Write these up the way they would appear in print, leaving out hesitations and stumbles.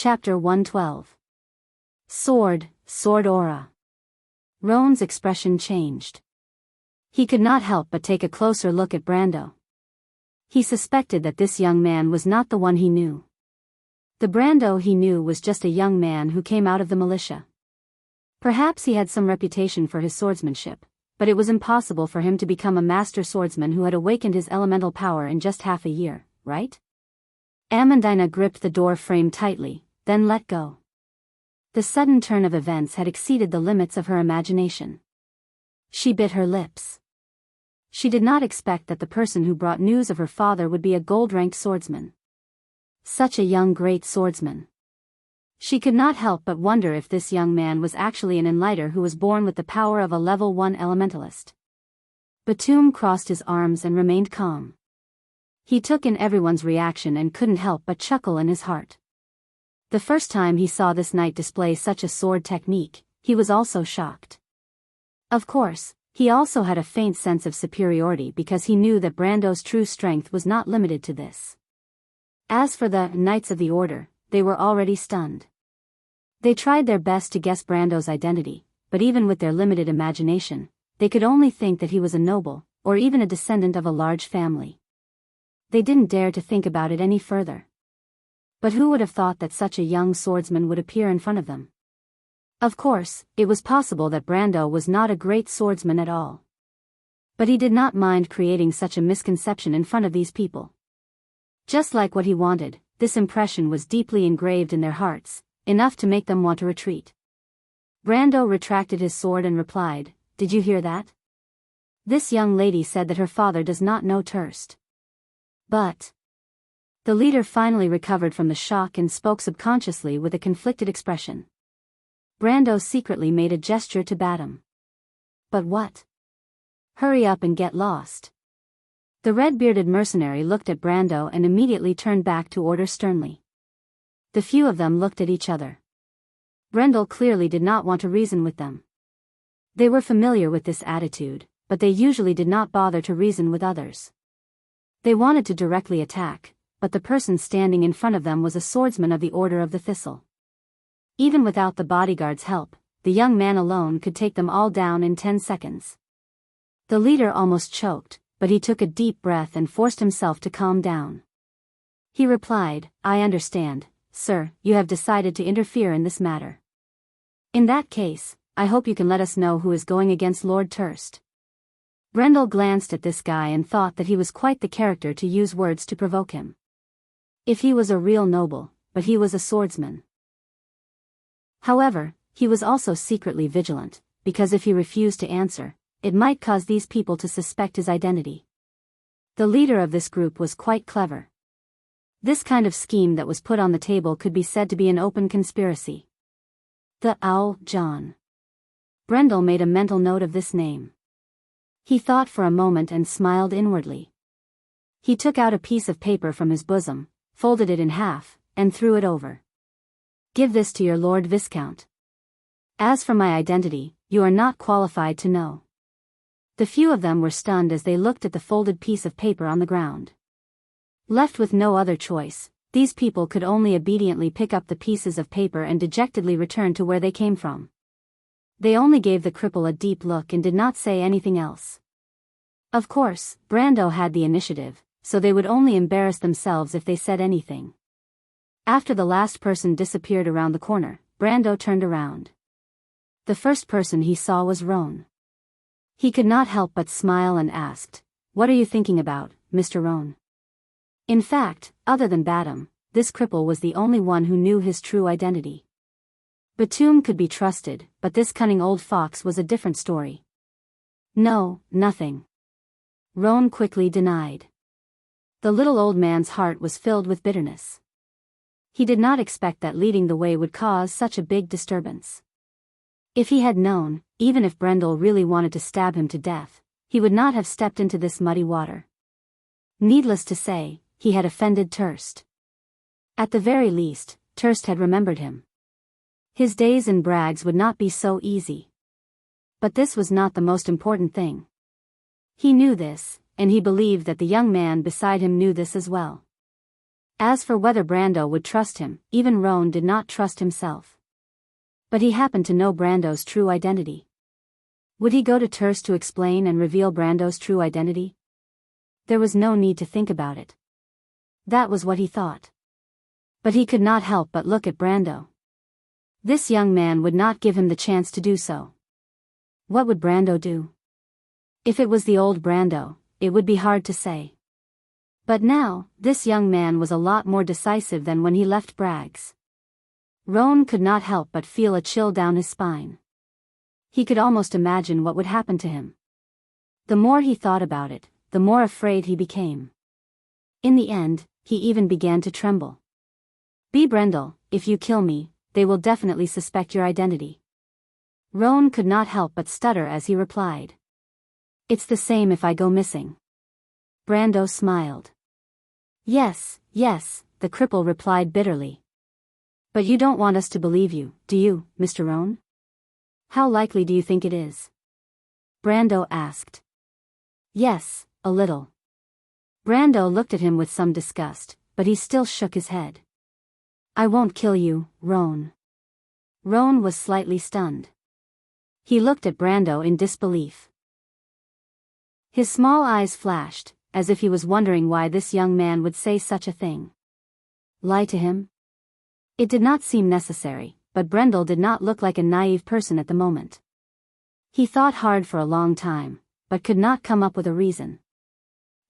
Chapter 112. Sword Aura. Roan's expression changed. He could not help but take a closer look at Brando. He suspected that this young man was not the one he knew. The Brando he knew was just a young man who came out of the militia. Perhaps he had some reputation for his swordsmanship, but it was impossible for him to become a master swordsman who had awakened his elemental power in just half a year, right? Amandina gripped the door frame tightly, then let go. The sudden turn of events had exceeded the limits of her imagination. She bit her lips. She did not expect that the person who brought news of her father would be a gold-ranked swordsman. Such a young great swordsman. She could not help but wonder if this young man was actually an enlighter who was born with the power of a level 1 elementalist. Batum crossed his arms and remained calm. He took in everyone's reaction and couldn't help but chuckle in his heart. The first time he saw this knight display such a sword technique, he was also shocked. Of course, he also had a faint sense of superiority because he knew that Brando's true strength was not limited to this. As for the Knights of the Order, they were already stunned. They tried their best to guess Brando's identity, but even with their limited imagination, they could only think that he was a noble, or even a descendant of a large family. They didn't dare to think about it any further. But who would have thought that such a young swordsman would appear in front of them? Of course, it was possible that Brando was not a great swordsman at all. But he did not mind creating such a misconception in front of these people. Just like what he wanted, this impression was deeply engraved in their hearts, enough to make them want to retreat. Brando retracted his sword and replied, "Did you hear that? This young lady said that her father does not know Terst." But the leader finally recovered from the shock and spoke subconsciously with a conflicted expression. Brando secretly made a gesture to Batum. "But what? Hurry up and get lost." The red-bearded mercenary looked at Brando and immediately turned back to order sternly. The few of them looked at each other. Brendel clearly did not want to reason with them. They were familiar with this attitude, but they usually did not bother to reason with others. They wanted to directly attack, but the person standing in front of them was a swordsman of the Order of the Thistle. Even without the bodyguard's help, the young man alone could take them all down in 10 seconds. The leader almost choked, but he took a deep breath and forced himself to calm down. He replied, "I understand, sir, you have decided to interfere in this matter. In that case, I hope you can let us know who is going against Lord Terst." Brendel glanced at this guy and thought that he was quite the character to use words to provoke him. If he was a real noble, but he was a swordsman. However, he was also secretly vigilant, because if he refused to answer, it might cause these people to suspect his identity. The leader of this group was quite clever. This kind of scheme that was put on the table could be said to be an open conspiracy. The Owl John. Brendel made a mental note of this name. He thought for a moment and smiled inwardly. He took out a piece of paper from his bosom, folded it in half, and threw it over. "Give this to your Lord Viscount. As for my identity, you are not qualified to know." The few of them were stunned as they looked at the folded piece of paper on the ground. Left with no other choice, these people could only obediently pick up the pieces of paper and dejectedly return to where they came from. They only gave the cripple a deep look and did not say anything else. Of course, Brando had the initiative, so they would only embarrass themselves if they said anything. After the last person disappeared around the corner, Brando turned around. The first person he saw was Roan. He could not help but smile and asked, "What are you thinking about, Mr. Roan?" In fact, other than Batum, this cripple was the only one who knew his true identity. Batum could be trusted, but this cunning old fox was a different story. "No, nothing," Roan quickly denied. The little old man's heart was filled with bitterness. He did not expect that leading the way would cause such a big disturbance. If he had known, even if Brendel really wanted to stab him to death, he would not have stepped into this muddy water. Needless to say, he had offended Terst. At the very least, Terst had remembered him. His days in Brags would not be so easy. But this was not the most important thing. He knew this, and he believed that the young man beside him knew this as well. As for whether Brando would trust him, even Roan did not trust himself. But he happened to know Brando's true identity. Would he go to Terst to explain and reveal Brando's true identity? There was no need to think about it. That was what he thought. But he could not help but look at Brando. This young man would not give him the chance to do so. What would Brando do? If it was the old Brando, it would be hard to say. But now, this young man was a lot more decisive than when he left Bragg's. Roan could not help but feel a chill down his spine. He could almost imagine what would happen to him. The more he thought about it, the more afraid he became. In the end, he even began to tremble. Be Brendel, if you kill me, they will definitely suspect your identity. Roan could not help but stutter as he replied. It's the same if I go missing. Brando smiled. Yes, yes, the cripple replied bitterly. But you don't want us to believe you, do you, Mr. Roan? How likely do you think it is? Brando asked. Yes, a little. Brando looked at him with some disgust, but he still shook his head. I won't kill you, Roan. Roan was slightly stunned. He looked at Brando in disbelief. His small eyes flashed, as if he was wondering why this young man would say such a thing. Lie to him? It did not seem necessary, but Brendel did not look like a naive person at the moment. He thought hard for a long time, but could not come up with a reason.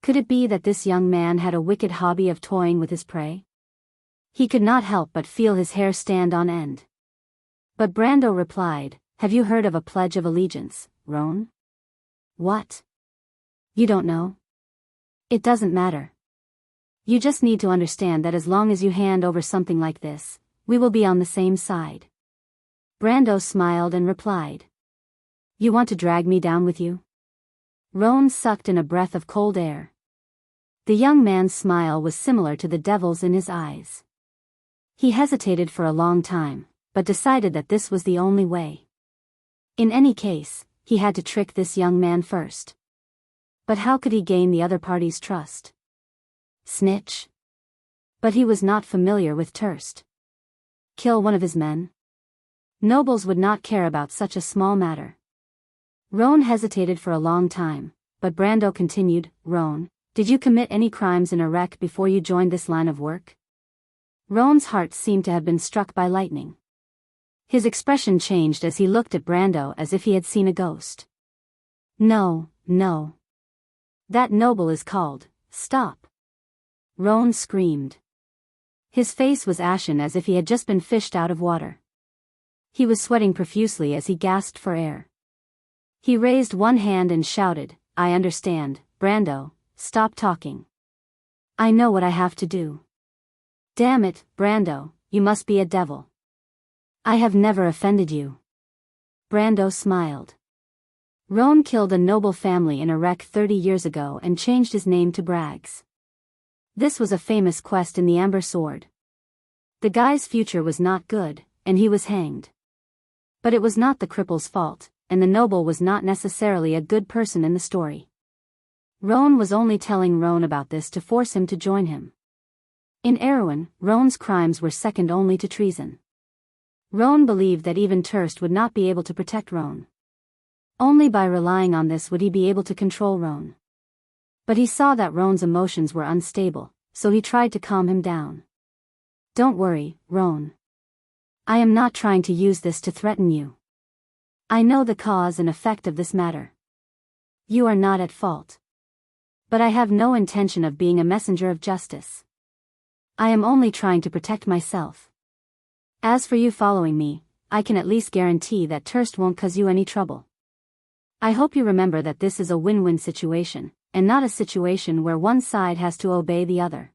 Could it be that this young man had a wicked hobby of toying with his prey? He could not help but feel his hair stand on end. But Brando replied, Have you heard of a pledge of allegiance, Roan? What? You don't know? It doesn't matter. You just need to understand that as long as you hand over something like this, we will be on the same side. Brando smiled and replied. You want to drag me down with you? Roan sucked in a breath of cold air. The young man's smile was similar to the devil's in his eyes. He hesitated for a long time, but decided that this was the only way. In any case, he had to trick this young man first. But how could he gain the other party's trust? Snitch? But he was not familiar with Terst. Kill one of his men? Nobles would not care about such a small matter. Roan hesitated for a long time, but Brando continued, Roan, did you commit any crimes in Iraq before you joined this line of work? Roan's heart seemed to have been struck by lightning. His expression changed as he looked at Brando as if he had seen a ghost. No, no. That noble is called, Stop. Roan screamed. His face was ashen as if he had just been fished out of water. He was sweating profusely as he gasped for air. He raised one hand and shouted, I understand, Brando, stop talking. I know what I have to do. Damn it, Brando, you must be a devil. I have never offended you. Brando smiled. Roan killed a noble family in Iraq 30 years ago and changed his name to Bragg's. This was a famous quest in the Amber Sword. The guy's future was not good, and he was hanged. But it was not the cripple's fault, and the noble was not necessarily a good person in the story. Roan was only telling Roan about this to force him to join him. In Erewhon, Roan's crimes were second only to treason. Roan believed that even Terst would not be able to protect Roan. Only by relying on this would he be able to control Roan. But he saw that Roan's emotions were unstable, so he tried to calm him down. Don't worry, Roan. I am not trying to use this to threaten you. I know the cause and effect of this matter. You are not at fault. But I have no intention of being a messenger of justice. I am only trying to protect myself. As for you following me, I can at least guarantee that Terst won't cause you any trouble. I hope you remember that this is a win-win situation, and not a situation where one side has to obey the other.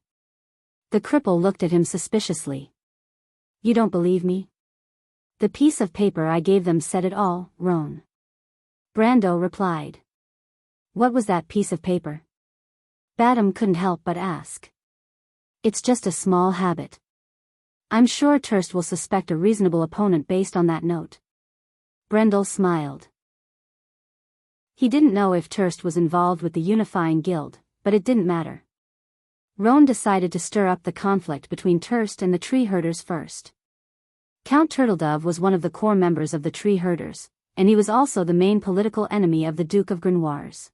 The cripple looked at him suspiciously. You don't believe me? The piece of paper I gave them said it all, Roan. Brando replied. What was that piece of paper? Badam couldn't help but ask. It's just a small habit. I'm sure Terst will suspect a reasonable opponent based on that note. Brendel smiled. He didn't know if Terst was involved with the unifying guild, but it didn't matter. Roan decided to stir up the conflict between Turst and the tree herders first. Count Turtledove was one of the core members of the tree herders, and he was also the main political enemy of the Duke of Grenoir's.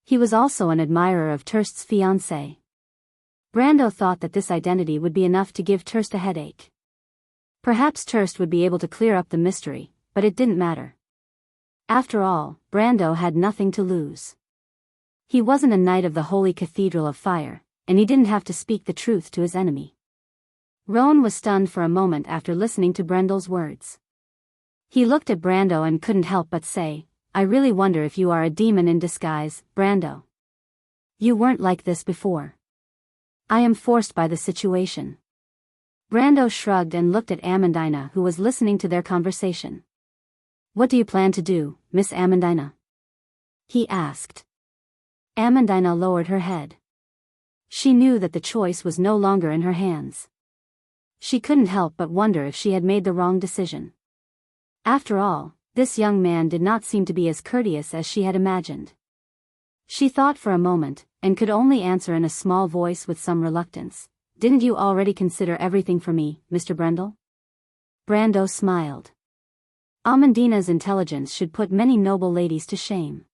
He was also an admirer of Turst's fiancée. Brando thought that this identity would be enough to give Turst a headache. Perhaps Turst would be able to clear up the mystery, but it didn't matter. After all, Brando had nothing to lose. He wasn't a knight of the Holy Cathedral of Fire, and he didn't have to speak the truth to his enemy. Roan was stunned for a moment after listening to Brando's words. He looked at Brando and couldn't help but say, "I really wonder if you are a demon in disguise, Brando. You weren't like this before." "I am forced by the situation." Brando shrugged and looked at Amandina, who was listening to their conversation. "What do you plan to do, Miss Amandina?" he asked. Amandina lowered her head. She knew that the choice was no longer in her hands. She couldn't help but wonder if she had made the wrong decision. After all, this young man did not seem to be as courteous as she had imagined. She thought for a moment, and could only answer in a small voice with some reluctance, "Didn't you already consider everything for me, Mr. Brendel?" Brando smiled. Amandina's intelligence should put many noble ladies to shame.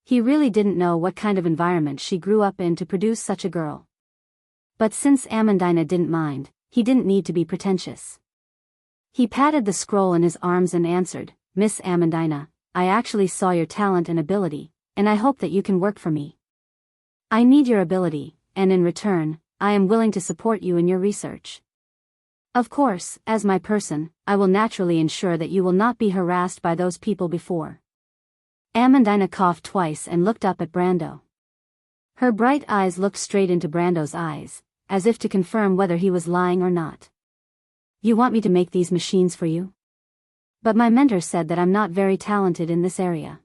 He really didn't know what kind of environment she grew up in to produce such a girl. But since Amandina didn't mind, he didn't need to be pretentious. He patted the scroll in his arms and answered, "Miss Amandina, I actually saw your talent and ability, and I hope that you can work for me. I need your ability, and in return, I am willing to support you in your research. Of course, as my person, I will naturally ensure that you will not be harassed by those people before." Amandina coughed twice and looked up at Brando. Her bright eyes looked straight into Brando's eyes, as if to confirm whether he was lying or not. "You want me to make these machines for you? But my mentor said that I'm not very talented in this area."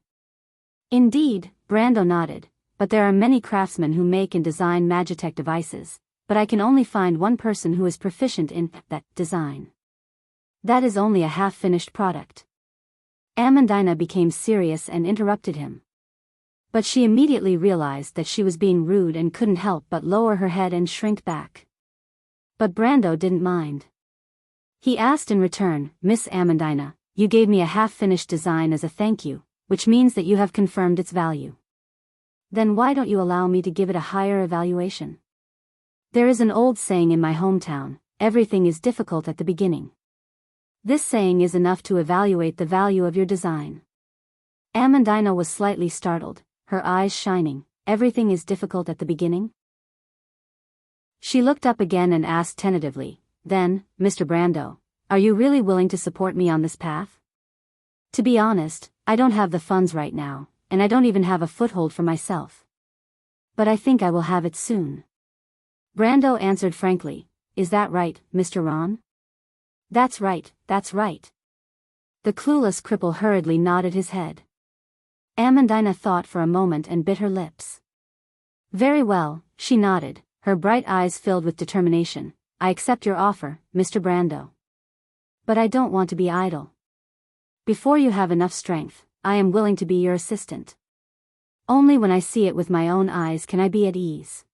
"Indeed," Brando nodded, "but there are many craftsmen who make and design Magitech devices, but I can only find one person who is proficient in that design. That is only a half-finished product." Amandina became serious and interrupted him. But she immediately realized that she was being rude and couldn't help but lower her head and shrink back. But Brando didn't mind. He asked in return, "Miss Amandina, you gave me a half-finished design as a thank you, which means that you have confirmed its value. Then why don't you allow me to give it a higher evaluation? There is an old saying in my hometown, everything is difficult at the beginning. This saying is enough to evaluate the value of your design." Amandina was slightly startled, her eyes shining. "Everything is difficult at the beginning?" She looked up again and asked tentatively, "Then, Mr. Brando, are you really willing to support me on this path?" "To be honest, I don't have the funds right now, and I don't even have a foothold for myself. But I think I will have it soon." Brando answered frankly, "Is that right, Mr. Ron?" That's right, that's right." The clueless cripple hurriedly nodded his head. Amandina thought for a moment and bit her lips. "Very well," she nodded, her bright eyes filled with determination. "I accept your offer, Mr. Brando. But I don't want to be idle. Before you have enough strength, I am willing to be your assistant. Only when I see it with my own eyes can I be at ease.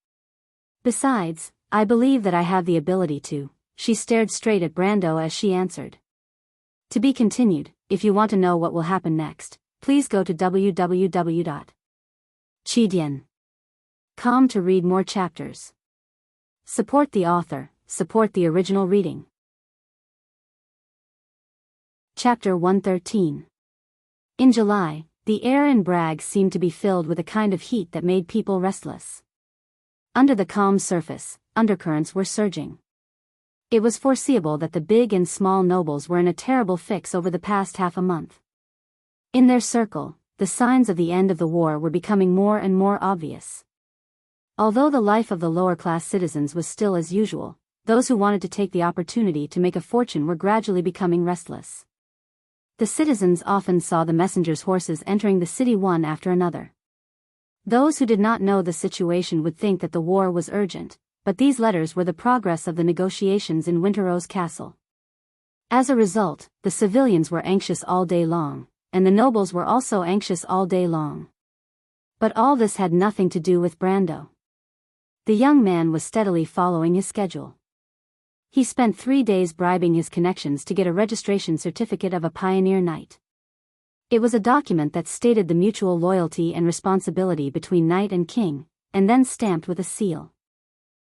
Besides, I believe that I have the ability to." She stared straight at Brando as she answered. To be continued. If you want to know what will happen next, please go to www.chidian.com to read more chapters. Support the author, support the original reading. Chapter 113. In July, the air in Bragg seemed to be filled with a kind of heat that made people restless. Under the calm surface, undercurrents were surging. It was foreseeable that the big and small nobles were in a terrible fix over the past half a month. In their circle, the signs of the end of the war were becoming more and more obvious. Although the life of the lower-class citizens was still as usual, those who wanted to take the opportunity to make a fortune were gradually becoming restless. The citizens often saw the messengers' horses entering the city one after another. Those who did not know the situation would think that the war was urgent, but these letters were the progress of the negotiations in Winterrose Castle. As a result, the civilians were anxious all day long, and the nobles were also anxious all day long. But all this had nothing to do with Brando. The young man was steadily following his schedule. He spent 3 days bribing his connections to get a registration certificate of a pioneer knight. It was a document that stated the mutual loyalty and responsibility between knight and king, and then stamped with a seal.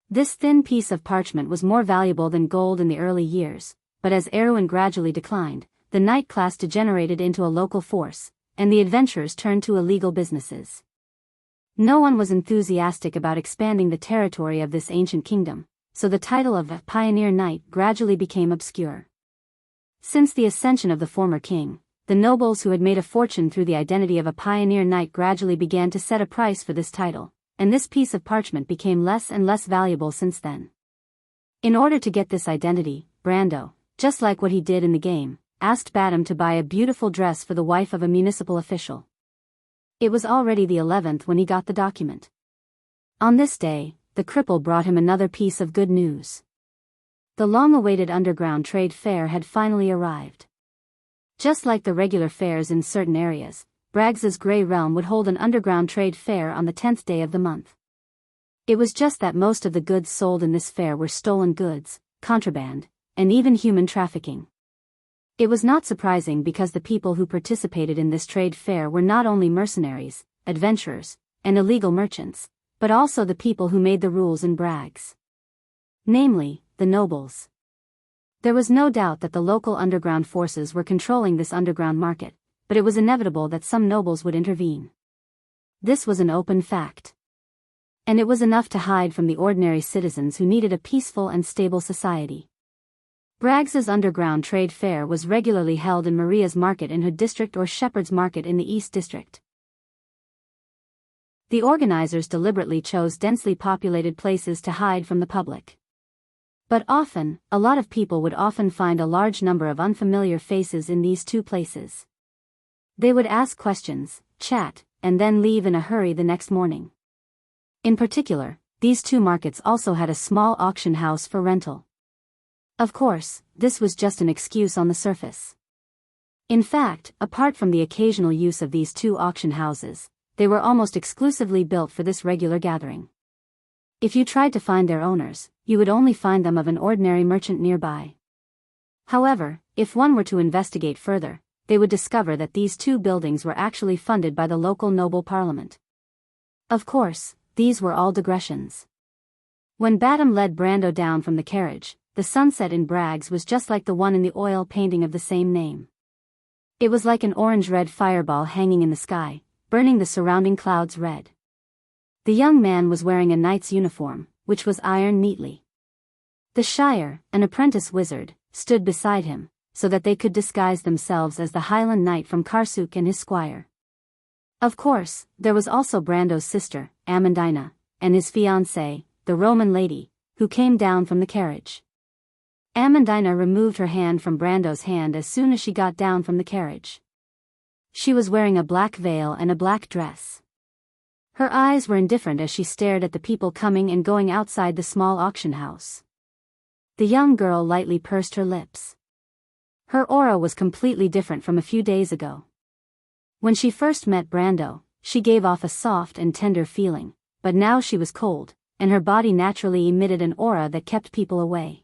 This thin piece of parchment was more valuable than gold in the early years, but as Erewhon gradually declined, the knight class degenerated into a local force, and the adventurers turned to illegal businesses. No one was enthusiastic about expanding the territory of this ancient kingdom, so the title of a pioneer knight gradually became obscure. Since the ascension of the former king, the nobles who had made a fortune through the identity of a pioneer knight gradually began to set a price for this title, and this piece of parchment became less and less valuable since then. In order to get this identity, Brando, just like what he did in the game, asked Badam to buy a beautiful dress for the wife of a municipal official. It was already the 11th when he got the document. On this day, the cripple brought him another piece of good news. The long-awaited underground trade fair had finally arrived. Just like the regular fairs in certain areas, Braggs's Grey Realm would hold an underground trade fair on the 10th day of the month. It was just that most of the goods sold in this fair were stolen goods, contraband, and even human trafficking. It was not surprising because the people who participated in this trade fair were not only mercenaries, adventurers, and illegal merchants, but also the people who made the rules in Braggs. Namely, the nobles. There was no doubt that the local underground forces were controlling this underground market, but it was inevitable that some nobles would intervene. This was an open fact. And it was enough to hide from the ordinary citizens who needed a peaceful and stable society. Braggs's underground trade fair was regularly held in Maria's Market in Hood District or Shepherd's Market in the East District. The organizers deliberately chose densely populated places to hide from the public. But often, a lot of people would often find a large number of unfamiliar faces in these two places. They would ask questions, chat, and then leave in a hurry the next morning. In particular, these two markets also had a small auction house for rental. Of course, this was just an excuse on the surface. In fact, apart from the occasional use of these two auction houses, they were almost exclusively built for this regular gathering. If you tried to find their owners, you would only find them of an ordinary merchant nearby. However, if one were to investigate further, they would discover that these two buildings were actually funded by the local noble parliament. Of course, these were all digressions. When Badam led Brando down from the carriage, the sunset in Braggs was just like the one in the oil painting of the same name. It was like an orange-red fireball hanging in the sky, burning the surrounding clouds red. The young man was wearing a knight's uniform, which was ironed neatly. The Shire, an apprentice wizard, stood beside him, so that they could disguise themselves as the Highland Knight from Karsuk and his squire. Of course, there was also Brando's sister, Amandina, and his fiancée, the Roman lady, who came down from the carriage. Amandina removed her hand from Brando's hand as soon as she got down from the carriage. She was wearing a black veil and a black dress. Her eyes were indifferent as she stared at the people coming and going outside the small auction house. The young girl lightly pursed her lips. Her aura was completely different from a few days ago. When she first met Brando, she gave off a soft and tender feeling, but now she was cold, and her body naturally emitted an aura that kept people away.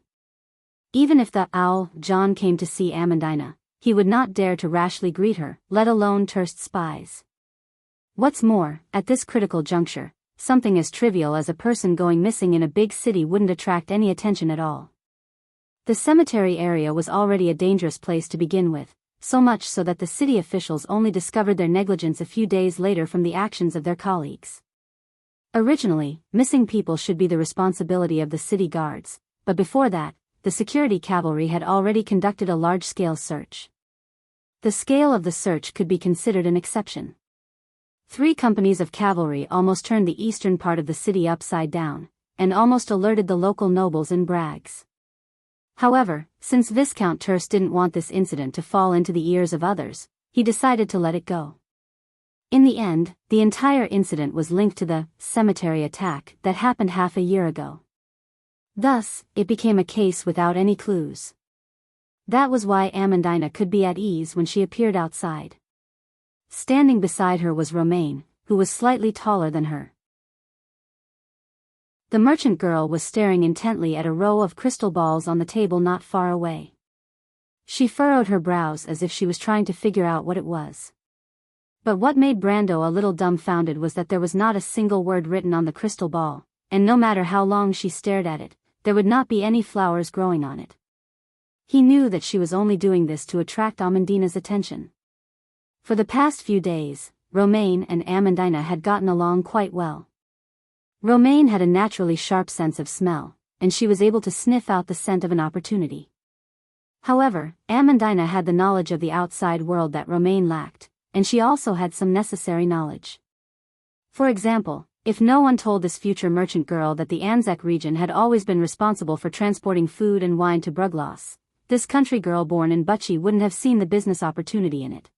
Even if the owl, John, came to see Amandina, he would not dare to rashly greet her, let alone tourist spies. What's more, at this critical juncture, something as trivial as a person going missing in a big city wouldn't attract any attention at all. The cemetery area was already a dangerous place to begin with, so much so that the city officials only discovered their negligence a few days later from the actions of their colleagues. Originally, missing people should be the responsibility of the city guards, but before that, the security cavalry had already conducted a large-scale search. The scale of the search could be considered an exception. 3 companies of cavalry almost turned the eastern part of the city upside down, and almost alerted the local nobles in Braggs. However, since Viscount Terce didn't want this incident to fall into the ears of others, he decided to let it go. In the end, the entire incident was linked to the cemetery attack that happened half a year ago. Thus, it became a case without any clues. That was why Amandina could be at ease when she appeared outside. Standing beside her was Romaine, who was slightly taller than her. The merchant girl was staring intently at a row of crystal balls on the table not far away. She furrowed her brows as if she was trying to figure out what it was. But what made Brando a little dumbfounded was that there was not a single word written on the crystal ball, and no matter how long she stared at it, there would not be any flowers growing on it. He knew that she was only doing this to attract Amandina's attention. For the past few days, Romaine and Amandina had gotten along quite well. Romaine had a naturally sharp sense of smell, and she was able to sniff out the scent of an opportunity. However, Amandina had the knowledge of the outside world that Romaine lacked, and she also had some necessary knowledge. For example, if no one told this future merchant girl that the Anzac region had always been responsible for transporting food and wine to Brugloss, this country girl born in Butchie wouldn't have seen the business opportunity in it.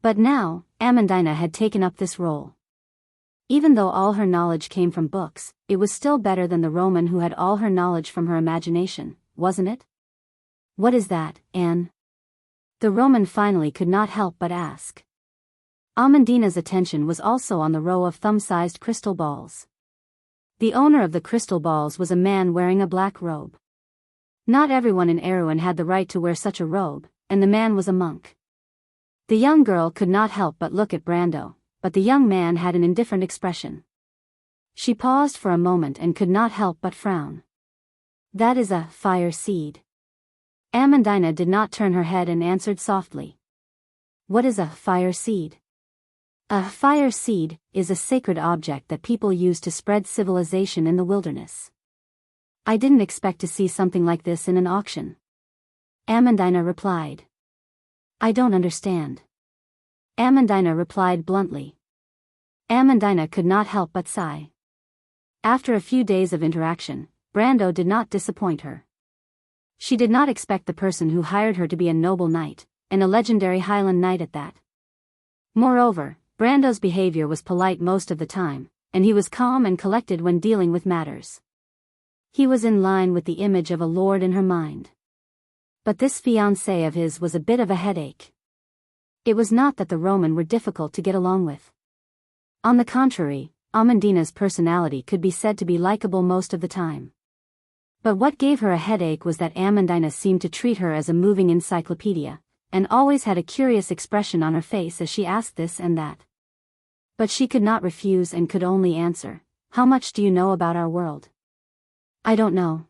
But now, Amandina had taken up this role. Even though all her knowledge came from books, it was still better than the Roman who had all her knowledge from her imagination, wasn't it? What is that, Anne? The Roman finally could not help but ask. Amandina's attention was also on the row of thumb-sized crystal balls. The owner of the crystal balls was a man wearing a black robe. Not everyone in Erewhon had the right to wear such a robe, and the man was a monk. The young girl could not help but look at Brando, but the young man had an indifferent expression. She paused for a moment and could not help but frown. That is a fire seed. Amandina did not turn her head and answered softly. What is a fire seed? A fire seed is a sacred object that people use to spread civilization in the wilderness. I didn't expect to see something like this in an auction. Amandina replied. I don't understand. Amandina replied bluntly. Amandina could not help but sigh. After a few days of interaction, Brando did not disappoint her. She did not expect the person who hired her to be a noble knight, and a legendary Highland knight at that. Moreover, Brando's behavior was polite most of the time, and he was calm and collected when dealing with matters. He was in line with the image of a lord in her mind. But this fiancé of his was a bit of a headache. It was not that the Roman were difficult to get along with. On the contrary, Amandina's personality could be said to be likable most of the time. But what gave her a headache was that Amandina seemed to treat her as a moving encyclopedia, and always had a curious expression on her face as she asked this and that. But she could not refuse and could only answer, How much do you know about our world? I don't know.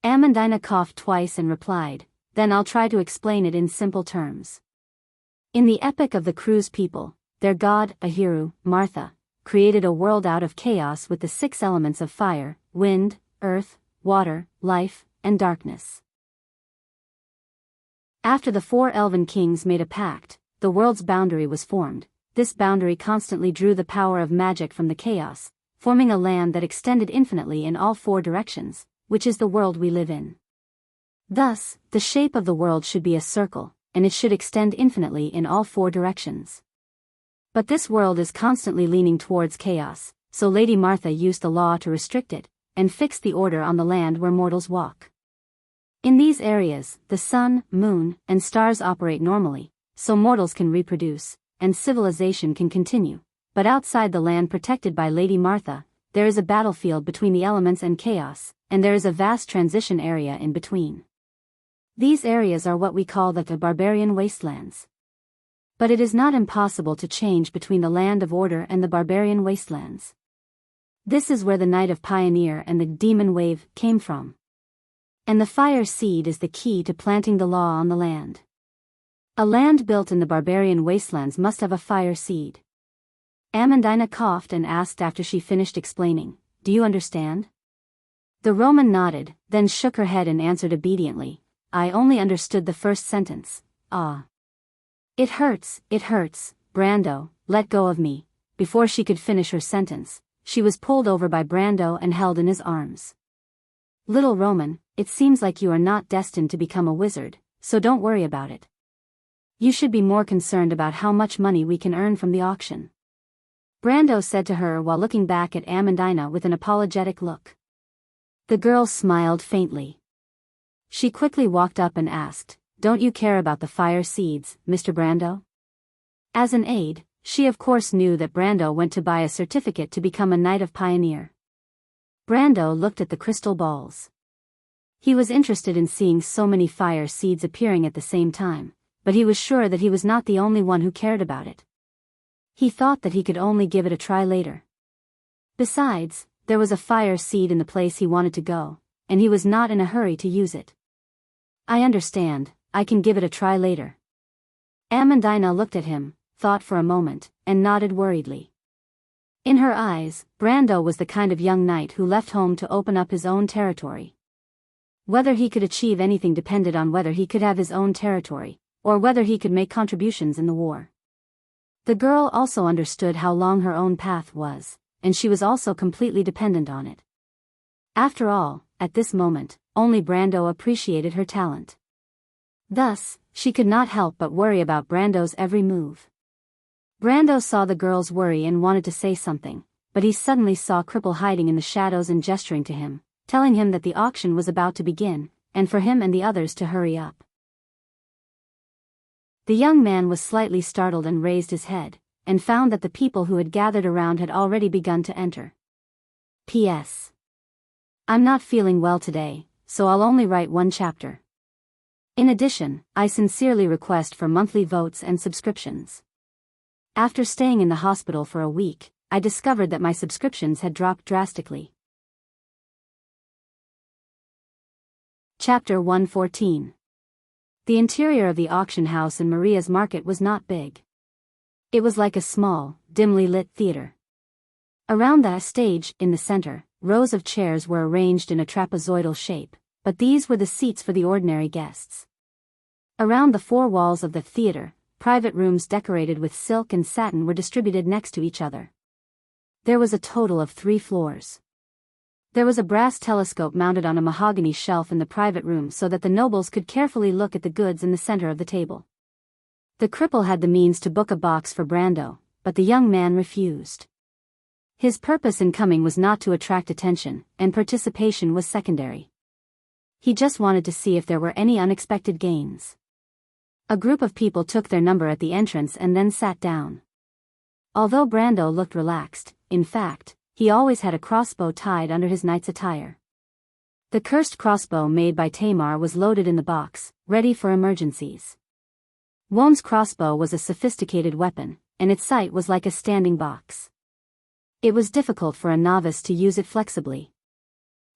Amandina coughed twice and replied, Then I'll try to explain it in simple terms. In the epic of the Cruz people, their god, Ahiru, Martha, created a world out of chaos with the 6 elements of fire, wind, earth, water, life, and darkness. After the 4 elven kings made a pact, the world's boundary was formed. This boundary constantly drew the power of magic from the chaos, forming a land that extended infinitely in all 4 directions, which is the world we live in. Thus, the shape of the world should be a circle, and it should extend infinitely in all 4 directions. But this world is constantly leaning towards chaos, so Lady Martha used the law to restrict it, and fixed the order on the land where mortals walk. In these areas, the sun, moon, and stars operate normally, so mortals can reproduce, and civilization can continue. But outside the land protected by Lady Martha, there is a battlefield between the elements and chaos, and there is a vast transition area in between. These areas are what we call the barbarian wastelands. But it is not impossible to change between the land of order and the barbarian wastelands. This is where the Knight of Pioneer and the Demon Wave came from. And the fire seed is the key to planting the law on the land. A land built in the barbarian wastelands must have a fire seed. Amandina coughed and asked after she finished explaining, Do you understand? The Roman nodded, then shook her head and answered obediently, I only understood the first sentence, ah. It hurts, Brando, let go of me. Before she could finish her sentence, she was pulled over by Brando and held in his arms. Little Roman, it seems like you are not destined to become a wizard, so don't worry about it. You should be more concerned about how much money we can earn from the auction. Brando said to her while looking back at Amandina with an apologetic look. The girl smiled faintly. She quickly walked up and asked, Don't you care about the fire seeds, Mr. Brando? As an aide, she of course knew that Brando went to buy a certificate to become a Knight of Pioneer. Brando looked at the crystal balls. He was interested in seeing so many fire seeds appearing at the same time, but he was sure that he was not the only one who cared about it. He thought that he could only give it a try later. Besides, there was a fire seed in the place he wanted to go, and he was not in a hurry to use it. I understand, I can give it a try later. Amandina looked at him, thought for a moment, and nodded worriedly. In her eyes, Brando was the kind of young knight who left home to open up his own territory. Whether he could achieve anything depended on whether he could have his own territory, or whether he could make contributions in the war. The girl also understood how long her own path was, and she was also completely dependent on it. After all, at this moment, only Brando appreciated her talent. Thus, she could not help but worry about Brando's every move. Brando saw the girl's worry and wanted to say something, but he suddenly saw Cripple hiding in the shadows and gesturing to him, telling him that the auction was about to begin, and for him and the others to hurry up. The young man was slightly startled and raised his head, and found that the people who had gathered around had already begun to enter. P.S. I'm not feeling well today, so I'll only write one chapter. In addition, I sincerely request for monthly votes and subscriptions. After staying in the hospital for a week, I discovered that my subscriptions had dropped drastically. Chapter 114. The interior of the auction house in Maria's market was not big. It was like a small, dimly lit theater. Around the stage, in the center, rows of chairs were arranged in a trapezoidal shape, but these were the seats for the ordinary guests. Around the four walls of the theater, private rooms decorated with silk and satin were distributed next to each other. There was a total of 3 floors. There was a brass telescope mounted on a mahogany shelf in the private room so that the nobles could carefully look at the goods in the center of the table. The cripple had the means to book a box for Brando, but the young man refused. His purpose in coming was not to attract attention, and participation was secondary. He just wanted to see if there were any unexpected gains. A group of people took their number at the entrance and then sat down. Although Brando looked relaxed, in fact, he always had a crossbow tied under his knight's attire. The cursed crossbow made by Tamar was loaded in the box, ready for emergencies. Won's crossbow was a sophisticated weapon, and its sight was like a standing box. It was difficult for a novice to use it flexibly.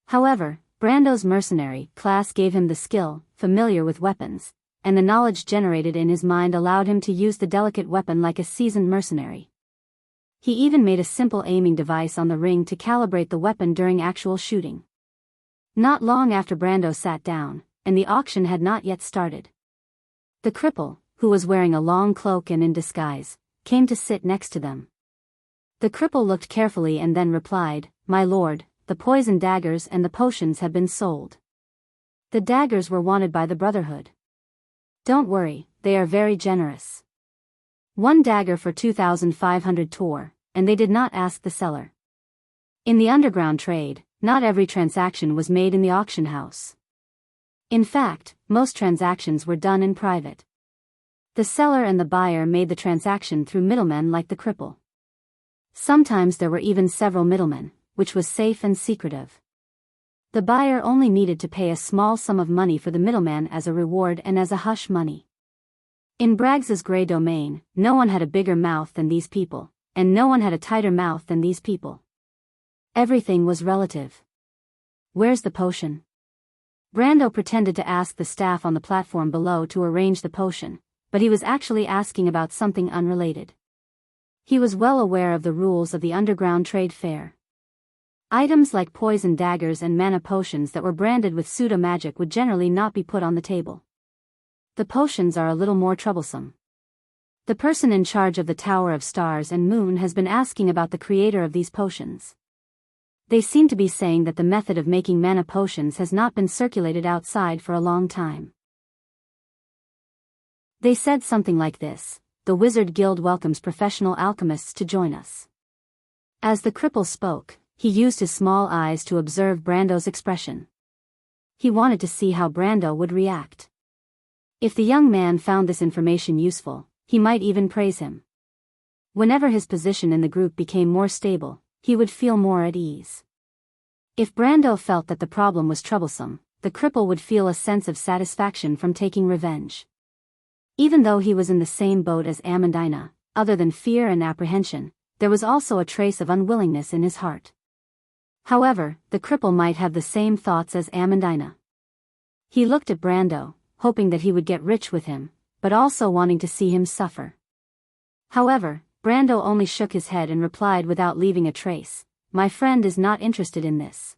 However, Brando's mercenary class gave him the skill, familiar with weapons, and the knowledge generated in his mind allowed him to use the delicate weapon like a seasoned mercenary. He even made a simple aiming device on the ring to calibrate the weapon during actual shooting. Not long after Brando sat down, and the auction had not yet started. The cripple, who was wearing a long cloak and in disguise, came to sit next to them. The cripple looked carefully and then replied, "My lord, the poison daggers and the potions have been sold. The daggers were wanted by the Brotherhood. Don't worry, they are very generous. 1 dagger for 2,500 tor, and they did not ask the seller." In the underground trade, not every transaction was made in the auction house. In fact, most transactions were done in private. The seller and the buyer made the transaction through middlemen like the cripple. Sometimes there were even several middlemen, which was safe and secretive. The buyer only needed to pay a small sum of money for the middleman as a reward and as a hush money. In Braggs's gray domain, no one had a bigger mouth than these people, and no one had a tighter mouth than these people. Everything was relative. "Where's the potion?" Brando pretended to ask the staff on the platform below to arrange the potion, but he was actually asking about something unrelated. He was well aware of the rules of the underground trade fair. Items like poison daggers and mana potions that were branded with pseudo-magic would generally not be put on the table. The potions are a little more troublesome. The person in charge of the Tower of Stars and Moon has been asking about the creator of these potions. They seem to be saying that the method of making mana potions has not been circulated outside for a long time. They said something like this: "The Wizard Guild welcomes professional alchemists to join us." As the cripple spoke, he used his small eyes to observe Brando's expression. He wanted to see how Brando would react. If the young man found this information useful, he might even praise him. Whenever his position in the group became more stable, he would feel more at ease. If Brando felt that the problem was troublesome, the cripple would feel a sense of satisfaction from taking revenge. Even though he was in the same boat as Amandina, other than fear and apprehension, there was also a trace of unwillingness in his heart. However, the cripple might have the same thoughts as Amandina. He looked at Brando, hoping that he would get rich with him, but also wanting to see him suffer. However, Brando only shook his head and replied without leaving a trace, "My friend is not interested in this.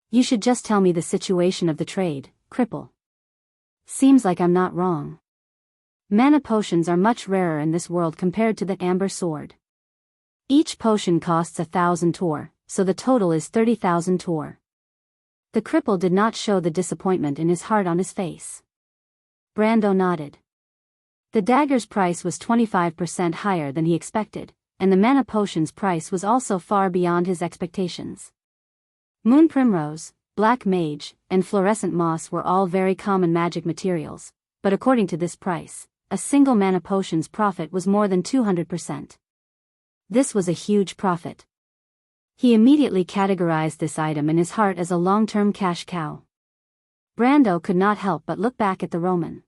You should just tell me the situation of the trade, cripple. Seems like I'm not wrong. Mana potions are much rarer in this world compared to the amber sword. Each potion costs 1,000 tor, so the total is 30,000 tor." The cripple did not show the disappointment in his heart on his face. Brando nodded. The dagger's price was 25% higher than he expected, and the mana potion's price was also far beyond his expectations. Moon primrose, black mage, and fluorescent moss were all very common magic materials, but according to this price, a single mana potion's profit was more than 200%. This was a huge profit. He immediately categorized this item in his heart as a long-term cash cow. Brando could not help but look back at the Roman.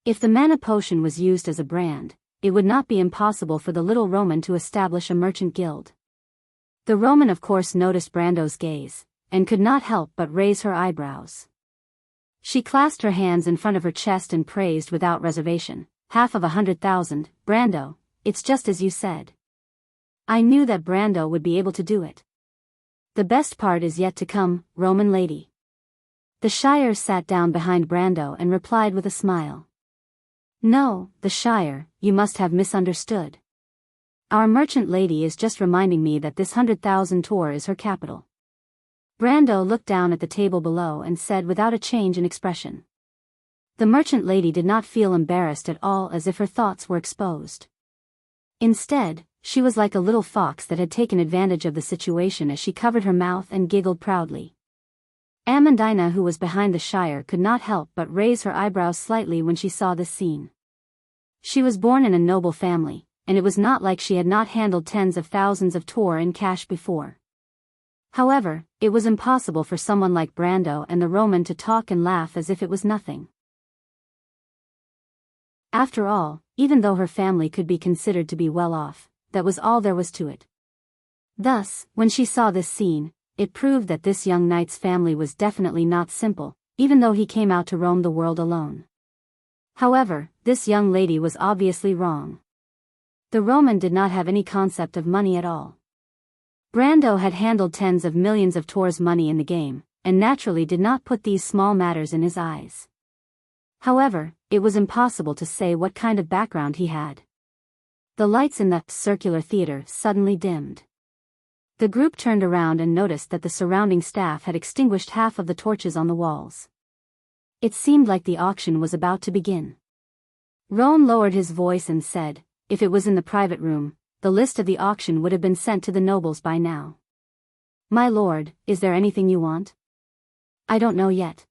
If the mana potion was used as a brand, it would not be impossible for the little Roman to establish a merchant guild. The Roman of course noticed Brando's gaze, and could not help but raise her eyebrows. She clasped her hands in front of her chest and praised without reservation, "Half of 100,000, Brando, it's just as you said. I knew that Brando would be able to do it. The best part is yet to come, Roman lady." The Shire sat down behind Brando and replied with a smile. "No, the Shire, you must have misunderstood. Our merchant lady is just reminding me that this 100,000 tor is her capital." Brando looked down at the table below and said without a change in expression. The merchant lady did not feel embarrassed at all, as if her thoughts were exposed. Instead, she was like a little fox that had taken advantage of the situation as she covered her mouth and giggled proudly. Amandina, who was behind the Shire, could not help but raise her eyebrows slightly when she saw this scene. She was born in a noble family, and it was not like she had not handled tens of thousands of tor in cash before. However, it was impossible for someone like Brando and the Roman to talk and laugh as if it was nothing. After all, even though her family could be considered to be well off, that was all there was to it. Thus, when she saw this scene, it proved that this young knight's family was definitely not simple, even though he came out to roam the world alone. However, this young lady was obviously wrong. The Roman did not have any concept of money at all. Brando had handled tens of millions of tor's money in the game, and naturally did not put these small matters in his eyes. However, it was impossible to say what kind of background he had. The lights in the circular theater suddenly dimmed. The group turned around and noticed that the surrounding staff had extinguished half of the torches on the walls. It seemed like the auction was about to begin. Roan lowered his voice and said, "If it was in the private room, the list of the auction would have been sent to the nobles by now. My lord, is there anything you want?" "I don't know yet."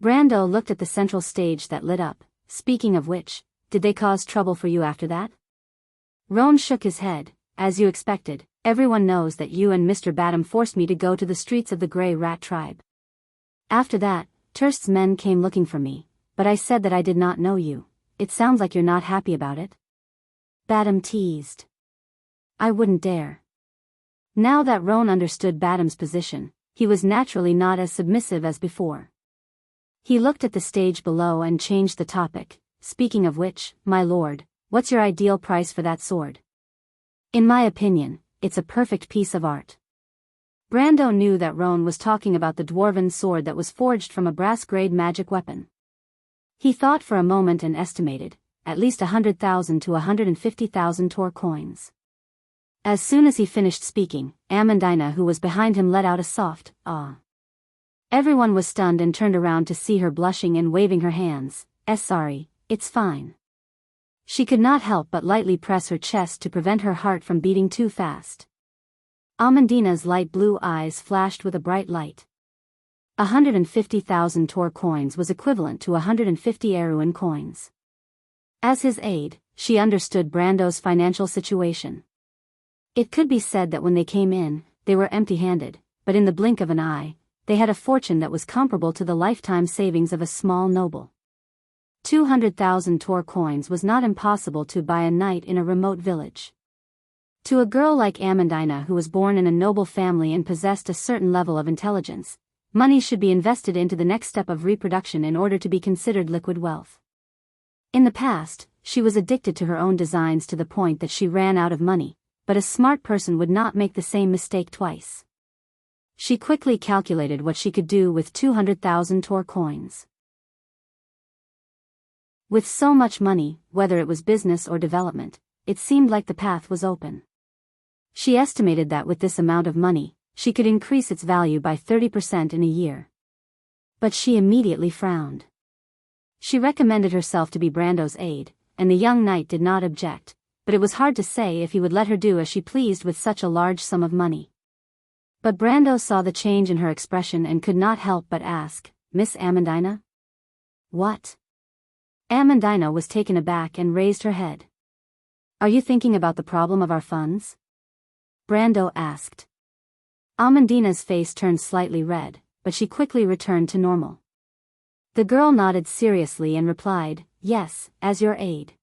Brando looked at the central stage that lit up. "Speaking of which, did they cause trouble for you after that?" Roan shook his head. "As you expected, everyone knows that you and Mr. Badham forced me to go to the streets of the Grey Rat tribe. After that, Turst's men came looking for me, but I said that I did not know you. It sounds like you're not happy about it." Badham teased. "I wouldn't dare." Now that Roan understood Badham's position, he was naturally not as submissive as before. He looked at the stage below and changed the topic. "Speaking of which, my lord, what's your ideal price for that sword?" "In my opinion, it's a perfect piece of art." Brando knew that Roan was talking about the dwarven sword that was forged from a brass-grade magic weapon. He thought for a moment and estimated, at least 100,000 to 150,000 tor coins. As soon as he finished speaking, Amandina, who was behind him, let out a soft, "Ah." Everyone was stunned and turned around to see her blushing and waving her hands. Sorry, it's fine." She could not help but lightly press her chest to prevent her heart from beating too fast. Amandina's light blue eyes flashed with a bright light. 150,000 tor coins was equivalent to 150 Eruin coins. As his aide, she understood Brando's financial situation. It could be said that when they came in, they were empty-handed, but in the blink of an eye, they had a fortune that was comparable to the lifetime savings of a small noble. 200,000 Tor coins was not impossible to buy a night in a remote village. To a girl like Amandina, who was born in a noble family and possessed a certain level of intelligence, money should be invested into the next step of reproduction in order to be considered liquid wealth. In the past, she was addicted to her own designs to the point that she ran out of money, but a smart person would not make the same mistake twice. She quickly calculated what she could do with 200,000 Tor coins. With so much money, whether it was business or development, it seemed like the path was open. She estimated that with this amount of money, she could increase its value by 30% in a year. But she immediately frowned. She recommended herself to be Brando's aide, and the young knight did not object, but it was hard to say if he would let her do as she pleased with such a large sum of money. But Brando saw the change in her expression and could not help but ask, "Miss Amandina?" "What?" Amandina was taken aback and raised her head. "Are you thinking about the problem of our funds?" Brando asked. Amandina's face turned slightly red, but she quickly returned to normal. The girl nodded seriously and replied, "Yes, as your aide.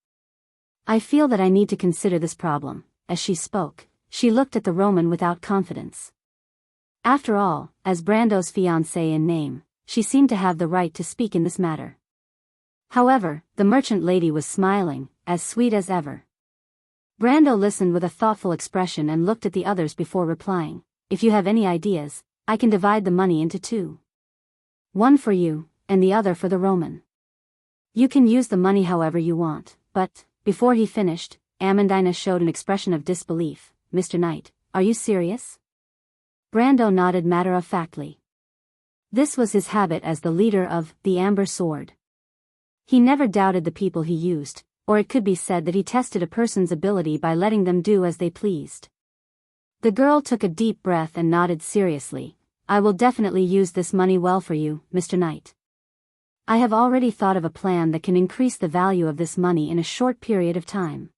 I feel that I need to consider this problem." As she spoke, she looked at the Roman without confidence. After all, as Brando's fiancée in name, she seemed to have the right to speak in this matter. However, the merchant lady was smiling, as sweet as ever. Brando listened with a thoughtful expression and looked at the others before replying, "If you have any ideas, I can divide the money into two. One for you, and the other for the Roman. You can use the money however you want." But, before he finished, Amandina showed an expression of disbelief. "Mr. Knight, are you serious?" Brando nodded matter-of-factly. This was his habit as the leader of the Amber Sword. He never doubted the people he used, or it could be said that he tested a person's ability by letting them do as they pleased. The girl took a deep breath and nodded seriously. "I will definitely use this money well for you, Mr. Knight. I have already thought of a plan that can increase the value of this money in a short period of time.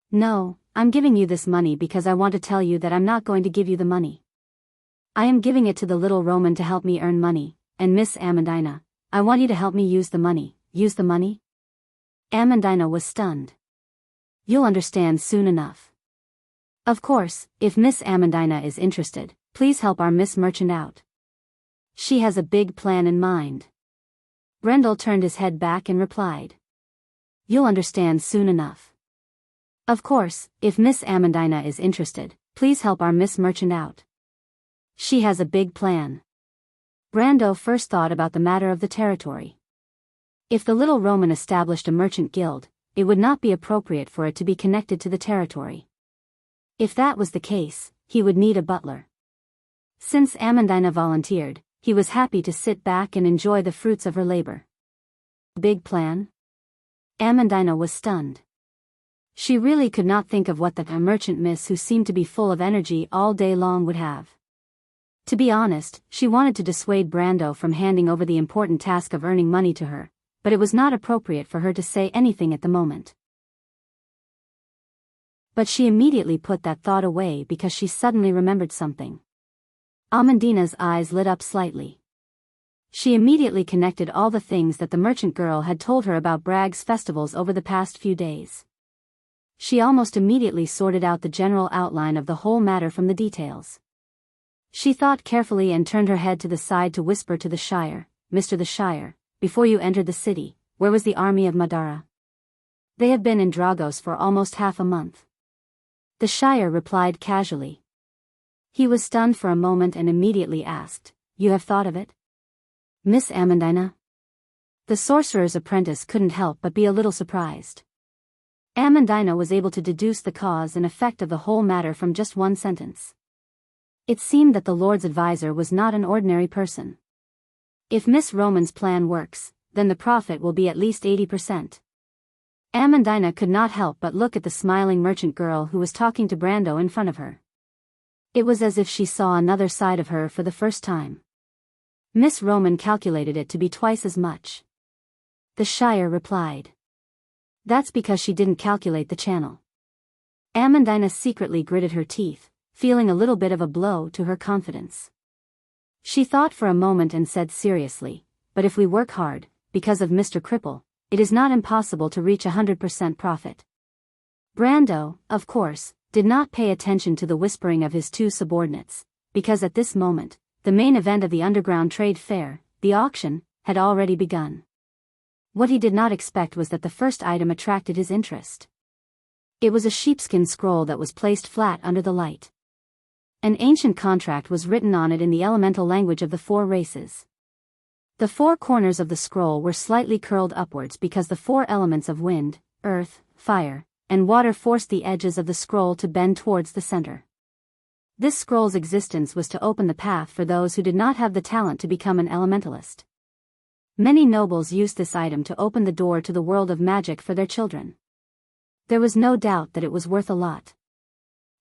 No, I'm giving you this money because I want to tell you that I'm not going to give you the money. I am giving it to the little Roman to help me earn money, and Miss Amandina, I want you to help me use the money." "Use the money?" Amandina was stunned. "You'll understand soon enough. Of course, if Miss Amandina is interested, please help our Miss Merchant out. She has a big plan in mind." Brendel turned his head back and replied, "You'll understand soon enough. Of course, if Miss Amandina is interested, please help our Miss Merchant out. She has a big plan." Brando first thought about the matter of the territory. If the little Roman established a merchant guild, it would not be appropriate for it to be connected to the territory. If that was the case, he would need a butler. Since Amandina volunteered, he was happy to sit back and enjoy the fruits of her labor. Big plan? Amandina was stunned. She really could not think of what a merchant miss who seemed to be full of energy all day long would have. To be honest, she wanted to dissuade Brando from handing over the important task of earning money to her, but it was not appropriate for her to say anything at the moment. But she immediately put that thought away because she suddenly remembered something. Amandina's eyes lit up slightly. She immediately connected all the things that the merchant girl had told her about Bragg's festivals over the past few days. She almost immediately sorted out the general outline of the whole matter from the details. She thought carefully and turned her head to the side to whisper to the Shire, "Mr. the Shire, before you entered the city, where was the army of Madara?" "They have been in Dragos for almost half a month." The Shire replied casually. He was stunned for a moment and immediately asked, "You have thought of it, Miss Amandina?" The sorcerer's apprentice couldn't help but be a little surprised. Amandina was able to deduce the cause and effect of the whole matter from just one sentence. It seemed that the Lord's advisor was not an ordinary person. If Miss Roman's plan works, then the profit will be at least 80%. Amandina could not help but look at the smiling merchant girl who was talking to Brando in front of her. It was as if she saw another side of her for the first time. Miss Roman calculated it to be twice as much. The Shire replied. That's because she didn't calculate the channel. Amandina secretly gritted her teeth, feeling a little bit of a blow to her confidence. She thought for a moment and said seriously, "But if we work hard, because of Mr. Cripple, it is not impossible to reach 100% profit." Brando, of course, did not pay attention to the whispering of his two subordinates, because at this moment, the main event of the underground trade fair, the auction, had already begun. What he did not expect was that the first item attracted his interest. It was a sheepskin scroll that was placed flat under the light. An ancient contract was written on it in the elemental language of the four races. The four corners of the scroll were slightly curled upwards because the four elements of wind, earth, fire, and water forced the edges of the scroll to bend towards the center. This scroll's existence was to open the path for those who did not have the talent to become an elementalist. Many nobles used this item to open the door to the world of magic for their children. There was no doubt that it was worth a lot.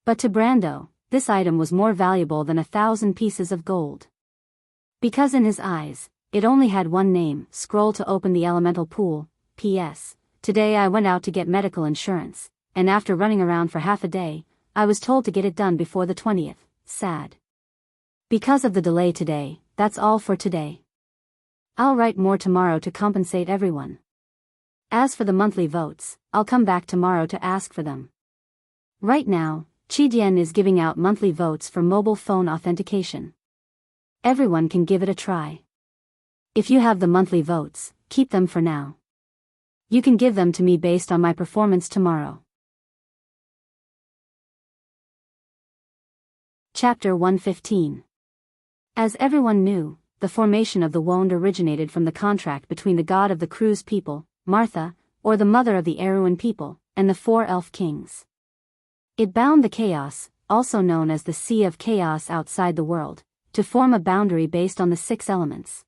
But to Brando, this item was more valuable than 1,000 pieces of gold. Because in his eyes, it only had one name: scroll to open the elemental pool. P.S. Today I went out to get medical insurance, and after running around for half a day, I was told to get it done before the 20th. Sad. Because of the delay today, that's all for today. I'll write more tomorrow to compensate everyone. As for the monthly votes, I'll come back tomorrow to ask for them. Right now, Qidian is giving out monthly votes for mobile phone authentication. Everyone can give it a try. If you have the monthly votes, keep them for now. You can give them to me based on my performance tomorrow. Chapter 115. As everyone knew, the formation of the wand originated from the contract between the god of the Cruz people, Martha, or the mother of the Erewhon people, and the four elf kings. It bound the chaos, also known as the Sea of Chaos outside the world, to form a boundary based on the 6 elements.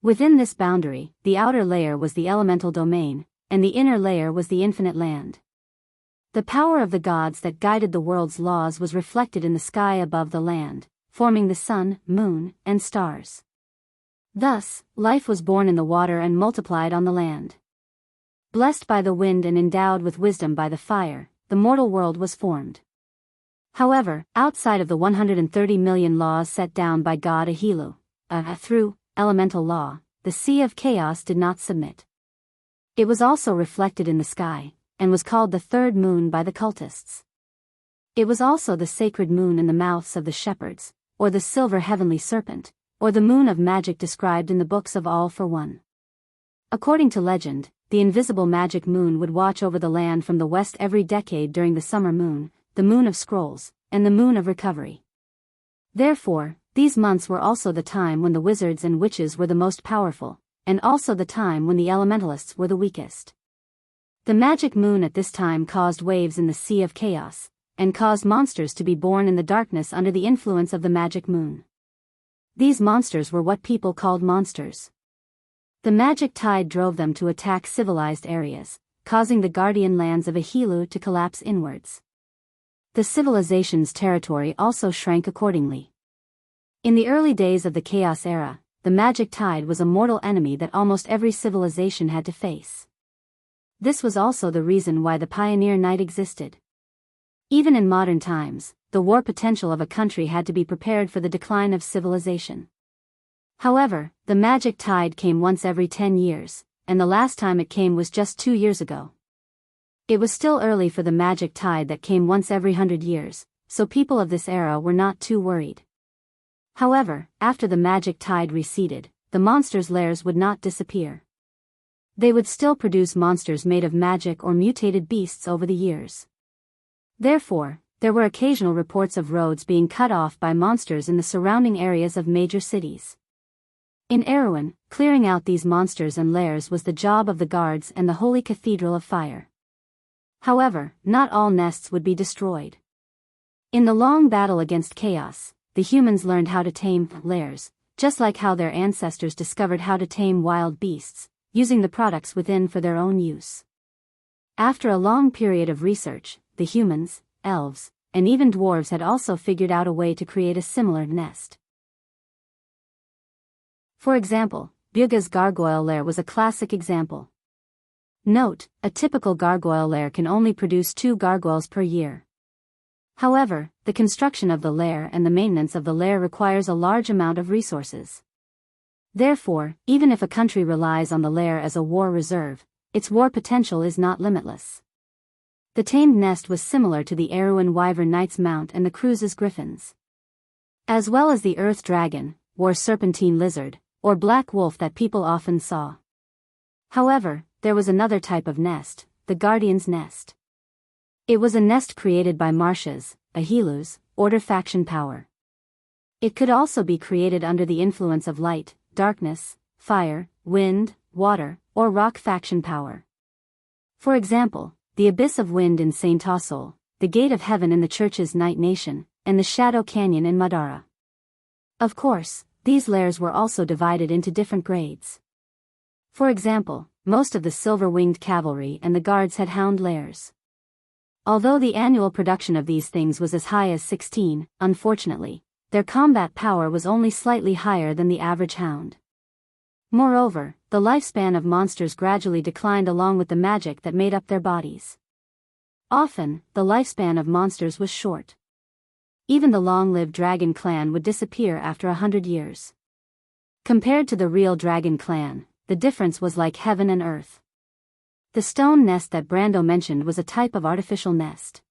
Within this boundary, the outer layer was the elemental domain, and the inner layer was the infinite land. The power of the gods that guided the world's laws was reflected in the sky above the land, forming the sun, moon, and stars. Thus, life was born in the water and multiplied on the land. Blessed by the wind and endowed with wisdom by the fire, the mortal world was formed. However, outside of the 130 million laws set down by God Ahilu, through elemental law, the Sea of Chaos did not submit. It was also reflected in the sky, and was called the third moon by the cultists. It was also the sacred moon in the mouths of the shepherds, or the silver heavenly serpent, or the moon of magic described in the books of All for One. According to legend, the invisible magic moon would watch over the land from the west every decade during the summer moon, the moon of scrolls, and the moon of recovery. Therefore, these months were also the time when the wizards and witches were the most powerful, and also the time when the elementalists were the weakest. The magic moon at this time caused waves in the Sea of Chaos, and caused monsters to be born in the darkness under the influence of the magic moon. These monsters were what people called monsters. The magic tide drove them to attack civilized areas, causing the guardian lands of Ahilu to collapse inwards. The civilization's territory also shrank accordingly. In the early days of the Chaos era, the magic tide was a mortal enemy that almost every civilization had to face. This was also the reason why the Pioneer Knight existed. Even in modern times, the war potential of a country had to be prepared for the decline of civilization. However, the magic tide came once every 10 years, and the last time it came was just 2 years ago. It was still early for the magic tide that came once every 100 years, so people of this era were not too worried. However, after the magic tide receded, the monsters' lairs would not disappear. They would still produce monsters made of magic or mutated beasts over the years. Therefore, there were occasional reports of roads being cut off by monsters in the surrounding areas of major cities. In Erewhon, clearing out these monsters and lairs was the job of the guards and the Holy Cathedral of Fire. However, not all nests would be destroyed. In the long battle against chaos, the humans learned how to tame lairs, just like how their ancestors discovered how to tame wild beasts, using the products within for their own use. After a long period of research, the humans, elves, and even dwarves had also figured out a way to create a similar nest. For example, Bugha's gargoyle lair was a classic example. Note, a typical gargoyle lair can only produce 2 gargoyles per year. However, the construction of the lair and the maintenance of the lair requires a large amount of resources. Therefore, even if a country relies on the lair as a war reserve, its war potential is not limitless. The tamed nest was similar to the Erewhon wyvern knight's mount and the cruise's griffins. As well as the earth dragon, or serpentine lizard, or black wolf that people often saw. However, there was another type of nest, the guardian's nest. It was a nest created by Marshas, a Helus, order faction power. It could also be created under the influence of light, darkness, fire, wind, water, or rock faction power. For example, the Abyss of Wind in St. Tassol, the Gate of Heaven in the Church's Night Nation, and the Shadow Canyon in Madara. Of course, these lairs were also divided into different grades. For example, most of the silver-winged cavalry and the guards had hound lairs. Although the annual production of these things was as high as 16, unfortunately, their combat power was only slightly higher than the average hound. Moreover, the lifespan of monsters gradually declined along with the magic that made up their bodies. Often, the lifespan of monsters was short. Even the long-lived dragon clan would disappear after 100 years. Compared to the real dragon clan, the difference was like heaven and earth. The stone nest that Brando mentioned was a type of artificial nest.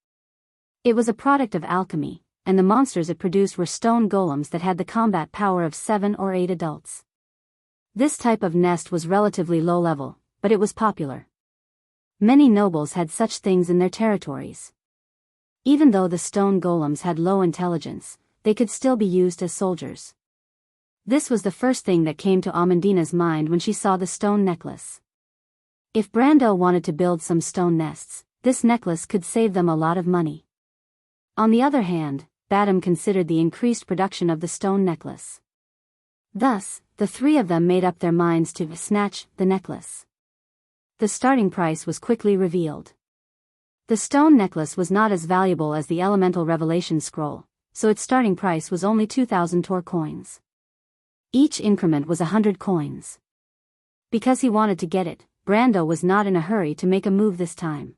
It was a product of alchemy, and the monsters it produced were stone golems that had the combat power of 7 or 8 adults. This type of nest was relatively low level, but it was popular. Many nobles had such things in their territories. Even though the stone golems had low intelligence, they could still be used as soldiers. This was the first thing that came to Amandina's mind when she saw the stone necklace. If Brando wanted to build some stone nests, this necklace could save them a lot of money. On the other hand, Badam considered the increased production of the stone necklace. Thus, the three of them made up their minds to snatch the necklace. The starting price was quickly revealed. The stone necklace was not as valuable as the elemental revelation scroll, so its starting price was only 2,000 Tor coins. Each increment was 100 coins. Because he wanted to get it, Brando was not in a hurry to make a move this time.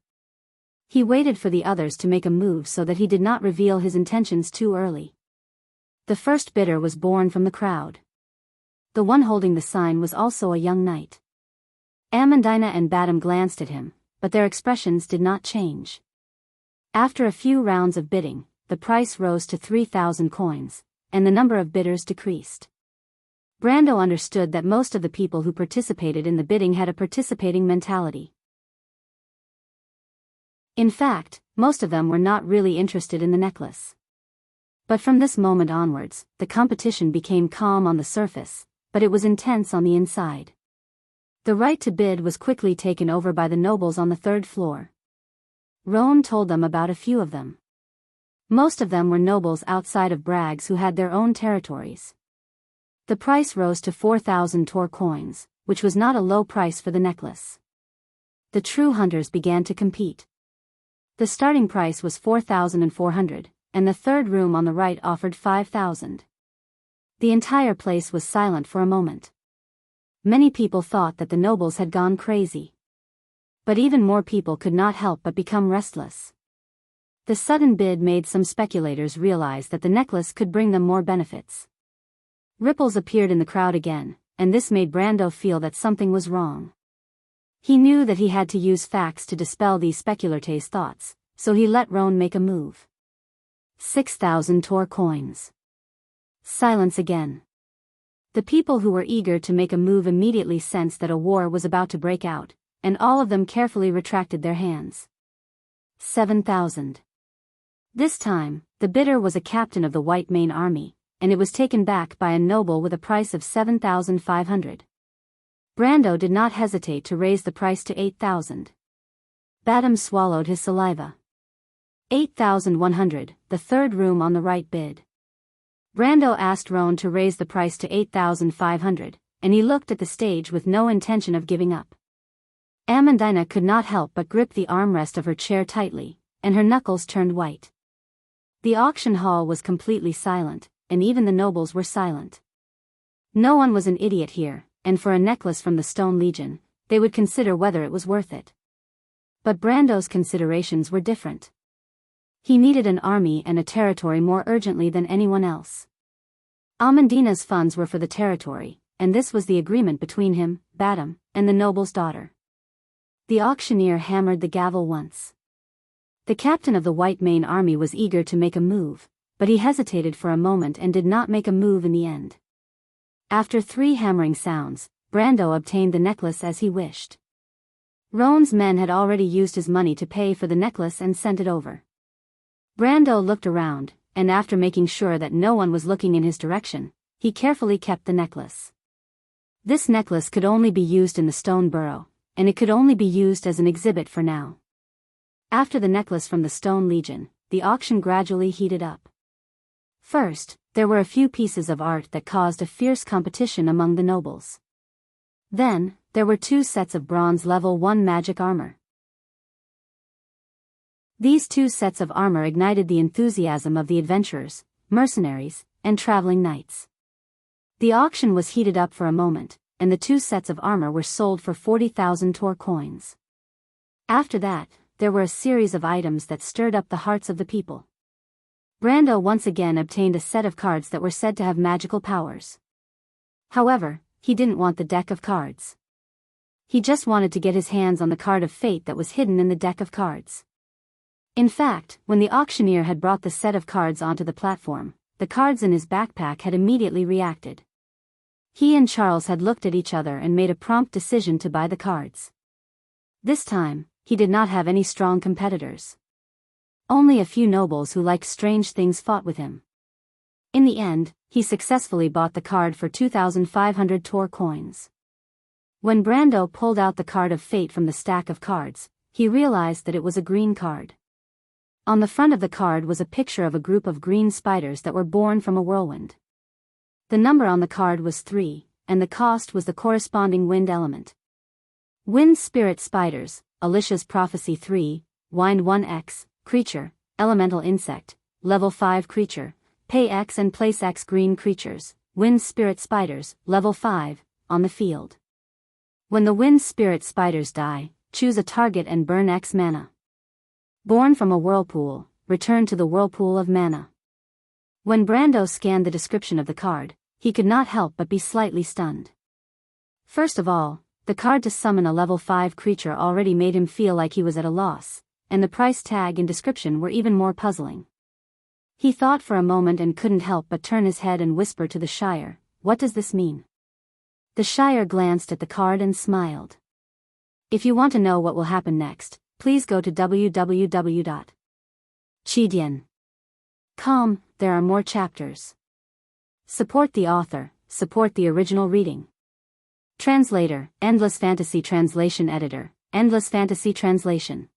He waited for the others to make a move so that he did not reveal his intentions too early. The first bidder was born from the crowd. The one holding the sign was also a young knight. Amandina and Badam glanced at him, but their expressions did not change. After a few rounds of bidding, the price rose to 3,000 coins, and the number of bidders decreased. Brando understood that most of the people who participated in the bidding had a participating mentality. In fact, most of them were not really interested in the necklace. But from this moment onwards, the competition became calm on the surface, but it was intense on the inside. The right to bid was quickly taken over by the nobles on the third floor. Roan told them about a few of them. Most of them were nobles outside of Brags who had their own territories. The price rose to 4,000 Tor coins, which was not a low price for the necklace. The true hunters began to compete. The starting price was 4,400, and the third room on the right offered 5,000. The entire place was silent for a moment. Many people thought that the nobles had gone crazy. But even more people could not help but become restless. The sudden bid made some speculators realize that the necklace could bring them more benefits. Ripples appeared in the crowd again, and this made Brando feel that something was wrong. He knew that he had to use facts to dispel these speculators' thoughts, so he let Roan make a move. 6,000 Tor coins. Silence again. The people who were eager to make a move immediately sensed that a war was about to break out, and all of them carefully retracted their hands. 7,000. This time, the bidder was a captain of the White Mane Army, and it was taken back by a noble with a price of 7,500. Brando did not hesitate to raise the price to 8,000. Badam swallowed his saliva. 8,100, the third room on the right bid. Brando asked Roan to raise the price to 8,500, and he looked at the stage with no intention of giving up. Amandina could not help but grip the armrest of her chair tightly, and her knuckles turned white. The auction hall was completely silent, and even the nobles were silent. No one was an idiot here, and for a necklace from the Stone Legion, they would consider whether it was worth it. But Brando's considerations were different. He needed an army and a territory more urgently than anyone else. Amandina's funds were for the territory, and this was the agreement between him, Badam, and the noble's daughter. The auctioneer hammered the gavel once. The captain of the White Mane army was eager to make a move, but he hesitated for a moment and did not make a move in the end. After 3 hammering sounds, Brando obtained the necklace as he wished. Roan's men had already used his money to pay for the necklace and sent it over. Brando looked around, and after making sure that no one was looking in his direction, he carefully kept the necklace. This necklace could only be used in the Stone Burrow, and it could only be used as an exhibit for now. After the necklace from the Stone Legion, the auction gradually heated up. First, there were a few pieces of art that caused a fierce competition among the nobles. Then, there were 2 sets of bronze level 1 magic armor. These 2 sets of armor ignited the enthusiasm of the adventurers, mercenaries, and traveling knights. The auction was heated up for a moment, and the 2 sets of armor were sold for 40,000 Tor coins. After that, there were a series of items that stirred up the hearts of the people. Brando once again obtained a set of cards that were said to have magical powers. However, he didn't want the deck of cards. He just wanted to get his hands on the card of fate that was hidden in the deck of cards. In fact, when the auctioneer had brought the set of cards onto the platform, the cards in his backpack had immediately reacted. He and Charles had looked at each other and made a prompt decision to buy the cards. This time, he did not have any strong competitors. Only a few nobles who liked strange things fought with him. In the end, he successfully bought the card for 2,500 Tor coins. When Brando pulled out the card of fate from the stack of cards, he realized that it was a green card. On the front of the card was a picture of a group of green spiders that were born from a whirlwind. The number on the card was 3, and the cost was the corresponding wind element. Wind Spirit Spiders, Alicia's Prophecy 3, Wind 1x, Creature, Elemental Insect, Level 5 Creature, Pay X and Place X Green Creatures, Wind Spirit Spiders, Level 5, on the field. When the Wind Spirit Spiders die, choose a target and burn X mana. Born from a whirlpool, return to the whirlpool of mana. When Brando scanned the description of the card, he could not help but be slightly stunned. First of all, the card to summon a level 5 creature already made him feel like he was at a loss, and the price tag and description were even more puzzling. He thought for a moment and couldn't help but turn his head and whisper to the Shire, "What does this mean?" The Shire glanced at the card and smiled. If you want to know what will happen next, please go to www.chidian.com. There are more chapters. Support the author, support the original reading. Translator, Endless Fantasy Translation Editor, Endless Fantasy Translation.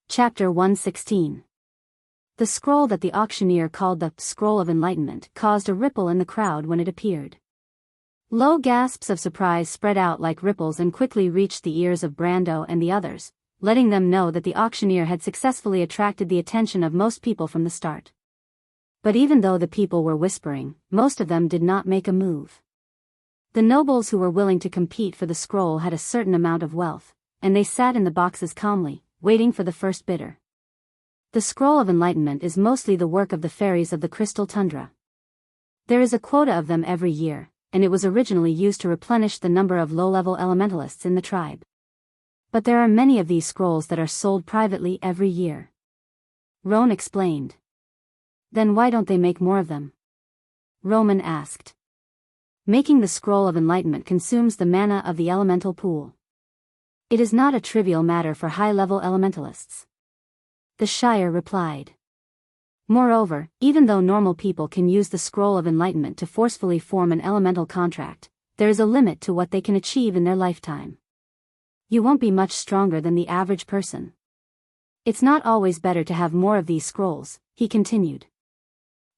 Chapter 116. The scroll that the auctioneer called the Scroll of Enlightenment caused a ripple in the crowd when it appeared. Low gasps of surprise spread out like ripples and quickly reached the ears of Brando and the others, letting them know that the auctioneer had successfully attracted the attention of most people from the start. But even though the people were whispering, most of them did not make a move. The nobles who were willing to compete for the scroll had a certain amount of wealth, and they sat in the boxes calmly, waiting for the first bidder. The Scroll of Enlightenment is mostly the work of the fairies of the Crystal Tundra. There is a quota of them every year, and it was originally used to replenish the number of low-level elementalists in the tribe. But there are many of these scrolls that are sold privately every year. Roan explained. Then why don't they make more of them? Roman asked. Making the Scroll of Enlightenment consumes the mana of the elemental pool. It is not a trivial matter for high-level elementalists. The Shire replied. Moreover, even though normal people can use the Scroll of Enlightenment to forcefully form an elemental contract, there is a limit to what they can achieve in their lifetime. You won't be much stronger than the average person. It's not always better to have more of these scrolls, he continued.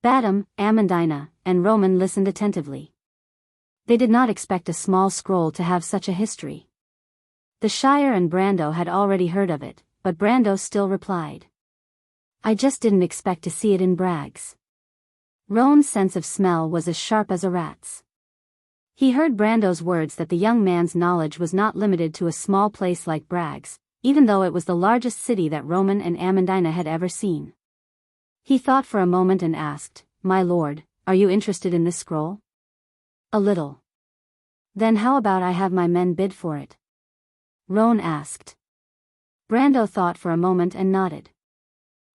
Badam, Amandina, and Roman listened attentively. They did not expect a small scroll to have such a history. The Shire and Brando had already heard of it, but Brando still replied. I just didn't expect to see it in Bragg's. Roan's sense of smell was as sharp as a rat's. He heard Brando's words that the young man's knowledge was not limited to a small place like Bragg's, even though it was the largest city that Roman and Amandina had ever seen. He thought for a moment and asked, "My lord, are you interested in this scroll?" "A little." "Then how about I have my men bid for it?" Roan asked. Brando thought for a moment and nodded.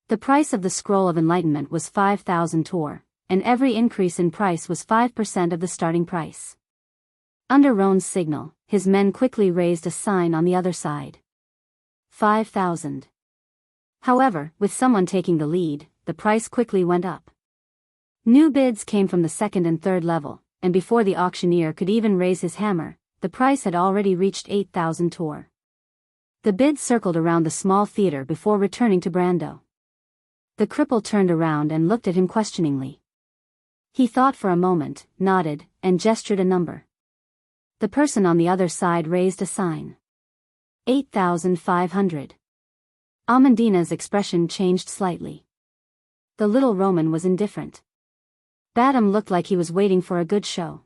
The price of the Scroll of Enlightenment was 5,000 tor, and every increase in price was 5% of the starting price. Under Roan's signal, his men quickly raised a sign on the other side. 5,000. However, with someone taking the lead, the price quickly went up. New bids came from the second and third level, and before the auctioneer could even raise his hammer, the price had already reached 8,000 tor. The bid circled around the small theater before returning to Brando. The cripple turned around and looked at him questioningly. He thought for a moment, nodded, and gestured a number. The person on the other side raised a sign. 8,500. Amandina's expression changed slightly. The little Roman was indifferent. Badam looked like he was waiting for a good show.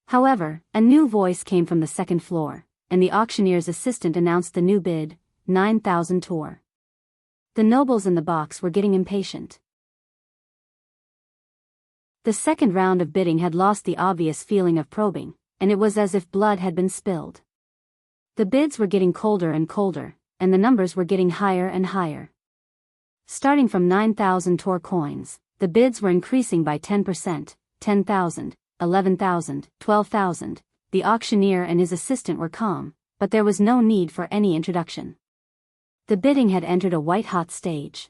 However, a new voice came from the second floor, and the auctioneer's assistant announced the new bid, 9,000 tor. The nobles in the box were getting impatient. The second round of bidding had lost the obvious feeling of probing, and it was as if blood had been spilled. The bids were getting colder and colder, and the numbers were getting higher and higher. Starting from 9,000 tor coins, the bids were increasing by 10%, 10,000, 11,000, 12,000. The auctioneer and his assistant were calm, but there was no need for any introduction. The bidding had entered a white-hot stage.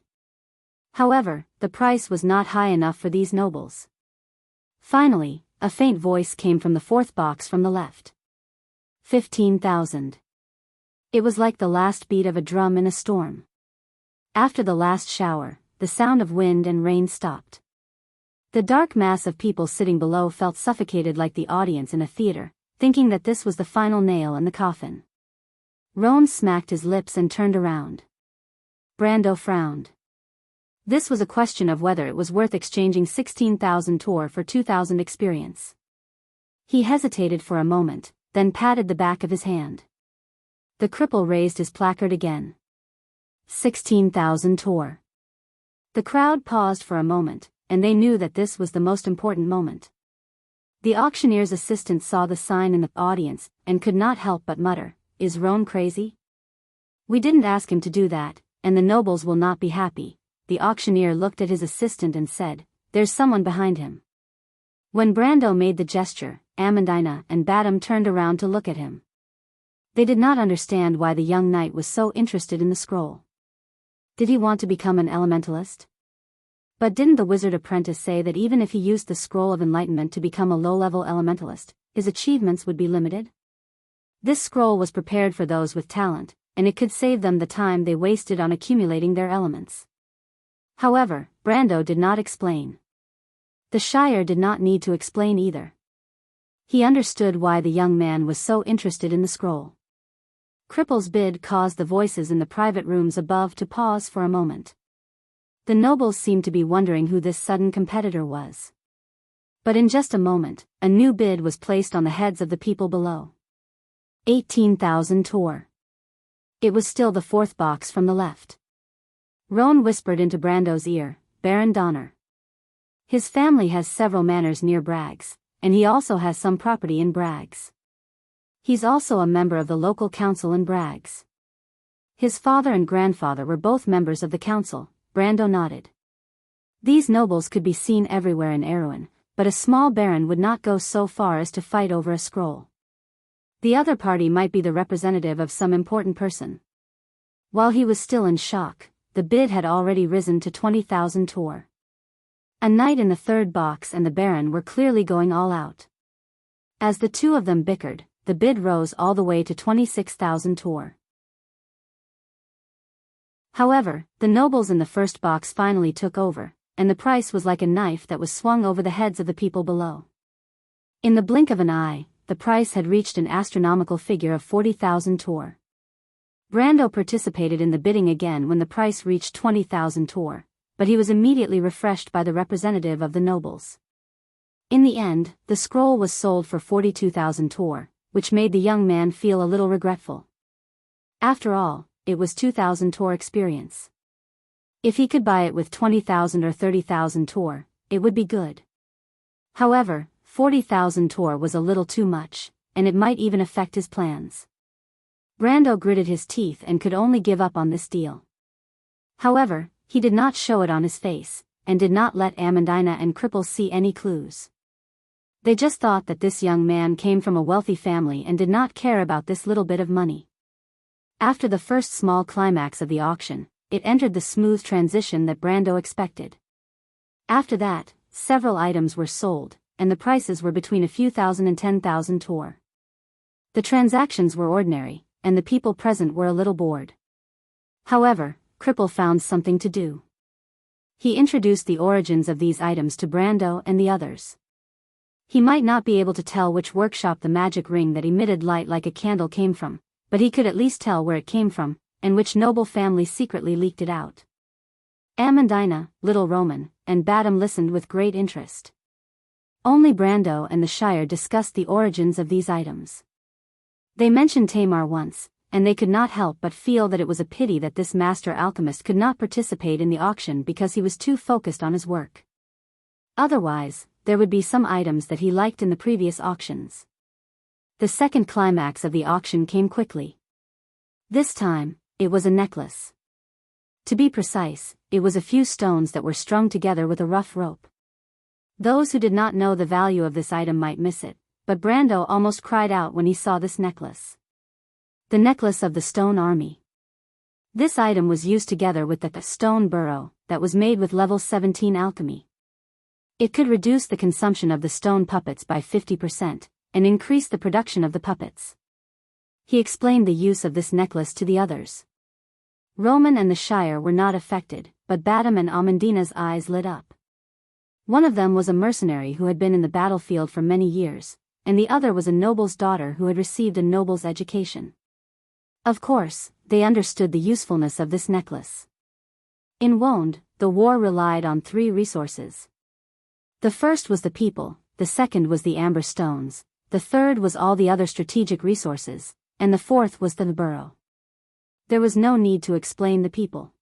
However, the price was not high enough for these nobles. Finally, a faint voice came from the fourth box from the left. 15,000. It was like the last beat of a drum in a storm. After the last shower, the sound of wind and rain stopped. The dark mass of people sitting below felt suffocated like the audience in a theater, thinking that this was the final nail in the coffin. Roan smacked his lips and turned around. Brando frowned. This was a question of whether it was worth exchanging 16,000 tor for 2,000 experience. He hesitated for a moment, then patted the back of his hand. The cripple raised his placard again. 16,000 tor. The crowd paused for a moment, and they knew that this was the most important moment. The auctioneer's assistant saw the sign in the audience, and could not help but mutter, "Is Roan crazy? We didn't ask him to do that, and the nobles will not be happy." The auctioneer looked at his assistant and said, "There's someone behind him." When Brando made the gesture, Amandina and Badam turned around to look at him. They did not understand why the young knight was so interested in the scroll. Did he want to become an elementalist? But didn't the wizard apprentice say that even if he used the scroll of enlightenment to become a low-level elementalist, his achievements would be limited? This scroll was prepared for those with talent, and it could save them the time they wasted on accumulating their elements. However, Brando did not explain. The Shire did not need to explain either. He understood why the young man was so interested in the scroll. Cripple's bid caused the voices in the private rooms above to pause for a moment. The nobles seemed to be wondering who this sudden competitor was. But in just a moment, a new bid was placed on the heads of the people below. 18,000 tor. It was still the fourth box from the left. Roan whispered into Brando's ear, "Baron Donner. His family has several manors near Bragg's, and he also has some property in Bragg's. He's also a member of the local council in Bragg's. His father and grandfather were both members of the council." Brando nodded. These nobles could be seen everywhere in Erewhon, but a small baron would not go so far as to fight over a scroll. The other party might be the representative of some important person. While he was still in shock, the bid had already risen to 20,000 tor. A knight in the third box and the baron were clearly going all out. As the two of them bickered, the bid rose all the way to 26,000 tor. However, the nobles in the first box finally took over, and the price was like a knife that was swung over the heads of the people below. In the blink of an eye, the price had reached an astronomical figure of 40,000 tor. Brando participated in the bidding again when the price reached 20,000 tor, but he was immediately refreshed by the representative of the nobles. In the end, the scroll was sold for 42,000 tor, which made the young man feel a little regretful. After all, it was 2,000 tor experience. If he could buy it with 20,000 or 30,000 tor, it would be good. However, 40,000 tor was a little too much, and it might even affect his plans. Brando gritted his teeth and could only give up on this deal. However, he did not show it on his face, and did not let Amandina and Cripple see any clues. They just thought that this young man came from a wealthy family and did not care about this little bit of money. After the first small climax of the auction, it entered the smooth transition that Brando expected. After that, several items were sold, and the prices were between a few thousand and 10,000 tor. The transactions were ordinary, and the people present were a little bored. However, Cripple found something to do. He introduced the origins of these items to Brando and the others. He might not be able to tell which workshop the magic ring that emitted light like a candle came from, but he could at least tell where it came from, and which noble family secretly leaked it out. Amandina, Little Roman, and Badam listened with great interest. Only Brando and the Shire discussed the origins of these items. They mentioned Tamar once, and they could not help but feel that it was a pity that this master alchemist could not participate in the auction because he was too focused on his work. Otherwise, there would be some items that he liked in the previous auctions. The second climax of the auction came quickly. This time, it was a necklace. To be precise, it was a few stones that were strung together with a rough rope. Those who did not know the value of this item might miss it, but Brando almost cried out when he saw this necklace. The necklace of the stone army. This item was used together with the stone burrow that was made with level 17 alchemy. It could reduce the consumption of the stone puppets by 50%, and increase the production of the puppets. He explained the use of this necklace to the others. Roman and the Shire were not affected, but Badam and Amandina's eyes lit up. One of them was a mercenary who had been in the battlefield for many years, and the other was a noble's daughter who had received a noble's education. Of course, they understood the usefulness of this necklace. In Wonde, the war relied on 3 resources. The first was the people, the second was the amber stones, the third was all the other strategic resources, and the fourth was the burrow. There was no need to explain the people.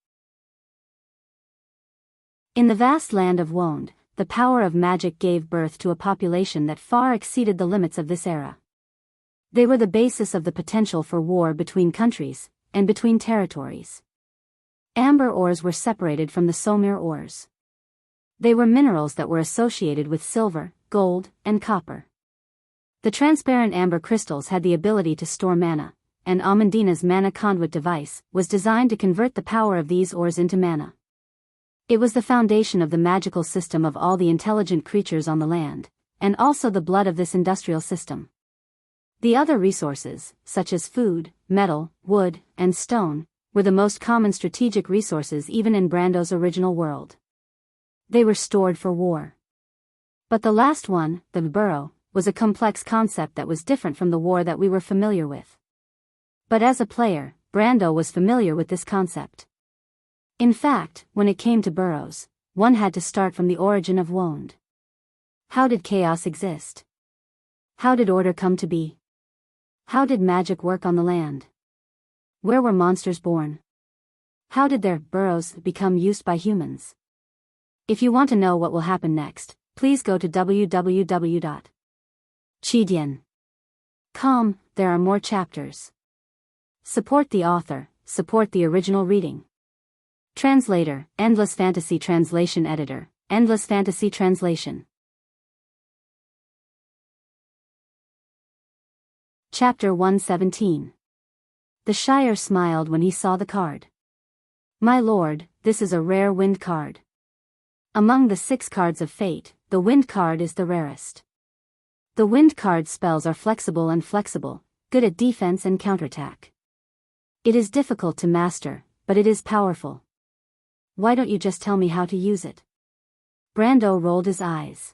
In the vast land of Wonde, the power of magic gave birth to a population that far exceeded the limits of this era. They were the basis of the potential for war between countries, and between territories. Amber ores were separated from the Somir ores. They were minerals that were associated with silver, gold, and copper. The transparent amber crystals had the ability to store mana, and Amandina's mana conduit device was designed to convert the power of these ores into mana. It was the foundation of the magical system of all the intelligent creatures on the land, and also the blood of this industrial system. The other resources, such as food, metal, wood, and stone, were the most common strategic resources even in Brando's original world. They were stored for war. But the last one, the burrow, was a complex concept that was different from the war that we were familiar with. But as a player, Brando was familiar with this concept. In fact, when it came to burrows, one had to start from the origin of Wonde. How did chaos exist? How did order come to be? How did magic work on the land? Where were monsters born? How did their burrows become used by humans? If you want to know what will happen next, please go to www.chidian.com. There are more chapters. Support the author, support the original reading. Translator, Endless Fantasy Translation Editor, Endless Fantasy Translation. Chapter 117. The Shire smiled when he saw the card. My lord, this is a rare wind card. Among the 6 cards of fate, the wind card is the rarest. The wind card spells are flexible, good at defense and counterattack. It is difficult to master, but it is powerful. Why don't you just tell me how to use it? Brando rolled his eyes.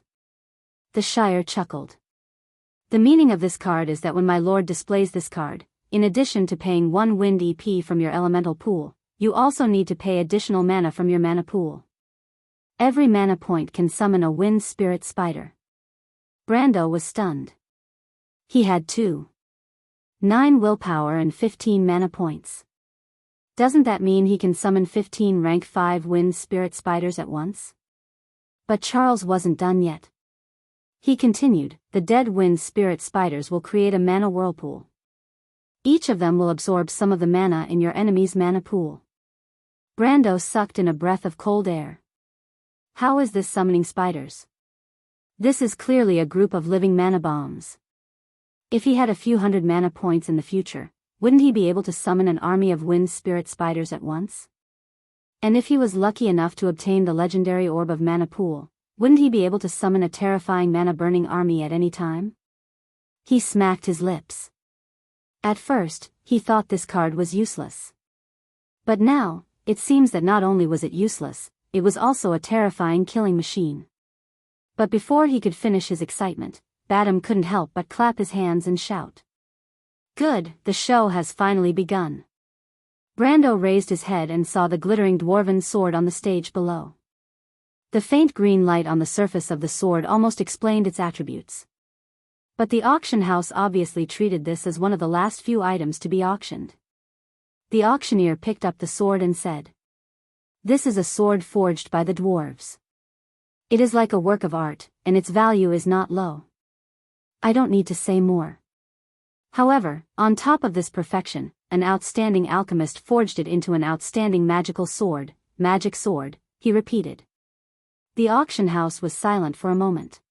The Shire chuckled. The meaning of this card is that when my lord displays this card, in addition to paying 1 wind EP from your elemental pool, you also need to pay additional mana from your mana pool. Every mana point can summon a wind spirit spider. Brando was stunned. He had 9 willpower and 15 mana points. Doesn't that mean he can summon 15 rank 5 wind spirit spiders at once? But Charles wasn't done yet. He continued, the dead wind spirit spiders will create a mana whirlpool. Each of them will absorb some of the mana in your enemy's mana pool. Brando sucked in a breath of cold air. How is this summoning spiders? This is clearly a group of living mana bombs. If he had a few hundred mana points in the future, wouldn't he be able to summon an army of wind spirit spiders at once? And if he was lucky enough to obtain the legendary orb of mana pool, wouldn't he be able to summon a terrifying mana-burning army at any time? He smacked his lips. At first, he thought this card was useless. But now, it seems that not only was it useless, it was also a terrifying killing machine. But before he could finish his excitement, Badam couldn't help but clap his hands and shout. Good, the show has finally begun. Brando raised his head and saw the glittering dwarven sword on the stage below. The faint green light on the surface of the sword almost explained its attributes. But the auction house obviously treated this as one of the last few items to be auctioned. The auctioneer picked up the sword and said, This is a sword forged by the dwarves. It is like a work of art, and its value is not low. I don't need to say more. However, on top of this perfection, an outstanding alchemist forged it into an outstanding magical sword, magic sword, he repeated. The auction house was silent for a moment.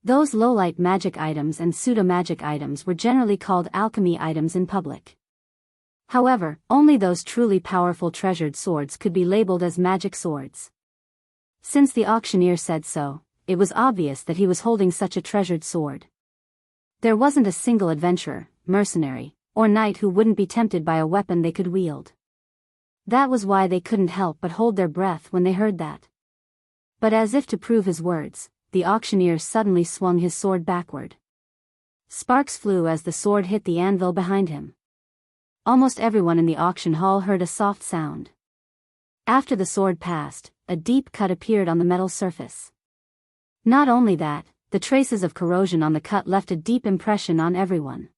Those low-light magic items and pseudo-magic items were generally called alchemy items in public. However, only those truly powerful treasured swords could be labeled as magic swords. Since the auctioneer said so, it was obvious that he was holding such a treasured sword. There wasn't a single adventurer, mercenary, or knight who wouldn't be tempted by a weapon they could wield. That was why they couldn't help but hold their breath when they heard that. But as if to prove his words, the auctioneer suddenly swung his sword backward. Sparks flew as the sword hit the anvil behind him. Almost everyone in the auction hall heard a soft sound. After the sword passed, a deep cut appeared on the metal surface. Not only that, the traces of corrosion on the cut left a deep impression on everyone.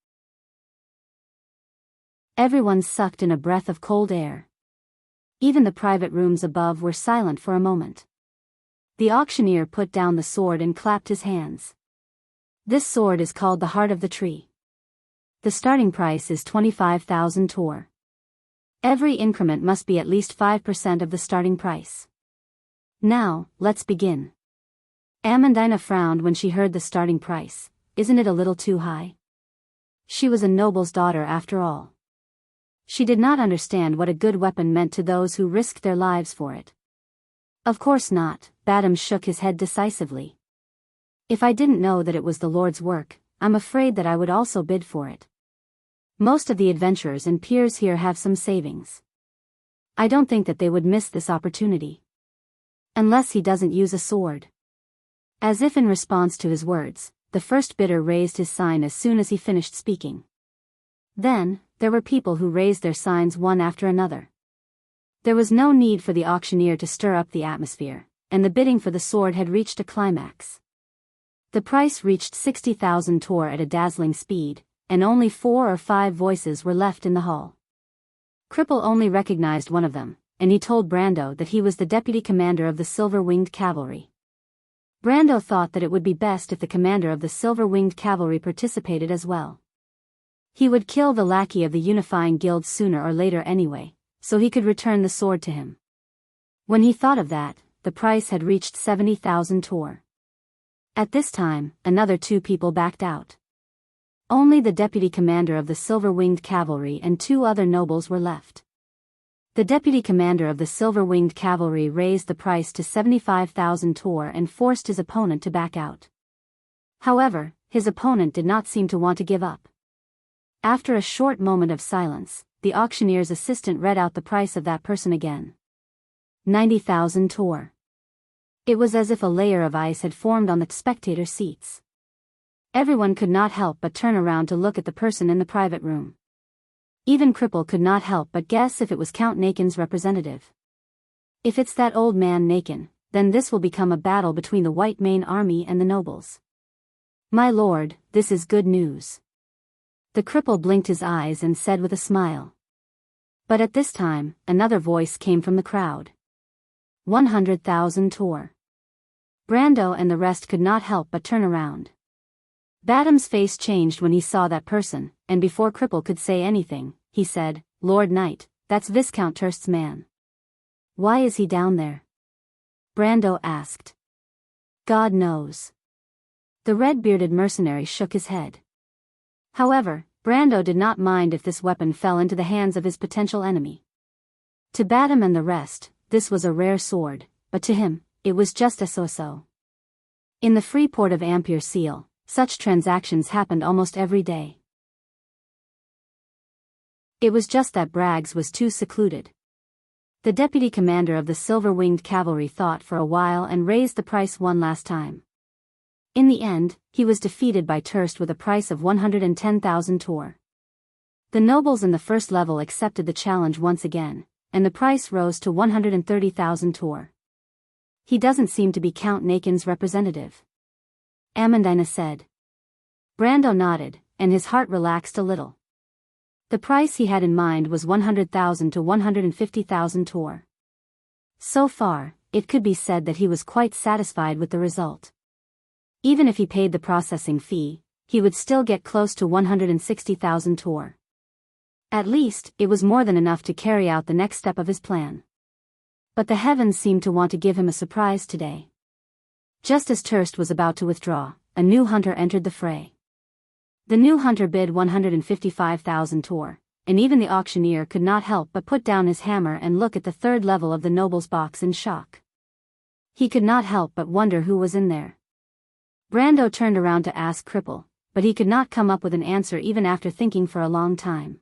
Everyone sucked in a breath of cold air. Even the private rooms above were silent for a moment. The auctioneer put down the sword and clapped his hands. This sword is called the Heart of the Tree. The starting price is 25,000 tor. Every increment must be at least 5% of the starting price. Now, let's begin. Amandina frowned when she heard the starting price. Isn't it a little too high? She was a noble's daughter after all. She did not understand what a good weapon meant to those who risked their lives for it. Of course not, Badam shook his head decisively. If I didn't know that it was the Lord's work, I'm afraid that I would also bid for it. Most of the adventurers and peers here have some savings. I don't think that they would miss this opportunity. Unless he doesn't use a sword. As if in response to his words, the first bidder raised his sign as soon as he finished speaking. Then, there were people who raised their signs one after another. There was no need for the auctioneer to stir up the atmosphere, and the bidding for the sword had reached a climax. The price reached 60,000 tor at a dazzling speed, and only 4 or 5 voices were left in the hall. Cripple only recognized one of them, and he told Brando that he was the deputy commander of the Silver-Winged Cavalry. Brando thought that it would be best if the commander of the Silver-Winged Cavalry participated as well. He would kill the lackey of the unifying guild sooner or later anyway, so he could return the sword to him. When he thought of that, the price had reached 70,000 tor. At this time, another 2 people backed out. Only the deputy commander of the Silver-Winged Cavalry and 2 other nobles were left. The deputy commander of the Silver-Winged Cavalry raised the price to 75,000 tor and forced his opponent to back out. However, his opponent did not seem to want to give up. After a short moment of silence, the auctioneer's assistant read out the price of that person again. 90,000 tor. It was as if a layer of ice had formed on the spectator seats. Everyone could not help but turn around to look at the person in the private room. Even Cripple could not help but guess if it was Count Nakin's representative. If it's that old man Nakin, then this will become a battle between the White Mane Army and the nobles. My lord, this is good news. The cripple blinked his eyes and said with a smile. But at this time, another voice came from the crowd. 100,000 Tor. Brando and the rest could not help but turn around. Badam's face changed when he saw that person, and before Cripple could say anything, he said, Lord Knight, that's Viscount Turst's man. Why is he down there? Brando asked. God knows. The red-bearded mercenary shook his head. However, Brando did not mind if this weapon fell into the hands of his potential enemy. To Badam and the rest, this was a rare sword, but to him, it was just a so-so. In the free port of Ampere Seal, such transactions happened almost every day. It was just that Braggs was too secluded. The deputy commander of the silver-winged cavalry thought for a while and raised the price one last time. In the end, he was defeated by Turst with a price of 110,000 Tor. The nobles in the first level accepted the challenge once again, and the price rose to 130,000 Tor. He doesn't seem to be Count Nakin's representative, Amandina said. Brando nodded, and his heart relaxed a little. The price he had in mind was 100,000 to 150,000 Tor. So far, it could be said that he was quite satisfied with the result. Even if he paid the processing fee, he would still get close to 160,000 Tor. At least, it was more than enough to carry out the next step of his plan. But the heavens seemed to want to give him a surprise today. Just as Turst was about to withdraw, a new hunter entered the fray. The new hunter bid 155,000 Tor, and even the auctioneer could not help but put down his hammer and look at the third level of the noble's box in shock. He could not help but wonder who was in there. Brando turned around to ask Cripple, but he could not come up with an answer even after thinking for a long time.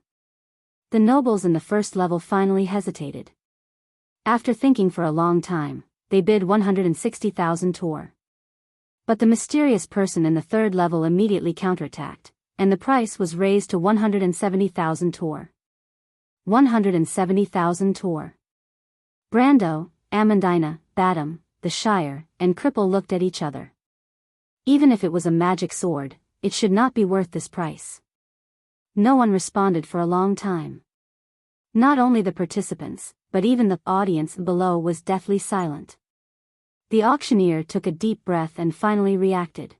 The nobles in the first level finally hesitated. After thinking for a long time, they bid 160,000 Tor. But the mysterious person in the third level immediately counterattacked, and the price was raised to 170,000 Tor. 170,000 Tor. Brando, Amandina, Badam, the Shire, and Cripple looked at each other. Even if it was a magic sword, it should not be worth this price. No one responded for a long time. Not only the participants, but even the audience below was deathly silent. The auctioneer took a deep breath and finally reacted.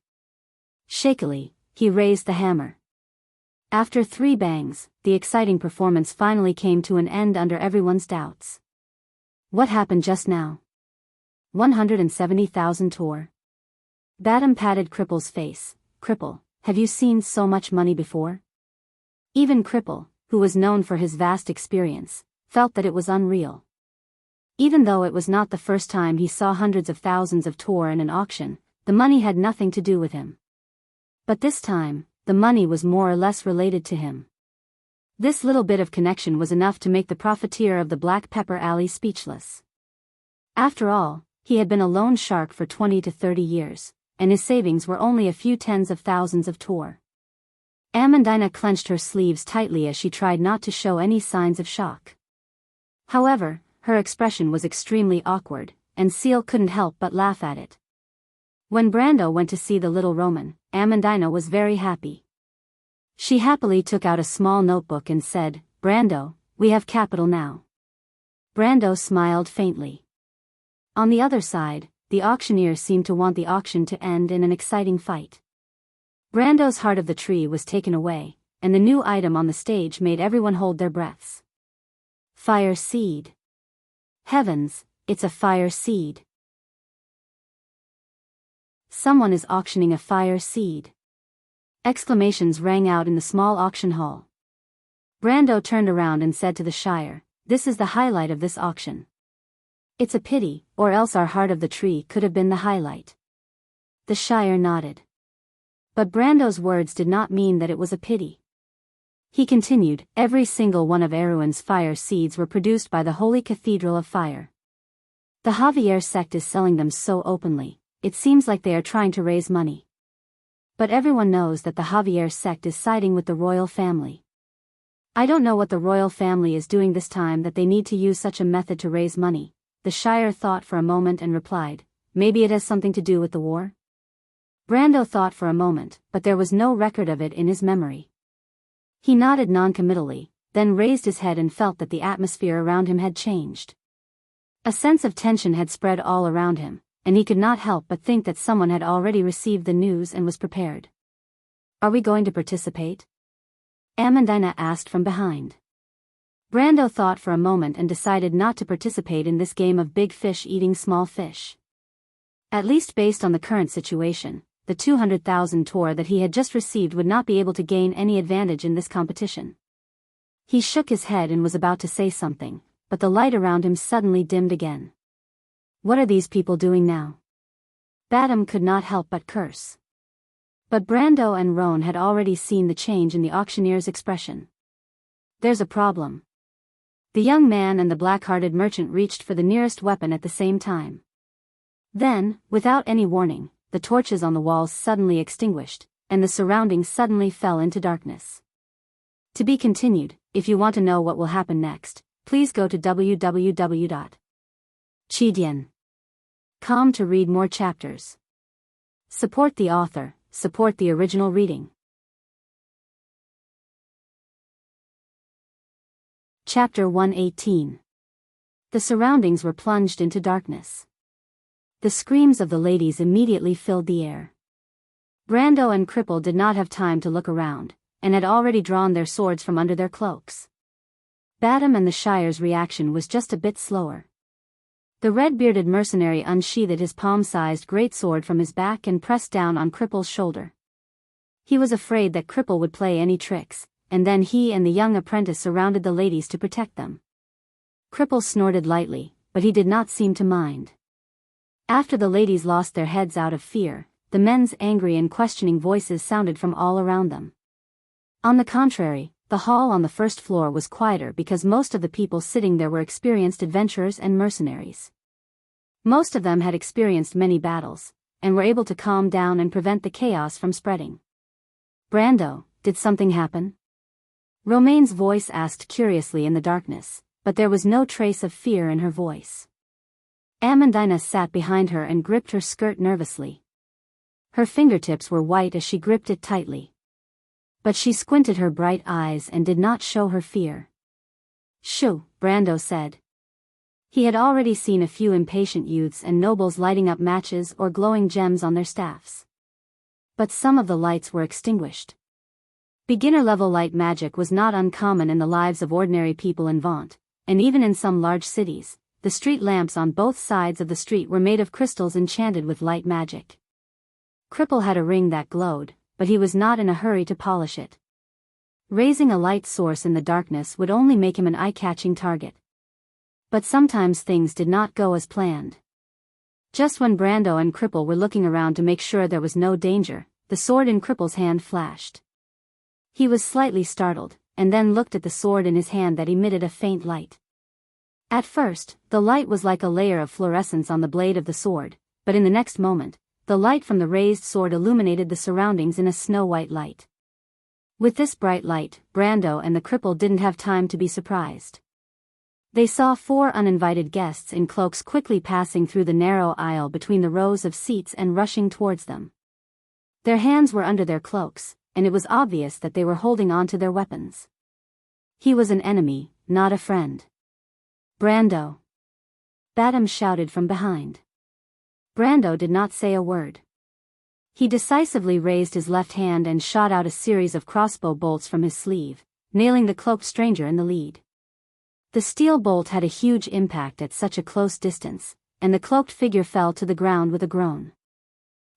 Shakily, he raised the hammer. After 3 bangs, the exciting performance finally came to an end under everyone's doubts. What happened just now? 170,000 Tor. Badam patted Cripple's face. Cripple, have you seen so much money before? Even Cripple, who was known for his vast experience, felt that it was unreal. Even though it was not the first time he saw hundreds of thousands of Tor in an auction, the money had nothing to do with him. But this time, the money was more or less related to him. This little bit of connection was enough to make the profiteer of the Black Pepper Alley speechless. After all, he had been a loan shark for 20 to 30 years, and his savings were only a few tens of thousands of Tor. Amandina clenched her sleeves tightly as she tried not to show any signs of shock. However, her expression was extremely awkward, and Seal couldn't help but laugh at it. When Brando went to see the little Roman, Amandina was very happy. She happily took out a small notebook and said, Brando, we have capital now. Brando smiled faintly. On the other side, the auctioneer seemed to want the auction to end in an exciting fight. Brando's heart of the tree was taken away, and the new item on the stage made everyone hold their breaths. Fire seed. Heavens, it's a fire seed. Someone is auctioning a fire seed. Exclamations rang out in the small auction hall. Brando turned around and said to the Shire, this is the highlight of this auction. It's a pity, or else our heart of the tree could have been the highlight. The Shire nodded. But Brando's words did not mean that it was a pity. He continued, every single one of Erewhon's fire seeds were produced by the Holy Cathedral of Fire. The Javier sect is selling them so openly, it seems like they are trying to raise money. But everyone knows that the Javier sect is siding with the royal family. I don't know what the royal family is doing this time that they need to use such a method to raise money. The Shire thought for a moment and replied, maybe it has something to do with the war? Brando thought for a moment, but there was no record of it in his memory. He nodded noncommittally, then raised his head and felt that the atmosphere around him had changed. A sense of tension had spread all around him, and he could not help but think that someone had already received the news and was prepared. "Are we going to participate?" Amandina asked from behind. Brando thought for a moment and decided not to participate in this game of big fish eating small fish. At least based on the current situation, the 200,000 tor that he had just received would not be able to gain any advantage in this competition. He shook his head and was about to say something, but the light around him suddenly dimmed again. What are these people doing now? Badam could not help but curse. But Brando and Roan had already seen the change in the auctioneer's expression. There's a problem. The young man and the black-hearted merchant reached for the nearest weapon at the same time. Then, without any warning, the torches on the walls suddenly extinguished, and the surroundings suddenly fell into darkness. To be continued. If you want to know what will happen next, please go to www.chidian.com to read more chapters. Support the author, support the original reading. Chapter 118. The surroundings were plunged into darkness. The screams of the ladies immediately filled the air. Brando and Cripple did not have time to look around, and had already drawn their swords from under their cloaks. Badam and the Shire's reaction was just a bit slower. The red-bearded mercenary unsheathed his palm-sized greatsword from his back and pressed down on Cripple's shoulder. He was afraid that Cripple would play any tricks, and then he and the young apprentice surrounded the ladies to protect them. Cripple snorted lightly, but he did not seem to mind. After the ladies lost their heads out of fear, the men's angry and questioning voices sounded from all around them. On the contrary, the hall on the first floor was quieter because most of the people sitting there were experienced adventurers and mercenaries. Most of them had experienced many battles, and were able to calm down and prevent the chaos from spreading. Brando, did something happen? Romaine's voice asked curiously in the darkness, but there was no trace of fear in her voice. Amandina sat behind her and gripped her skirt nervously. Her fingertips were white as she gripped it tightly. But she squinted her bright eyes and did not show her fear. "Shoo," Brando said. He had already seen a few impatient youths and nobles lighting up matches or glowing gems on their staffs. But some of the lights were extinguished. Beginner-level light magic was not uncommon in the lives of ordinary people in Vaunt, and even in some large cities, the street lamps on both sides of the street were made of crystals enchanted with light magic. Cripple had a ring that glowed, but he was not in a hurry to polish it. Raising a light source in the darkness would only make him an eye-catching target. But sometimes things did not go as planned. Just when Brando and Cripple were looking around to make sure there was no danger, the sword in Cripple's hand flashed. He was slightly startled, and then looked at the sword in his hand that emitted a faint light. At first, the light was like a layer of fluorescence on the blade of the sword, but in the next moment, the light from the raised sword illuminated the surroundings in a snow-white light. With this bright light, Brando and the Cripple didn't have time to be surprised. They saw 4 uninvited guests in cloaks quickly passing through the narrow aisle between the rows of seats and rushing towards them. Their hands were under their cloaks, and it was obvious that they were holding on to their weapons. He was an enemy, not a friend. "Brando!" Badam shouted from behind. Brando did not say a word. He decisively raised his left hand and shot out a series of crossbow bolts from his sleeve, nailing the cloaked stranger in the lead. The steel bolt had a huge impact at such a close distance, and the cloaked figure fell to the ground with a groan.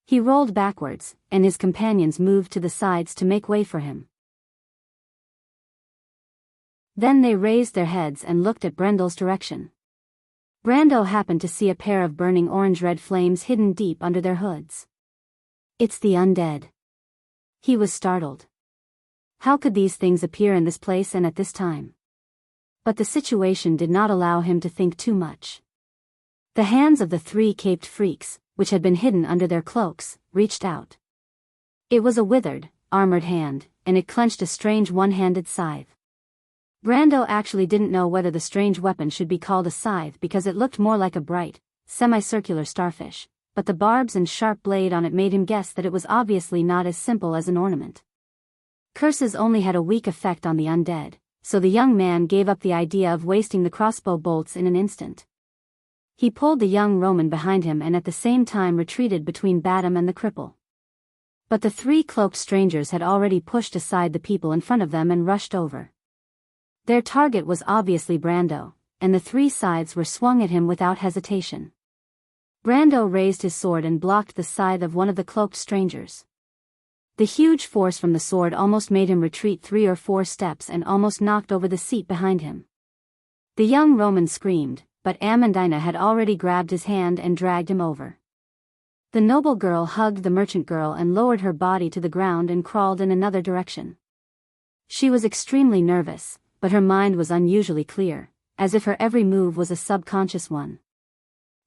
He rolled backwards, and his companions moved to the sides to make way for him. Then they raised their heads and looked at Brendel's direction. Brando happened to see a pair of burning orange-red flames hidden deep under their hoods. "It's the undead." He was startled. How could these things appear in this place and at this time? But the situation did not allow him to think too much. The hands of the 3 caped freaks, which had been hidden under their cloaks, reached out. It was a withered, armored hand, and it clenched a strange one-handed scythe. Brando actually didn't know whether the strange weapon should be called a scythe because it looked more like a bright, semicircular starfish, but the barbs and sharp blade on it made him guess that it was obviously not as simple as an ornament. Curses only had a weak effect on the undead, so the young man gave up the idea of wasting the crossbow bolts in an instant. He pulled the young Roman behind him and at the same time retreated between Badam and the cripple. But the three cloaked strangers had already pushed aside the people in front of them and rushed over. Their target was obviously Brando, and the three scythes were swung at him without hesitation. Brando raised his sword and blocked the scythe of one of the cloaked strangers. The huge force from the sword almost made him retreat 3 or 4 steps and almost knocked over the seat behind him. The young Roman screamed, but Amandina had already grabbed his hand and dragged him over. The noble girl hugged the merchant girl and lowered her body to the ground and crawled in another direction. She was extremely nervous, but her mind was unusually clear, as if her every move was a subconscious one.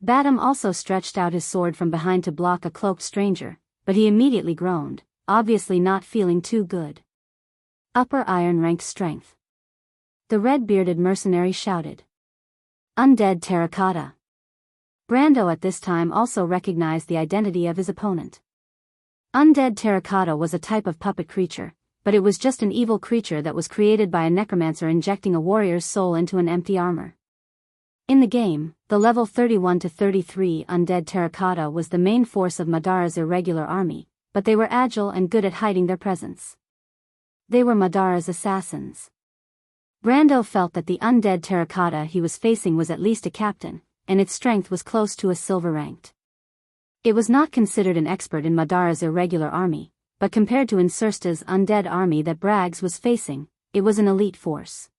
Badam also stretched out his sword from behind to block a cloaked stranger, but he immediately groaned, obviously not feeling too good. Upper iron ranked strength. The red-bearded mercenary shouted. Undead terracotta. Brando at this time also recognized the identity of his opponent. Undead terracotta was a type of puppet creature, but it was just an evil creature that was created by a necromancer injecting a warrior's soul into an empty armor. In the game, the level 31 to 33 undead terracotta was the main force of Madara's irregular army, but they were agile and good at hiding their presence. They were Madara's assassins. Brando felt that the undead terracotta he was facing was at least a captain, and its strength was close to a silver ranked. It was not considered an expert in Madara's irregular army, but compared to Insursta's undead army that Braggs was facing, it was an elite force.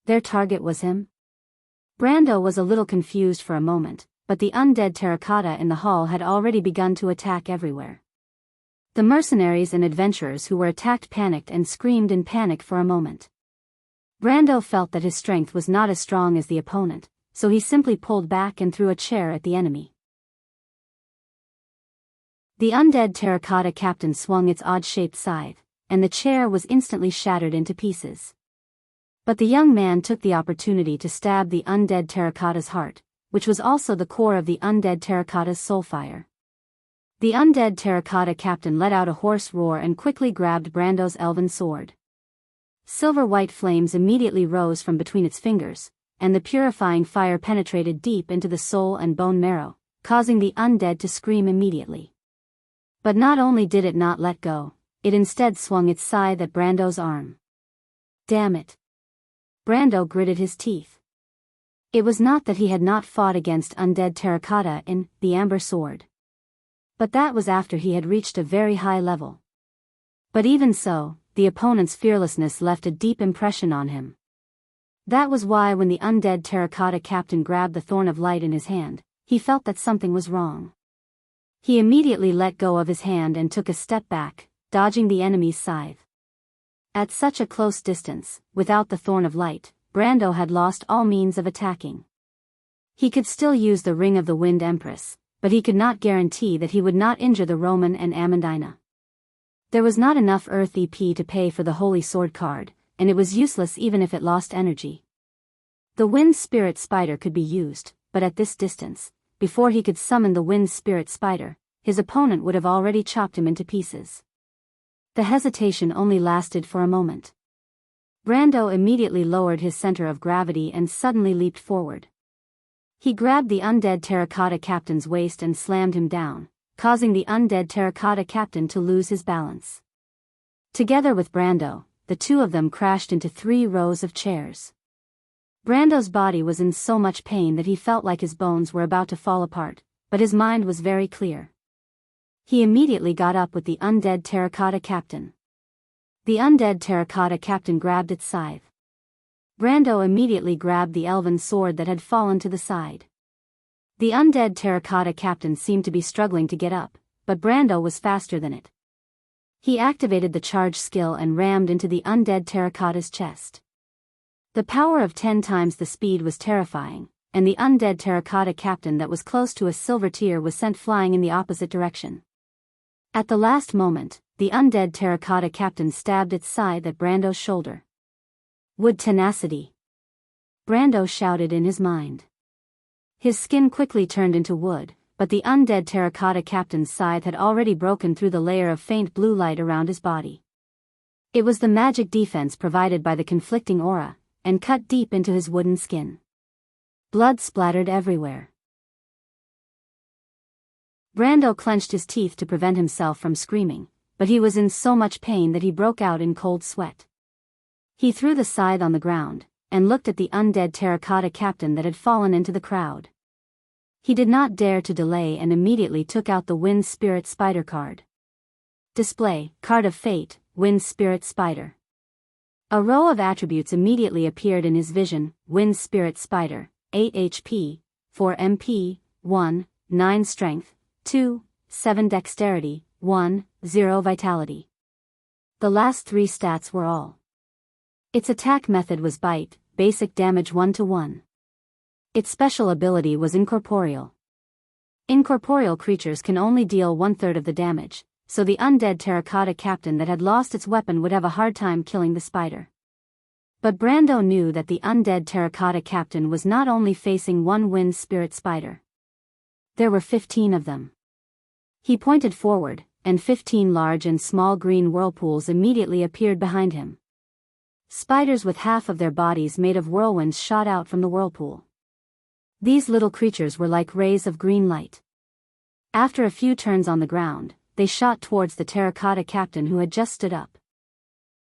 Their target was him? Brando was a little confused for a moment, but the undead terracotta in the hall had already begun to attack everywhere. The mercenaries and adventurers who were attacked panicked and screamed in panic for a moment. Brando felt that his strength was not as strong as the opponent, so he simply pulled back and threw a chair at the enemy. The undead terracotta captain swung its odd-shaped scythe, and the chair was instantly shattered into pieces. But the young man took the opportunity to stab the undead terracotta's heart, which was also the core of the undead terracotta's soulfire. The undead terracotta captain let out a hoarse roar and quickly grabbed Brando's elven sword. Silver-white flames immediately rose from between its fingers, and the purifying fire penetrated deep into the soul and bone marrow, causing the undead to scream immediately. But not only did it not let go, it instead swung its scythe at Brando's arm. Damn it! Brando gritted his teeth. It was not that he had not fought against undead terracotta in the Amber Sword. But that was after he had reached a very high level. But even so, the opponent's fearlessness left a deep impression on him. That was why when the undead terracotta captain grabbed the Thorn of Light in his hand, he felt that something was wrong. He immediately let go of his hand and took a step back, dodging the enemy's scythe. At such a close distance, without the Thorn of Light, Brando had lost all means of attacking. He could still use the Ring of the Wind Empress, but he could not guarantee that he would not injure the Roman and Amandina. There was not enough Earth EP to pay for the Holy Sword card, and it was useless even if it lost energy. The Wind Spirit Spider could be used, but at this distance, before he could summon the Wind Spirit Spider, his opponent would have already chopped him into pieces. The hesitation only lasted for a moment. Brando immediately lowered his center of gravity and suddenly leaped forward. He grabbed the undead terracotta captain's waist and slammed him down, causing the undead terracotta captain to lose his balance. Together with Brando, the two of them crashed into 3 rows of chairs. Brando's body was in so much pain that he felt like his bones were about to fall apart, but his mind was very clear. He immediately got up with the undead terracotta captain. The undead terracotta captain grabbed its scythe. Brando immediately grabbed the elven sword that had fallen to the side. The undead terracotta captain seemed to be struggling to get up, but Brando was faster than it. He activated the charge skill and rammed into the undead terracotta's chest. The power of 10 times the speed was terrifying, and the undead terracotta captain that was close to a silver tier was sent flying in the opposite direction. At the last moment, the undead terracotta captain stabbed its scythe at Brando's shoulder. Wood tenacity! Brando shouted in his mind. His skin quickly turned into wood, but the undead terracotta captain's scythe had already broken through the layer of faint blue light around his body. It was the magic defense provided by the conflicting aura, and cut deep into his wooden skin. Blood splattered everywhere. Brando clenched his teeth to prevent himself from screaming, but he was in so much pain that he broke out in cold sweat. He threw the scythe on the ground, and looked at the undead terracotta captain that had fallen into the crowd. He did not dare to delay and immediately took out the Wind Spirit Spider card. Display, Card of Fate, Wind Spirit Spider. A row of attributes immediately appeared in his vision: Wind Spirit Spider, 8 HP, 4 MP, 1, 9 Strength, 2, 7 Dexterity, 1, 0 Vitality. The last 3 stats were all. Its attack method was Bite, basic damage 1-1. Its special ability was Incorporeal. Incorporeal creatures can only deal 1/3 of the damage, so the undead terracotta captain that had lost its weapon would have a hard time killing the spider. But Brando knew that the undead terracotta captain was not only facing one Wind Spirit Spider. There were 15 of them. He pointed forward, and 15 large and small green whirlpools immediately appeared behind him. Spiders with half of their bodies made of whirlwinds shot out from the whirlpool. These little creatures were like rays of green light. After a few turns on the ground, they shot towards the terracotta captain who had just stood up.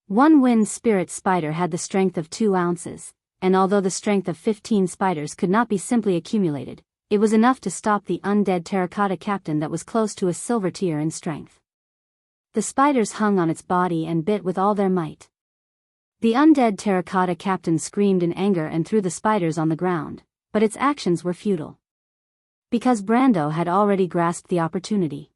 One Wind Spirit Spider had the strength of 2 ounces, and although the strength of 15 spiders could not be simply accumulated, it was enough to stop the undead terracotta captain that was close to a silver tier in strength. The spiders hung on its body and bit with all their might. The undead terracotta captain screamed in anger and threw the spiders on the ground, but its actions were futile. Because Brando had already grasped the opportunity.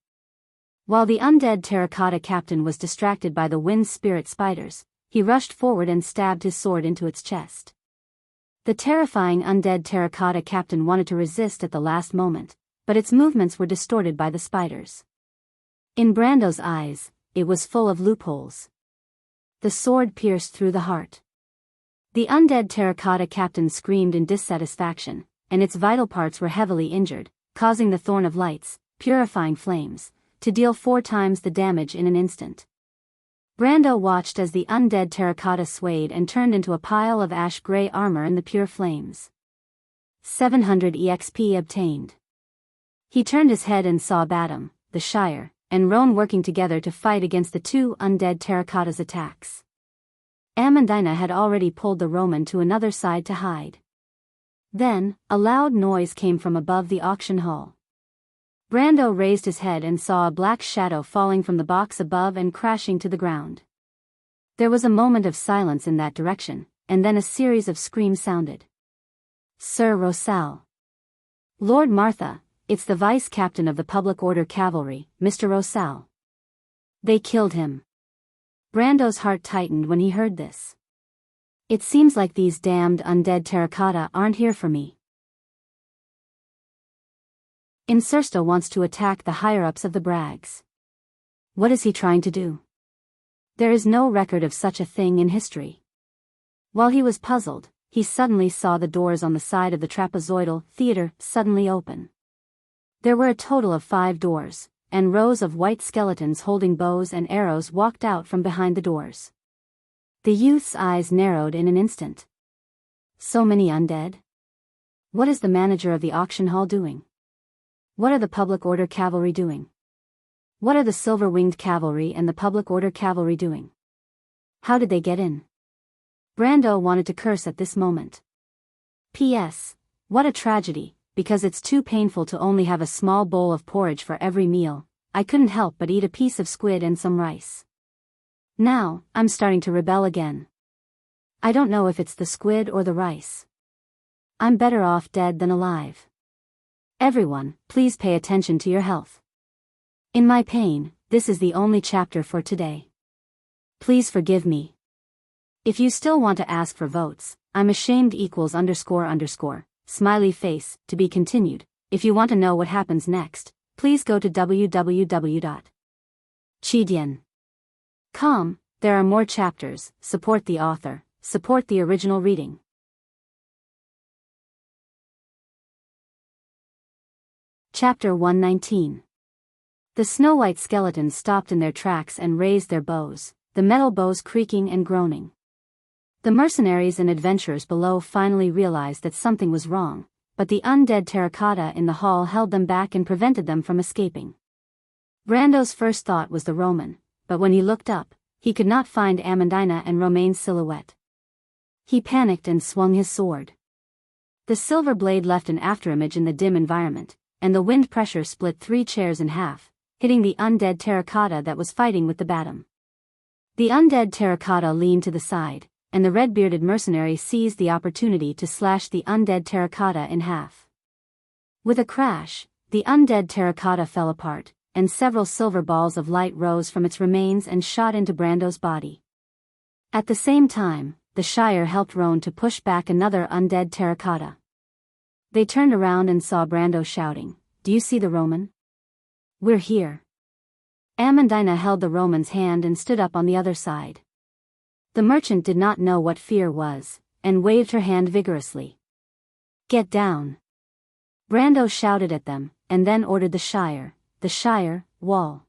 While the undead terracotta captain was distracted by the Wind Spirit Spiders, he rushed forward and stabbed his sword into its chest. The terrifying undead terracotta captain wanted to resist at the last moment, but its movements were distorted by the spiders. In Brando's eyes, it was full of loopholes. The sword pierced through the heart. The undead terracotta captain screamed in dissatisfaction, and its vital parts were heavily injured, causing the Thorn of Lights, purifying flames, to deal 4 times the damage in an instant. Brando watched as the undead terracotta swayed and turned into a pile of ash-gray armor in the pure flames. 700 EXP obtained. He turned his head and saw Badam, the Shire, and Roan working together to fight against the 2 undead terracotta's attacks. Amandina had already pulled the Roman to another side to hide. Then, a loud noise came from above the auction hall. Brando raised his head and saw a black shadow falling from the box above and crashing to the ground. There was a moment of silence in that direction, and then a series of screams sounded. Sir Rosal. Lord Martha, it's the vice-captain of the Public Order Cavalry, Mr. Rosal. They killed him. Brando's heart tightened when he heard this. It seems like these damned undead terracotta aren't here for me. Insursta wants to attack the higher-ups of the Brags. What is he trying to do? There is no record of such a thing in history. While he was puzzled, he suddenly saw the doors on the side of the trapezoidal theater suddenly open. There were a total of 5 doors, and rows of white skeletons holding bows and arrows walked out from behind the doors. The youth's eyes narrowed in an instant. So many undead? What is the manager of the auction hall doing? What are the Public Order Cavalry doing? What are the Silver-Winged Cavalry and the Public Order Cavalry doing? How did they get in? Brando wanted to curse at this moment. P.S. What a tragedy, because it's too painful to only have a small bowl of porridge for every meal. I couldn't help but eat a piece of squid and some rice. Now, I'm starting to rebel again. I don't know if it's the squid or the rice. I'm better off dead than alive. Everyone, please pay attention to your health. In my pain, this is the only chapter for today. Please forgive me. If you still want to ask for votes, I'm ashamed __, smiley face, to be continued. If you want to know what happens next, please go to www.chidian.com. There are more chapters. Support the author, support the original reading. Chapter 119. The snow-white skeletons stopped in their tracks and raised their bows. the metal bows creaking and groaning. The mercenaries and adventurers below finally realized that something was wrong, but the undead terracotta in the hall held them back and prevented them from escaping. Brando's first thought was the Roman, but when he looked up, he could not find Amandina and Romaine's silhouette. He panicked and swung his sword. The silver blade left an afterimage in the dim environment, and the wind pressure split 3 chairs in half, hitting the undead terracotta that was fighting with the Batum. The undead terracotta leaned to the side, and the red-bearded mercenary seized the opportunity to slash the undead terracotta in half. With a crash, the undead terracotta fell apart, and several silver balls of light rose from its remains and shot into Brando's body. At the same time, the Shire helped Roan to push back another undead terracotta. They turned around and saw Brando shouting, "Do you see the Roman? We're here." Amandina held the Roman's hand and stood up on the other side. The merchant did not know what fear was, and waved her hand vigorously. "Get down." Brando shouted at them, and then ordered the Shire, wall.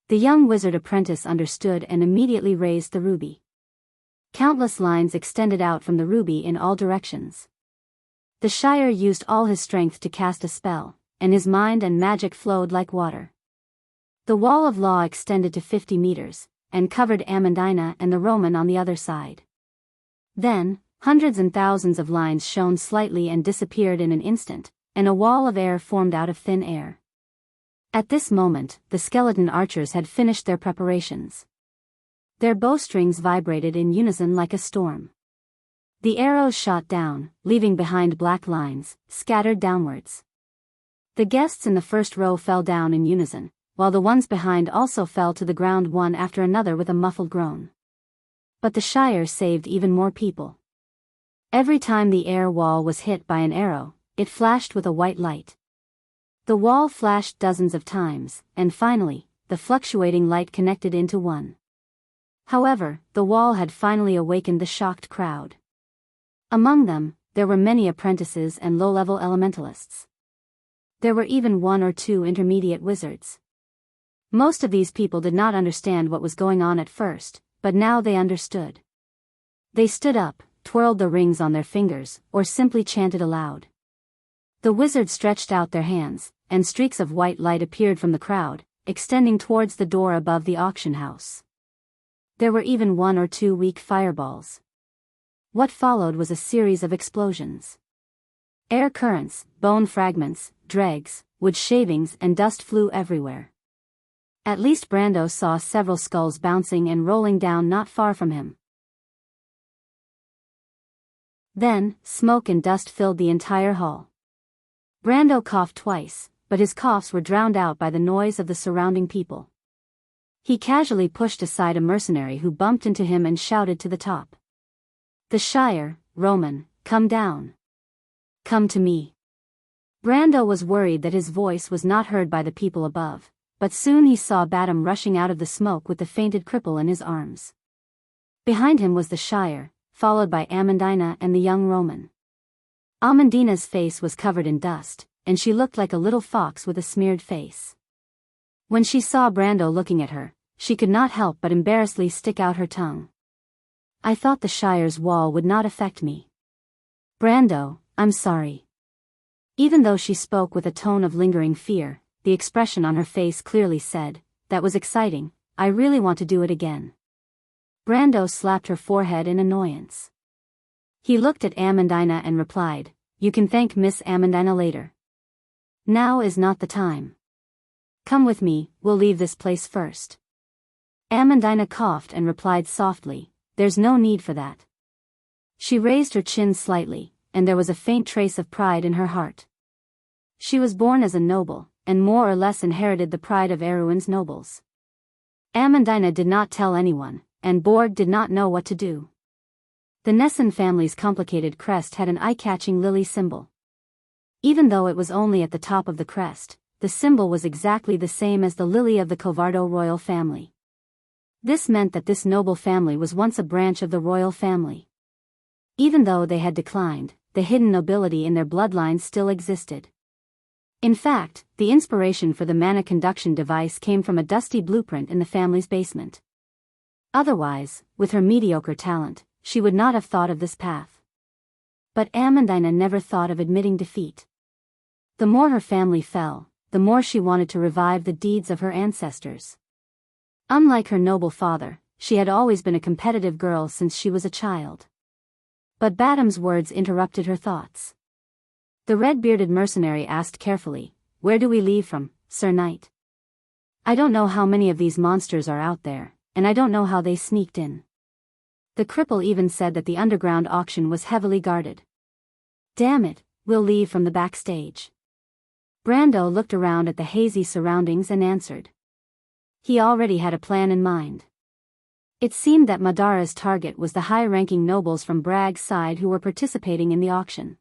The young wizard apprentice understood and immediately raised the ruby. Countless lines extended out from the ruby in all directions. The Shire used all his strength to cast a spell, and his mind and magic flowed like water. The wall of law extended to 50 meters, and covered Amandina and the Roman on the other side. Then, hundreds and thousands of lines shone slightly and disappeared in an instant, and a wall of air formed out of thin air. At this moment, the skeleton archers had finished their preparations. Their bowstrings vibrated in unison like a storm. The arrows shot down, leaving behind black lines, scattered downwards. The guests in the first row fell down in unison, while the ones behind also fell to the ground one after another with a muffled groan. But the Shire saved even more people. Every time the air wall was hit by an arrow, it flashed with a white light. The wall flashed dozens of times, and finally, the fluctuating light connected into one. However, the wall had finally awakened the shocked crowd. Among them, there were many apprentices and low-level elementalists. There were even 1 or 2 intermediate wizards. Most of these people did not understand what was going on at first, but now they understood. They stood up, twirled the rings on their fingers, or simply chanted aloud. The wizards stretched out their hands, and streaks of white light appeared from the crowd, extending towards the door above the auction house. There were even 1 or 2 weak fireballs. What followed was a series of explosions. Air currents, bone fragments, dregs, wood shavings and dust flew everywhere. At least Brando saw several skulls bouncing and rolling down not far from him. Then, smoke and dust filled the entire hall. Brando coughed twice, but his coughs were drowned out by the noise of the surrounding people. He casually pushed aside a mercenary who bumped into him and shouted to the top. "The Shire, Roman, come down. Come to me." Brando was worried that his voice was not heard by the people above, but soon he saw Batum rushing out of the smoke with the fainted cripple in his arms. Behind him was the Shire, followed by Amandina and the young Roman. Amandina's face was covered in dust, and she looked like a little fox with a smeared face. When she saw Brando looking at her, she could not help but embarrassedly stick out her tongue. "I thought the Shire's wall would not affect me. Brando, I'm sorry." Even though she spoke with a tone of lingering fear, the expression on her face clearly said, "That was exciting, I really want to do it again." Brando slapped her forehead in annoyance. He looked at Amandina and replied, "You can thank Miss Amandina later. Now is not the time. Come with me, we'll leave this place first." Amandina coughed and replied softly, "There's no need for that." She raised her chin slightly, and there was a faint trace of pride in her heart. She was born as a noble, and more or less inherited the pride of Erewhon's nobles. Amandina did not tell anyone, and Borg did not know what to do. The Nesson family's complicated crest had an eye-catching lily symbol. Even though it was only at the top of the crest, the symbol was exactly the same as the lily of the Covardo royal family. This meant that this noble family was once a branch of the royal family. Even though they had declined, the hidden nobility in their bloodline still existed. In fact, the inspiration for the mana conduction device came from a dusty blueprint in the family's basement. Otherwise, with her mediocre talent, she would not have thought of this path. But Amandina never thought of admitting defeat. The more her family fell, the more she wanted to revive the deeds of her ancestors. Unlike her noble father, she had always been a competitive girl since she was a child. But Badam's words interrupted her thoughts. The red-bearded mercenary asked carefully, "Where do we leave from, Sir Knight?" "I don't know how many of these monsters are out there, and I don't know how they sneaked in." The cripple even said that the underground auction was heavily guarded. "Damn it, we'll leave from the backstage." Brando looked around at the hazy surroundings and answered. He already had a plan in mind. It seemed that Madara's target was the high-ranking nobles from Bragg's side who were participating in the auction.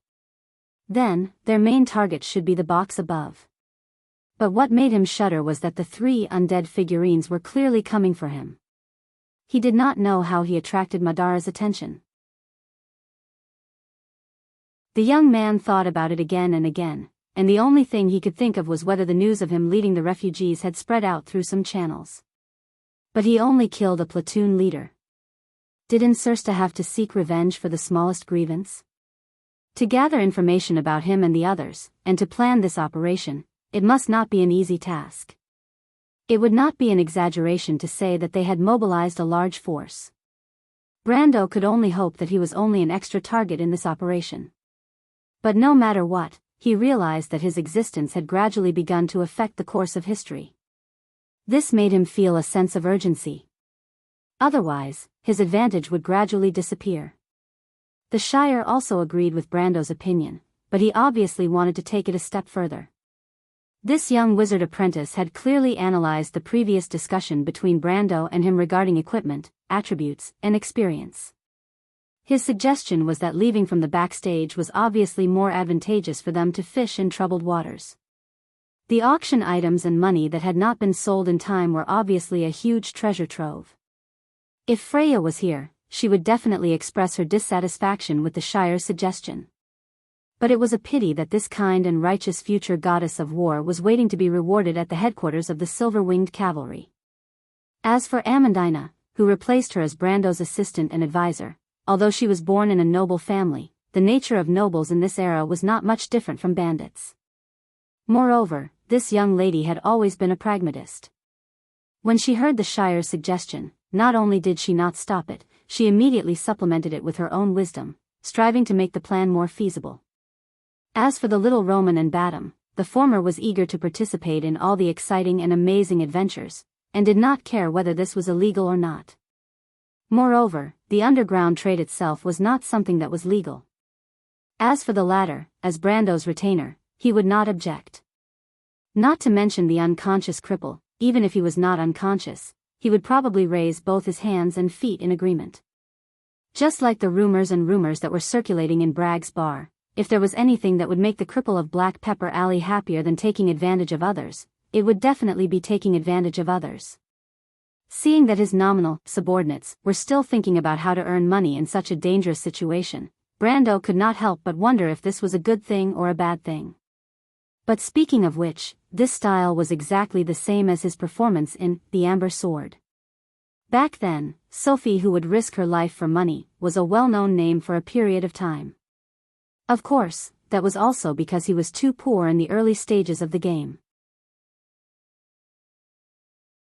Then, their main target should be the box above. But what made him shudder was that the 3 undead figurines were clearly coming for him. He did not know how he attracted Madara's attention. The young man thought about it again and again, and the only thing he could think of was whether the news of him leading the refugees had spread out through some channels. But he only killed a platoon leader. Did Insursta have to seek revenge for the smallest grievance? To gather information about him and the others, and to plan this operation, it must not be an easy task. It would not be an exaggeration to say that they had mobilized a large force. Brando could only hope that he was only an extra target in this operation. But no matter what, he realized that his existence had gradually begun to affect the course of history. This made him feel a sense of urgency. Otherwise, his advantage would gradually disappear. The Shire also agreed with Brando's opinion, but he obviously wanted to take it a step further. This young wizard apprentice had clearly analyzed the previous discussion between Brando and him regarding equipment, attributes, and experience. His suggestion was that leaving from the backstage was obviously more advantageous for them to fish in troubled waters. The auction items and money that had not been sold in time were obviously a huge treasure trove. If Freya was here, she would definitely express her dissatisfaction with the Shire's suggestion. But it was a pity that this kind and righteous future goddess of war was waiting to be rewarded at the headquarters of the Silver-Winged Cavalry. As for Amandina, who replaced her as Brando's assistant and advisor, although she was born in a noble family, the nature of nobles in this era was not much different from bandits. Moreover, this young lady had always been a pragmatist. When she heard the Shire's suggestion, not only did she not stop it, she immediately supplemented it with her own wisdom, striving to make the plan more feasible. As for the little Roman and Badam, the former was eager to participate in all the exciting and amazing adventures, and did not care whether this was illegal or not. Moreover, the underground trade itself was not something that was legal. As for the latter, as Brando's retainer, he would not object. Not to mention the unconscious cripple, even if he was not unconscious, he would probably raise both his hands and feet in agreement. Just like the rumors that were circulating in Bragg's bar, if there was anything that would make the cripple of Black Pepper Alley happier than taking advantage of others, it would definitely be taking advantage of others. Seeing that his nominal subordinates were still thinking about how to earn money in such a dangerous situation, Brando could not help but wonder if this was a good thing or a bad thing. But speaking of which, this style was exactly the same as his performance in The Amber Sword. Back then, Sophie, who would risk her life for money, was a well-known name for a period of time. Of course, that was also because he was too poor in the early stages of the game.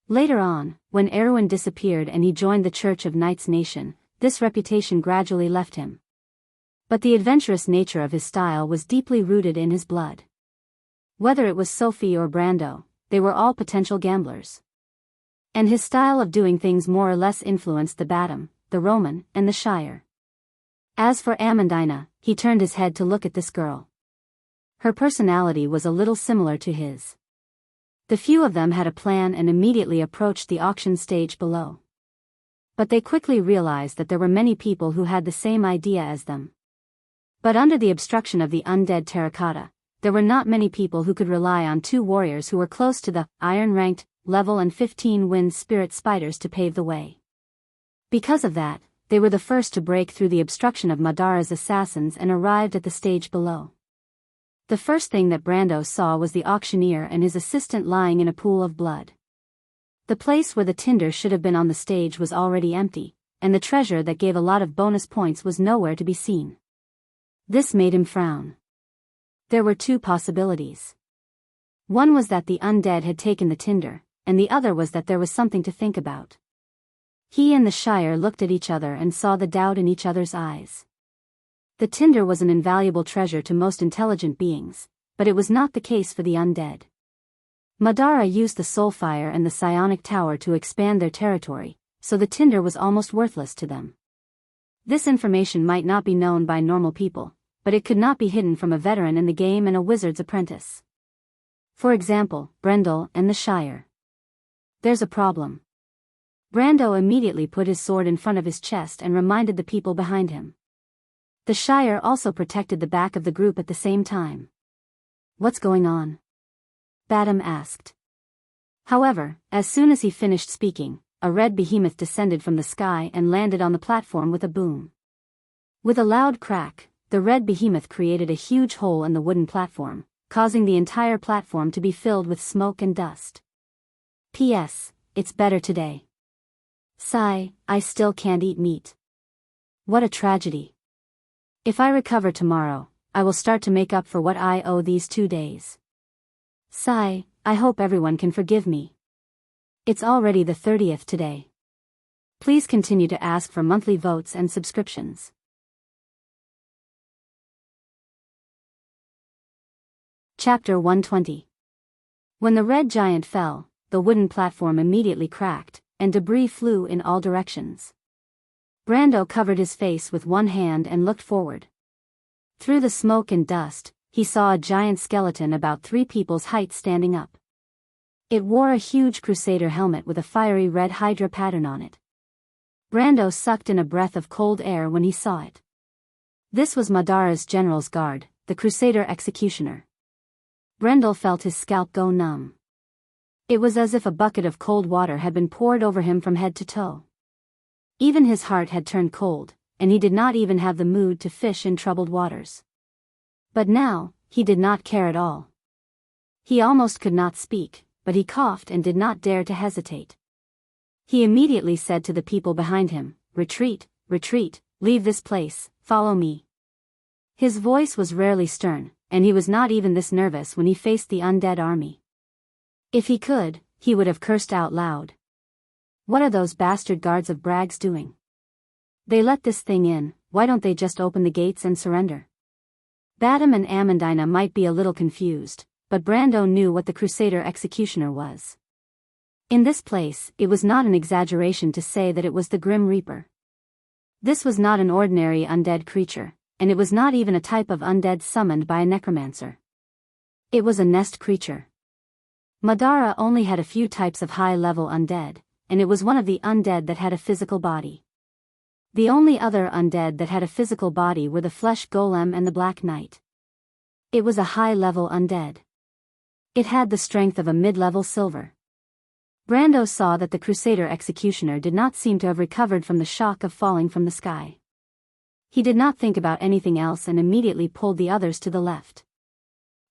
Later on, when Erwin disappeared and he joined the Church of Knights Nation, this reputation gradually left him. But the adventurous nature of his style was deeply rooted in his blood. Whether it was Sophie or Brando, they were all potential gamblers. And his style of doing things more or less influenced the Badam, the Roman, and the Shire. As for Amandina, he turned his head to look at this girl. Her personality was a little similar to his. The few of them had a plan and immediately approached the auction stage below. But they quickly realized that there were many people who had the same idea as them. But under the obstruction of the undead terracotta, there were not many people who could rely on 2 warriors who were close to the iron-ranked level and 15 wind spirit spiders to pave the way. Because of that, they were the first to break through the obstruction of Madara's assassins and arrived at the stage below. The first thing that Brando saw was the auctioneer and his assistant lying in a pool of blood. The place where the tinder should have been on the stage was already empty, and the treasure that gave a lot of bonus points was nowhere to be seen. This made him frown. There were two possibilities. One was that the undead had taken the tinder, and the other was that there was something to think about. He and the Shire looked at each other and saw the doubt in each other's eyes. The tinder was an invaluable treasure to most intelligent beings, but it was not the case for the undead. Madara used the soul fire and the psionic tower to expand their territory, so the tinder was almost worthless to them. This information might not be known by normal people, but it could not be hidden from a veteran in the game and a wizard's apprentice. For example, Brendel and the Shire. There's a problem. Brando immediately put his sword in front of his chest and reminded the people behind him. The Shire also protected the back of the group at the same time. What's going on? Badam asked. However, as soon as he finished speaking, a red behemoth descended from the sky and landed on the platform with a boom. With a loud crack, the red behemoth created a huge hole in the wooden platform, causing the entire platform to be filled with smoke and dust. P.S. It's better today. Sigh, I still can't eat meat. What a tragedy. If I recover tomorrow, I will start to make up for what I owe these 2 days. Sigh, I hope everyone can forgive me. It's already the 30th today. Please continue to ask for monthly votes and subscriptions. Chapter 120. When the red giant fell, the wooden platform immediately cracked, and debris flew in all directions. Brando covered his face with one hand and looked forward. Through the smoke and dust, he saw a giant skeleton about 3 people's height standing up. It wore a huge crusader helmet with a fiery red hydra pattern on it. Brando sucked in a breath of cold air when he saw it. This was Madara's general's guard, the crusader executioner. Brendel felt his scalp go numb. It was as if a bucket of cold water had been poured over him from head to toe. Even his heart had turned cold, and he did not even have the mood to fish in troubled waters. But now, he did not care at all. He almost could not speak, but he coughed and did not dare to hesitate. He immediately said to the people behind him, "Retreat, retreat, leave this place, follow me." His voice was rarely stern, and he was not even this nervous when he faced the undead army. If he could, he would have cursed out loud. What are those bastard guards of Bragg's doing? They let this thing in, why don't they just open the gates and surrender? Badam and Amandina might be a little confused, but Brando knew what the Crusader Executioner was. In this place, it was not an exaggeration to say that it was the Grim Reaper. This was not an ordinary undead creature, and it was not even a type of undead summoned by a necromancer. It was a nest creature. Madara only had a few types of high-level undead, and it was one of the undead that had a physical body. The only other undead that had a physical body were the Flesh Golem and the Black Knight. It was a high-level undead. It had the strength of a mid-level silver. Brando saw that the Crusader Executioner did not seem to have recovered from the shock of falling from the sky. He did not think about anything else and immediately pulled the others to the left.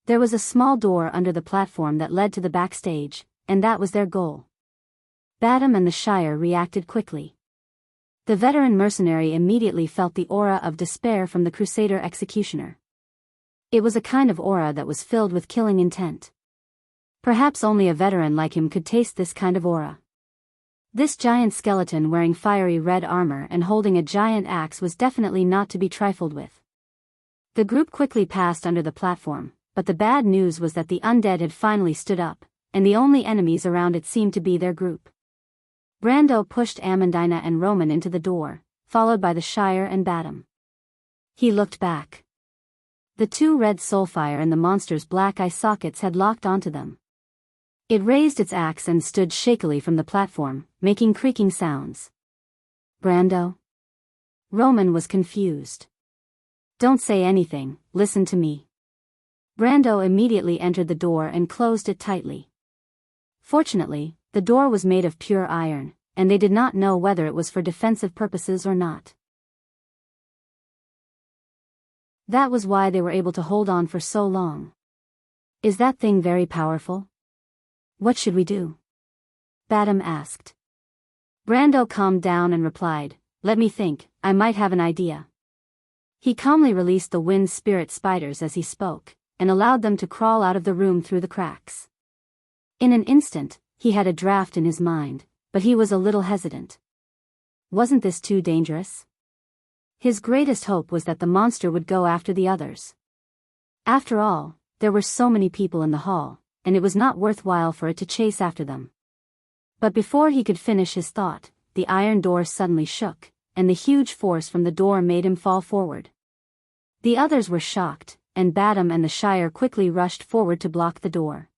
There was a small door under the platform that led to the backstage, and that was their goal. Badam and the Shire reacted quickly. The veteran mercenary immediately felt the aura of despair from the Crusader Executioner. It was a kind of aura that was filled with killing intent. Perhaps only a veteran like him could taste this kind of aura. This giant skeleton wearing fiery red armor and holding a giant axe was definitely not to be trifled with. The group quickly passed under the platform, but the bad news was that the undead had finally stood up, and the only enemies around it seemed to be their group. Brando pushed Amandina and Roman into the door, followed by the Shire and Badam. He looked back. The 2 red soulfire and the monster's black eye sockets had locked onto them. It raised its axe and stood shakily from the platform, making creaking sounds. Brando? Roman was confused. Don't say anything, listen to me. Brando immediately entered the door and closed it tightly. Fortunately, the door was made of pure iron, and they did not know whether it was for defensive purposes or not. That was why they were able to hold on for so long. Is that thing very powerful? What should we do? Badam asked. Brando calmed down and replied, "Let me think, I might have an idea." He calmly released the wind spirit spiders as he spoke, and allowed them to crawl out of the room through the cracks. In an instant, he had a draft in his mind, but he was a little hesitant. Wasn't this too dangerous? His greatest hope was that the monster would go after the others. After all, there were so many people in the hall, and it was not worthwhile for it to chase after them. But before he could finish his thought, the iron door suddenly shook, and the huge force from the door made him fall forward. The others were shocked, and Badam and the Shire quickly rushed forward to block the door.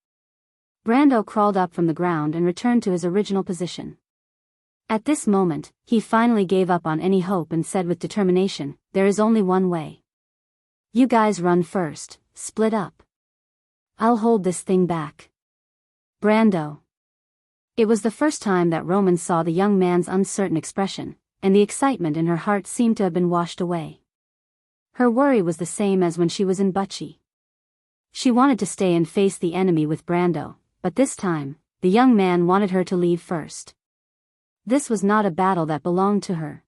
Brando crawled up from the ground and returned to his original position. At this moment, he finally gave up on any hope and said with determination, "There is only one way. You guys run first, split up. I'll hold this thing back." Brando. It was the first time that Roman saw the young man's uncertain expression, and the excitement in her heart seemed to have been washed away. Her worry was the same as when she was in Bucci. She wanted to stay and face the enemy with Brando, but this time, the young man wanted her to leave first. This was not a battle that belonged to her.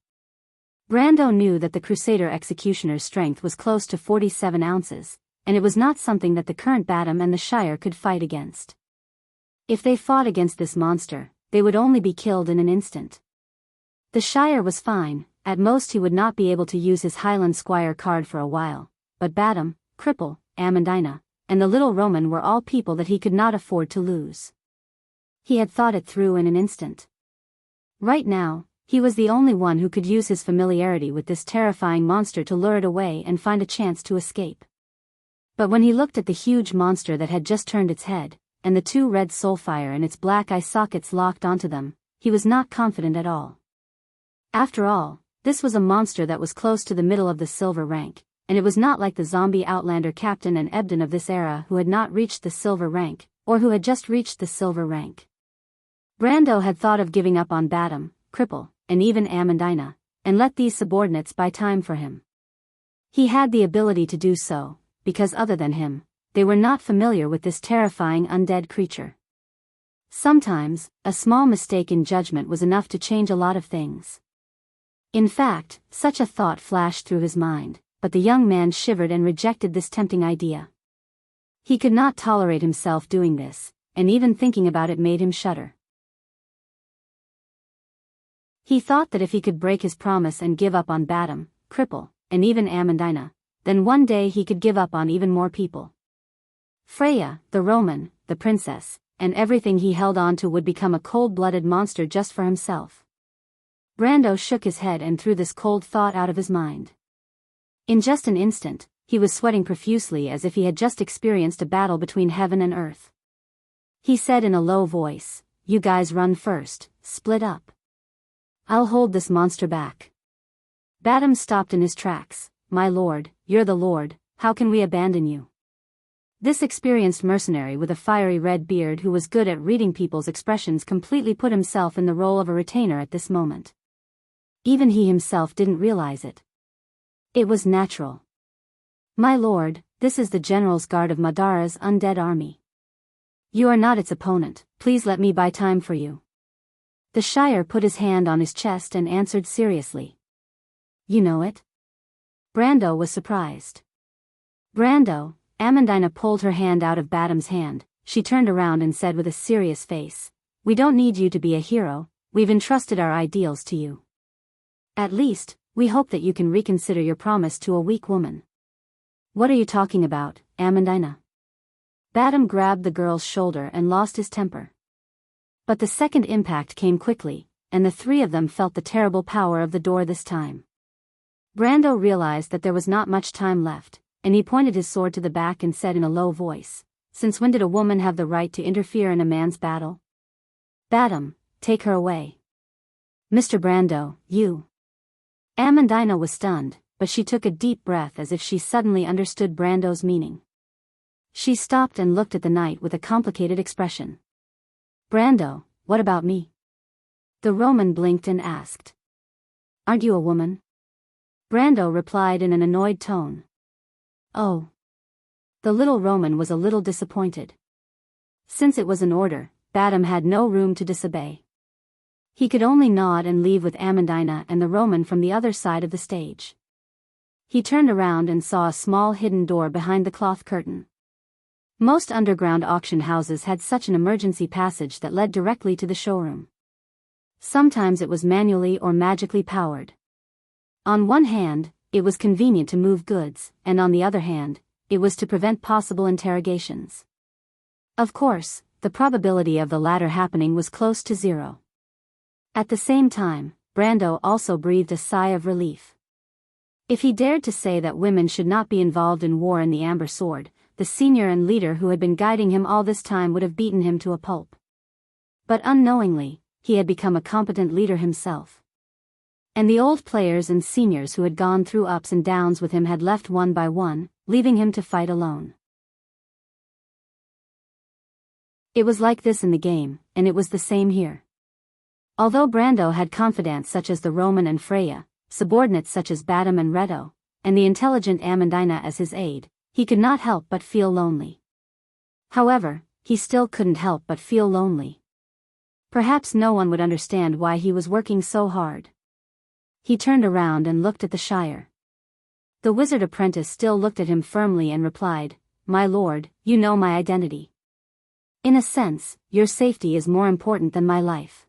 Brando knew that the Crusader executioner's strength was close to 47 ounces, and it was not something that the current Badam and the Shire could fight against. If they fought against this monster, they would only be killed in an instant. The Shire was fine, at most he would not be able to use his Highland Squire card for a while, but Badam, Cripple, Amandina, and the little Roman were all people that he could not afford to lose. He had thought it through in an instant. Right now, he was the only one who could use his familiarity with this terrifying monster to lure it away and find a chance to escape. But when he looked at the huge monster that had just turned its head, and the two red soulfire and its black eye sockets locked onto them, he was not confident at all. After all, this was a monster that was close to the middle of the silver rank, and it was not like the zombie outlander Captain and Ebden of this era who had not reached the silver rank, or who had just reached the silver rank. Brando had thought of giving up on Badam, Cripple, and even Amandina, and let these subordinates buy time for him. He had the ability to do so, because other than him, they were not familiar with this terrifying undead creature. Sometimes, a small mistake in judgment was enough to change a lot of things. In fact, such a thought flashed through his mind, but the young man shivered and rejected this tempting idea. He could not tolerate himself doing this, and even thinking about it made him shudder. He thought that if he could break his promise and give up on Badam, Cripple, and even Amandina, then one day he could give up on even more people. Freya, the Roman, the princess, and everything he held on to would become a cold-blooded monster just for himself. Brando shook his head and threw this cold thought out of his mind. In just an instant, he was sweating profusely as if he had just experienced a battle between heaven and earth. He said in a low voice, "You guys run first, split up. I'll hold this monster back." Badam stopped in his tracks. "My lord, you're the lord, how can we abandon you?" This experienced mercenary with a fiery red beard who was good at reading people's expressions completely put himself in the role of a retainer at this moment. Even he himself didn't realize it. It was natural. "My lord, this is the general's guard of Madara's undead army. You are not its opponent, please let me buy time for you." The Shire put his hand on his chest and answered seriously. "You know it?" Brando was surprised. "Brando," Amandina pulled her hand out of Badam's hand. She turned around and said with a serious face, "We don't need you to be a hero, we've entrusted our ideals to you. At least, we hope that you can reconsider your promise to a weak woman." "What are you talking about, Amandina?" Badam grabbed the girl's shoulder and lost his temper. But the second impact came quickly, and the three of them felt the terrible power of the door this time. Brando realized that there was not much time left, and he pointed his sword to the back and said in a low voice, "Since when did a woman have the right to interfere in a man's battle? Badam, take her away." "Mr. Brando, you..." Amandina was stunned, but she took a deep breath as if she suddenly understood Brando's meaning. She stopped and looked at the knight with a complicated expression. "Brando, what about me?" The Roman blinked and asked. "Aren't you a woman?" Brando replied in an annoyed tone. "Oh." The little Roman was a little disappointed. Since it was an order, Badam had no room to disobey. He could only nod and leave with Amandina and the Roman from the other side of the stage. He turned around and saw a small hidden door behind the cloth curtain. Most underground auction houses had such an emergency passage that led directly to the showroom. Sometimes it was manually or magically powered. On one hand, it was convenient to move goods, and on the other hand, it was to prevent possible interrogations. Of course, the probability of the latter happening was close to zero. At the same time, Brando also breathed a sigh of relief. If he dared to say that women should not be involved in war in the Amber Sword, the senior and leader who had been guiding him all this time would have beaten him to a pulp. But unknowingly, he had become a competent leader himself. And the old players and seniors who had gone through ups and downs with him had left one by one, leaving him to fight alone. It was like this in the game, and it was the same here. Although Brando had confidants such as the Roman and Freya, subordinates such as Badam and Reto, and the intelligent Amandina as his aide, he could not help but feel lonely. However, he still couldn't help but feel lonely. Perhaps no one would understand why he was working so hard. He turned around and looked at the Shire. The wizard apprentice still looked at him firmly and replied, "My lord, you know my identity. In a sense, your safety is more important than my life.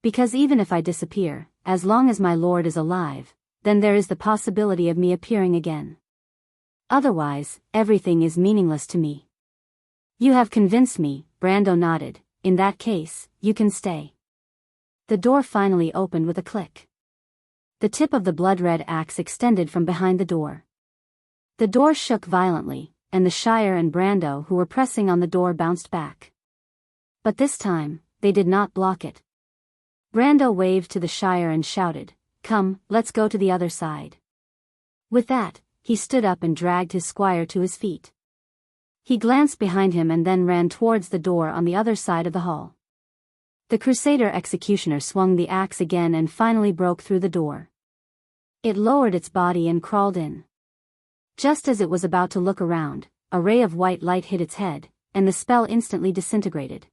Because even if I disappear, as long as my lord is alive, then there is the possibility of me appearing again. Otherwise, everything is meaningless to me." "You have convinced me," Brando nodded. "In that case, you can stay." The door finally opened with a click. The tip of the blood-red axe extended from behind the door. The door shook violently, and the Shire and Brando who were pressing on the door bounced back. But this time, they did not block it. Brando waved to the Shire and shouted, "Come, let's go to the other side." With that, he stood up and dragged his squire to his feet. He glanced behind him and then ran towards the door on the other side of the hall. The Crusader executioner swung the axe again and finally broke through the door. It lowered its body and crawled in. Just as it was about to look around, a ray of white light hit its head, and the spell instantly disintegrated.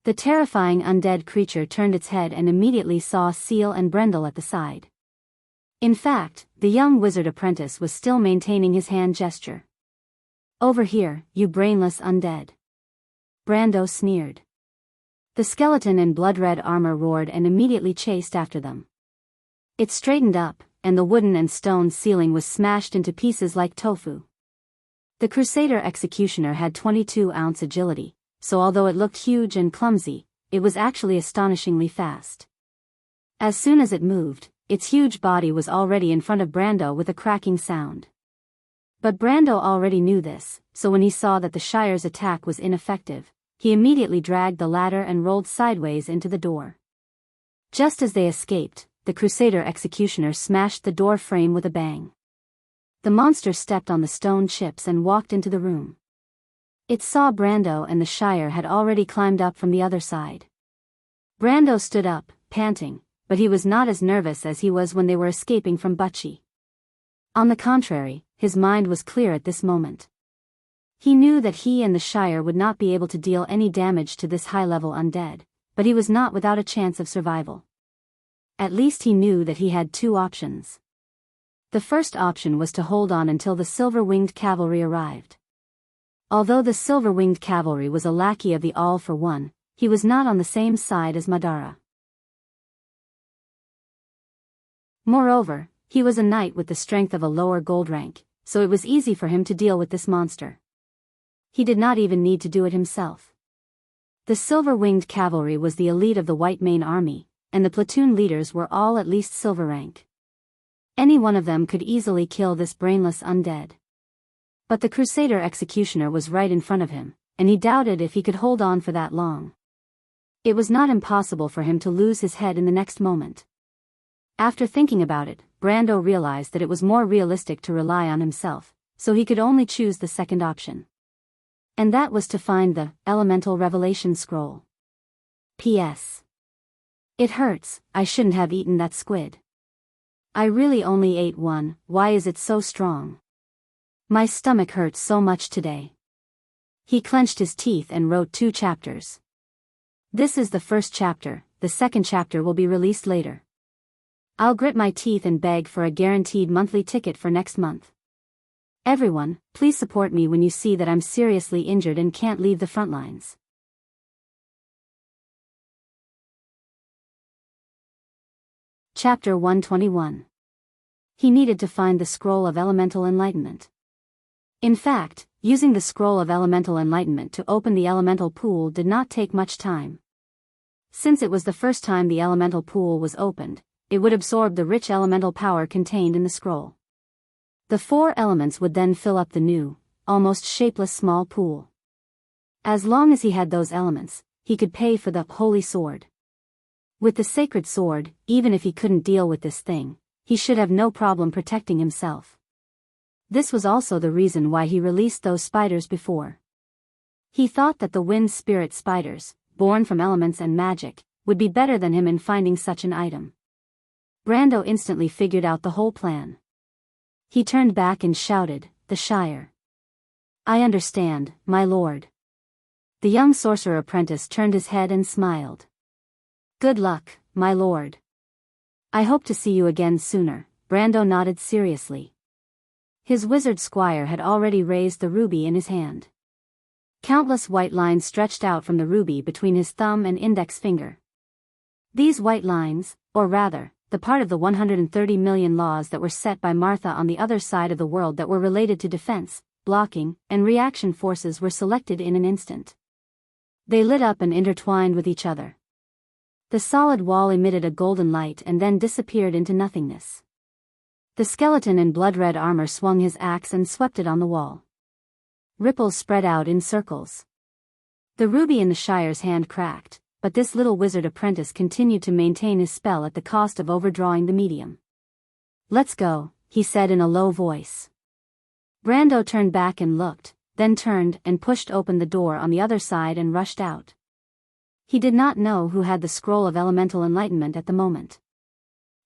The terrifying undead creature turned its head and immediately saw Seal and Brendel at the side. In fact, the young wizard apprentice was still maintaining his hand gesture. "Over here, you brainless undead." Brando sneered. The skeleton in blood-red armor roared and immediately chased after them. It straightened up, and the wooden and stone ceiling was smashed into pieces like tofu. The Crusader executioner had 22-ounce agility, so although it looked huge and clumsy, it was actually astonishingly fast. As soon as it moved, its huge body was already in front of Brando with a cracking sound. But Brando already knew this, so when he saw that the Shire's attack was ineffective, he immediately dragged the ladder and rolled sideways into the door. Just as they escaped, the Crusader executioner smashed the door frame with a bang. The monster stepped on the stone chips and walked into the room. It saw Brando and the Shire had already climbed up from the other side. Brando stood up, panting, but he was not as nervous as he was when they were escaping from Butchie. On the contrary, his mind was clear at this moment. He knew that he and the Shire would not be able to deal any damage to this high-level undead, but he was not without a chance of survival. At least he knew that he had two options. The first option was to hold on until the silver-winged cavalry arrived. Although the silver-winged cavalry was a lackey of the All-for-One, he was not on the same side as Madara. Moreover, he was a knight with the strength of a lower gold rank, so it was easy for him to deal with this monster. He did not even need to do it himself. The silver-winged cavalry was the elite of the White Mane army, and the platoon leaders were all at least silver rank. Any one of them could easily kill this brainless undead. But the Crusader executioner was right in front of him, and he doubted if he could hold on for that long. It was not impossible for him to lose his head in the next moment. After thinking about it, Brando realized that it was more realistic to rely on himself, so he could only choose the second option. And that was to find the Elemental Revelation Scroll. P.S. It hurts, I shouldn't have eaten that squid. I really only ate one, why is it so strong? My stomach hurts so much today. He clenched his teeth and wrote 2 chapters. This is the first chapter, the second chapter will be released later. I'll grit my teeth and beg for a guaranteed monthly ticket for next month. Everyone, please support me when you see that I'm seriously injured and can't leave the front lines. Chapter 121. He needed to find the Scroll of Elemental Enlightenment. In fact, using the Scroll of Elemental Enlightenment to open the elemental pool did not take much time. Since it was the first time the elemental pool was opened, it would absorb the rich elemental power contained in the scroll. The 4 elements would then fill up the new, almost shapeless small pool. As long as he had those elements, he could pay for the holy sword. With the sacred sword, even if he couldn't deal with this thing, he should have no problem protecting himself. This was also the reason why he released those spiders before. He thought that the wind spirit spiders, born from elements and magic, would be better than him in finding such an item. Brando instantly figured out the whole plan. He turned back and shouted, "The Shire." "I understand, my lord." The young sorcerer apprentice turned his head and smiled. "Good luck, my lord. I hope to see you again sooner." Brando nodded seriously. His wizard squire had already raised the ruby in his hand. Countless white lines stretched out from the ruby between his thumb and index finger. These white lines, or rather, the part of the 130 million laws that were set by Martha on the other side of the world that were related to defense, blocking, and reaction forces were selected in an instant. They lit up and intertwined with each other. The solid wall emitted a golden light and then disappeared into nothingness. The skeleton in blood-red armor swung his axe and swept it on the wall. Ripples spread out in circles. The ruby in the Shire's hand cracked, but this little wizard apprentice continued to maintain his spell at the cost of overdrawing the medium. "Let's go," he said in a low voice. Brando turned back and looked, then turned and pushed open the door on the other side and rushed out. He did not know who had the Scroll of Elemental Enlightenment at the moment.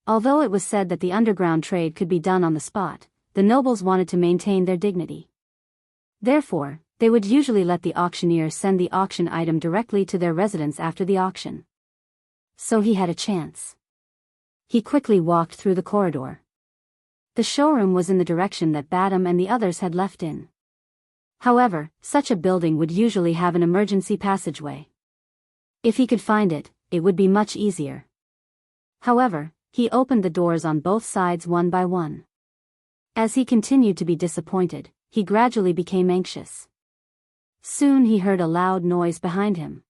Although it was said that the underground trade could be done on the spot, the nobles wanted to maintain their dignity. Therefore, they would usually let the auctioneer send the auction item directly to their residence after the auction. So he had a chance. He quickly walked through the corridor. The showroom was in the direction that Badam and the others had left in. However, such a building would usually have an emergency passageway. If he could find it, it would be much easier. However, he opened the doors on both sides one by one. As he continued to be disappointed, he gradually became anxious. Soon he heard a loud noise behind him.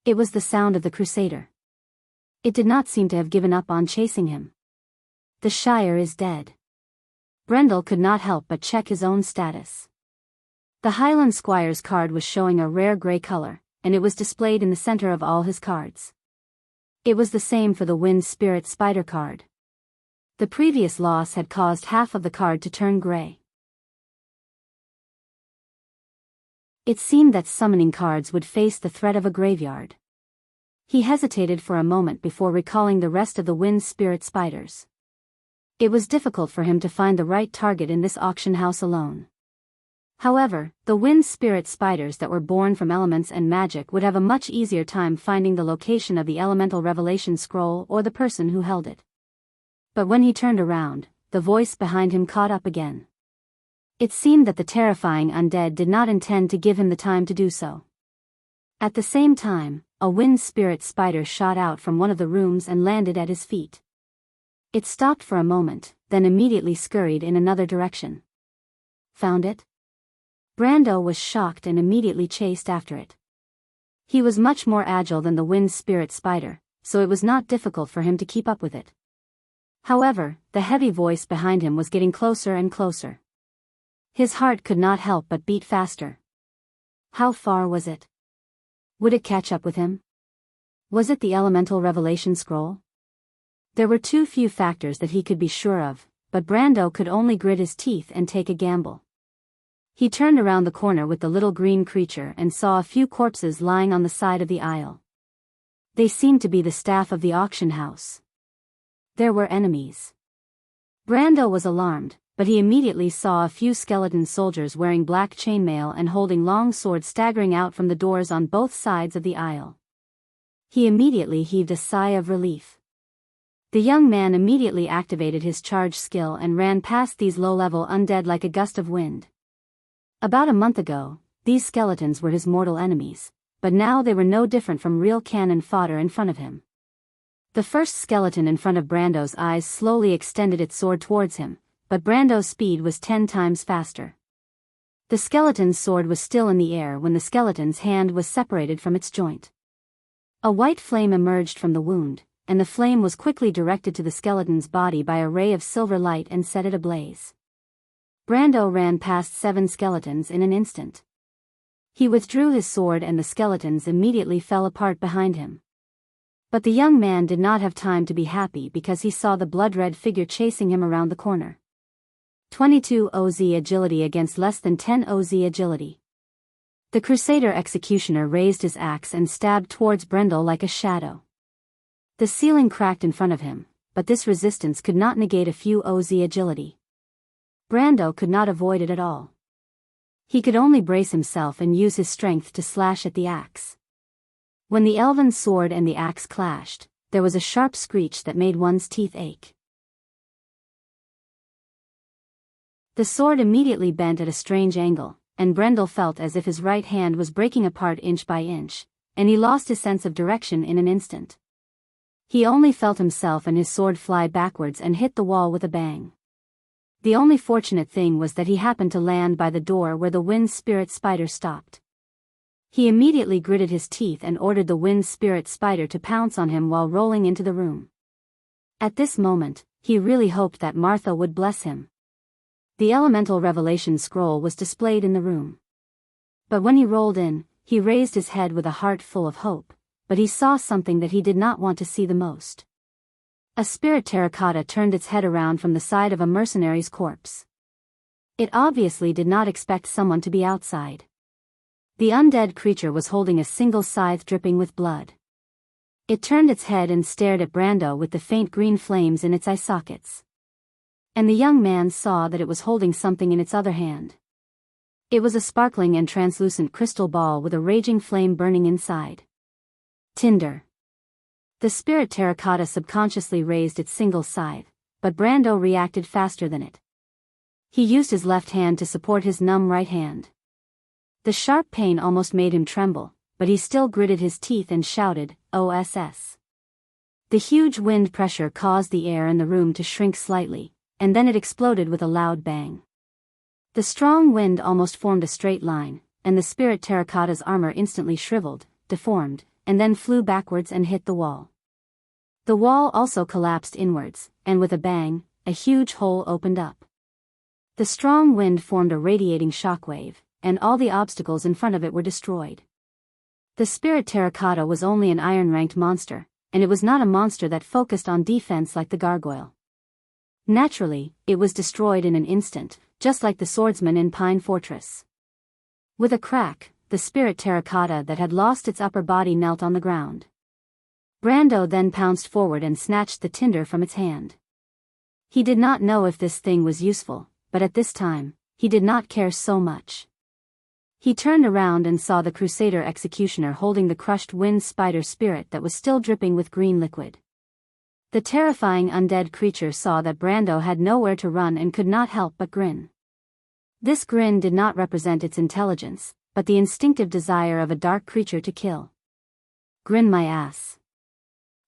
It was the sound of the Crusader. It did not seem to have given up on chasing him. The Shire is dead. Brendel could not help but check his own status. The Highland Squire's card was showing a rare gray color, and it was displayed in the center of all his cards. It was the same for the Wind Spirit Spider card. The previous loss had caused half of the card to turn gray. It seemed that summoning cards would face the threat of a graveyard. He hesitated for a moment before recalling the rest of the Wind Spirit Spiders. It was difficult for him to find the right target in this auction house alone. However, the Wind Spirit Spiders that were born from elements and magic would have a much easier time finding the location of the Elemental Revelation Scroll or the person who held it. But when he turned around, the voice behind him caught up again. It seemed that the terrifying undead did not intend to give him the time to do so. At the same time, a Wind Spirit Spider shot out from one of the rooms and landed at his feet. It stopped for a moment, then immediately scurried in another direction. Found it? Brando was shocked and immediately chased after it. He was much more agile than the Wind Spirit Spider, so it was not difficult for him to keep up with it. However, the heavy voice behind him was getting closer and closer. His heart could not help but beat faster. How far was it? Would it catch up with him? Was it the Elemental Revelation Scroll? There were too few factors that he could be sure of, but Brando could only grit his teeth and take a gamble. He turned around the corner with the little green creature and saw a few corpses lying on the side of the aisle. They seemed to be the staff of the auction house. There were enemies. Brando was alarmed, but he immediately saw a few skeleton soldiers wearing black chainmail and holding long swords staggering out from the doors on both sides of the aisle. He immediately heaved a sigh of relief. The young man immediately activated his charge skill and ran past these low-level undead like a gust of wind. About a month ago, these skeletons were his mortal enemies, but now they were no different from real cannon fodder in front of him. The first skeleton in front of Brando's eyes slowly extended its sword towards him, but Brando's speed was 10 times faster. The skeleton's sword was still in the air when the skeleton's hand was separated from its joint. A white flame emerged from the wound, and the flame was quickly directed to the skeleton's body by a ray of silver light and set it ablaze. Brando ran past 7 skeletons in an instant. He withdrew his sword and the skeletons immediately fell apart behind him. But the young man did not have time to be happy because he saw the blood-red figure chasing him around the corner. 22 OZ agility against less than 10 OZ agility. The Crusader executioner raised his axe and stabbed towards Brendel like a shadow. The ceiling cracked in front of him, but this resistance could not negate a few OZ agility. Brando could not avoid it at all. He could only brace himself and use his strength to slash at the axe. When the elven sword and the axe clashed, there was a sharp screech that made one's teeth ache. The sword immediately bent at a strange angle, and Brendel felt as if his right hand was breaking apart inch by inch, and he lost his sense of direction in an instant. He only felt himself and his sword fly backwards and hit the wall with a bang. The only fortunate thing was that he happened to land by the door where the wind spirit spider stopped. He immediately gritted his teeth and ordered the wind spirit spider to pounce on him while rolling into the room. At this moment, he really hoped that Martha would bless him. The elemental revelation scroll was displayed in the room. But when he rolled in, he raised his head with a heart full of hope, but he saw something that he did not want to see the most. A spirit terracotta turned its head around from the side of a mercenary's corpse. It obviously did not expect someone to be outside. The undead creature was holding a single scythe dripping with blood. It turned its head and stared at Brando with the faint green flames in its eye sockets. And the young man saw that it was holding something in its other hand. It was a sparkling and translucent crystal ball with a raging flame burning inside. Tinder. The spirit terracotta subconsciously raised its single scythe, but Brando reacted faster than it. He used his left hand to support his numb right hand. The sharp pain almost made him tremble, but he still gritted his teeth and shouted, "OSS." The huge wind pressure caused the air in the room to shrink slightly, and then it exploded with a loud bang. The strong wind almost formed a straight line, and the spirit terracotta's armor instantly shriveled, deformed, and then flew backwards and hit the wall. The wall also collapsed inwards, and with a bang, a huge hole opened up. The strong wind formed a radiating shockwave, and all the obstacles in front of it were destroyed. The spirit terracotta was only an iron-ranked monster, and it was not a monster that focused on defense like the gargoyle. Naturally, it was destroyed in an instant, just like the swordsmen in Pine Fortress. With a crack, the spirit terracotta that had lost its upper body knelt on the ground. Brando then pounced forward and snatched the tinder from its hand. He did not know if this thing was useful, but at this time, he did not care so much. He turned around and saw the Crusader executioner holding the crushed wind spider spirit that was still dripping with green liquid. The terrifying undead creature saw that Brando had nowhere to run and could not help but grin. This grin did not represent its intelligence, but the instinctive desire of a dark creature to kill. Grin my ass.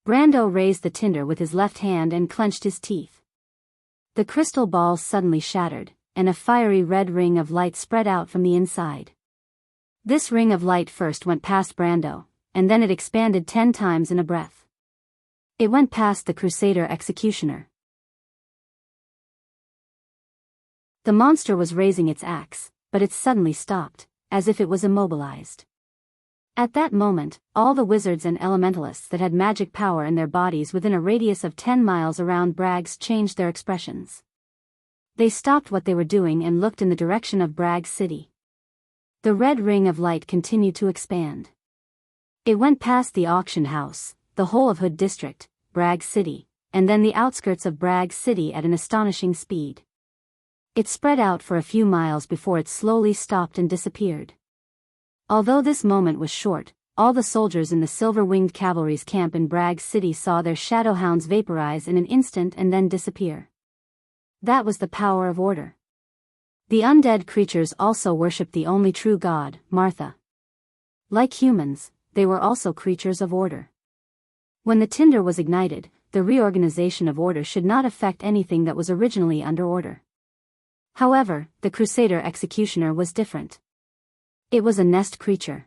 Brando raised the tinder with his left hand and clenched his teeth. The crystal ball suddenly shattered, and a fiery red ring of light spread out from the inside. This ring of light first went past Brando, and then it expanded 10 times in a breath. It went past the Crusader executioner. The monster was raising its axe, but it suddenly stopped, as if it was immobilized. At that moment, all the wizards and elementalists that had magic power in their bodies within a radius of 10 miles around Bragg's changed their expressions. They stopped what they were doing and looked in the direction of Bragg's city. The red ring of light continued to expand. It went past the auction house, the whole of Hood District, Bragg City, and then the outskirts of Bragg City at an astonishing speed. It spread out for a few miles before it slowly stopped and disappeared. Although this moment was short, all the soldiers in the silver-winged cavalry's camp in Bragg's city saw their shadow hounds vaporize in an instant and then disappear. That was the power of order. The undead creatures also worshipped the only true god, Martha. Like humans, they were also creatures of order. When the tinder was ignited, the reorganization of order should not affect anything that was originally under order. However, the Crusader executioner was different. It was a nest creature.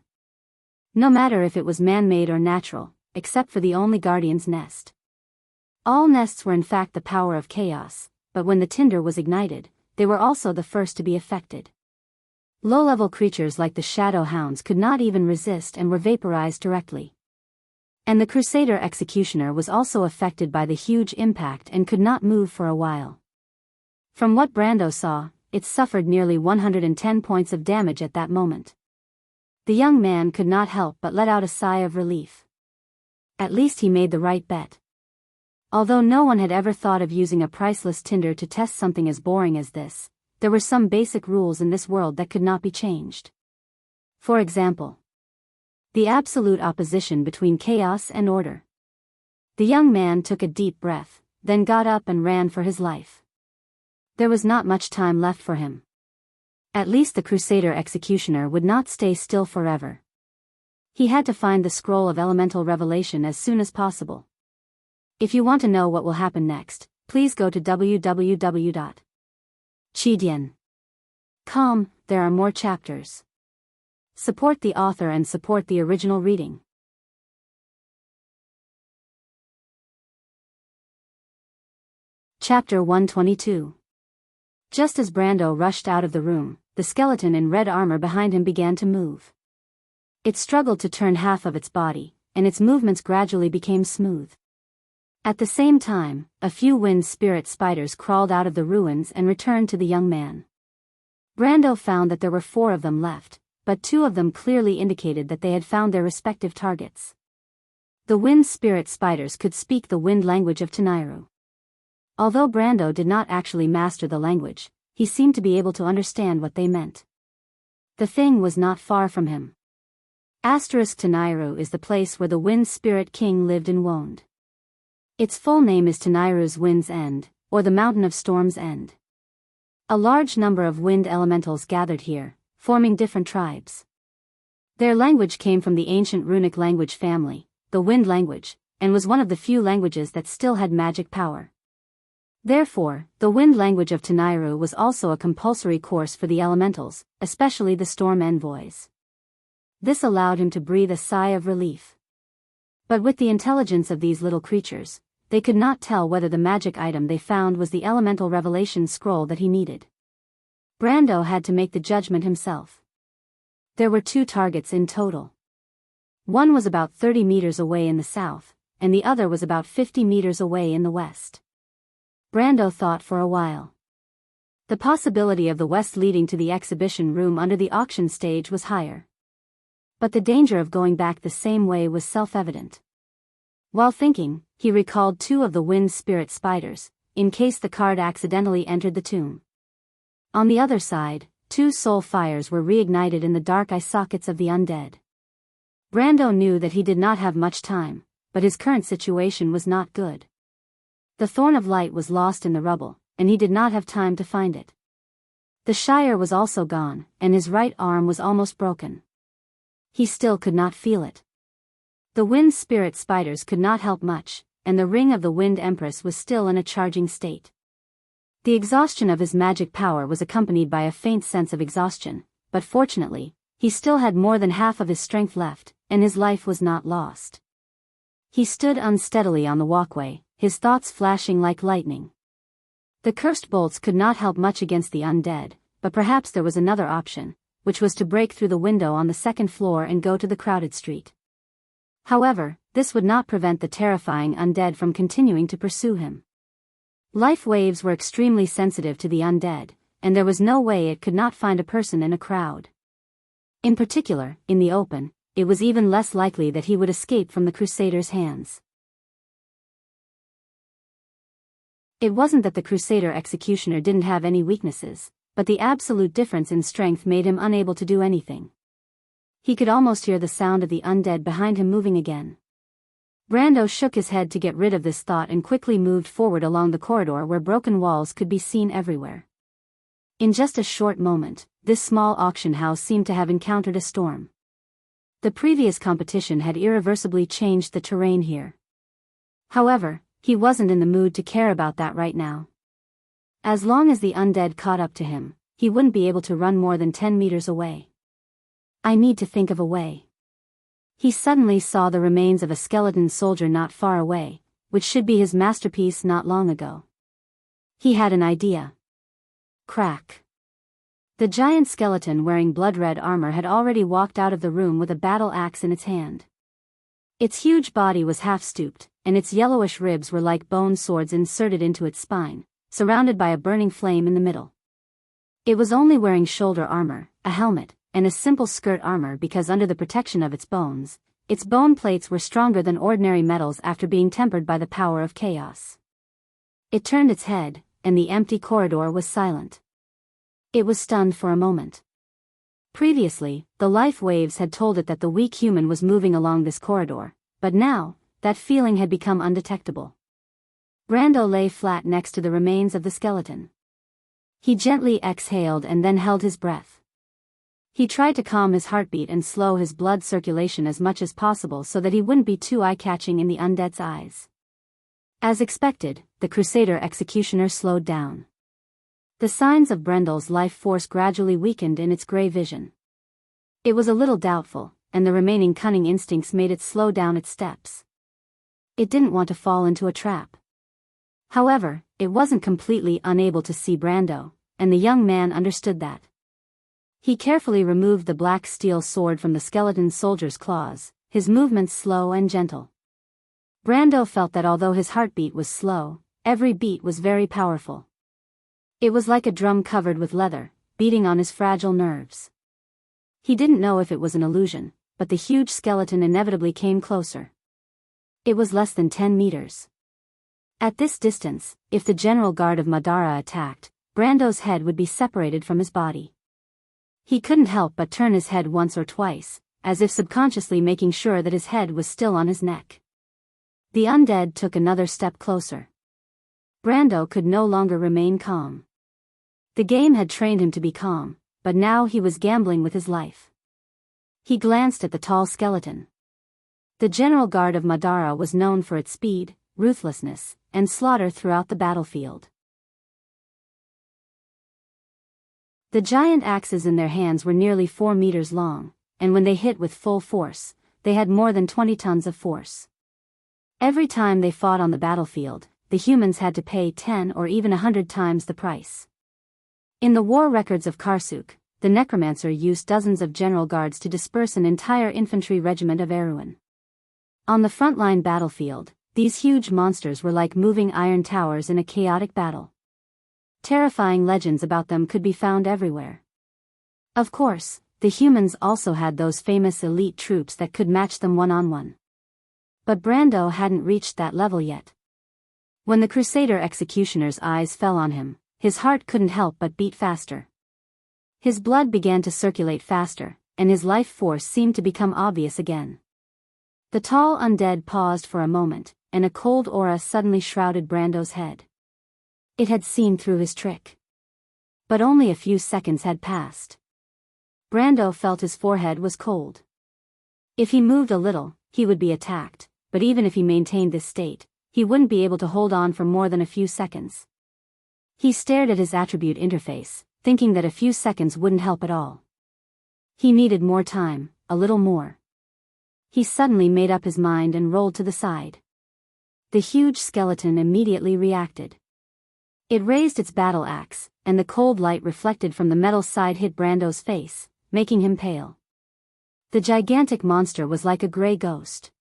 No matter if it was man-made or natural, except for the only guardian's nest. All nests were in fact the power of chaos, but when the tinder was ignited, they were also the first to be affected. Low-level creatures like the shadow hounds could not even resist and were vaporized directly. And the Crusader executioner was also affected by the huge impact and could not move for a while. From what Brando saw, it suffered nearly 110 points of damage at that moment. The young man could not help but let out a sigh of relief. At least he made the right bet. Although no one had ever thought of using a priceless tinder to test something as boring as this, there were some basic rules in this world that could not be changed. For example, the absolute opposition between chaos and order. The young man took a deep breath, then got up and ran for his life. There was not much time left for him. At least the Crusader executioner would not stay still forever. He had to find the scroll of elemental revelation as soon as possible. If you want to know what will happen next, please go to www.chidian.com. There are more chapters. Support the author and support the original reading. Chapter 122. Just as Brando rushed out of the room, the skeleton in red armor behind him began to move. It struggled to turn half of its body, and its movements gradually became smooth. At the same time, a few wind spirit spiders crawled out of the ruins and returned to the young man. Brando found that there were 4 of them left, but 2 of them clearly indicated that they had found their respective targets. The wind spirit spiders could speak the wind language of Tenairu. Although Brando did not actually master the language, he seemed to be able to understand what they meant. The thing was not far from him. Tenairu is the place where the wind spirit king lived and wooned. Its full name is Tenairu's Wind's End, or the Mountain of Storm's End. A large number of wind elementals gathered here, forming different tribes. Their language came from the ancient runic language family, the wind language, and was one of the few languages that still had magic power. Therefore, the wind language of Tenairu was also a compulsory course for the elementals, especially the storm envoys. This allowed him to breathe a sigh of relief. But with the intelligence of these little creatures, they could not tell whether the magic item they found was the elemental revelation scroll that he needed. Brando had to make the judgment himself. There were 2 targets in total. One was about 30 meters away in the south, and the other was about 50 meters away in the west. Brando thought for a while. The possibility of the west leading to the exhibition room under the auction stage was higher. But the danger of going back the same way was self-evident. While thinking, he recalled 2 of the wind spirit spiders, in case the card accidentally entered the tomb. On the other side, 2 soul fires were reignited in the dark eye sockets of the undead. Brando knew that he did not have much time, but his current situation was not good. The Thorn of Light was lost in the rubble, and he did not have time to find it. The Shire was also gone, and his right arm was almost broken. He still could not feel it. The wind spirit spiders could not help much, and the ring of the Wind Empress was still in a charging state. The exhaustion of his magic power was accompanied by a faint sense of exhaustion, but fortunately, he still had more than half of his strength left, and his life was not lost. He stood unsteadily on the walkway, his thoughts flashing like lightning. The cursed bolts could not help much against the undead, but perhaps there was another option, which was to break through the window on the 2nd floor and go to the crowded street. However, this would not prevent the terrifying undead from continuing to pursue him. Life waves were extremely sensitive to the undead, and there was no way it could not find a person in a crowd. In particular, in the open, it was even less likely that he would escape from the Crusader's hands. It wasn't that the Crusader executioner didn't have any weaknesses, but the absolute difference in strength made him unable to do anything. He could almost hear the sound of the undead behind him moving again. Brando shook his head to get rid of this thought and quickly moved forward along the corridor where broken walls could be seen everywhere. In just a short moment, this small auction house seemed to have encountered a storm. The previous competition had irreversibly changed the terrain here. However, he wasn't in the mood to care about that right now. As long as the undead caught up to him, he wouldn't be able to run more than 10 meters away. I need to think of a way. He suddenly saw the remains of a skeleton soldier not far away, which should be his masterpiece not long ago. He had an idea. Crack. The giant skeleton wearing blood-red armor had already walked out of the room with a battle axe in its hand. Its huge body was half-stooped, and its yellowish ribs were like bone swords inserted into its spine, surrounded by a burning flame in the middle. It was only wearing shoulder armor, a helmet, and a simple skirt armor because under the protection of its bone plates were stronger than ordinary metals after being tempered by the power of chaos. It turned its head, and the empty corridor was silent. It was stunned for a moment. Previously, the life waves had told it that the weak human was moving along this corridor, but now, that feeling had become undetectable. Brando lay flat next to the remains of the skeleton. He gently exhaled and then held his breath. He tried to calm his heartbeat and slow his blood circulation as much as possible so that he wouldn't be too eye-catching in the undead's eyes. As expected, the Crusader executioner slowed down. The signs of Brendel's life force gradually weakened in its gray vision. It was a little doubtful, and the remaining cunning instincts made it slow down its steps. It didn't want to fall into a trap. However, it wasn't completely unable to see Brando, and the young man understood that. He carefully removed the black steel sword from the skeleton soldier's claws, his movements slow and gentle. Brando felt that although his heartbeat was slow, every beat was very powerful. It was like a drum covered with leather, beating on his fragile nerves. He didn't know if it was an illusion, but the huge skeleton inevitably came closer. It was less than 10 meters. At this distance, if the general guard of Madara attacked, Brando's head would be separated from his body. He couldn't help but turn his head once or twice, as if subconsciously making sure that his head was still on his neck. The undead took another step closer. Brando could no longer remain calm. The game had trained him to be calm, but now he was gambling with his life. He glanced at the tall skeleton. The general guard of Madara was known for its speed, ruthlessness, and slaughter throughout the battlefield. The giant axes in their hands were nearly 4 meters long, and when they hit with full force, they had more than 20 tons of force. Every time they fought on the battlefield, the humans had to pay 10 or even 100 times the price. In the war records of Karsuk, the necromancer used dozens of general guards to disperse an entire infantry regiment of Erewhon. On the frontline battlefield, these huge monsters were like moving iron towers in a chaotic battle. Terrifying legends about them could be found everywhere. Of course, the humans also had those famous elite troops that could match them one-on-one. But Brando hadn't reached that level yet. When the Crusader executioner's eyes fell on him, his heart couldn't help but beat faster. His blood began to circulate faster, and his life force seemed to become obvious again. The tall undead paused for a moment, and a cold aura suddenly shrouded Brando's head. It had seen through his trick. But only a few seconds had passed. Brando felt his forehead was cold. If he moved a little, he would be attacked, but even if he maintained this state, he wouldn't be able to hold on for more than a few seconds. He stared at his attribute interface, thinking that a few seconds wouldn't help at all. He needed more time, a little more. He suddenly made up his mind and rolled to the side. The huge skeleton immediately reacted. It raised its battle axe, and the cold light reflected from the metal side hit Brando's face, making him pale. The gigantic monster was like a gray ghost.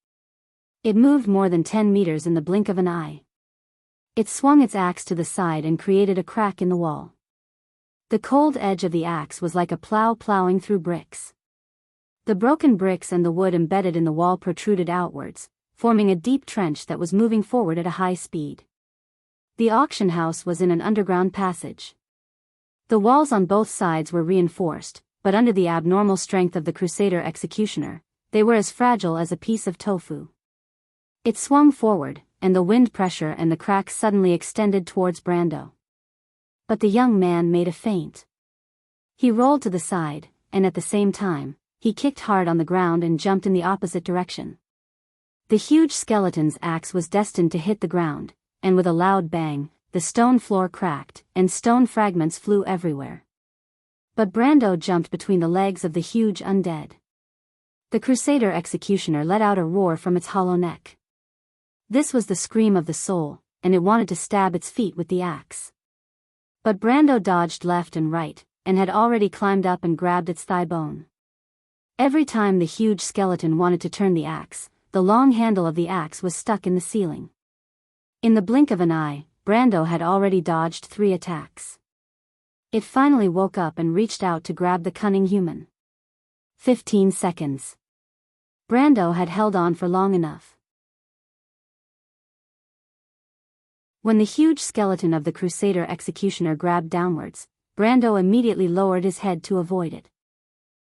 It moved more than 10 meters in the blink of an eye. It swung its axe to the side and created a crack in the wall. The cold edge of the axe was like a plow plowing through bricks. The broken bricks and the wood embedded in the wall protruded outwards, forming a deep trench that was moving forward at a high speed. The auction house was in an underground passage. The walls on both sides were reinforced, but under the abnormal strength of the Crusader executioner, they were as fragile as a piece of tofu. It swung forward, and the wind pressure and the cracks suddenly extended towards Brando. But the young man made a feint. He rolled to the side, and at the same time, he kicked hard on the ground and jumped in the opposite direction. The huge skeleton's axe was destined to hit the ground, and with a loud bang, the stone floor cracked, and stone fragments flew everywhere. But Brando jumped between the legs of the huge undead. The Crusader executioner let out a roar from its hollow neck. This was the scream of the soul, and it wanted to stab its feet with the axe. But Brando dodged left and right, and had already climbed up and grabbed its thigh bone. Every time the huge skeleton wanted to turn the axe, the long handle of the axe was stuck in the ceiling. In the blink of an eye, Brando had already dodged 3 attacks. It finally woke up and reached out to grab the cunning human. 15 seconds. Brando had held on for long enough. When the huge skeleton of the Crusader executioner grabbed downwards, Brando immediately lowered his head to avoid it.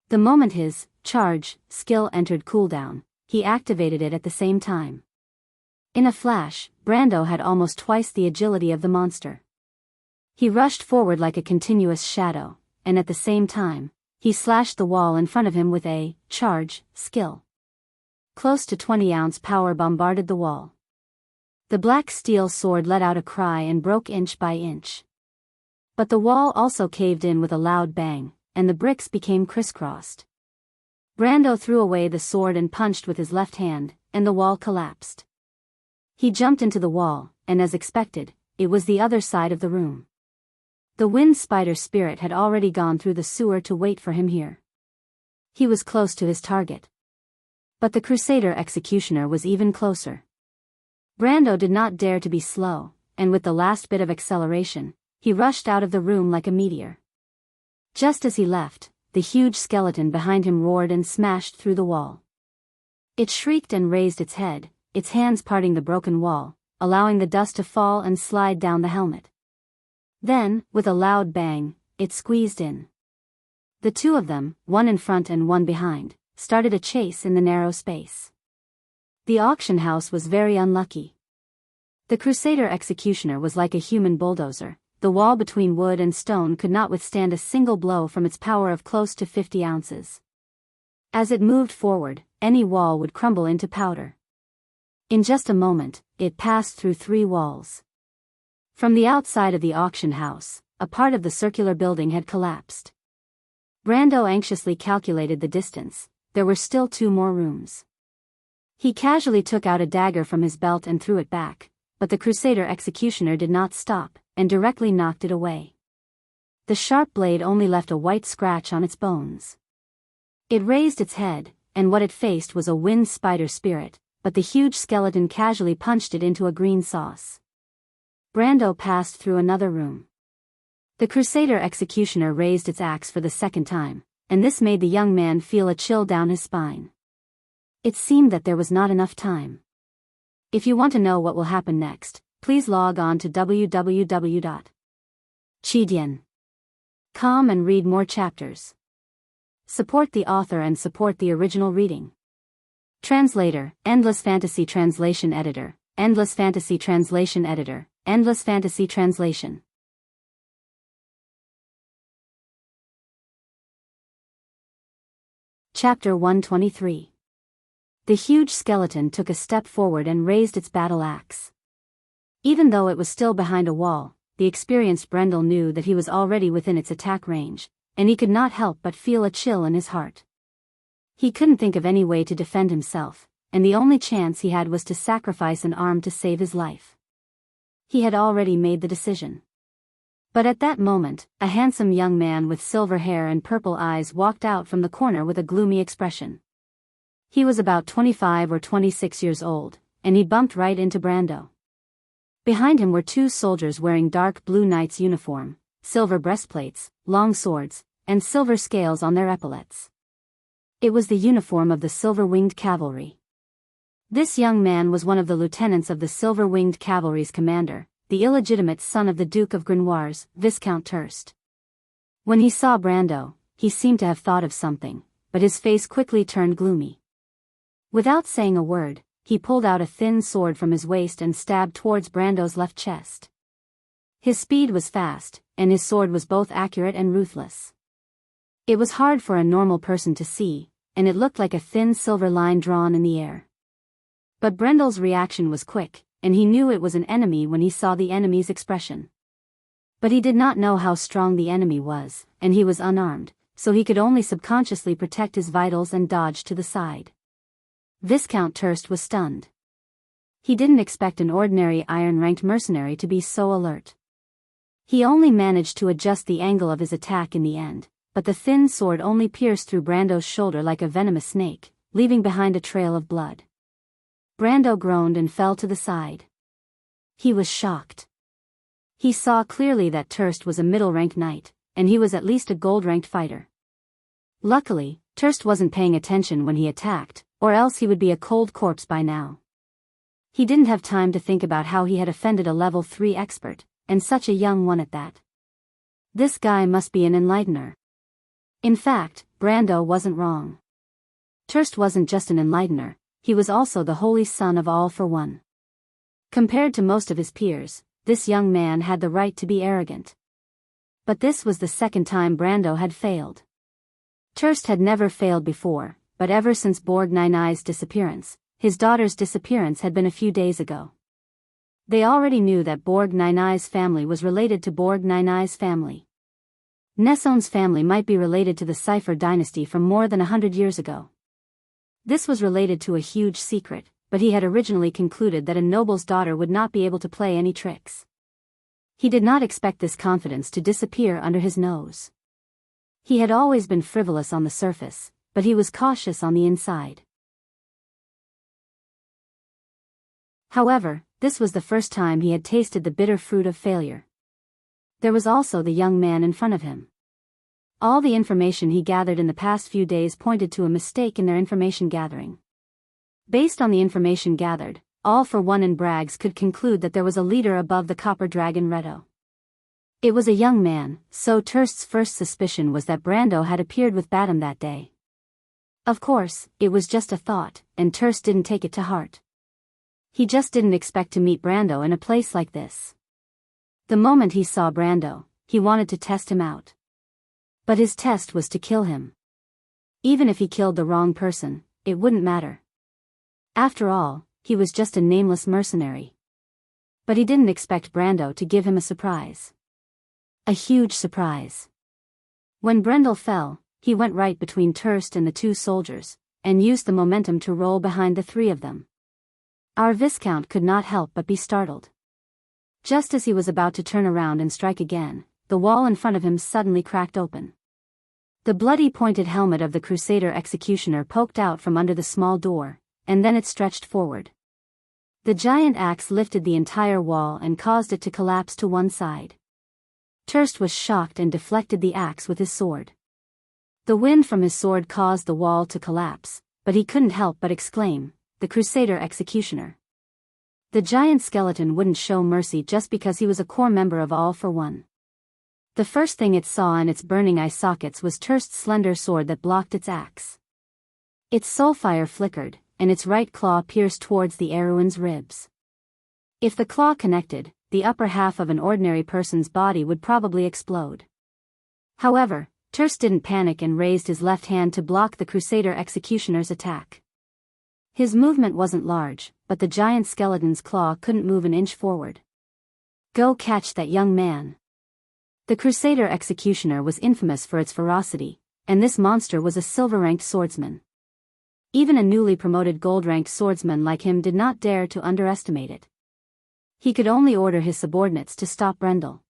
The moment his charge skill entered cooldown, he activated it at the same time. In a flash, Brando had almost twice the agility of the monster. He rushed forward like a continuous shadow, and at the same time, he slashed the wall in front of him with a charge skill. Close to 20-ounce power bombarded the wall. The black steel sword let out a cry and broke inch by inch. But the wall also caved in with a loud bang, and the bricks became crisscrossed. Brando threw away the sword and punched with his left hand, and the wall collapsed. He jumped into the wall, and as expected, it was the other side of the room. The wind spider spirit had already gone through the sewer to wait for him here. He was close to his target. But the Crusader executioner was even closer. Brando did not dare to be slow, and with the last bit of acceleration, he rushed out of the room like a meteor. Just as he left, the huge skeleton behind him roared and smashed through the wall. It shrieked and raised its head, its hands parting the broken wall, allowing the dust to fall and slide down the helmet. Then, with a loud bang, it squeezed in. The two of them, one in front and one behind, started a chase in the narrow space. The auction house was very unlucky. The Crusader executioner was like a human bulldozer. The wall between wood and stone could not withstand a single blow from its power of close to 50 ounces. As it moved forward, any wall would crumble into powder. In just a moment, it passed through 3 walls. From the outside of the auction house, a part of the circular building had collapsed. Brando anxiously calculated the distance. There were still 2 more rooms. He casually took out a dagger from his belt and threw it back, but the Crusader executioner did not stop, and directly knocked it away. The sharp blade only left a white scratch on its bones. It raised its head, and what it faced was a wind spider spirit, but the huge skeleton casually punched it into a green sauce. Brando passed through another room. The Crusader executioner raised its axe for the second time, and this made the young man feel a chill down his spine. It seemed that there was not enough time. If you want to know what will happen next, please log on to www.chidian.com and read more chapters. Support the author and support the original reading. Translator, Endless Fantasy Translation Editor, Endless Fantasy Translation Editor, Endless Fantasy Translation. Chapter 123. The huge skeleton took a step forward and raised its battle axe. Even though it was still behind a wall, the experienced Brendel knew that he was already within its attack range, and he could not help but feel a chill in his heart. He couldn't think of any way to defend himself, and the only chance he had was to sacrifice an arm to save his life. He had already made the decision. But at that moment, a handsome young man with silver hair and purple eyes walked out from the corner with a gloomy expression. He was about 25 or 26 years old, and he bumped right into Brando. Behind him were 2 soldiers wearing dark blue knight's uniform, silver breastplates, long swords, and silver scales on their epaulets. It was the uniform of the silver-winged cavalry. This young man was one of the lieutenants of the silver-winged cavalry's commander, the illegitimate son of the Duke of Grenoir's, Viscount Turst. When he saw Brando, he seemed to have thought of something, but his face quickly turned gloomy. Without saying a word, he pulled out a thin sword from his waist and stabbed towards Brando's left chest. His speed was fast, and his sword was both accurate and ruthless. It was hard for a normal person to see, and it looked like a thin silver line drawn in the air. But Brendel's reaction was quick, and he knew it was an enemy when he saw the enemy's expression. But he did not know how strong the enemy was, and he was unarmed, so he could only subconsciously protect his vitals and dodge to the side. Viscount Terst was stunned. He didn't expect an ordinary iron-ranked mercenary to be so alert. He only managed to adjust the angle of his attack in the end, but the thin sword only pierced through Brando's shoulder like a venomous snake, leaving behind a trail of blood. Brando groaned and fell to the side. He was shocked. He saw clearly that Terst was a middle-ranked knight, and he was at least a gold-ranked fighter. Luckily, Terst wasn't paying attention when he attacked, or else he would be a cold corpse by now. He didn't have time to think about how he had offended a level 3 expert, and such a young one at that. This guy must be an enlightener. In fact, Brando wasn't wrong. Terst wasn't just an enlightener, he was also the holy son of All for One. Compared to most of his peers, this young man had the right to be arrogant. But this was the second time Brando had failed. Terst had never failed before, but ever since Borg Nai's disappearance, his daughter's disappearance had been a few days ago. They already knew that Borg Nai's family was related to Borg Nai's family. Nesson's family might be related to the Cipher dynasty from more than 100 years ago. This was related to a huge secret, but he had originally concluded that a noble's daughter would not be able to play any tricks. He did not expect this confidence to disappear under his nose. He had always been frivolous on the surface, but he was cautious on the inside. However, this was the first time he had tasted the bitter fruit of failure. There was also the young man in front of him. All the information he gathered in the past few days pointed to a mistake in their information gathering. Based on the information gathered, All for One and Braggs could conclude that there was a leader above the Copper Dragon Redo. It was a young man, so Terst's first suspicion was that Brando had appeared with Batum that day. Of course, it was just a thought, and Terst didn't take it to heart. He just didn't expect to meet Brando in a place like this. The moment he saw Brando, he wanted to test him out. But his test was to kill him. Even if he killed the wrong person, it wouldn't matter. After all, he was just a nameless mercenary. But he didn't expect Brando to give him a surprise. A huge surprise. When Brendel fell, he went right between Terst and the two soldiers, and used the momentum to roll behind the three of them. Our Viscount could not help but be startled. Just as he was about to turn around and strike again, the wall in front of him suddenly cracked open. The bloody pointed helmet of the Crusader executioner poked out from under the small door, and then it stretched forward. The giant axe lifted the entire wall and caused it to collapse to one side. Terst was shocked and deflected the axe with his sword. The wind from his sword caused the wall to collapse, but he couldn't help but exclaim, "The Crusader executioner." The giant skeleton wouldn't show mercy just because he was a core member of All for One. The first thing it saw in its burning eye sockets was Terst's slender sword that blocked its axe. Its soulfire flickered, and its right claw pierced towards the Eruin's ribs. If the claw connected, the upper half of an ordinary person's body would probably explode. However, Terst didn't panic and raised his left hand to block the Crusader executioner's attack. His movement wasn't large, but the giant skeleton's claw couldn't move an inch forward. "Go catch that young man." The Crusader executioner was infamous for its ferocity, and this monster was a silver-ranked swordsman. Even a newly promoted gold-ranked swordsman like him did not dare to underestimate it. He could only order his subordinates to stop Brendel.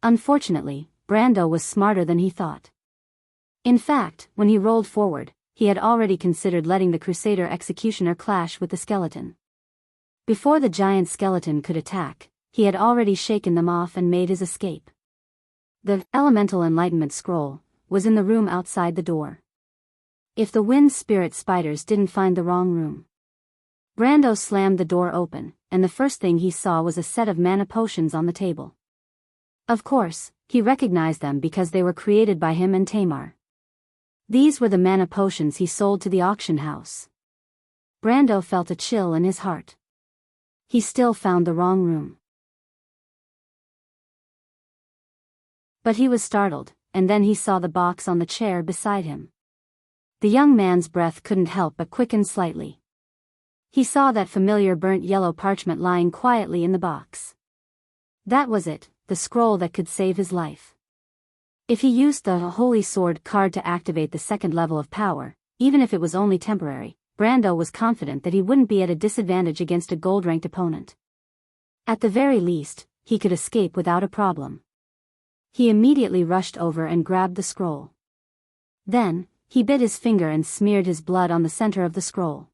Unfortunately, Brando was smarter than he thought. In fact, when he rolled forward, he had already considered letting the Crusader executioner clash with the skeleton. Before the giant skeleton could attack, he had already shaken them off and made his escape. The Elemental Enlightenment Scroll was in the room outside the door. If the wind spirit spiders didn't find the wrong room. Brando slammed the door open, and the first thing he saw was a set of mana potions on the table. Of course, he recognized them because they were created by him and Tamar. These were the mana potions he sold to the auction house. Brando felt a chill in his heart. He still found the wrong room. But he was startled, and then he saw the box on the chair beside him. The young man's breath couldn't help but quicken slightly. He saw that familiar burnt yellow parchment lying quietly in the box. That was it, the scroll that could save his life. If he used the Holy Sword card to activate the second level of power, even if it was only temporary, Brando was confident that he wouldn't be at a disadvantage against a gold-ranked opponent. At the very least, he could escape without a problem. He immediately rushed over and grabbed the scroll. Then, he bit his finger and smeared his blood on the center of the scroll.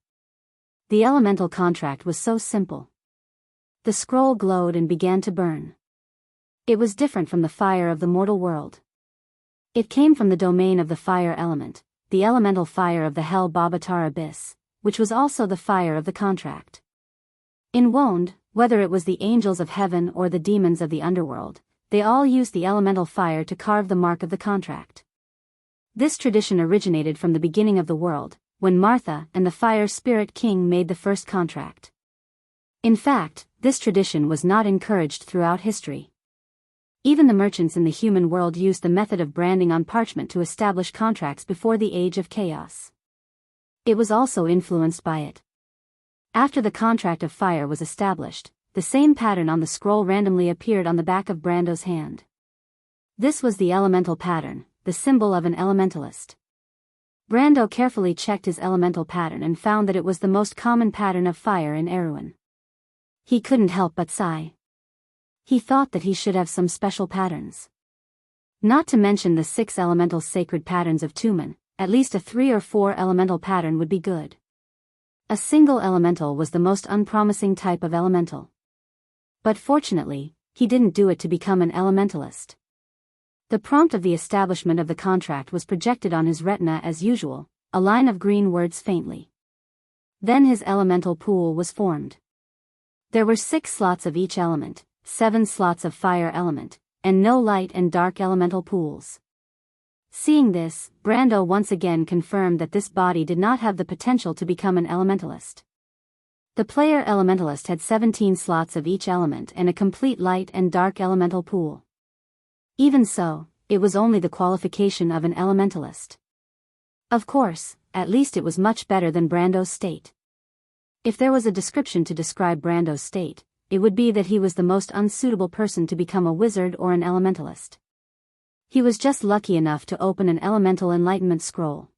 The elemental contract was so simple. The scroll glowed and began to burn. It was different from the fire of the mortal world. It came from the domain of the fire element, the elemental fire of the Hell Babatar Abyss, which was also the fire of the contract. In Wonde, whether it was the angels of heaven or the demons of the underworld, they all used the elemental fire to carve the mark of the contract. This tradition originated from the beginning of the world, when Martha and the Fire Spirit King made the first contract. In fact, this tradition was not encouraged throughout history. Even the merchants in the human world used the method of branding on parchment to establish contracts before the Age of Chaos. It was also influenced by it. After the contract of fire was established, the same pattern on the scroll randomly appeared on the back of Brando's hand. This was the elemental pattern, the symbol of an elementalist. Brando carefully checked his elemental pattern and found that it was the most common pattern of fire in Erewhon. He couldn't help but sigh. He thought that he should have some special patterns. Not to mention the 6 elemental sacred patterns of Tumen, at least a 3 or 4 elemental pattern would be good. A single elemental was the most unpromising type of elemental. But fortunately, he didn't do it to become an elementalist. The prompt of the establishment of the contract was projected on his retina as usual, a line of green words faintly. Then his elemental pool was formed. There were 6 slots of each element, 7 slots of fire element, and no light and dark elemental pools. Seeing this, Brando once again confirmed that this body did not have the potential to become an elementalist. The player elementalist had 17 slots of each element and a complete light and dark elemental pool. Even so, it was only the qualification of an elementalist. Of course, at least it was much better than Brando's state. If there was a description to describe Brando's state, it would be that he was the most unsuitable person to become a wizard or an elementalist. He was just lucky enough to open an elemental enlightenment scroll.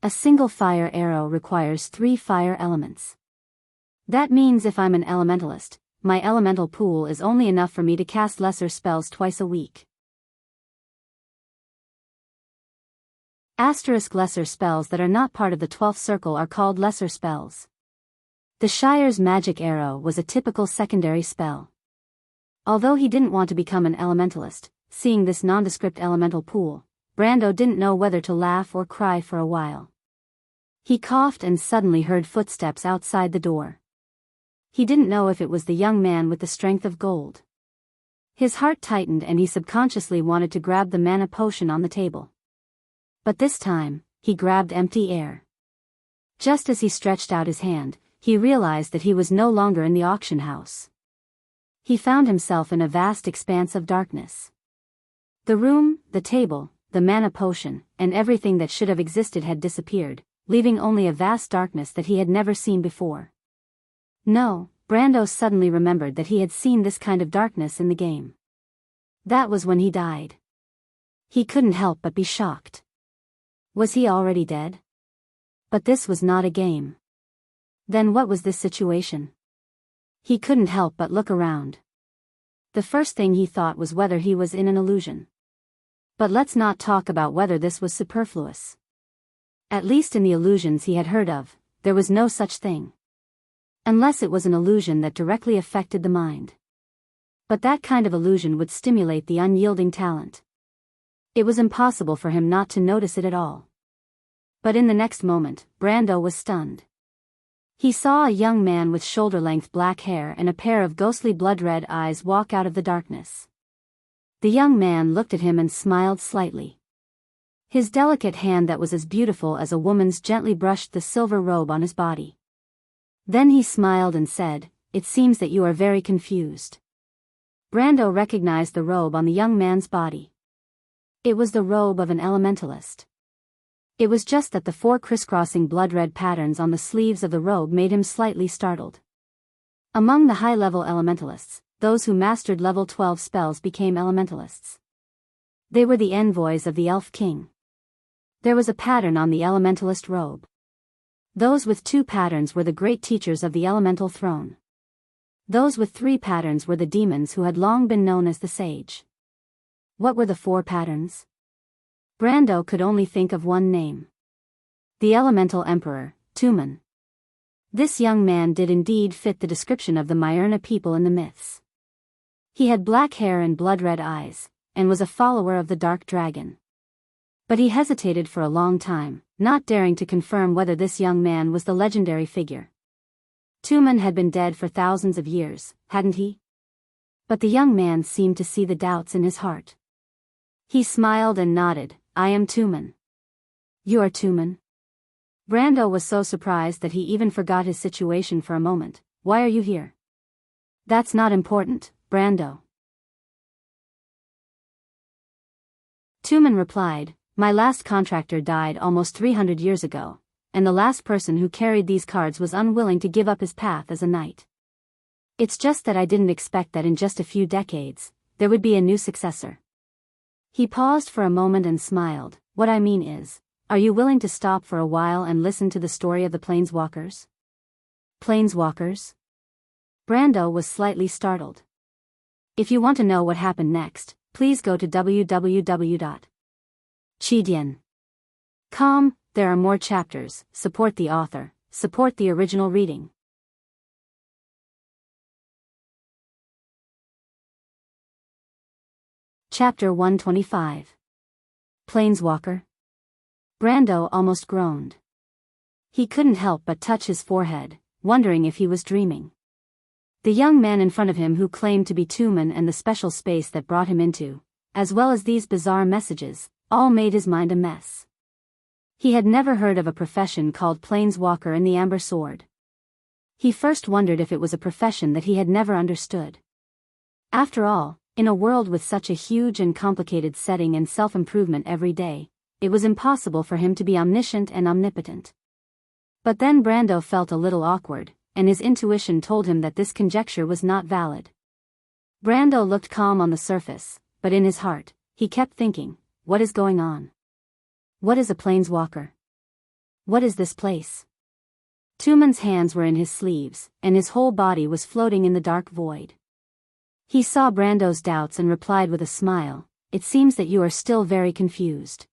A single fire arrow requires 3 fire elements. That means if I'm an elementalist, my elemental pool is only enough for me to cast lesser spells twice a week. Lesser spells that are not part of the 12th circle are called lesser spells. The Shire's magic arrow was a typical secondary spell. Although he didn't want to become an elementalist, seeing this nondescript elemental pool, Brando didn't know whether to laugh or cry for a while. He coughed and suddenly heard footsteps outside the door. He didn't know if it was the young man with the strength of gold. His heart tightened and he subconsciously wanted to grab the mana potion on the table. But this time, he grabbed empty air. Just as he stretched out his hand, he realized that he was no longer in the auction house. He found himself in a vast expanse of darkness. The room, the table, the mana potion, and everything that should have existed had disappeared, leaving only a vast darkness that he had never seen before. No, Brando suddenly remembered that he had seen this kind of darkness in the game. That was when he died. He couldn't help but be shocked. Was he already dead? But this was not a game. Then what was this situation? He couldn't help but look around. The first thing he thought was whether he was in an illusion. But let's not talk about whether this was superfluous. At least in the illusions he had heard of, there was no such thing. Unless it was an illusion that directly affected the mind. But that kind of illusion would stimulate the unyielding talent. It was impossible for him not to notice it at all. But in the next moment, Brando was stunned. He saw a young man with shoulder-length black hair and a pair of ghostly blood-red eyes walk out of the darkness. The young man looked at him and smiled slightly. His delicate hand that was as beautiful as a woman's gently brushed the silver robe on his body. Then he smiled and said, "It seems that you are very confused." Brando recognized the robe on the young man's body. It was the robe of an elementalist. It was just that the 4 crisscrossing blood-red patterns on the sleeves of the robe made him slightly startled. Among the high-level elementalists, those who mastered level 12 spells became elementalists. They were the envoys of the Elf King. There was a pattern on the elementalist robe. Those with 2 patterns were the great teachers of the elemental throne. Those with 3 patterns were the demons who had long been known as the sage. What were the 4 patterns? Brando could only think of one name. The Elemental Emperor, Tumen. This young man did indeed fit the description of the Myrna people in the myths. He had black hair and blood-red eyes, and was a follower of the Dark Dragon. But he hesitated for a long time, not daring to confirm whether this young man was the legendary figure. Tumen had been dead for thousands of years, hadn't he? But the young man seemed to see the doubts in his heart. He smiled and nodded. "I am Tumen." "You are Tumen?" Brando was so surprised that he even forgot his situation for a moment. "Why are you here?" "That's not important, Brando." Tumen replied, "My last contractor died almost 300 years ago, and the last person who carried these cards was unwilling to give up his path as a knight. It's just that I didn't expect that in just a few decades, there would be a new successor." He paused for a moment and smiled. "What I mean is, are you willing to stop for a while and listen to the story of the Planeswalkers?" Planeswalkers? Brando was slightly startled. "If you want to know what happened next, please go to www.chidian.com. There are more chapters. Support the author. Support the original reading. Chapter 125. Planeswalker. Brando almost groaned. He couldn't help but touch his forehead, wondering if he was dreaming. The young man in front of him who claimed to be Tumen and the special space that brought him into, as well as these bizarre messages, all made his mind a mess. He had never heard of a profession called Planeswalker in the Amber Sword. He first wondered if it was a profession that he had never understood. After all, in a world with such a huge and complicated setting and self-improvement every day, it was impossible for him to be omniscient and omnipotent. But then Brando felt a little awkward, and his intuition told him that this conjecture was not valid. Brando looked calm on the surface, but in his heart, he kept thinking, what is going on? What is a planeswalker? What is this place? Tumen's hands were in his sleeves, and his whole body was floating in the dark void. He saw Brando's doubts and replied with a smile, "It seems that you are still very confused.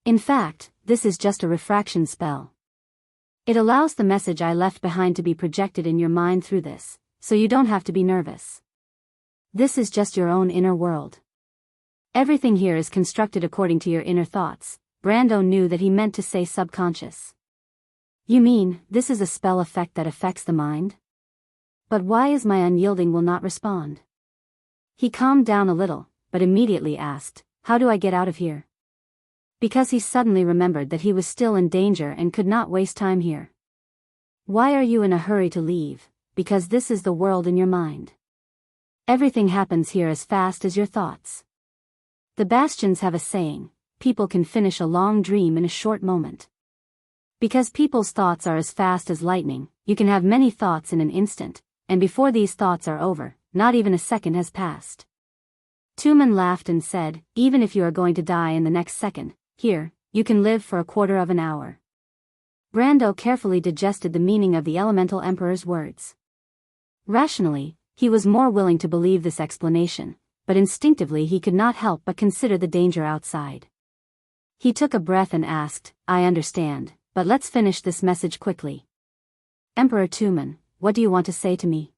In fact, this is just a refraction spell. It allows the message I left behind to be projected in your mind through this, so you don't have to be nervous. This is just your own inner world. Everything here is constructed according to your inner thoughts." Brando knew that he meant to say subconscious. "You mean, this is a spell effect that affects the mind? But why is my unyielding will not respond?" He calmed down a little, but immediately asked, "How do I get out of here?" Because he suddenly remembered that he was still in danger and could not waste time here. "Why are you in a hurry to leave?" "Because this is the world in your mind. Everything happens here as fast as your thoughts. The Bastions have a saying, people can finish a long dream in a short moment. Because people's thoughts are as fast as lightning, you can have many thoughts in an instant, and before these thoughts are over, not even a second has passed." Tumen laughed and said, "Even if you are going to die in the next second, here, you can live for a quarter of an hour." Brando carefully digested the meaning of the Elemental Emperor's words. Rationally, he was more willing to believe this explanation, but instinctively he could not help but consider the danger outside. He took a breath and asked, "I understand, but let's finish this message quickly. Emperor Tumen, what do you want to say to me?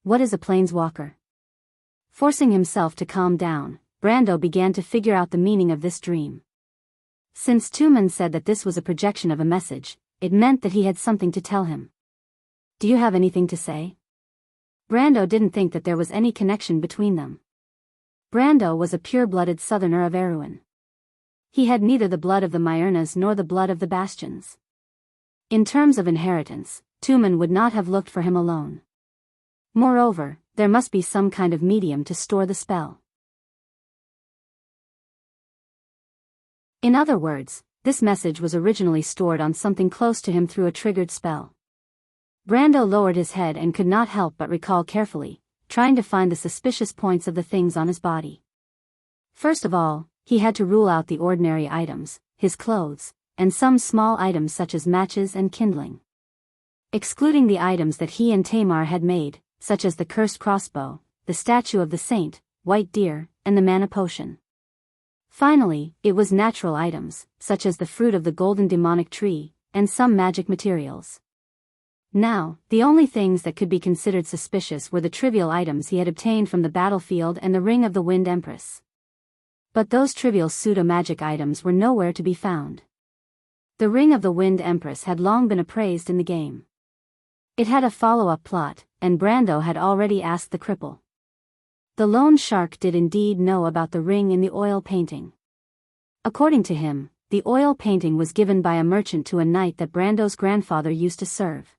What is a planeswalker?" Forcing himself to calm down, Brando began to figure out the meaning of this dream. Since Tumen said that this was a projection of a message, it meant that he had something to tell him. "Do you have anything to say?" Brando didn't think that there was any connection between them. Brando was a pure-blooded southerner of Erewhon. He had neither the blood of the Myrnas nor the blood of the Bastions. In terms of inheritance, Tumen would not have looked for him alone. Moreover, there must be some kind of medium to store the spell. In other words, this message was originally stored on something close to him through a triggered spell. Brando lowered his head and could not help but recall carefully, trying to find the suspicious points of the things on his body. First of all, he had to rule out the ordinary items, his clothes, and some small items such as matches and kindling. Excluding the items that he and Tamar had made, such as the cursed crossbow, the statue of the saint, white deer, and the mana potion. Finally, it was natural items, such as the fruit of the golden demonic tree, and some magic materials. Now, the only things that could be considered suspicious were the trivial items he had obtained from the battlefield and the ring of the Wind Empress. But those trivial pseudo-magic items were nowhere to be found. The ring of the Wind Empress had long been appraised in the game. It had a follow-up plot, and Brando had already asked the cripple. The lone shark did indeed know about the ring in the oil painting. According to him, the oil painting was given by a merchant to a knight that Brando's grandfather used to serve.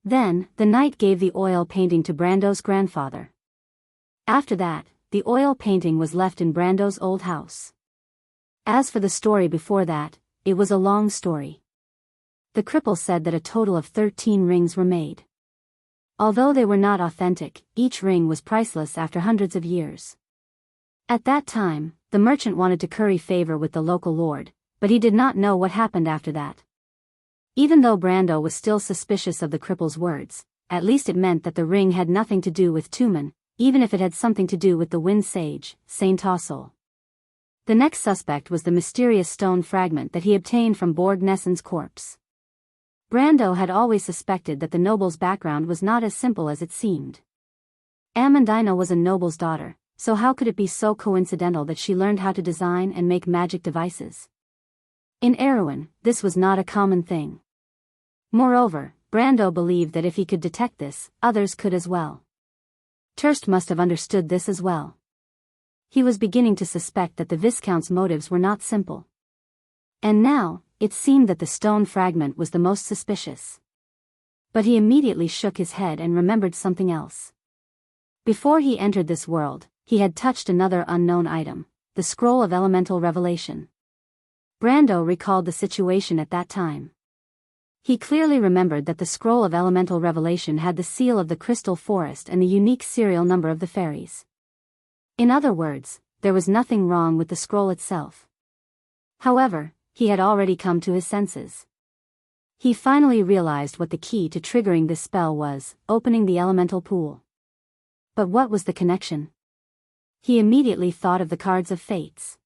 Then, the knight gave the oil painting to Brando's grandfather. After that, the oil painting was left in Brando's old house. As for the story before that, it was a long story. The cripple said that a total of 13 rings were made. Although they were not authentic, each ring was priceless after hundreds of years. At that time, the merchant wanted to curry favor with the local lord, but he did not know what happened after that. Even though Brando was still suspicious of the cripple's words, at least it meant that the ring had nothing to do with Tumen, even if it had something to do with the wind sage, Saint Tossel. The next suspect was the mysterious stone fragment that he obtained from Borg Nessen's corpse. Brando had always suspected that the noble's background was not as simple as it seemed. Amandina was a noble's daughter, so how could it be so coincidental that she learned how to design and make magic devices? In Erewhon, this was not a common thing. Moreover, Brando believed that if he could detect this, others could as well. Turst must have understood this as well. He was beginning to suspect that the Viscount's motives were not simple. And now, it seemed that the stone fragment was the most suspicious. But he immediately shook his head and remembered something else. Before he entered this world, he had touched another unknown item, the Scroll of Elemental Revelation. Brando recalled the situation at that time. He clearly remembered that the Scroll of Elemental Revelation had the seal of the Crystal Forest and the unique serial number of the fairies. In other words, there was nothing wrong with the scroll itself. However, he had already come to his senses. He finally realized what the key to triggering this spell was, opening the elemental pool. But what was the connection? He immediately thought of the cards of fates.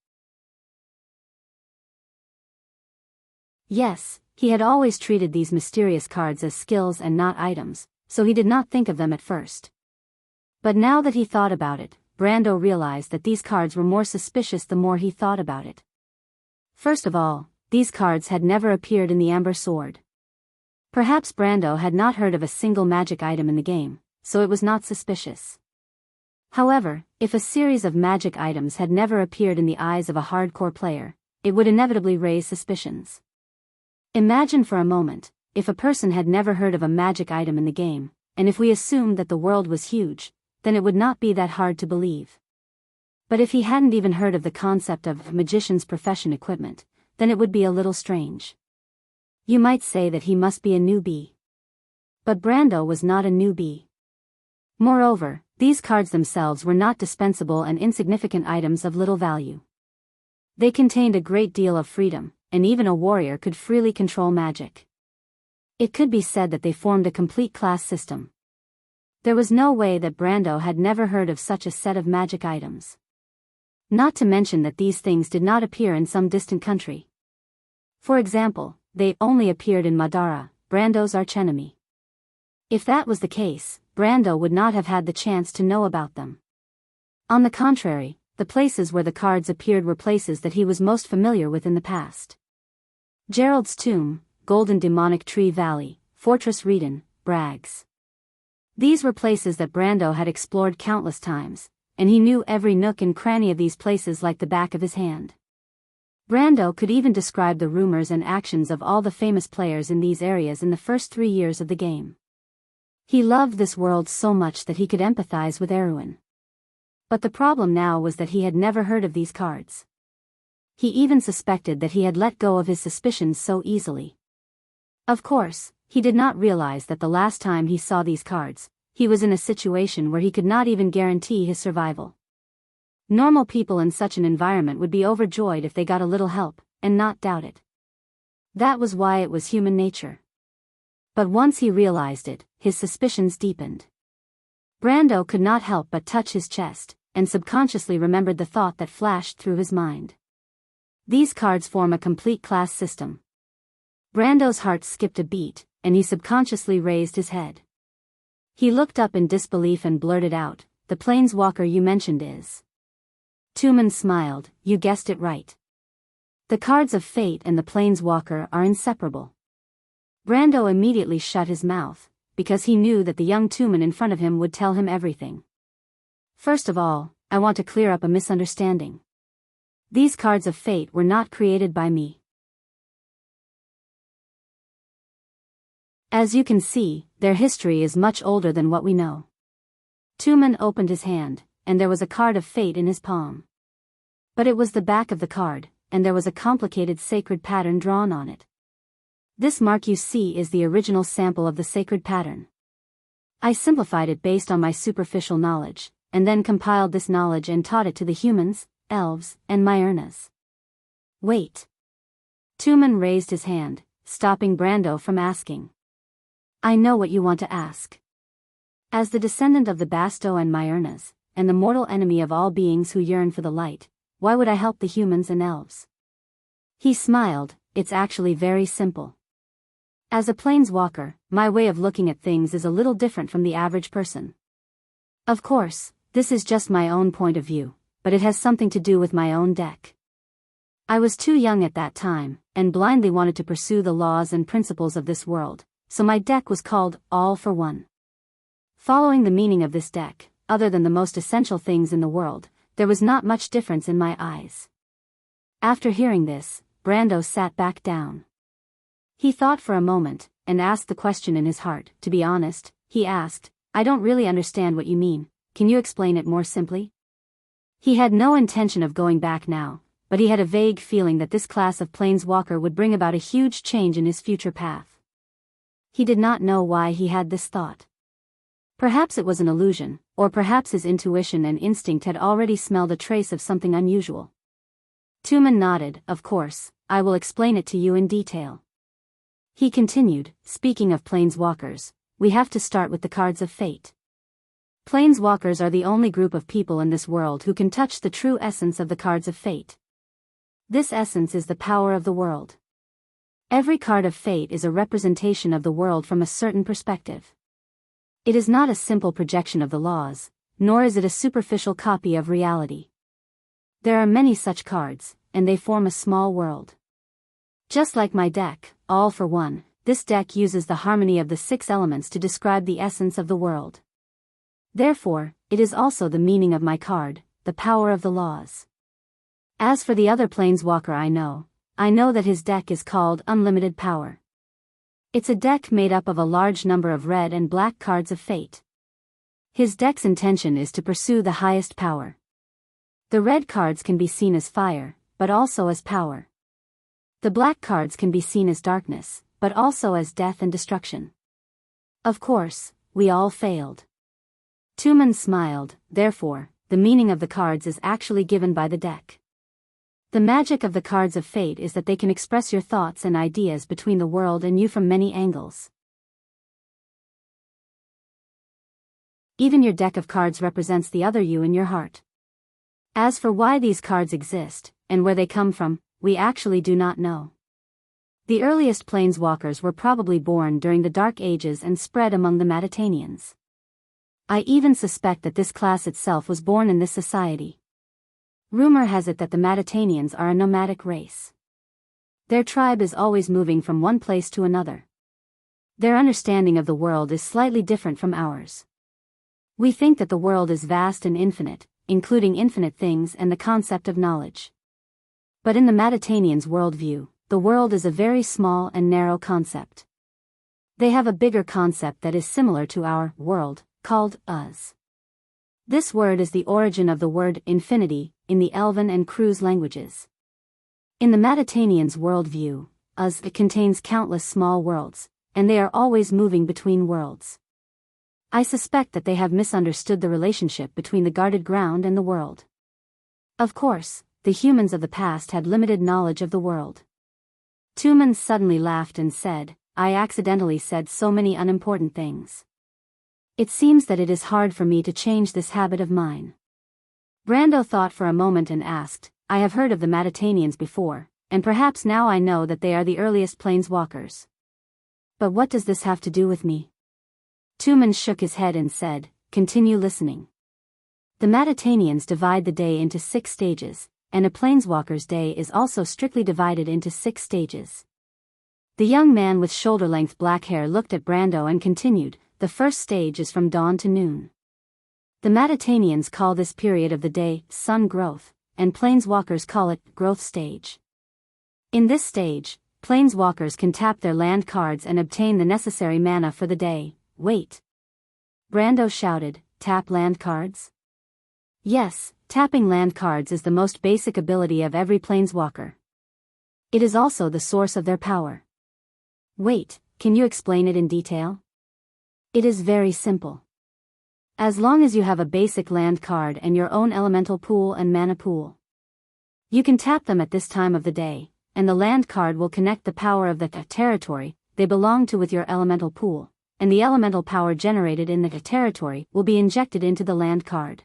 Yes, he had always treated these mysterious cards as skills and not items, so he did not think of them at first. But now that he thought about it, Brando realized that these cards were more suspicious the more he thought about it. First of all, these cards had never appeared in the Amber Sword. Perhaps Brando had not heard of a single magic item in the game, so it was not suspicious. However, if a series of magic items had never appeared in the eyes of a hardcore player, it would inevitably raise suspicions. Imagine for a moment, if a person had never heard of a magic item in the game, and if we assumed that the world was huge, then it would not be that hard to believe. But if he hadn't even heard of the concept of magician's profession equipment, then it would be a little strange. You might say that he must be a newbie. But Brando was not a newbie. Moreover, these cards themselves were not dispensable and insignificant items of little value. They contained a great deal of freedom, and even a warrior could freely control magic. It could be said that they formed a complete class system. There was no way that Brando had never heard of such a set of magic items. Not to mention that these things did not appear in some distant country. For example, they only appeared in Madara, Brando's archenemy. If that was the case, Brando would not have had the chance to know about them. On the contrary, the places where the cards appeared were places that he was most familiar with in the past. Gerald's Tomb, Golden Demonic Tree Valley, Fortress Reedon, Bragg's. These were places that Brando had explored countless times, and he knew every nook and cranny of these places like the back of his hand. Brando could even describe the rumors and actions of all the famous players in these areas in the first 3 years of the game. He loved this world so much that he could empathize with Erwin. But the problem now was that he had never heard of these cards. He even suspected that he had let go of his suspicions so easily. Of course, he did not realize that the last time he saw these cards, he was in a situation where he could not even guarantee his survival. Normal people in such an environment would be overjoyed if they got a little help, and not doubt it. That was why it was human nature. But once he realized it, his suspicions deepened. Brando could not help but touch his chest, and subconsciously remembered the thought that flashed through his mind. These cards form a complete class system. Brando's heart skipped a beat, and he subconsciously raised his head. He looked up in disbelief and blurted out, "The planeswalker you mentioned is..." Tumen smiled, "You guessed it right. The cards of fate and the planeswalker are inseparable." Brando immediately shut his mouth, because he knew that the young Tumen in front of him would tell him everything. "First of all, I want to clear up a misunderstanding. These cards of fate were not created by me. As you can see, their history is much older than what we know." Tumen opened his hand, and there was a card of fate in his palm. But it was the back of the card, and there was a complicated sacred pattern drawn on it. This mark you see is the original sample of the sacred pattern. I simplified it based on my superficial knowledge, and then compiled this knowledge and taught it to the humans, elves, and Myrnas. Wait. Tumen raised his hand, stopping Brando from asking. "I know what you want to ask. As the descendant of the Basto and Myrnas, and the mortal enemy of all beings who yearn for the light, why would I help the humans and elves?" He smiled. "It's actually very simple. As a planeswalker, my way of looking at things is a little different from the average person. Of course, this is just my own point of view, but it has something to do with my own deck. I was too young at that time, and blindly wanted to pursue the laws and principles of this world, so my deck was called All for One. Following the meaning of this deck, other than the most essential things in the world, there was not much difference in my eyes." After hearing this, Brando sat back down. He thought for a moment, and asked the question in his heart. "To be honest," he asked, "I don't really understand what you mean. Can you explain it more simply?" He had no intention of going back now, but he had a vague feeling that this class of planeswalker would bring about a huge change in his future path. He did not know why he had this thought. Perhaps it was an illusion, or perhaps his intuition and instinct had already smelled a trace of something unusual. Tumen nodded. "Of course, I will explain it to you in detail." He continued, "Speaking of planeswalkers, we have to start with the cards of fate. Planeswalkers are the only group of people in this world who can touch the true essence of the cards of fate. This essence is the power of the world. Every card of fate is a representation of the world from a certain perspective. It is not a simple projection of the laws, nor is it a superficial copy of reality. There are many such cards, and they form a small world. Just like my deck, All for One, this deck uses the harmony of the 6 elements to describe the essence of the world. Therefore, it is also the meaning of my card, the power of the laws. As for the other planeswalker I know that his deck is called Unlimited Power. It's a deck made up of a large number of red and black cards of fate. His deck's intention is to pursue the highest power. The red cards can be seen as fire, but also as power. The black cards can be seen as darkness, but also as death and destruction. Of course, we all failed." Tumen smiled. "Therefore, the meaning of the cards is actually given by the deck. The magic of the cards of fate is that they can express your thoughts and ideas between the world and you from many angles. Even your deck of cards represents the other you in your heart. As for why these cards exist, and where they come from, we actually do not know. The earliest planeswalkers were probably born during the Dark Ages and spread among the Matatanians. I even suspect that this class itself was born in this society. Rumor has it that the Matatanians are a nomadic race. Their tribe is always moving from one place to another. Their understanding of the world is slightly different from ours. We think that the world is vast and infinite, including infinite things and the concept of knowledge. But in the Matatanians' worldview, the world is a very small and narrow concept. They have a bigger concept that is similar to our world, called us. This word is the origin of the word infinity in the Elven and Cruz languages. In the Matatanians' worldview, us contains countless small worlds, and they are always moving between worlds. I suspect that they have misunderstood the relationship between the guarded ground and the world. Of course, the humans of the past had limited knowledge of the world. Tumen suddenly laughed and said, I accidentally said so many unimportant things. It seems that it is hard for me to change this habit of mine. Brando thought for a moment and asked, I have heard of the Matatanians before, and perhaps now I know that they are the earliest planeswalkers. But what does this have to do with me? Tumen shook his head and said, continue listening. The Matatanians divide the day into 6 stages, and a planeswalker's day is also strictly divided into 6 stages. The young man with shoulder-length black hair looked at Brando and continued, the first stage is from dawn to noon. The Matatanians call this period of the day sun growth, and planeswalkers call it growth stage. In this stage, planeswalkers can tap their land cards and obtain the necessary mana for the day. Wait. Brando shouted, tap land cards? Yes, tapping land cards is the most basic ability of every planeswalker. It is also the source of their power. Wait, can you explain it in detail? It is very simple. As long as you have a basic land card and your own elemental pool and mana pool, you can tap them at this time of the day, and the land card will connect the power of the territory they belong to with your elemental pool, and the elemental power generated in the territory will be injected into the land card.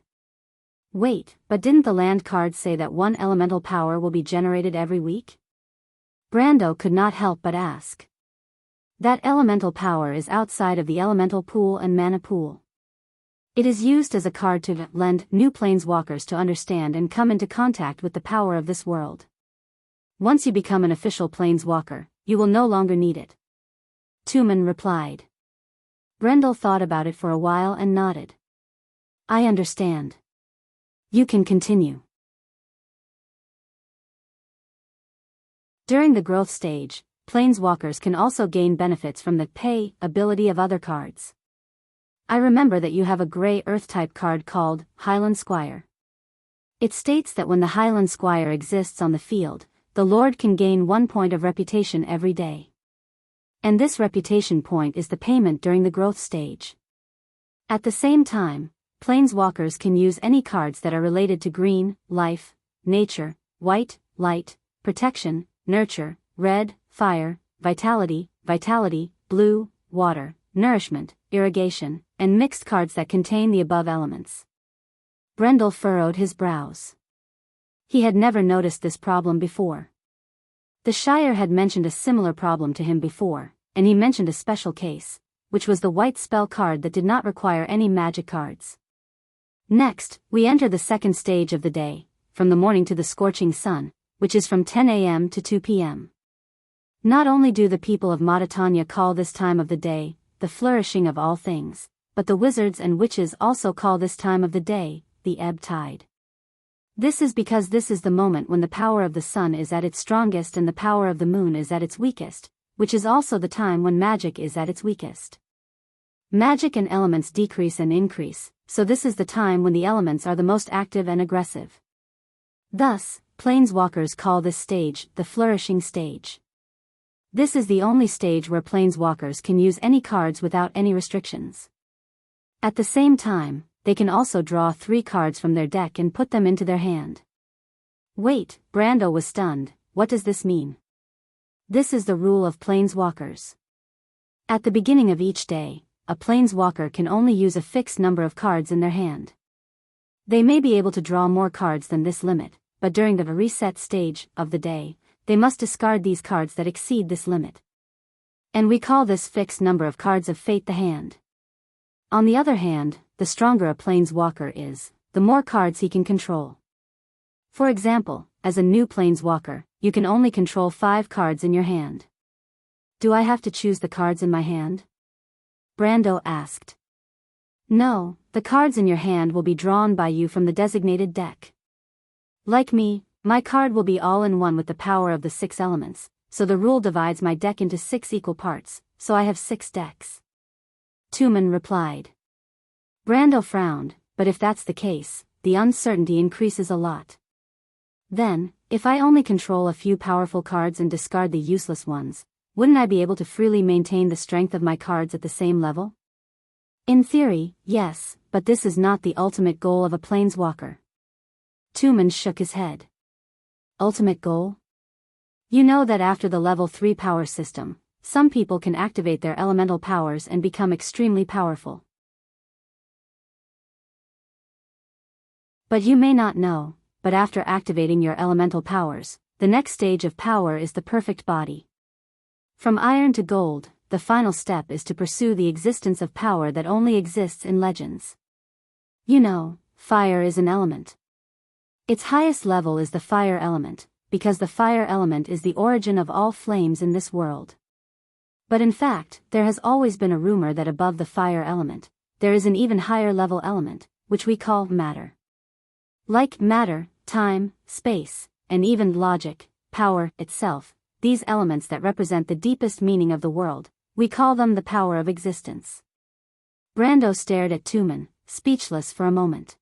Wait, but didn't the land card say that one elemental power will be generated every week? Brando could not help but ask. That elemental power is outside of the elemental pool and mana pool. It is used as a card to lend new planeswalkers to understand and come into contact with the power of this world. Once you become an official planeswalker, you will no longer need it. Tumen replied. Brendel thought about it for a while and nodded. I understand. You can continue. During the growth stage, planeswalkers can also gain benefits from the pay ability of other cards. I remember that you have a gray earth-type card called Highland Squire. It states that when the Highland Squire exists on the field, the Lord can gain 1 point of reputation every day. And this reputation point is the payment during the growth stage. At the same time, planeswalkers can use any cards that are related to green, life, nature, white, light, protection, nurture, red, fire, vitality, blue, water, nourishment, irrigation, and mixed cards that contain the above elements. Brendel furrowed his brows. He had never noticed this problem before. The Shire had mentioned a similar problem to him before, and he mentioned a special case, which was the white spell card that did not require any magic cards. Next, we enter the second stage of the day, from the morning to the scorching sun, which is from 10 a.m. to 2 p.m. Not only do the people of Matatanya call this time of the day, the flourishing of all things, but the wizards and witches also call this time of the day, the ebb tide. This is because this is the moment when the power of the sun is at its strongest and the power of the moon is at its weakest, which is also the time when magic is at its weakest. Magic and elements decrease and increase, so this is the time when the elements are the most active and aggressive. Thus, planeswalkers call this stage the flourishing stage. This is the only stage where planeswalkers can use any cards without any restrictions. At the same time, they can also draw 3 cards from their deck and put them into their hand. Wait, Brando was stunned. What does this mean? This is the rule of planeswalkers. At the beginning of each day, a planeswalker can only use a fixed number of cards in their hand. They may be able to draw more cards than this limit, but during the reset stage of the day, they must discard these cards that exceed this limit. And we call this fixed number of cards of fate the hand. On the other hand, the stronger a planeswalker is, the more cards he can control. For example, as a new planeswalker, you can only control 5 cards in your hand. Do I have to choose the cards in my hand? Brando asked. No, the cards in your hand will be drawn by you from the designated deck. Like me, My card will be all in one with the power of the 6 elements, so the rule divides my deck into 6 equal parts, so I have 6 decks. Tumen replied. Brando frowned, but if that's the case, the uncertainty increases a lot. Then, if I only control a few powerful cards and discard the useless ones, wouldn't I be able to freely maintain the strength of my cards at the same level? In theory, yes, but this is not the ultimate goal of a planeswalker. Tumen shook his head. Ultimate goal? You know that after the level 3 power system, some people can activate their elemental powers and become extremely powerful. But you may not know, but after activating your elemental powers, the next stage of power is the perfect body. From iron to gold, the final step is to pursue the existence of power that only exists in legends. You know, fire is an element. Its highest level is the fire element, because the fire element is the origin of all flames in this world. But in fact, there has always been a rumor that above the fire element, there is an even higher level element, which we call matter. Like matter, time, space, and even logic, power itself, these elements that represent the deepest meaning of the world, we call them the power of existence. Brando stared at Tumen, speechless for a moment.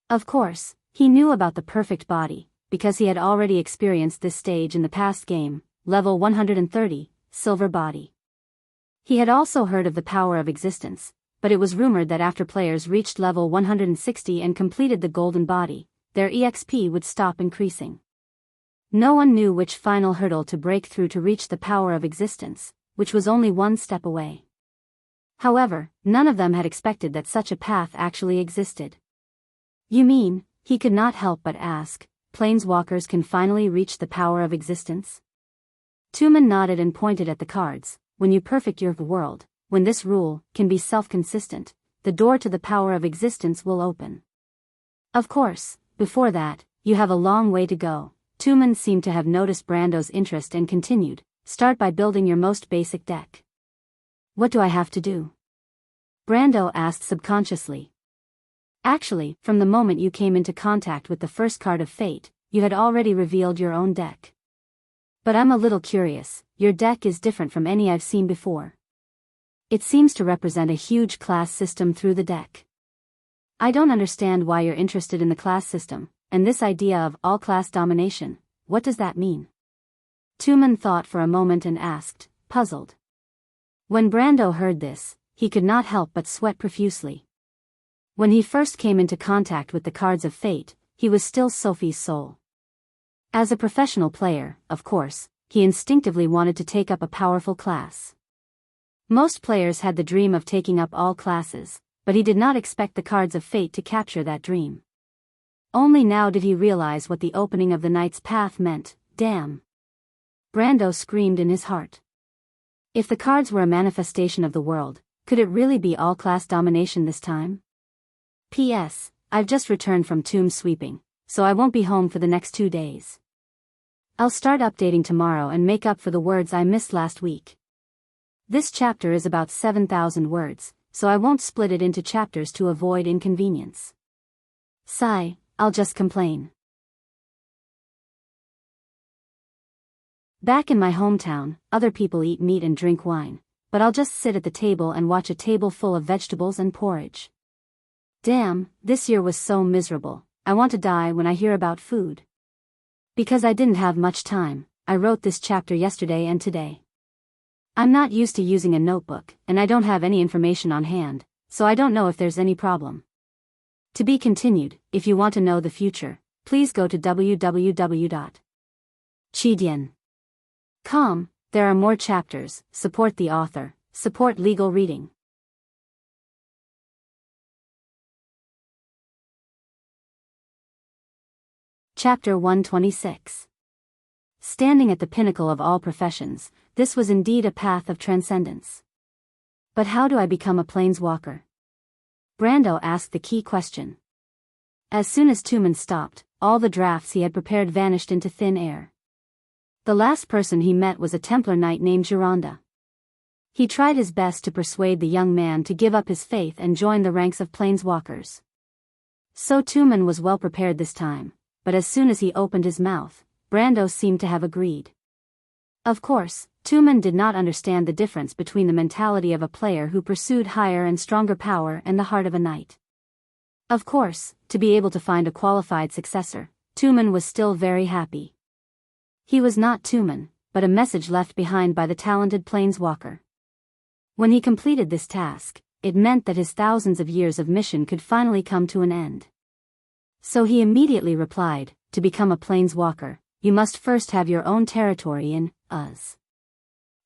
Of course, he knew about the perfect body, because he had already experienced this stage in the past game, level 130, silver body. He had also heard of the power of existence, but it was rumored that after players reached level 160 and completed the golden body, their EXP would stop increasing. No one knew which final hurdle to break through to reach the power of existence, which was only one step away. However, none of them had expected that such a path actually existed. You mean, he could not help but ask, planeswalkers can finally reach the power of existence? Tumen nodded and pointed at the cards. When you perfect your world, when this rule can be self-consistent, the door to the power of existence will open. Of course, before that, you have a long way to go. Tumen seemed to have noticed Brando's interest and continued, start by building your most basic deck. What do I have to do? Brando asked subconsciously. Actually, from the moment you came into contact with the first card of fate, you had already revealed your own deck. But I'm a little curious, your deck is different from any I've seen before. It seems to represent a huge class system through the deck. I don't understand why you're interested in the class system, and this idea of all-class domination, what does that mean? Tumen thought for a moment and asked, puzzled. When Brando heard this, he could not help but sweat profusely. When he first came into contact with the cards of fate, he was still Sophie's soul. As a professional player, of course, he instinctively wanted to take up a powerful class. Most players had the dream of taking up all classes, but he did not expect the cards of fate to capture that dream. Only now did he realize what the opening of the knight's path meant. Damn! Brando screamed in his heart. If the cards were a manifestation of the world, could it really be all-class domination this time? P.S. I've just returned from tomb sweeping, so I won't be home for the next 2 days. I'll start updating tomorrow and make up for the words I missed last week. This chapter is about 7,000 words, so I won't split it into chapters to avoid inconvenience. Sigh, I'll just complain. Back in my hometown, other people eat meat and drink wine, but I'll just sit at the table and watch a table full of vegetables and porridge. Damn, this year was so miserable. I want to die when I hear about food. Because I didn't have much time, I wrote this chapter yesterday and today. I'm not used to using a notebook, and I don't have any information on hand, so I don't know if there's any problem. To be continued. If you want to know the future, please go to www.chidian.com. There are more chapters. Support the author. Support legal reading. Chapter 126. Standing at the pinnacle of all professions, this was indeed a path of transcendence. But how do I become a planeswalker? Brando asked the key question. As soon as Tumen stopped, all the drafts he had prepared vanished into thin air. The last person he met was a Templar knight named Gironda. He tried his best to persuade the young man to give up his faith and join the ranks of planeswalkers. So Tumen was well prepared this time. but as soon as he opened his mouth, Brando seemed to have agreed. Of course, Tumen did not understand the difference between the mentality of a player who pursued higher and stronger power and the heart of a knight. Of course, to be able to find a qualified successor, Tumen was still very happy. He was not Tumen, but a message left behind by the talented planeswalker. When he completed this task, it meant that his thousands of years of mission could finally come to an end. So he immediately replied, "To become a planeswalker, you must first have your own territory in Uz.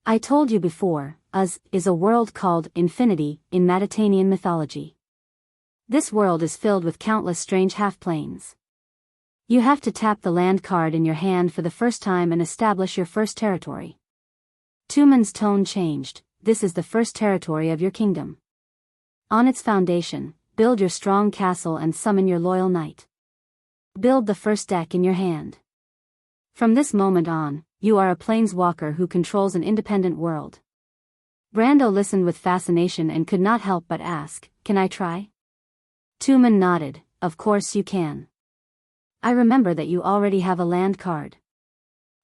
I told you before, Uz is a world called Infinity in Maditanian mythology. This world is filled with countless strange half-planes. You have to tap the land card in your hand for the first time and establish your first territory." Tumen's tone changed. "This is the first territory of your kingdom. On its foundation, build your strong castle and summon your loyal knight. Build the first deck in your hand. From this moment on, you are a planeswalker who controls an independent world." Brando listened with fascination and could not help but ask, "Can I try?" Tumen nodded. "Of course you can. I remember that you already have a land card.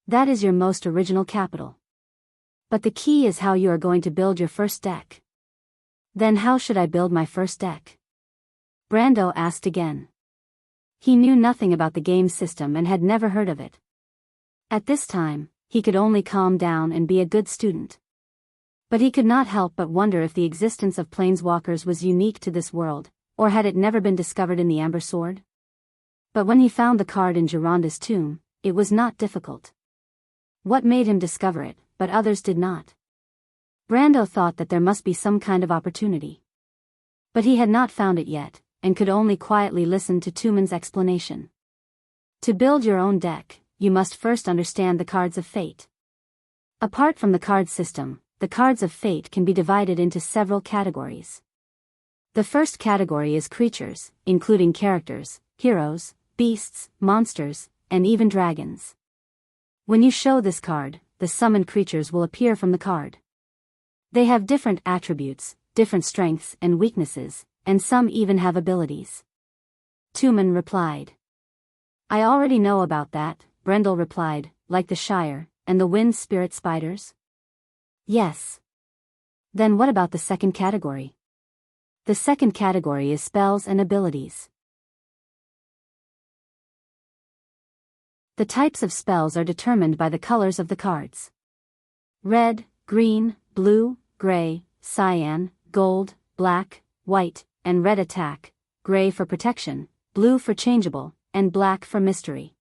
That is your most original capital. But the key is how you are going to build your first deck." "Then how should I build my first deck?" Brando asked again. He knew nothing about the game system and had never heard of it. At this time, he could only calm down and be a good student. But he could not help but wonder if the existence of planeswalkers was unique to this world, or had it never been discovered in the Amber Sword? But when he found the card in Gironda's tomb, it was not difficult. What made him discover it, but others did not? Brando thought that there must be some kind of opportunity. But he had not found it yet, and could only quietly listen to Tumen's explanation. To build your own deck, you must first understand the cards of fate. Apart from the card system, the cards of fate can be divided into several categories. The first category is creatures, including characters, heroes, beasts, monsters, and even dragons. When you show this card, the summoned creatures will appear from the card. They have different attributes, different strengths and weaknesses, and some even have abilities. Tumen replied. "I already know about that," Brendel replied, "like the Shire, and the wind spirit spiders?" "Yes." "Then what about the second category?" "The second category is spells and abilities. The types of spells are determined by the colors of the cards. Red, green, blue, gray, cyan, gold, black, white, and red attack, gray for protection, blue for changeable, and black for mystery.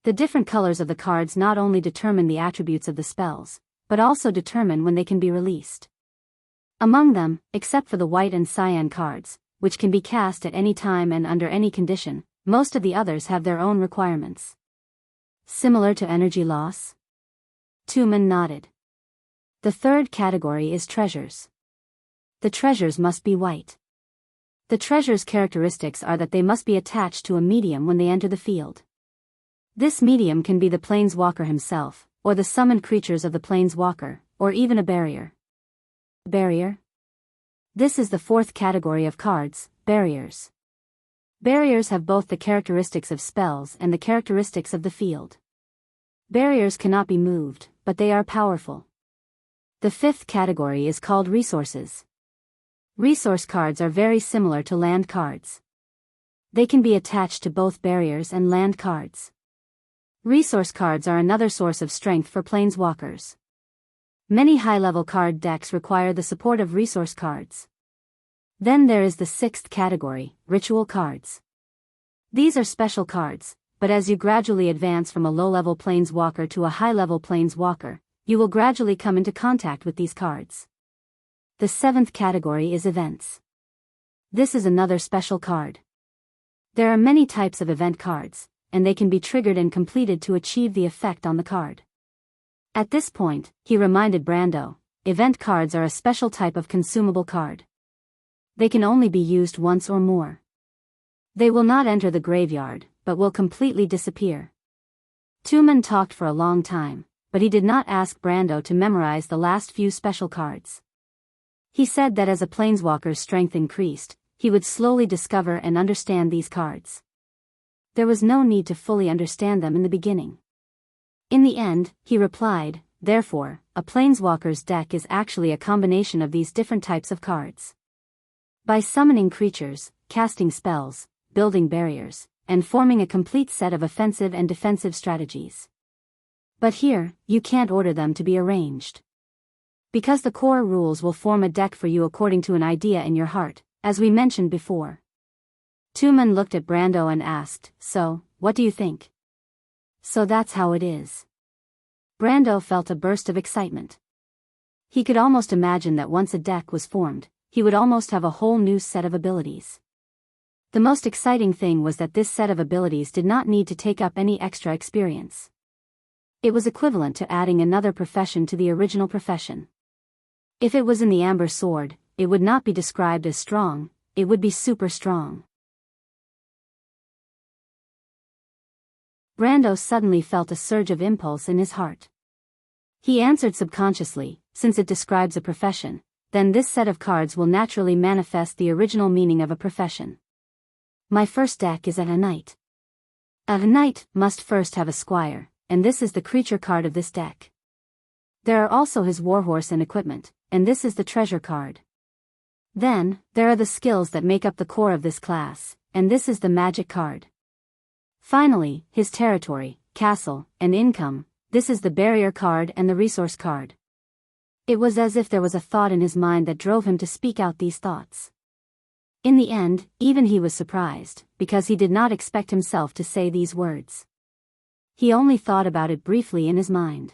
The different colors of the cards not only determine the attributes of the spells, but also determine when they can be released. Among them, except for the white and cyan cards, which can be cast at any time and under any condition, most of the others have their own requirements. Similar to energy loss? Tumen nodded. The third category is treasures. The treasures must be white. The treasures' characteristics are that they must be attached to a medium when they enter the field. This medium can be the planeswalker himself, or the summoned creatures of the planeswalker, or even a barrier. Barrier? This is the fourth category of cards, barriers. Barriers have both the characteristics of spells and the characteristics of the field. Barriers cannot be moved, but they are powerful. The fifth category is called resources. Resource cards are very similar to land cards. They can be attached to both barriers and land cards. Resource cards are another source of strength for planeswalkers. Many high-level card decks require the support of resource cards. Then there is the sixth category, ritual cards. These are special cards, but as you gradually advance from a low-level planeswalker to a high-level planeswalker, you will gradually come into contact with these cards. The seventh category is events. This is another special card. There are many types of event cards, and they can be triggered and completed to achieve the effect on the card. At this point, he reminded Brando, event cards are a special type of consumable card. They can only be used once or more. They will not enter the graveyard, but will completely disappear. Tumen talked for a long time, but he did not ask Brando to memorize the last few special cards. He said that as a planeswalker's strength increased, he would slowly discover and understand these cards. There was no need to fully understand them in the beginning. In the end, he replied, therefore, a planeswalker's deck is actually a combination of these different types of cards. By summoning creatures, casting spells, building barriers, and forming a complete set of offensive and defensive strategies. But here, you can't order them to be arranged. Because the core rules will form a deck for you according to an idea in your heart, as we mentioned before. Tumen looked at Brando and asked, so, what do you think? So that's how it is. Brando felt a burst of excitement. He could almost imagine that once a deck was formed, he would almost have a whole new set of abilities. The most exciting thing was that this set of abilities did not need to take up any extra experience. It was equivalent to adding another profession to the original profession. If it was in the amber sword, it would not be described as strong, it would be super strong. Brando suddenly felt a surge of impulse in his heart. He answered subconsciously, since it describes a profession, then this set of cards will naturally manifest the original meaning of a profession. My first deck is a knight. A knight must first have a squire, and this is the creature card of this deck. There are also his warhorse and equipment, and this is the treasure card. Then, there are the skills that make up the core of this class, and this is the magic card. Finally, his territory, castle, and income, this is the barrier card and the resource card. It was as if there was a thought in his mind that drove him to speak out these thoughts. In the end, even he was surprised, because he did not expect himself to say these words. He only thought about it briefly in his mind.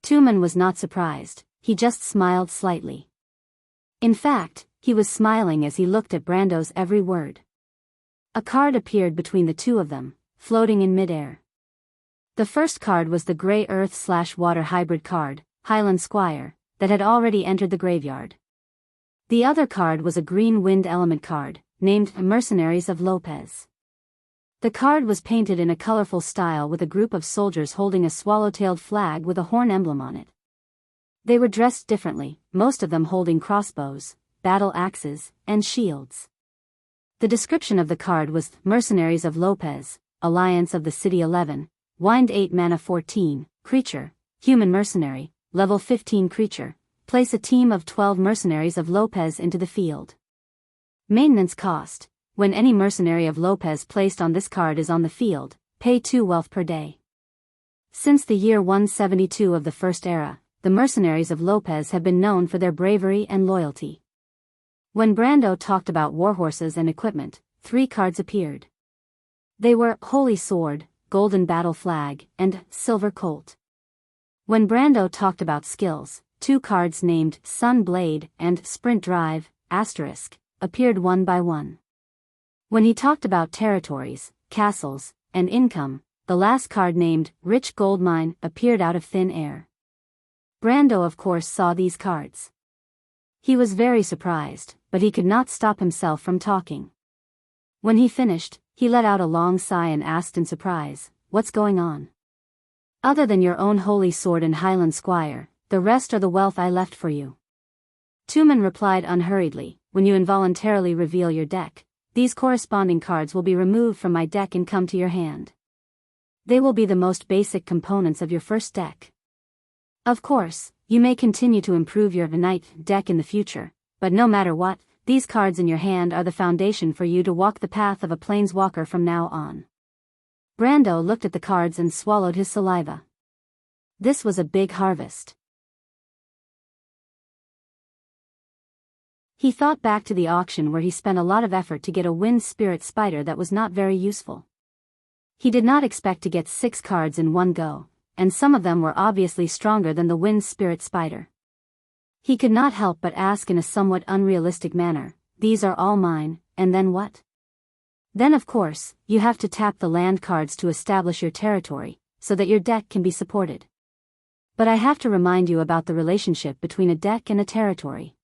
Tumen was not surprised, he just smiled slightly. In fact, he was smiling as he looked at Brando's every word. A card appeared between the two of them, floating in midair. The first card was the Grey Earth/Water hybrid card, Highland Squire, that had already entered the graveyard. The other card was a Green Wind Element card, named Mercenaries of Lopez. The card was painted in a colorful style with a group of soldiers holding a swallow-tailed flag with a horn emblem on it. They were dressed differently, most of them holding crossbows, battle axes, and shields. The description of the card was Mercenaries of Lopez, Alliance of the City 11, Wind 8 mana 14, creature, human mercenary, level 15 creature, place a team of 12 Mercenaries of Lopez into the field. Maintenance cost. When any mercenary of Lopez placed on this card is on the field, pay 2 wealth per day. Since the year 172 of the First Era, the mercenaries of Lopez have been known for their bravery and loyalty. When Brando talked about warhorses and equipment, 3 cards appeared. They were Holy Sword, Golden Battle Flag, and Silver Colt. When Brando talked about skills, 2 cards named Sun Blade and Sprint Drive, *, appeared one by one. When he talked about territories, castles, and income, the last card named Rich Gold Mine appeared out of thin air. Brando of course saw these cards. He was very surprised, but he could not stop himself from talking. When he finished, he let out a long sigh and asked in surprise, "What's going on?" "Other than your own holy sword and Highland Squire, the rest are the wealth I left for you." Tumen replied unhurriedly, "When you involuntarily reveal your deck, these corresponding cards will be removed from my deck and come to your hand. They will be the most basic components of your first deck. Of course, you may continue to improve your knight deck in the future, but no matter what, these cards in your hand are the foundation for you to walk the path of a planeswalker from now on." Brando looked at the cards and swallowed his saliva. This was a big harvest. He thought back to the auction where he spent a lot of effort to get a wind spirit spider that was not very useful. He did not expect to get 6 cards in one go, and some of them were obviously stronger than the wind spirit spider. He could not help but ask in a somewhat unrealistic manner, "These are all mine, and then what?" Then of course, you have to tap the land cards to establish your territory, so that your deck can be supported. But I have to remind you about the relationship between a deck and a territory.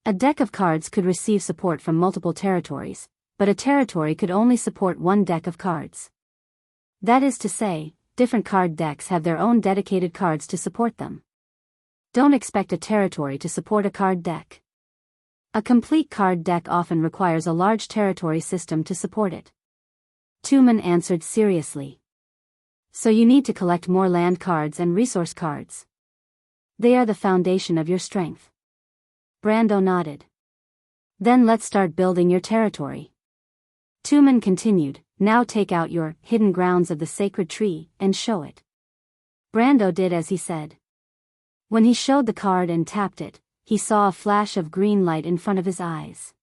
A deck of cards could receive support from multiple territories, but a territory could only support one deck of cards. That is to say, different card decks have their own dedicated cards to support them. Don't expect a territory to support a card deck. A complete card deck often requires a large territory system to support it. Tumen answered seriously. So you need to collect more land cards and resource cards. They are the foundation of your strength. Brando nodded. Then let's start building your territory. Tumen continued, now take out your hidden grounds of the sacred tree and show it. Brando did as he said. When he showed the card and tapped it, he saw a flash of green light in front of his eyes.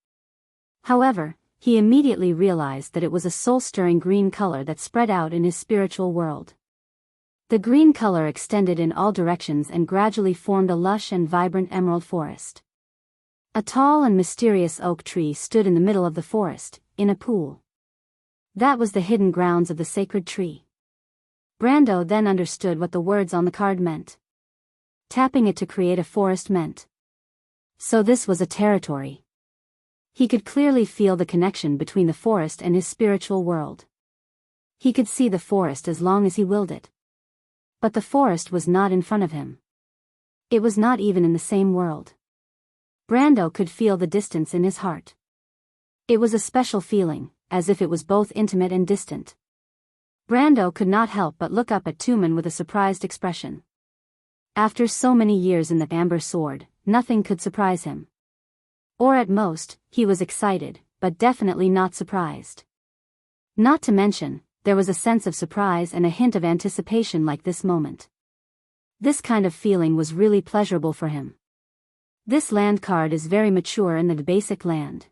However, he immediately realized that it was a soul-stirring green color that spread out in his spiritual world. The green color extended in all directions and gradually formed a lush and vibrant emerald forest. A tall and mysterious oak tree stood in the middle of the forest, in a pool. That was the hidden grounds of the sacred tree. Brando then understood what the words on the card meant. Tapping it to create a forest meant. So this was a territory. He could clearly feel the connection between the forest and his spiritual world. He could see the forest as long as he willed it. But the forest was not in front of him. It was not even in the same world. Brando could feel the distance in his heart. It was a special feeling, as if it was both intimate and distant. Brando could not help but look up at Tumen with a surprised expression. After so many years in the Amber Sword, nothing could surprise him. Or at most, he was excited, but definitely not surprised. Not to mention, there was a sense of surprise and a hint of anticipation like this moment. This kind of feeling was really pleasurable for him. This land card is very mature in the basic land.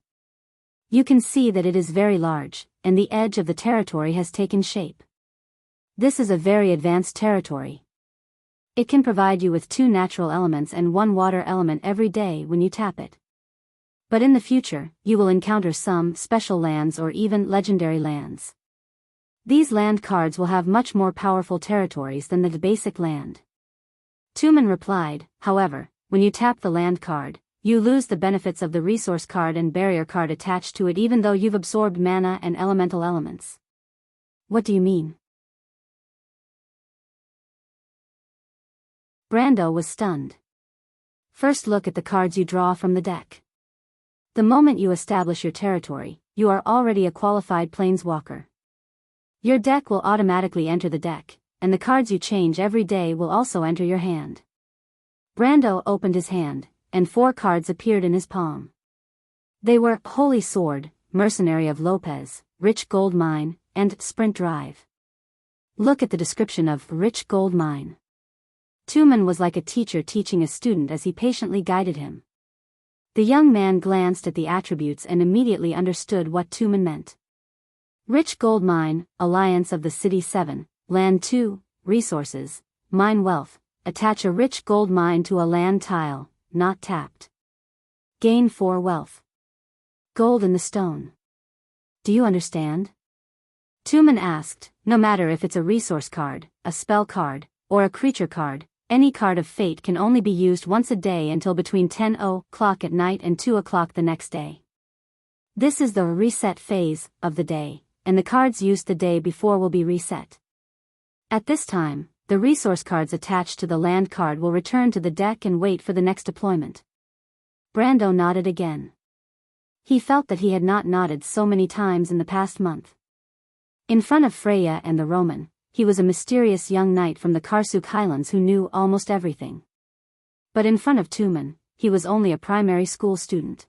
You can see that it is very large, and the edge of the territory has taken shape. This is a very advanced territory. It can provide you with 2 natural elements and 1 water element every day when you tap it. But in the future, you will encounter some special lands or even legendary lands. These land cards will have much more powerful territories than the basic land. Tumen replied, however, when you tap the land card, you lose the benefits of the resource card and barrier card attached to it even though you've absorbed mana and elemental elements. What do you mean? Brando was stunned. First look at the cards you draw from the deck. The moment you establish your territory, you are already a qualified planeswalker. Your deck will automatically enter the deck, and the cards you change every day will also enter your hand. Brando opened his hand, and 4 cards appeared in his palm. They were Holy Sword, Mercenary of Lopez, Rich Gold Mine, and Sprint Drive. Look at the description of Rich Gold Mine. Tumen was like a teacher teaching a student as he patiently guided him. The young man glanced at the attributes and immediately understood what Tumen meant. Rich Gold Mine, Alliance of the City 7, Land 2, Resources, Mine Wealth, attach a rich gold mine to a land tile, not tapped. Gain 4 wealth. Gold in the stone. Do you understand? Tumen asked, no matter if it's a resource card, a spell card, or a creature card, any card of fate can only be used once a day until between 10:00 at night and 2:00 the next day. This is the reset phase of the day, and the cards used the day before will be reset. At this time, the resource cards attached to the land card will return to the deck and wait for the next deployment. Brando nodded again. He felt that he had not nodded so many times in the past month. In front of Freya and the Roman, he was a mysterious young knight from the Karsuk Highlands who knew almost everything. But in front of Tumen, he was only a primary school student.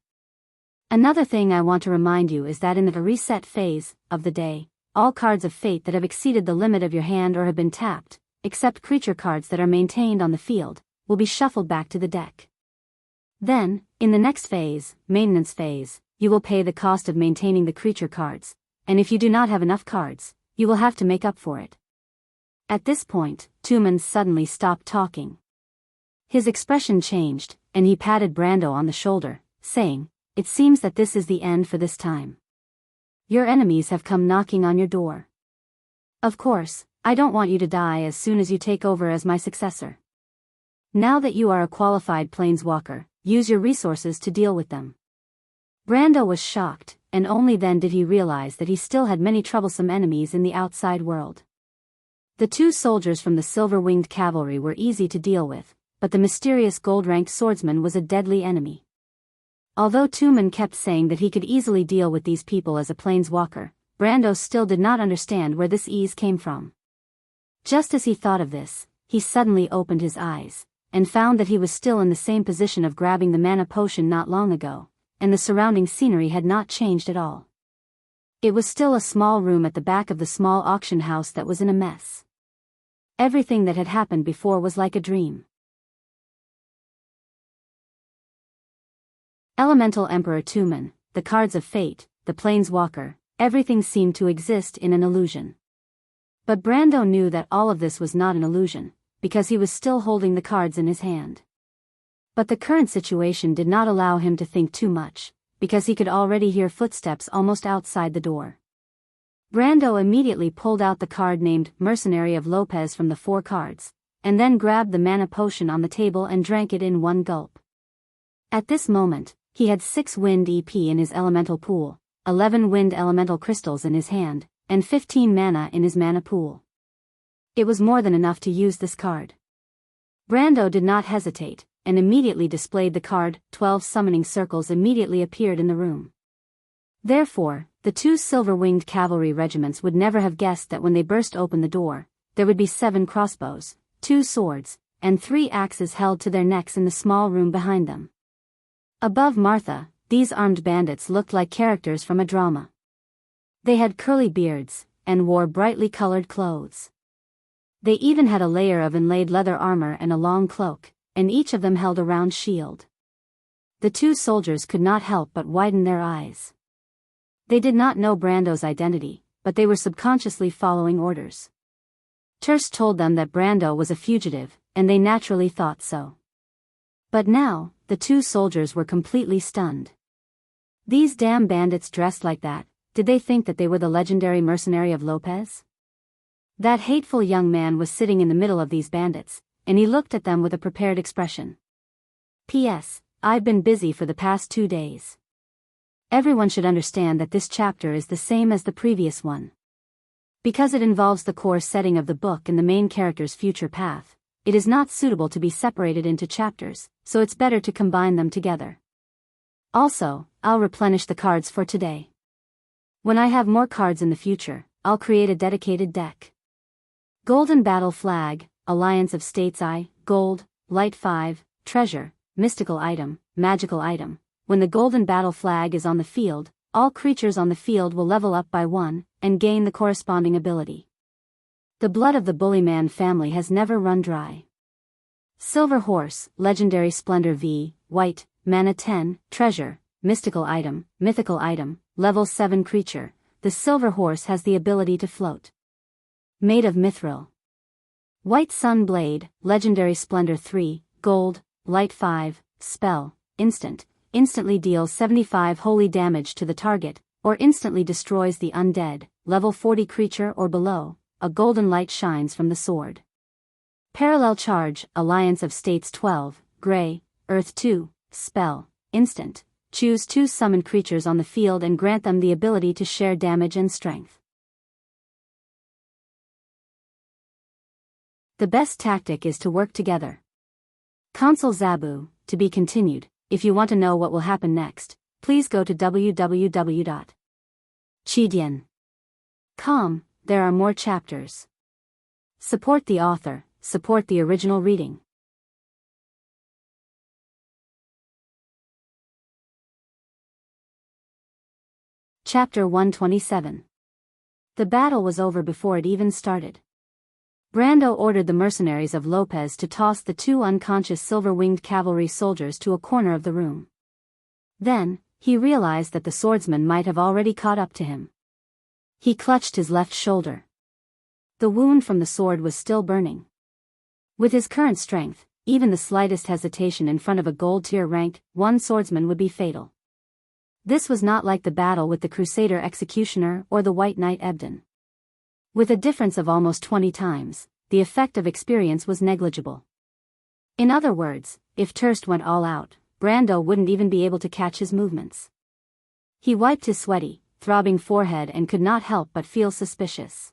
Another thing I want to remind you is that in the reset phase of the day, all cards of fate that have exceeded the limit of your hand or have been tapped, except creature cards that are maintained on the field, will be shuffled back to the deck. Then, in the next phase, maintenance phase, you will pay the cost of maintaining the creature cards, and if you do not have enough cards, you will have to make up for it. At this point, Tumen suddenly stopped talking. His expression changed, and he patted Brando on the shoulder, saying, "It seems that this is the end for this time. Your enemies have come knocking on your door. Of course, I don't want you to die as soon as you take over as my successor. Now that you are a qualified planeswalker, use your resources to deal with them." Brando was shocked, and only then did he realize that he still had many troublesome enemies in the outside world. The 2 soldiers from the Silver-Winged Cavalry were easy to deal with, but the mysterious gold-ranked swordsman was a deadly enemy. Although Tumen kept saying that he could easily deal with these people as a planeswalker, Brando still did not understand where this ease came from. Just as he thought of this, he suddenly opened his eyes, and found that he was still in the same position of grabbing the mana potion not long ago, and the surrounding scenery had not changed at all. It was still a small room at the back of the small auction house that was in a mess. Everything that had happened before was like a dream. Elemental Emperor Tumen, the cards of fate, the planeswalker, everything seemed to exist in an illusion. But Brando knew that all of this was not an illusion, because he was still holding the cards in his hand. But the current situation did not allow him to think too much, because he could already hear footsteps almost outside the door. Brando immediately pulled out the card named Mercenary of Lopez from the 4 cards, and then grabbed the mana potion on the table and drank it in one gulp. At this moment, he had 6 wind EP in his elemental pool, 11 wind elemental crystals in his hand, and 15 mana in his mana pool. It was more than enough to use this card. Brando did not hesitate, and immediately displayed the card. 12 summoning circles immediately appeared in the room. Therefore, the 2 silver-winged cavalry regiments would never have guessed that when they burst open the door, there would be 7 crossbows, 2 swords, and 3 axes held to their necks in the small room behind them. Above Martha, these armed bandits looked like characters from a drama. They had curly beards, and wore brightly colored clothes. They even had a layer of inlaid leather armor and a long cloak, and each of them held a round shield. The 2 soldiers could not help but widen their eyes. They did not know Brando's identity, but they were subconsciously following orders. Terst told them that Brando was a fugitive, and they naturally thought so. But now, the 2 soldiers were completely stunned. These damn bandits dressed like that, did they think that they were the legendary mercenary of Lopez? That hateful young man was sitting in the middle of these bandits, and he looked at them with a prepared expression. P.S. I've been busy for the past 2 days. Everyone should understand that this chapter is the same as the previous one. Because it involves the core setting of the book and the main character's future path, it is not suitable to be separated into chapters, so it's better to combine them together. Also, I'll replenish the cards for today. When I have more cards in the future, I'll create a dedicated deck. Golden Battle Flag, Alliance of States I, Gold, Light 5, Treasure, Mystical Item, Magical Item. When the Golden Battle Flag is on the field, all creatures on the field will level up by 1, and gain the corresponding ability. The blood of the Bullyman family has never run dry. Silver Horse, Legendary Splendor V, White, Mana 10, Treasure, Mystical Item, Mythical Item, Level 7 creature. The Silver Horse has the ability to float. Made of Mithril. White Sun Blade, Legendary Splendor 3, Gold, Light 5, Spell, Instant. Instantly deals 75 holy damage to the target, or instantly destroys the undead, level 40 creature or below. A golden light shines from the sword. Parallel Charge, Alliance of States 12, Gray, Earth 2, Spell, Instant. Choose 2 summoned creatures on the field and grant them the ability to share damage and strength. The best tactic is to work together. Consul Zabu, to be continued. If you want to know what will happen next, please go to www.chidian.com. There are more chapters. Support the author, support the original reading. Chapter 127. The battle was over before it even started. Brando ordered the mercenaries of Lopez to toss the 2 unconscious silver-winged cavalry soldiers to a corner of the room. Then, he realized that the swordsman might have already caught up to him. He clutched his left shoulder. The wound from the sword was still burning. With his current strength, even the slightest hesitation in front of a gold-tier ranked 1 swordsman would be fatal. This was not like the battle with the Crusader Executioner or the White Knight Ebden. With a difference of almost 20 times, the effect of experience was negligible. In other words, if Terst went all out, Brando wouldn't even be able to catch his movements. He wiped his sweaty, throbbing forehead and could not help but feel suspicious.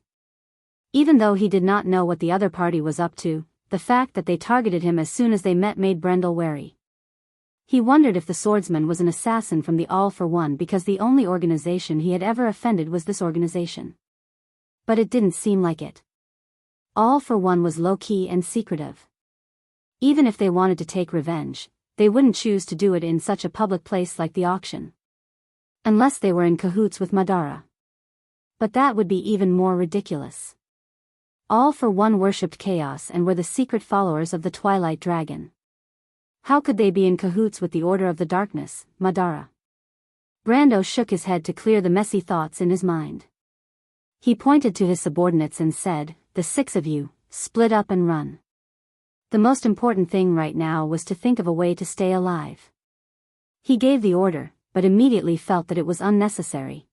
Even though he did not know what the other party was up to, the fact that they targeted him as soon as they met made Brando wary. He wondered if the swordsman was an assassin from the All for One because the only organization he had ever offended was this organization. But it didn't seem like it. All for One was low-key and secretive. Even if they wanted to take revenge, they wouldn't choose to do it in such a public place like the auction. Unless they were in cahoots with Madara. But that would be even more ridiculous. All for One worshipped chaos and were the secret followers of the Twilight Dragon. How could they be in cahoots with the Order of the Darkness, Madara? Brando shook his head to clear the messy thoughts in his mind. He pointed to his subordinates and said, "The 6 of you, split up and run." The most important thing right now was to think of a way to stay alive. He gave the order, but immediately felt that it was unnecessary.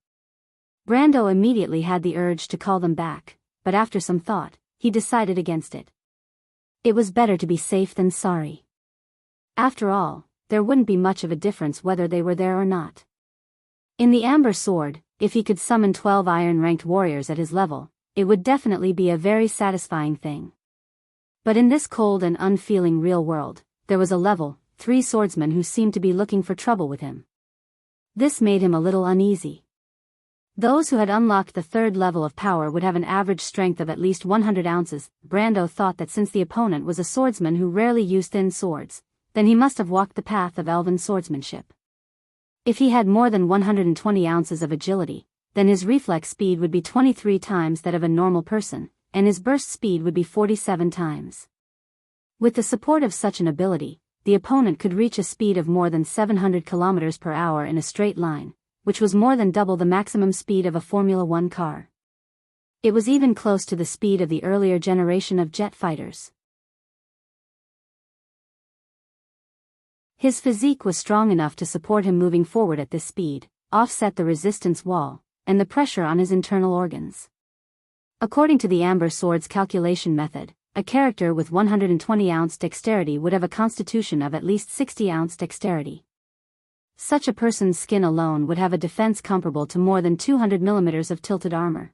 Brando immediately had the urge to call them back, but after some thought, he decided against it. It was better to be safe than sorry. After all, there wouldn't be much of a difference whether they were there or not. In the Amber Sword, if he could summon 12 iron-ranked warriors at his level, it would definitely be a very satisfying thing. But in this cold and unfeeling real world, there was a level 3 swordsman who seemed to be looking for trouble with him. This made him a little uneasy. Those who had unlocked the 3rd level of power would have an average strength of at least 100 ounces. Brando thought that since the opponent was a swordsman who rarely used thin swords, then he must have walked the path of elven swordsmanship. If he had more than 120 ounces of agility, then his reflex speed would be 23 times that of a normal person, and his burst speed would be 47 times. With the support of such an ability, the opponent could reach a speed of more than 700 km per hour in a straight line, which was more than double the maximum speed of a Formula One car. It was even close to the speed of the earlier generation of jet fighters. His physique was strong enough to support him moving forward at this speed, offset the resistance wall, and the pressure on his internal organs. According to the Amber Sword's calculation method, a character with 120-ounce dexterity would have a constitution of at least 60-ounce dexterity. Such a person's skin alone would have a defense comparable to more than 200 mm of tilted armor.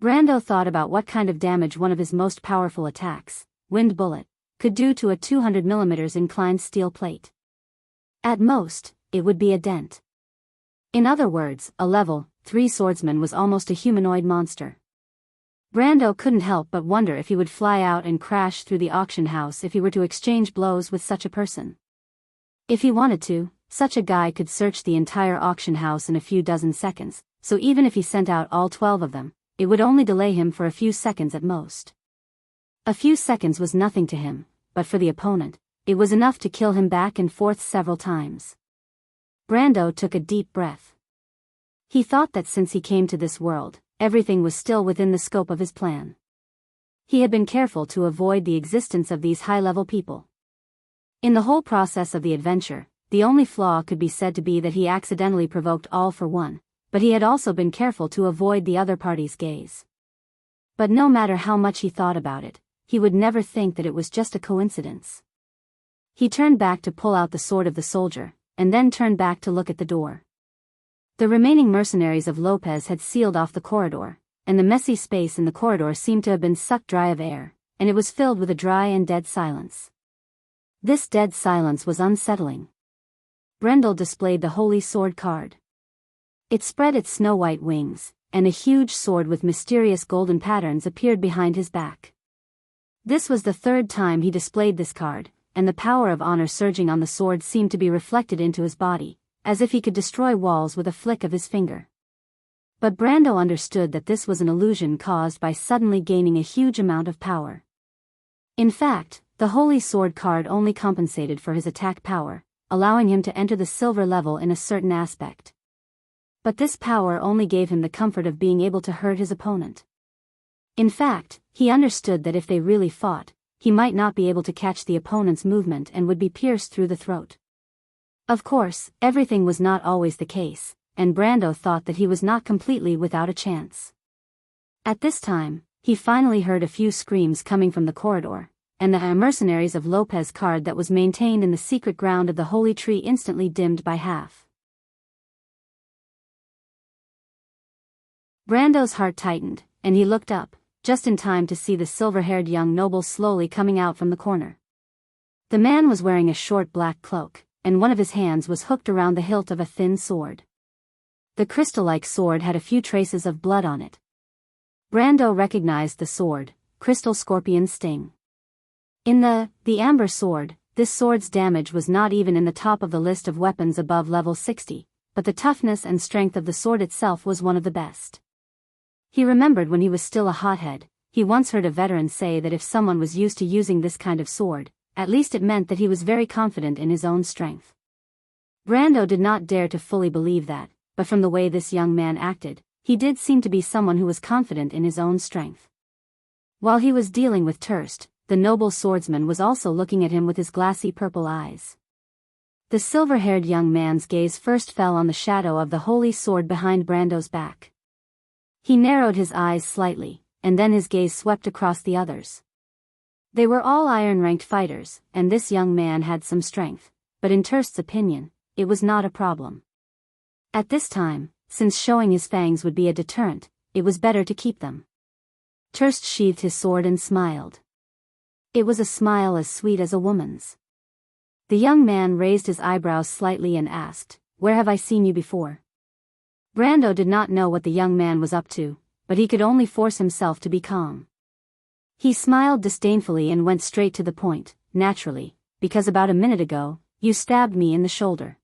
Brando thought about what kind of damage one of his most powerful attacks, Wind Bullet, could do to a 200 mm inclined steel plate. At most, it would be a dent. In other words, a level 3 swordsman was almost a humanoid monster. Brando couldn't help but wonder if he would fly out and crash through the auction house if he were to exchange blows with such a person. If he wanted to, such a guy could search the entire auction house in a few dozen seconds, so even if he sent out all 12 of them, it would only delay him for a few seconds at most. A few seconds was nothing to him, but for the opponent, it was enough to kill him back and forth several times. Brando took a deep breath. He thought that since he came to this world, everything was still within the scope of his plan. He had been careful to avoid the existence of these high-level people. In the whole process of the adventure, the only flaw could be said to be that he accidentally provoked All for One, but he had also been careful to avoid the other party's gaze. But no matter how much he thought about it, he would never think that it was just a coincidence. He turned back to pull out the sword of the soldier, and then turned back to look at the door. The remaining mercenaries of Lopez had sealed off the corridor, and the messy space in the corridor seemed to have been sucked dry of air, and it was filled with a dry and dead silence. This dead silence was unsettling. Brendel displayed the Holy Sword card. It spread its snow-white wings, and a huge sword with mysterious golden patterns appeared behind his back. This was the 3rd time he displayed this card, and the power of honor surging on the sword seemed to be reflected into his body, as if he could destroy walls with a flick of his finger. But Brando understood that this was an illusion caused by suddenly gaining a huge amount of power. In fact, the Holy Sword card only compensated for his attack power, allowing him to enter the silver level in a certain aspect. But this power only gave him the comfort of being able to hurt his opponent. In fact, he understood that if they really fought, he might not be able to catch the opponent's movement and would be pierced through the throat. Of course, everything was not always the case, and Brando thought that he was not completely without a chance. At this time, he finally heard a few screams coming from the corridor, and the mercenaries of Lopez card that was maintained in the secret ground of the holy tree instantly dimmed by half. Brando's heart tightened, and he looked up, just in time to see the silver-haired young noble slowly coming out from the corner. The man was wearing a short black cloak, and one of his hands was hooked around the hilt of a thin sword. The crystal-like sword had a few traces of blood on it. Brando recognized the sword, Crystal Scorpion's Sting. In the amber sword, this sword's damage was not even in the top of the list of weapons above level 60, but the toughness and strength of the sword itself was one of the best. He remembered when he was still a hothead, he once heard a veteran say that if someone was used to using this kind of sword, at least it meant that he was very confident in his own strength. Brando did not dare to fully believe that, but from the way this young man acted, he did seem to be someone who was confident in his own strength. While he was dealing with Terst, the noble swordsman was also looking at him with his glassy purple eyes. The silver-haired young man's gaze first fell on the shadow of the holy sword behind Brando's back. He narrowed his eyes slightly, and then his gaze swept across the others. They were all iron-ranked fighters, and this young man had some strength, but in Terst's opinion, it was not a problem. At this time, since showing his fangs would be a deterrent, it was better to keep them. Terst sheathed his sword and smiled. It was a smile as sweet as a woman's. The young man raised his eyebrows slightly and asked, "Where have I seen you before?" Brando did not know what the young man was up to, but he could only force himself to be calm. He smiled disdainfully and went straight to the point, "Naturally, because about a minute ago, you stabbed me in the shoulder.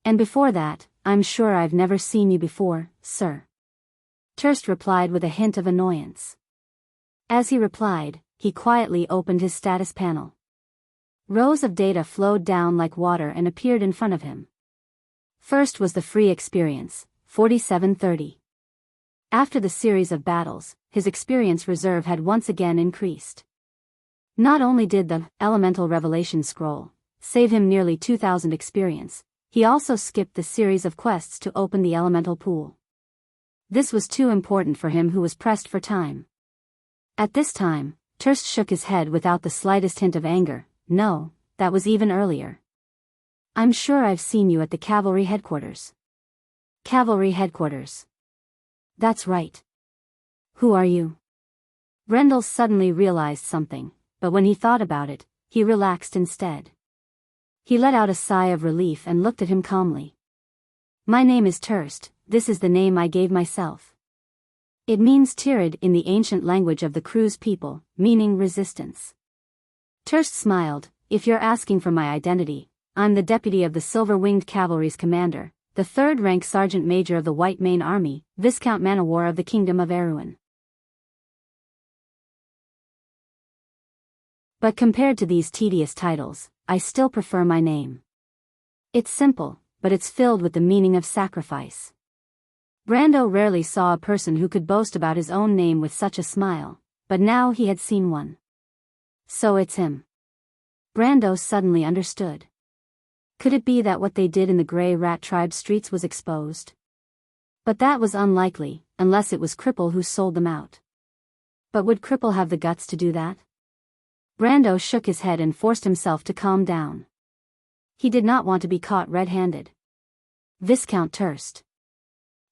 And before that, I'm sure I've never seen you before, sir." Terst replied with a hint of annoyance. As he replied, he quietly opened his status panel. Rows of data flowed down like water and appeared in front of him. First was the free experience, 4730. After the series of battles, his experience reserve had once again increased. Not only did the Elemental Revelation Scroll save him nearly 2,000 experience, he also skipped the series of quests to open the elemental pool. This was too important for him who was pressed for time. At this time, Terst shook his head without the slightest hint of anger. "No, that was even earlier. I'm sure I've seen you at the cavalry headquarters." "Cavalry headquarters? That's right. Who are you?" Brendel suddenly realized something, but when he thought about it, he relaxed instead. He let out a sigh of relief and looked at him calmly. "My name is Terst, this is the name I gave myself. It means Tirid in the ancient language of the Cruz people, meaning resistance." Terst smiled. "If you're asking for my identity, I'm the deputy of the Silver-Winged Cavalry's commander, the third-rank sergeant major of the White Mane Army, Viscount Manowar of the Kingdom of Erewhon. But compared to these tedious titles, I still prefer my name. It's simple, but it's filled with the meaning of sacrifice." Brando rarely saw a person who could boast about his own name with such a smile, but now he had seen one. So it's him. Brando suddenly understood. Could it be that what they did in the Grey Rat Tribe streets was exposed? But that was unlikely, unless it was Cripple who sold them out. But would Cripple have the guts to do that? Brando shook his head and forced himself to calm down. He did not want to be caught red-handed. Viscount Terst.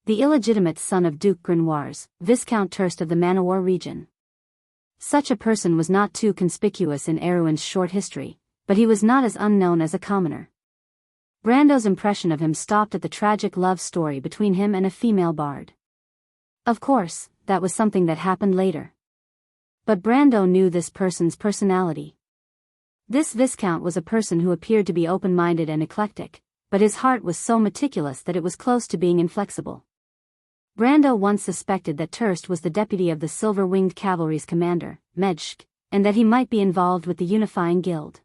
The illegitimate son of Duke Grenoires, Viscount Terst of the Manowar region. Such a person was not too conspicuous in Erewhon's short history, but he was not as unknown as a commoner. Brando's impression of him stopped at the tragic love story between him and a female bard. Of course, that was something that happened later. But Brando knew this person's personality. This Viscount was a person who appeared to be open-minded and eclectic, but his heart was so meticulous that it was close to being inflexible. Brando once suspected that Terst was the deputy of the Silver-Winged Cavalry's commander, Medshk, and that he might be involved with the Unifying Guild.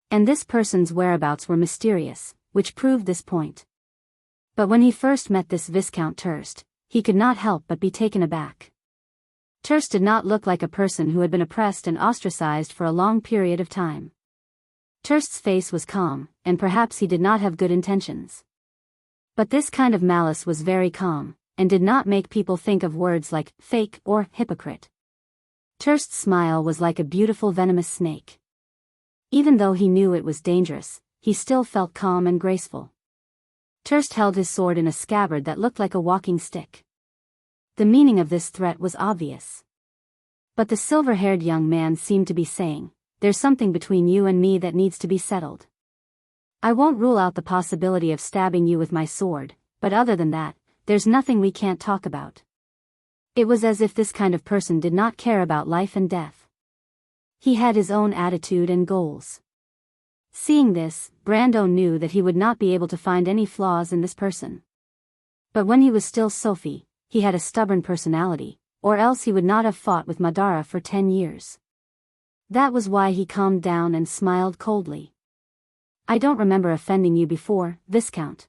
And this person's whereabouts were mysterious, which proved this point. But when he first met this Viscount Terst, he could not help but be taken aback. Terst did not look like a person who had been oppressed and ostracized for a long period of time. Terst's face was calm, and perhaps he did not have good intentions. But this kind of malice was very calm, and did not make people think of words like fake or hypocrite. Terst's smile was like a beautiful venomous snake. Even though he knew it was dangerous, he still felt calm and graceful. Terst held his sword in a scabbard that looked like a walking stick. The meaning of this threat was obvious. But the silver-haired young man seemed to be saying, "There's something between you and me that needs to be settled." I won't rule out the possibility of stabbing you with my sword, but other than that, there's nothing we can't talk about. It was as if this kind of person did not care about life and death. He had his own attitude and goals. Seeing this, Brando knew that he would not be able to find any flaws in this person. But when he was still Sophie, he had a stubborn personality, or else he would not have fought with Madara for 10 years. That was why he calmed down and smiled coldly. I don't remember offending you before, Viscount.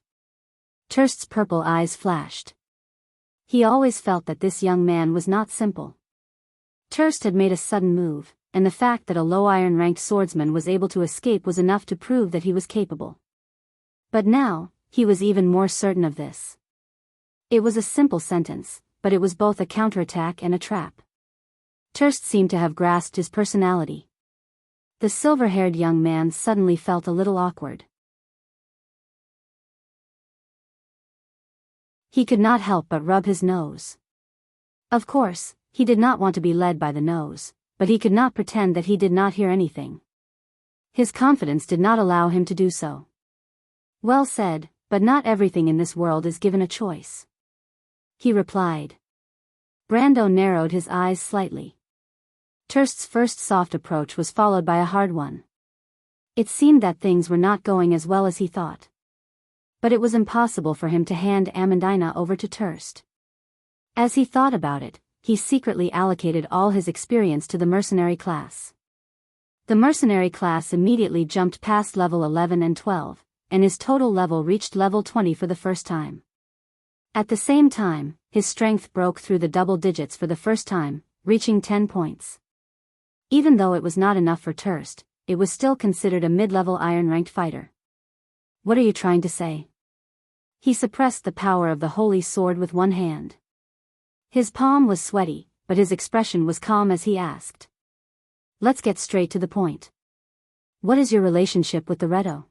Terst's purple eyes flashed. He always felt that this young man was not simple. Terst had made a sudden move, and the fact that a low iron-ranked swordsman was able to escape was enough to prove that he was capable. But now, he was even more certain of this. It was a simple sentence, but it was both a counterattack and a trap. Terst seemed to have grasped his personality. The silver-haired young man suddenly felt a little awkward. He could not help but rub his nose. Of course, he did not want to be led by the nose, but he could not pretend that he did not hear anything. His confidence did not allow him to do so. Well said, but not everything in this world is given a choice. He replied. Brando narrowed his eyes slightly. Terst's first soft approach was followed by a hard one. It seemed that things were not going as well as he thought. But it was impossible for him to hand Amandina over to Terst. As he thought about it, he secretly allocated all his experience to the mercenary class. The mercenary class immediately jumped past level 11 and 12, and his total level reached level 20 for the first time. At the same time, his strength broke through the double digits for the first time, reaching 10 points. Even though it was not enough for Terst, it was still considered a mid-level iron-ranked fighter. What are you trying to say? He suppressed the power of the holy sword with one hand. His palm was sweaty, but his expression was calm as he asked. Let's get straight to the point. What is your relationship with the Redo?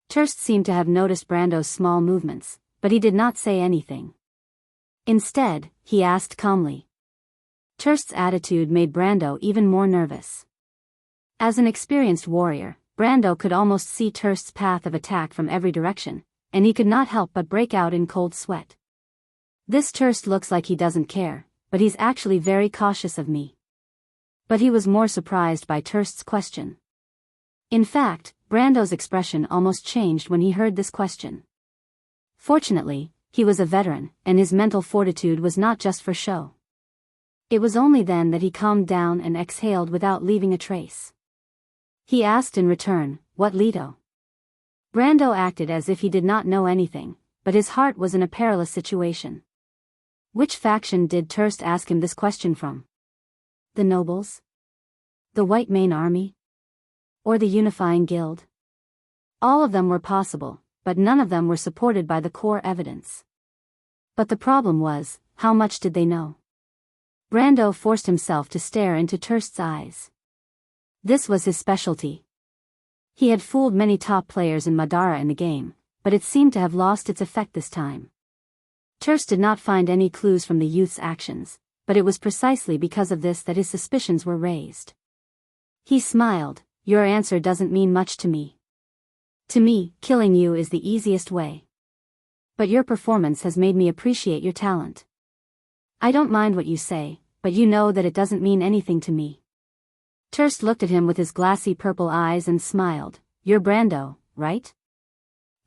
Terst seemed to have noticed Brando's small movements, but he did not say anything. Instead, he asked calmly. Terst's attitude made Brando even more nervous. As an experienced warrior, Brando could almost see Terst's path of attack from every direction, and he could not help but break out in cold sweat. This Terst looks like he doesn't care, but he's actually very cautious of me. But he was more surprised by Terst's question. In fact, Brando's expression almost changed when he heard this question. Fortunately, he was a veteran, and his mental fortitude was not just for show. It was only then that he calmed down and exhaled without leaving a trace. He asked in return, what Leto? Brando acted as if he did not know anything, but his heart was in a perilous situation. Which faction did Terst ask him this question from? The nobles? The White Mane Army? Or the Unifying Guild? All of them were possible, but none of them were supported by the core evidence. But the problem was, how much did they know? Brando forced himself to stare into Terst's eyes. This was his specialty. He had fooled many top players in Madara in the game, but it seemed to have lost its effect this time. Terst did not find any clues from the youth's actions, but it was precisely because of this that his suspicions were raised. He smiled. Your answer doesn't mean much to me. To me, killing you is the easiest way. But your performance has made me appreciate your talent. I don't mind what you say, but you know that it doesn't mean anything to me. Terst looked at him with his glassy purple eyes and smiled. You're Brando, right?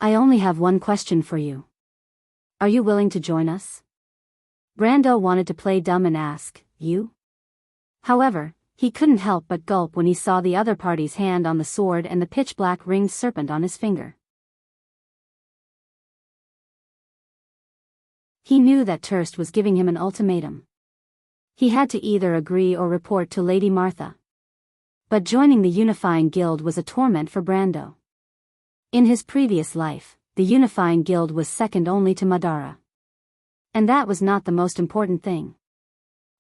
I only have one question for you. Are you willing to join us? Brando wanted to play dumb and ask, you? However, he couldn't help but gulp when he saw the other party's hand on the sword and the pitch-black ringed serpent on his finger. He knew that Terst was giving him an ultimatum. He had to either agree or report to Lady Martha. But joining the Unifying Guild was a torment for Brando. In his previous life, the Unifying Guild was second only to Madara. And that was not the most important thing.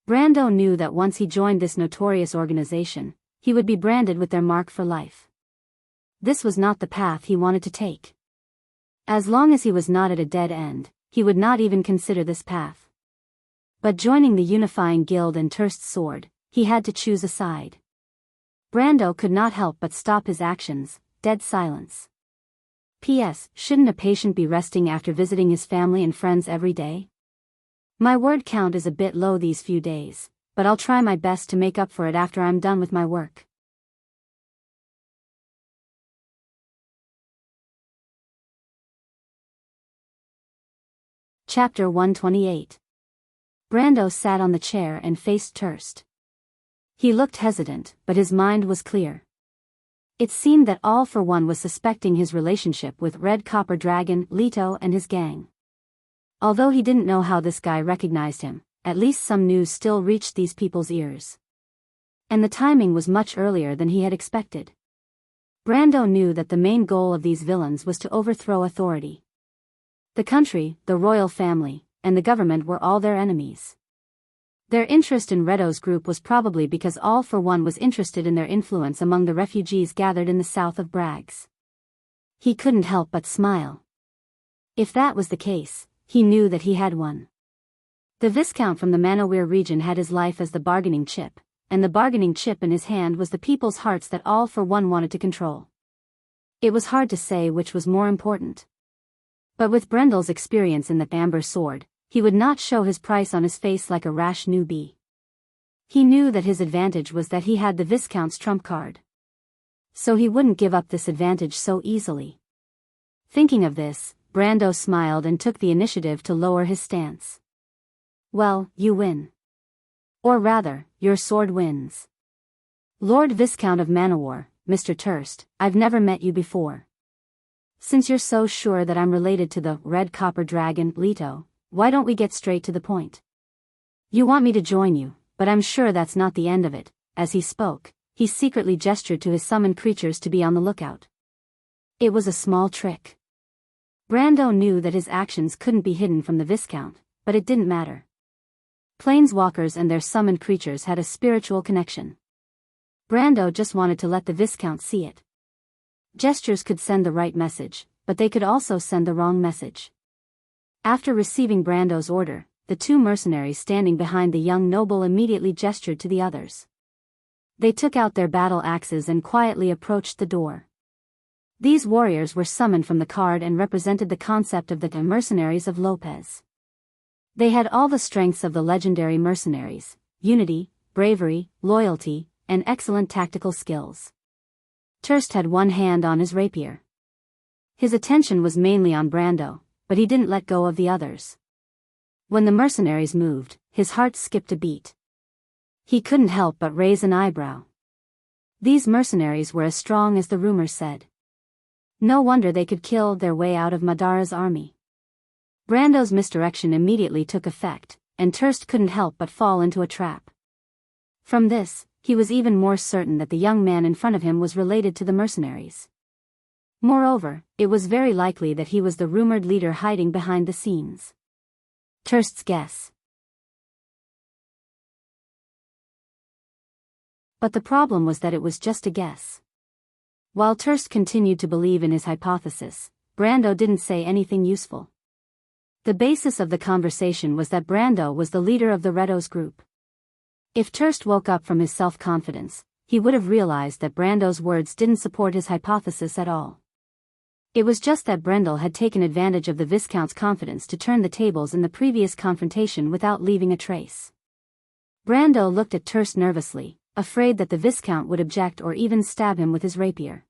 Brando knew that once he joined this notorious organization, he would be branded with their mark for life. This was not the path he wanted to take. As long as he was not at a dead end, he would not even consider this path. But joining the Unifying Guild and Terst's sword, he had to choose a side. Brando could not help but stop his actions. Dead silence. P.S. Shouldn't a patient be resting after visiting his family and friends every day? My word count is a bit low these few days, but I'll try my best to make up for it after I'm done with my work. Chapter 128. Brando sat on the chair and faced Terst. He looked hesitant, but his mind was clear. It seemed that All for One was suspecting his relationship with Red Copper Dragon, Leto and his gang. Although he didn't know how this guy recognized him, at least some news still reached these people's ears. And the timing was much earlier than he had expected. Brando knew that the main goal of these villains was to overthrow authority. The country, the royal family, and the government were all their enemies. Their interest in Redo's group was probably because All for One was interested in their influence among the refugees gathered in the south of Brags. He couldn't help but smile. If that was the case, he knew that he had won. The Viscount from the Manowir region had his life as the bargaining chip, and the bargaining chip in his hand was the people's hearts that All for One wanted to control. It was hard to say which was more important. But with Brendel's experience in the amber sword, he would not show his price on his face like a rash newbie. He knew that his advantage was that he had the Viscount's trump card. So he wouldn't give up this advantage so easily. Thinking of this, Brando smiled and took the initiative to lower his stance. Well, you win. Or rather, your sword wins. Lord Viscount of Manowar, Mr. Terst, I've never met you before. Since you're so sure that I'm related to the Red Copper Dragon, Leto, why don't we get straight to the point? You want me to join you, but I'm sure that's not the end of it. As he spoke, he secretly gestured to his summoned creatures to be on the lookout. It was a small trick. Brando knew that his actions couldn't be hidden from the Viscount, but it didn't matter. Planeswalkers and their summoned creatures had a spiritual connection. Brando just wanted to let the Viscount see it. Gestures could send the right message, but they could also send the wrong message. After receiving Brando's order, the two mercenaries standing behind the young noble immediately gestured to the others. They took out their battle axes and quietly approached the door. These warriors were summoned from the card and represented the concept of the mercenaries of Lopez. They had all the strengths of the legendary mercenaries: unity, bravery, loyalty, and excellent tactical skills. Terst had one hand on his rapier. His attention was mainly on Brando, but he didn't let go of the others. When the mercenaries moved, his heart skipped a beat. He couldn't help but raise an eyebrow. These mercenaries were as strong as the rumors said. No wonder they could kill their way out of Madara's army. Brando's misdirection immediately took effect, and Terst couldn't help but fall into a trap. From this, he was even more certain that the young man in front of him was related to the mercenaries. Moreover, it was very likely that he was the rumored leader hiding behind the scenes. Terst's guess. But the problem was that it was just a guess. While Terst continued to believe in his hypothesis, Brando didn't say anything useful. The basis of the conversation was that Brando was the leader of the Redo's group. If Terst woke up from his self-confidence, he would have realized that Brando's words didn't support his hypothesis at all. It was just that Brendel had taken advantage of the Viscount's confidence to turn the tables in the previous confrontation without leaving a trace. Brando looked at Terst nervously, afraid that the Viscount would object or even stab him with his rapier.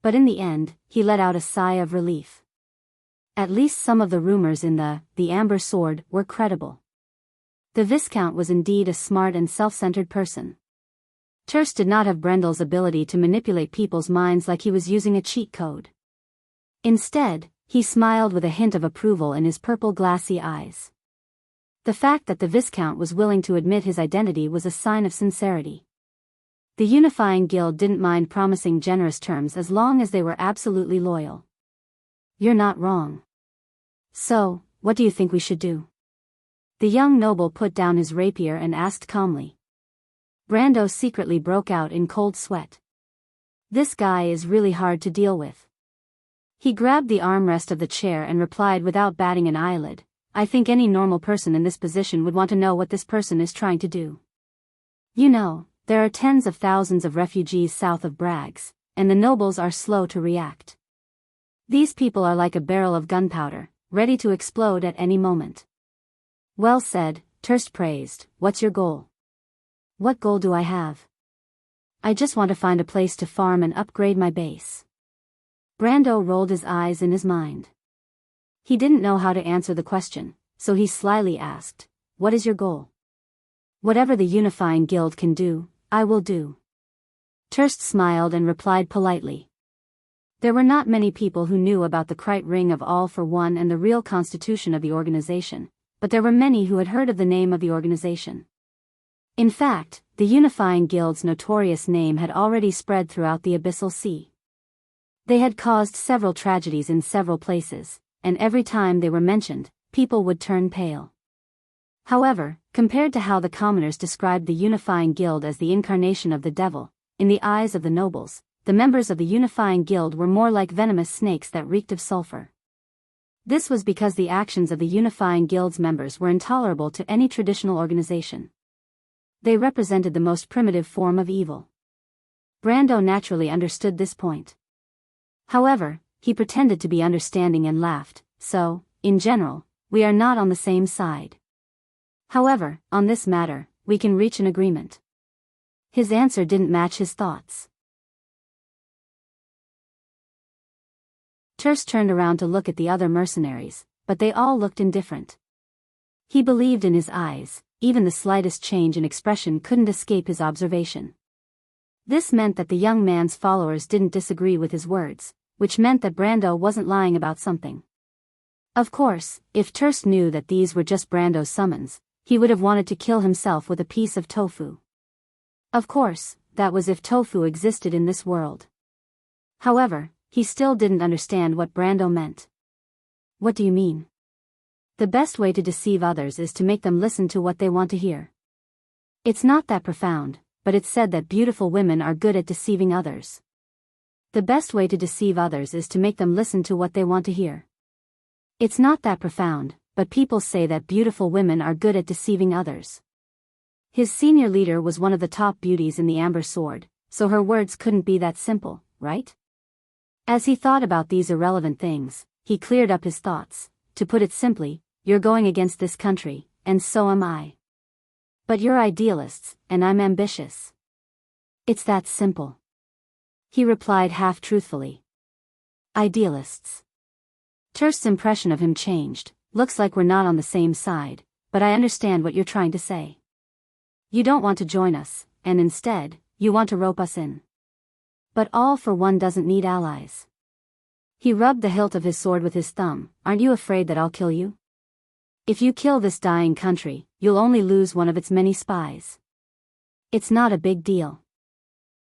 But in the end, he let out a sigh of relief. At least some of the rumors in the Amber Sword were credible. The Viscount was indeed a smart and self-centered person. Terst did not have Brendel's ability to manipulate people's minds like he was using a cheat code. Instead, he smiled with a hint of approval in his purple glassy eyes. The fact that the Viscount was willing to admit his identity was a sign of sincerity. The unifying guild didn't mind promising generous terms as long as they were absolutely loyal. You're not wrong. So, what do you think we should do? The young noble put down his rapier and asked calmly. Brando secretly broke out in cold sweat. This guy is really hard to deal with. He grabbed the armrest of the chair and replied without batting an eyelid, I think any normal person in this position would want to know what this person is trying to do. You know, there are tens of thousands of refugees south of Brags, and the nobles are slow to react. These people are like a barrel of gunpowder, ready to explode at any moment. Well said, Terst praised. What's your goal? What goal do I have? I just want to find a place to farm and upgrade my base. Brando rolled his eyes in his mind. He didn't know how to answer the question, so he slyly asked, what is your goal? Whatever the unifying guild can do, I will do. Terst smiled and replied politely. There were not many people who knew about the Krite Ring of All for One and the real constitution of the organization, but there were many who had heard of the name of the organization. In fact, the Unifying Guild's notorious name had already spread throughout the Abyssal Sea. They had caused several tragedies in several places, and every time they were mentioned, people would turn pale. However, compared to how the commoners described the Unifying Guild as the incarnation of the devil, in the eyes of the nobles, the members of the Unifying Guild were more like venomous snakes that reeked of sulfur. This was because the actions of the Unifying Guild's members were intolerable to any traditional organization. They represented the most primitive form of evil. Brando naturally understood this point. However, he pretended to be understanding and laughed, so, in general, we are not on the same side. However, on this matter, we can reach an agreement. His answer didn't match his thoughts. Terst turned around to look at the other mercenaries, but they all looked indifferent. He believed in his eyes, even the slightest change in expression couldn't escape his observation. This meant that the young man's followers didn't disagree with his words, which meant that Brando wasn't lying about something. Of course, if Terst knew that these were just Brando's summons, he would have wanted to kill himself with a piece of tofu. Of course, that was if tofu existed in this world. However, he still didn't understand what Brando meant. What do you mean? The best way to deceive others is to make them listen to what they want to hear. It's not that profound, but it's said that beautiful women are good at deceiving others. The best way to deceive others is to make them listen to what they want to hear. It's not that profound, but people say that beautiful women are good at deceiving others. His senior leader was one of the top beauties in the Amber Sword, so her words couldn't be that simple, right? As he thought about these irrelevant things, he cleared up his thoughts. To put it simply, you're going against this country, and so am I. But you're idealists, and I'm ambitious. It's that simple. He replied half-truthfully. Idealists. Terst's impression of him changed. Looks like we're not on the same side, but I understand what you're trying to say. You don't want to join us, and instead, you want to rope us in. But All for One doesn't need allies. He rubbed the hilt of his sword with his thumb. Aren't you afraid that I'll kill you? If you kill this dying country, you'll only lose one of its many spies. It's not a big deal.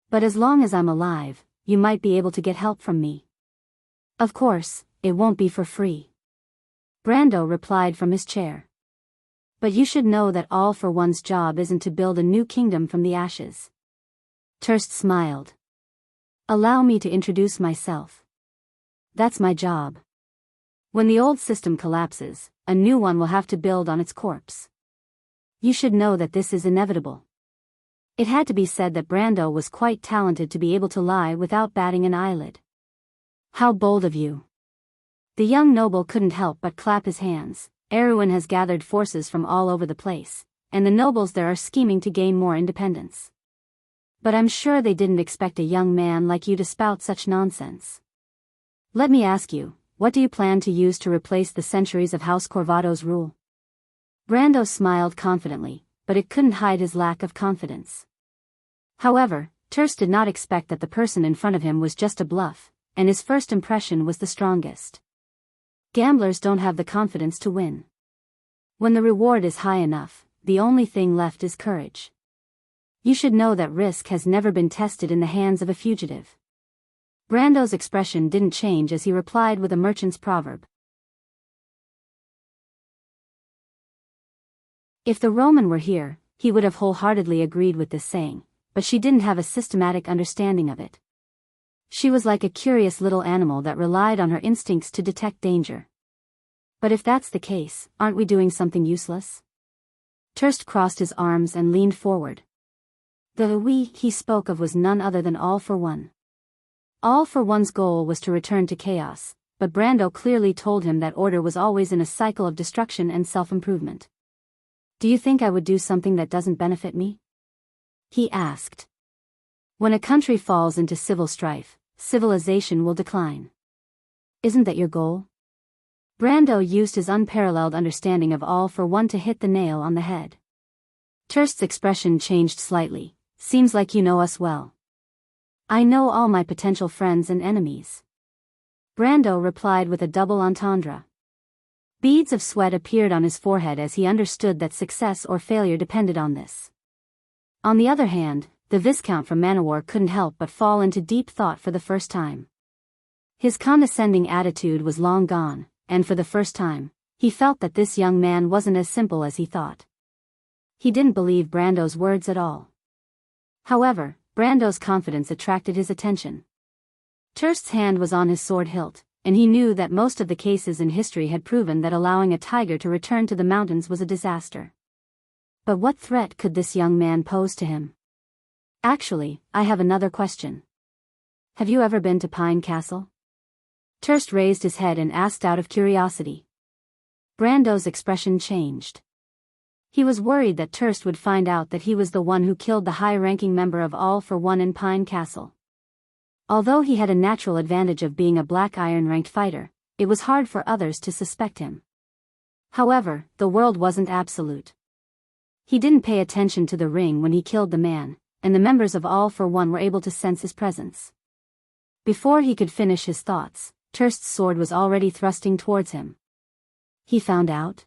But as long as I'm alive, you might be able to get help from me. Of course, it won't be for free. Brando replied from his chair. But you should know that All for One's job isn't to build a new kingdom from the ashes. Terst smiled. Allow me to introduce myself. That's my job. When the old system collapses, a new one will have to build on its corpse. You should know that this is inevitable. It had to be said that Brando was quite talented to be able to lie without batting an eyelid. How bold of you. The young noble couldn't help but clap his hands. Erewhon has gathered forces from all over the place, and the nobles there are scheming to gain more independence. But I'm sure they didn't expect a young man like you to spout such nonsense. Let me ask you, what do you plan to use to replace the centuries of House Corvado's rule? Brando smiled confidently, but it couldn't hide his lack of confidence. However, Terst did not expect that the person in front of him was just a bluff, and his first impression was the strongest. Gamblers don't have the confidence to win. When the reward is high enough, the only thing left is courage. You should know that risk has never been tested in the hands of a fugitive. Brando's expression didn't change as he replied with a merchant's proverb. If the Roman were here, he would have wholeheartedly agreed with this saying, but she didn't have a systematic understanding of it. She was like a curious little animal that relied on her instincts to detect danger. But if that's the case, aren't we doing something useless? Terst crossed his arms and leaned forward. The we he spoke of was none other than All for One. All for One's goal was to return to chaos, but Brando clearly told him that order was always in a cycle of destruction and self-improvement. "Do you think I would do something that doesn't benefit me?" he asked. "When a country falls into civil strife, civilization will decline. Isn't that your goal?" Brando used his unparalleled understanding of all for one to hit the nail on the head. Terst's expression changed slightly. "Seems like you know us well." "I know all my potential friends and enemies," Brando replied with a double entendre. Beads of sweat appeared on his forehead as he understood that success or failure depended on this. On the other hand, the Viscount from Manowar couldn't help but fall into deep thought for the first time. His condescending attitude was long gone, and for the first time, he felt that this young man wasn't as simple as he thought. He didn't believe Brando's words at all. However, Brando's confidence attracted his attention. Terst's hand was on his sword hilt, and he knew that most of the cases in history had proven that allowing a tiger to return to the mountains was a disaster. But what threat could this young man pose to him? "Actually, I have another question. Have you ever been to Pine Castle?" Terst raised his head and asked out of curiosity. Brando's expression changed. He was worried that Terst would find out that he was the one who killed the high-ranking member of All for One in Pine Castle. Although he had a natural advantage of being a Black Iron-ranked fighter, it was hard for others to suspect him. However, the world wasn't absolute. He didn't pay attention to the ring when he killed the man, and the members of All for One were able to sense his presence. Before he could finish his thoughts, Terst's sword was already thrusting towards him. He found out?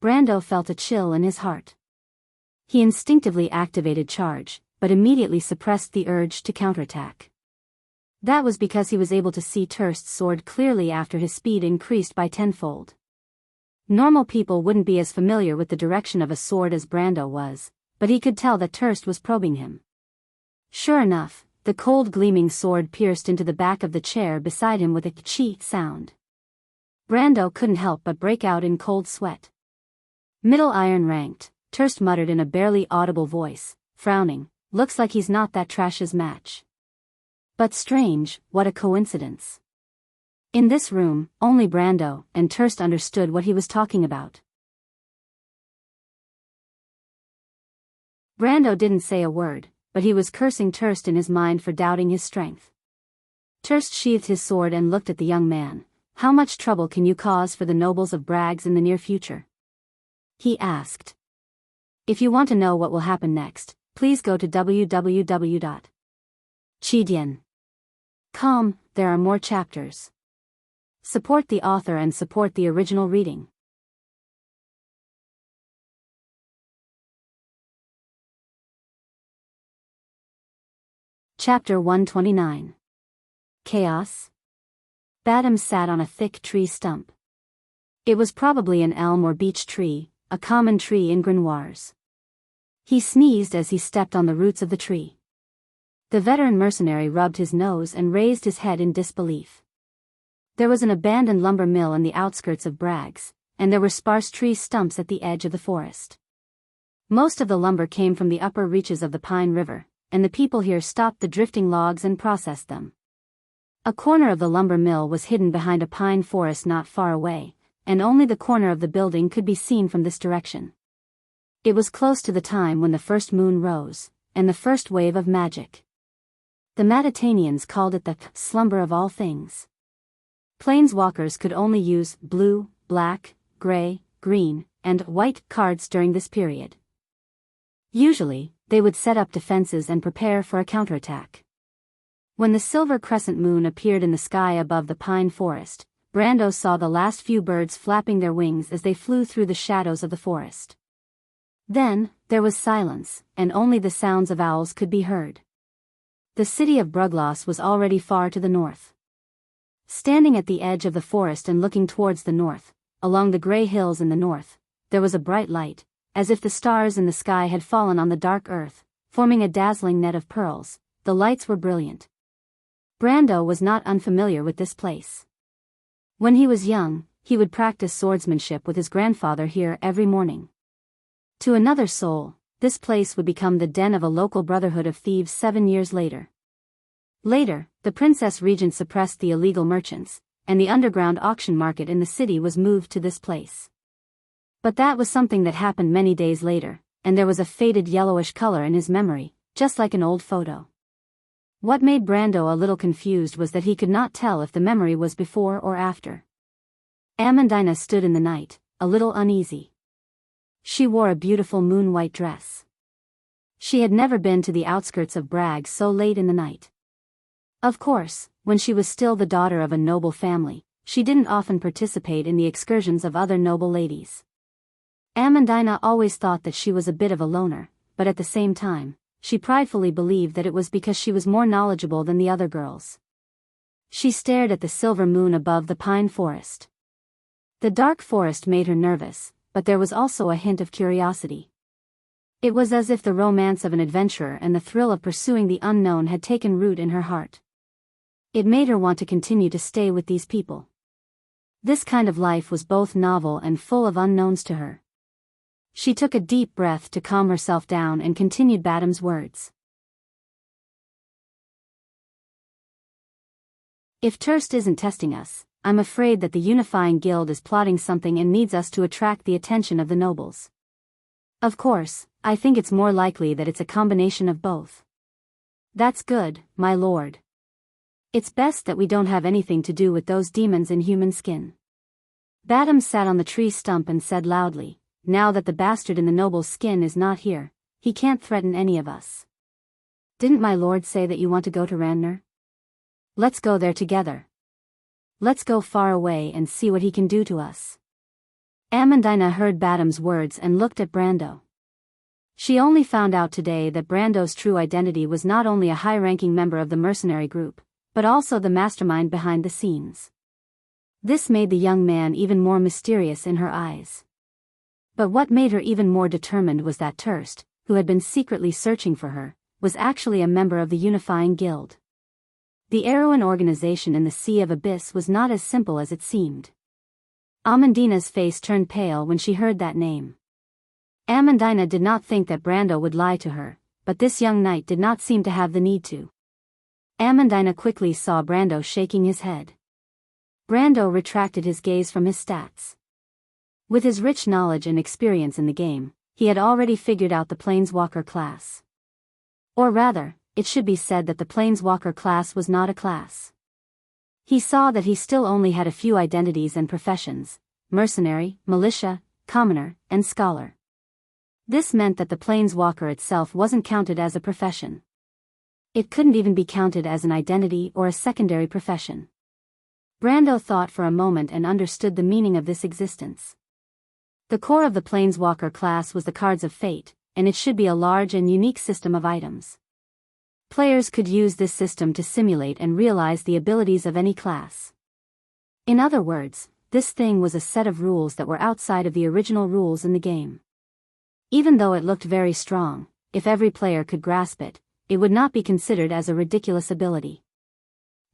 Brando felt a chill in his heart. He instinctively activated charge, but immediately suppressed the urge to counterattack. That was because he was able to see Terst's sword clearly after his speed increased by tenfold. Normal people wouldn't be as familiar with the direction of a sword as Brando was, but he could tell that Terst was probing him. Sure enough, the cold gleaming sword pierced into the back of the chair beside him with a "chi" sound. Brando couldn't help but break out in cold sweat. "Middle iron ranked," Terst muttered in a barely audible voice, frowning. "Looks like he's not that trash's match. But strange, what a coincidence." In this room, only Brando and Terst understood what he was talking about. Brando didn't say a word, but he was cursing Terst in his mind for doubting his strength. Terst sheathed his sword and looked at the young man. "How much trouble can you cause for the nobles of Brags in the near future?" he asked. "If you want to know what will happen next, please go to www.chidian.com. There are more chapters. Support the author and support the original reading. Chapter 129. Chaos? Badam sat on a thick tree stump. It was probably an elm or beech tree, a common tree in Grenoires. He sneezed as he stepped on the roots of the tree. The veteran mercenary rubbed his nose and raised his head in disbelief. There was an abandoned lumber mill in the outskirts of Brags, and there were sparse tree stumps at the edge of the forest. Most of the lumber came from the upper reaches of the Pine River, and the people here stopped the drifting logs and processed them. A corner of the lumber mill was hidden behind a pine forest not far away, and only the corner of the building could be seen from this direction. It was close to the time when the first moon rose, and the first wave of magic. The Matatanians called it the slumber of all things. Planeswalkers could only use blue, black, gray, green, and white cards during this period. Usually, they would set up defenses and prepare for a counterattack. When the silver crescent moon appeared in the sky above the pine forest, Brando saw the last few birds flapping their wings as they flew through the shadows of the forest. Then, there was silence, and only the sounds of owls could be heard. The city of Brugloss was already far to the north. Standing at the edge of the forest and looking towards the north, along the gray hills in the north, there was a bright light, as if the stars in the sky had fallen on the dark earth, forming a dazzling net of pearls. The lights were brilliant. Brando was not unfamiliar with this place. When he was young, he would practice swordsmanship with his grandfather here every morning. To another soul, this place would become the den of a local brotherhood of thieves 7 years later. Later, the Princess Regent suppressed the illegal merchants, and the underground auction market in the city was moved to this place. But that was something that happened many days later, and there was a faded yellowish color in his memory, just like an old photo. What made Brando a little confused was that he could not tell if the memory was before or after. Amandina stood in the night, a little uneasy. She wore a beautiful moon-white dress. She had never been to the outskirts of Bragg so late in the night. Of course, when she was still the daughter of a noble family, she didn't often participate in the excursions of other noble ladies. Amandina always thought that she was a bit of a loner, but at the same time, she pridefully believed that it was because she was more knowledgeable than the other girls. She stared at the silver moon above the pine forest. The dark forest made her nervous, but there was also a hint of curiosity. It was as if the romance of an adventurer and the thrill of pursuing the unknown had taken root in her heart. It made her want to continue to stay with these people. This kind of life was both novel and full of unknowns to her. She took a deep breath to calm herself down and continued Badam's words. If Turst isn't testing us, I'm afraid that the Unifying Guild is plotting something and needs us to attract the attention of the nobles. Of course, I think it's more likely that it's a combination of both. That's good, my lord. It's best that we don't have anything to do with those demons in human skin. Badam sat on the tree stump and said loudly, now that the bastard in the noble's skin is not here, he can't threaten any of us. Didn't my lord say that you want to go to Ranner? Let's go there together. Let's go far away and see what he can do to us. Amandina heard Badam's words and looked at Brando. She only found out today that Brando's true identity was not only a high-ranking member of the mercenary group, but also the mastermind behind the scenes. This made the young man even more mysterious in her eyes. But what made her even more determined was that Turst, who had been secretly searching for her, was actually a member of the Unifying Guild. The Erewhon organization in the Sea of Abyss was not as simple as it seemed. Amandina's face turned pale when she heard that name. Amandina did not think that Brando would lie to her, but this young knight did not seem to have the need to. Amandina quickly saw Brando shaking his head. Brando retracted his gaze from his stats. With his rich knowledge and experience in the game, he had already figured out the Planeswalker class. Or rather, it should be said that the Planeswalker class was not a class. He saw that he still only had a few identities and professions: mercenary, militia, commoner, and scholar. This meant that the Planeswalker itself wasn't counted as a profession. It couldn't even be counted as an identity or a secondary profession. Brando thought for a moment and understood the meaning of this existence. The core of the Planeswalker class was the Cards of Fate, and it should be a large and unique system of items. Players could use this system to simulate and realize the abilities of any class. In other words, this thing was a set of rules that were outside of the original rules in the game. Even though it looked very strong, if every player could grasp it, it would not be considered as a ridiculous ability.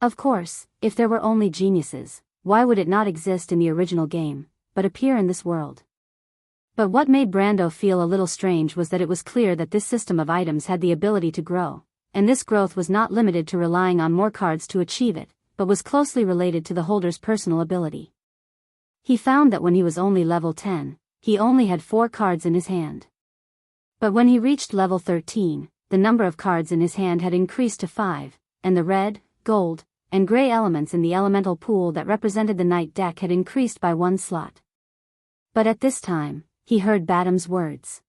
Of course, if there were only geniuses, why would it not exist in the original game, but appear in this world? But what made Brando feel a little strange was that it was clear that this system of items had the ability to grow. And this growth was not limited to relying on more cards to achieve it, but was closely related to the holder's personal ability. He found that when he was only level 10, he only had 4 cards in his hand. But when he reached level 13, the number of cards in his hand had increased to 5, and the red, gold, and gray elements in the elemental pool that represented the knight deck had increased by 1 slot. But at this time, he heard Badam's words.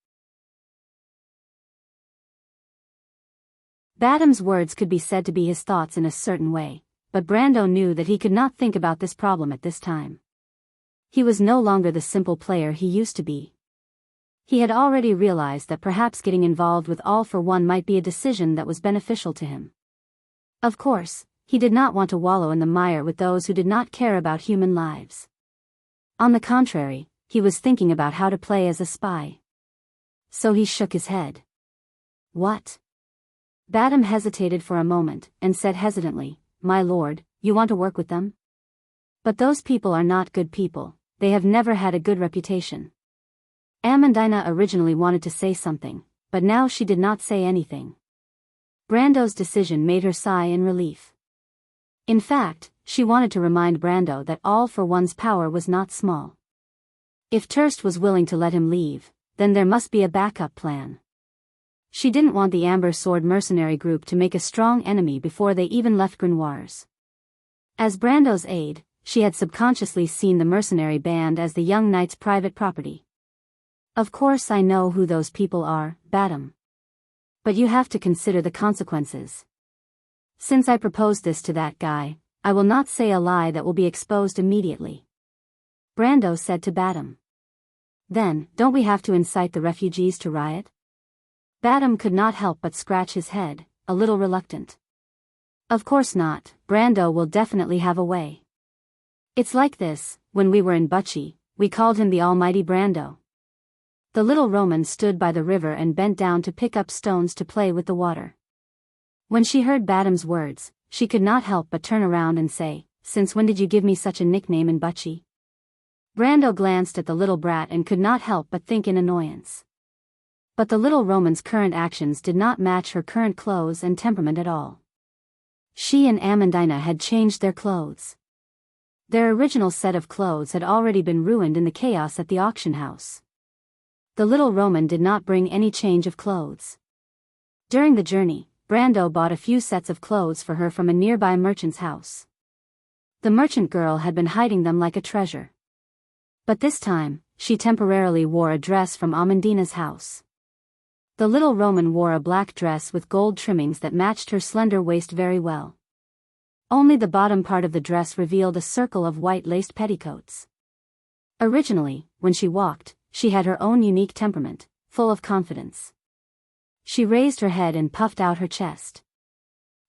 Badam's words could be said to be his thoughts in a certain way, but Brando knew that he could not think about this problem at this time. He was no longer the simple player he used to be. He had already realized that perhaps getting involved with All for One might be a decision that was beneficial to him. Of course, he did not want to wallow in the mire with those who did not care about human lives. On the contrary, he was thinking about how to play as a spy. So he shook his head. What? Badam hesitated for a moment, and said hesitantly, "My lord, you want to work with them? But those people are not good people, they have never had a good reputation." Amandina originally wanted to say something, but now she did not say anything. Brando's decision made her sigh in relief. In fact, she wanted to remind Brando that all for one's power was not small. If Turst was willing to let him leave, then there must be a backup plan. She didn't want the Amber Sword mercenary group to make a strong enemy before they even left Grenoir's. As Brando's aide, she had subconsciously seen the mercenary band as the young knight's private property. Of course I know who those people are, Badam. But you have to consider the consequences. Since I proposed this to that guy, I will not say a lie that will be exposed immediately. Brando said to Badam. Then, don't we have to incite the refugees to riot? Badam could not help but scratch his head, a little reluctant. Of course not, Brando will definitely have a way. It's like this, when we were in Bucci, we called him the Almighty Brando. The little Roman stood by the river and bent down to pick up stones to play with the water. When she heard Badam's words, she could not help but turn around and say, "Since when did you give me such a nickname in Bucci?" Brando glanced at the little brat and could not help but think in annoyance. But the little Roman's current actions did not match her current clothes and temperament at all. She and Amandina had changed their clothes. Their original set of clothes had already been ruined in the chaos at the auction house. The little Roman did not bring any change of clothes. During the journey, Brando bought a few sets of clothes for her from a nearby merchant's house. The merchant girl had been hiding them like a treasure. But this time, she temporarily wore a dress from Amandina's house. The little Roman wore a black dress with gold trimmings that matched her slender waist very well. Only the bottom part of the dress revealed a circle of white laced petticoats. Originally, when she walked, she had her own unique temperament, full of confidence. She raised her head and puffed out her chest.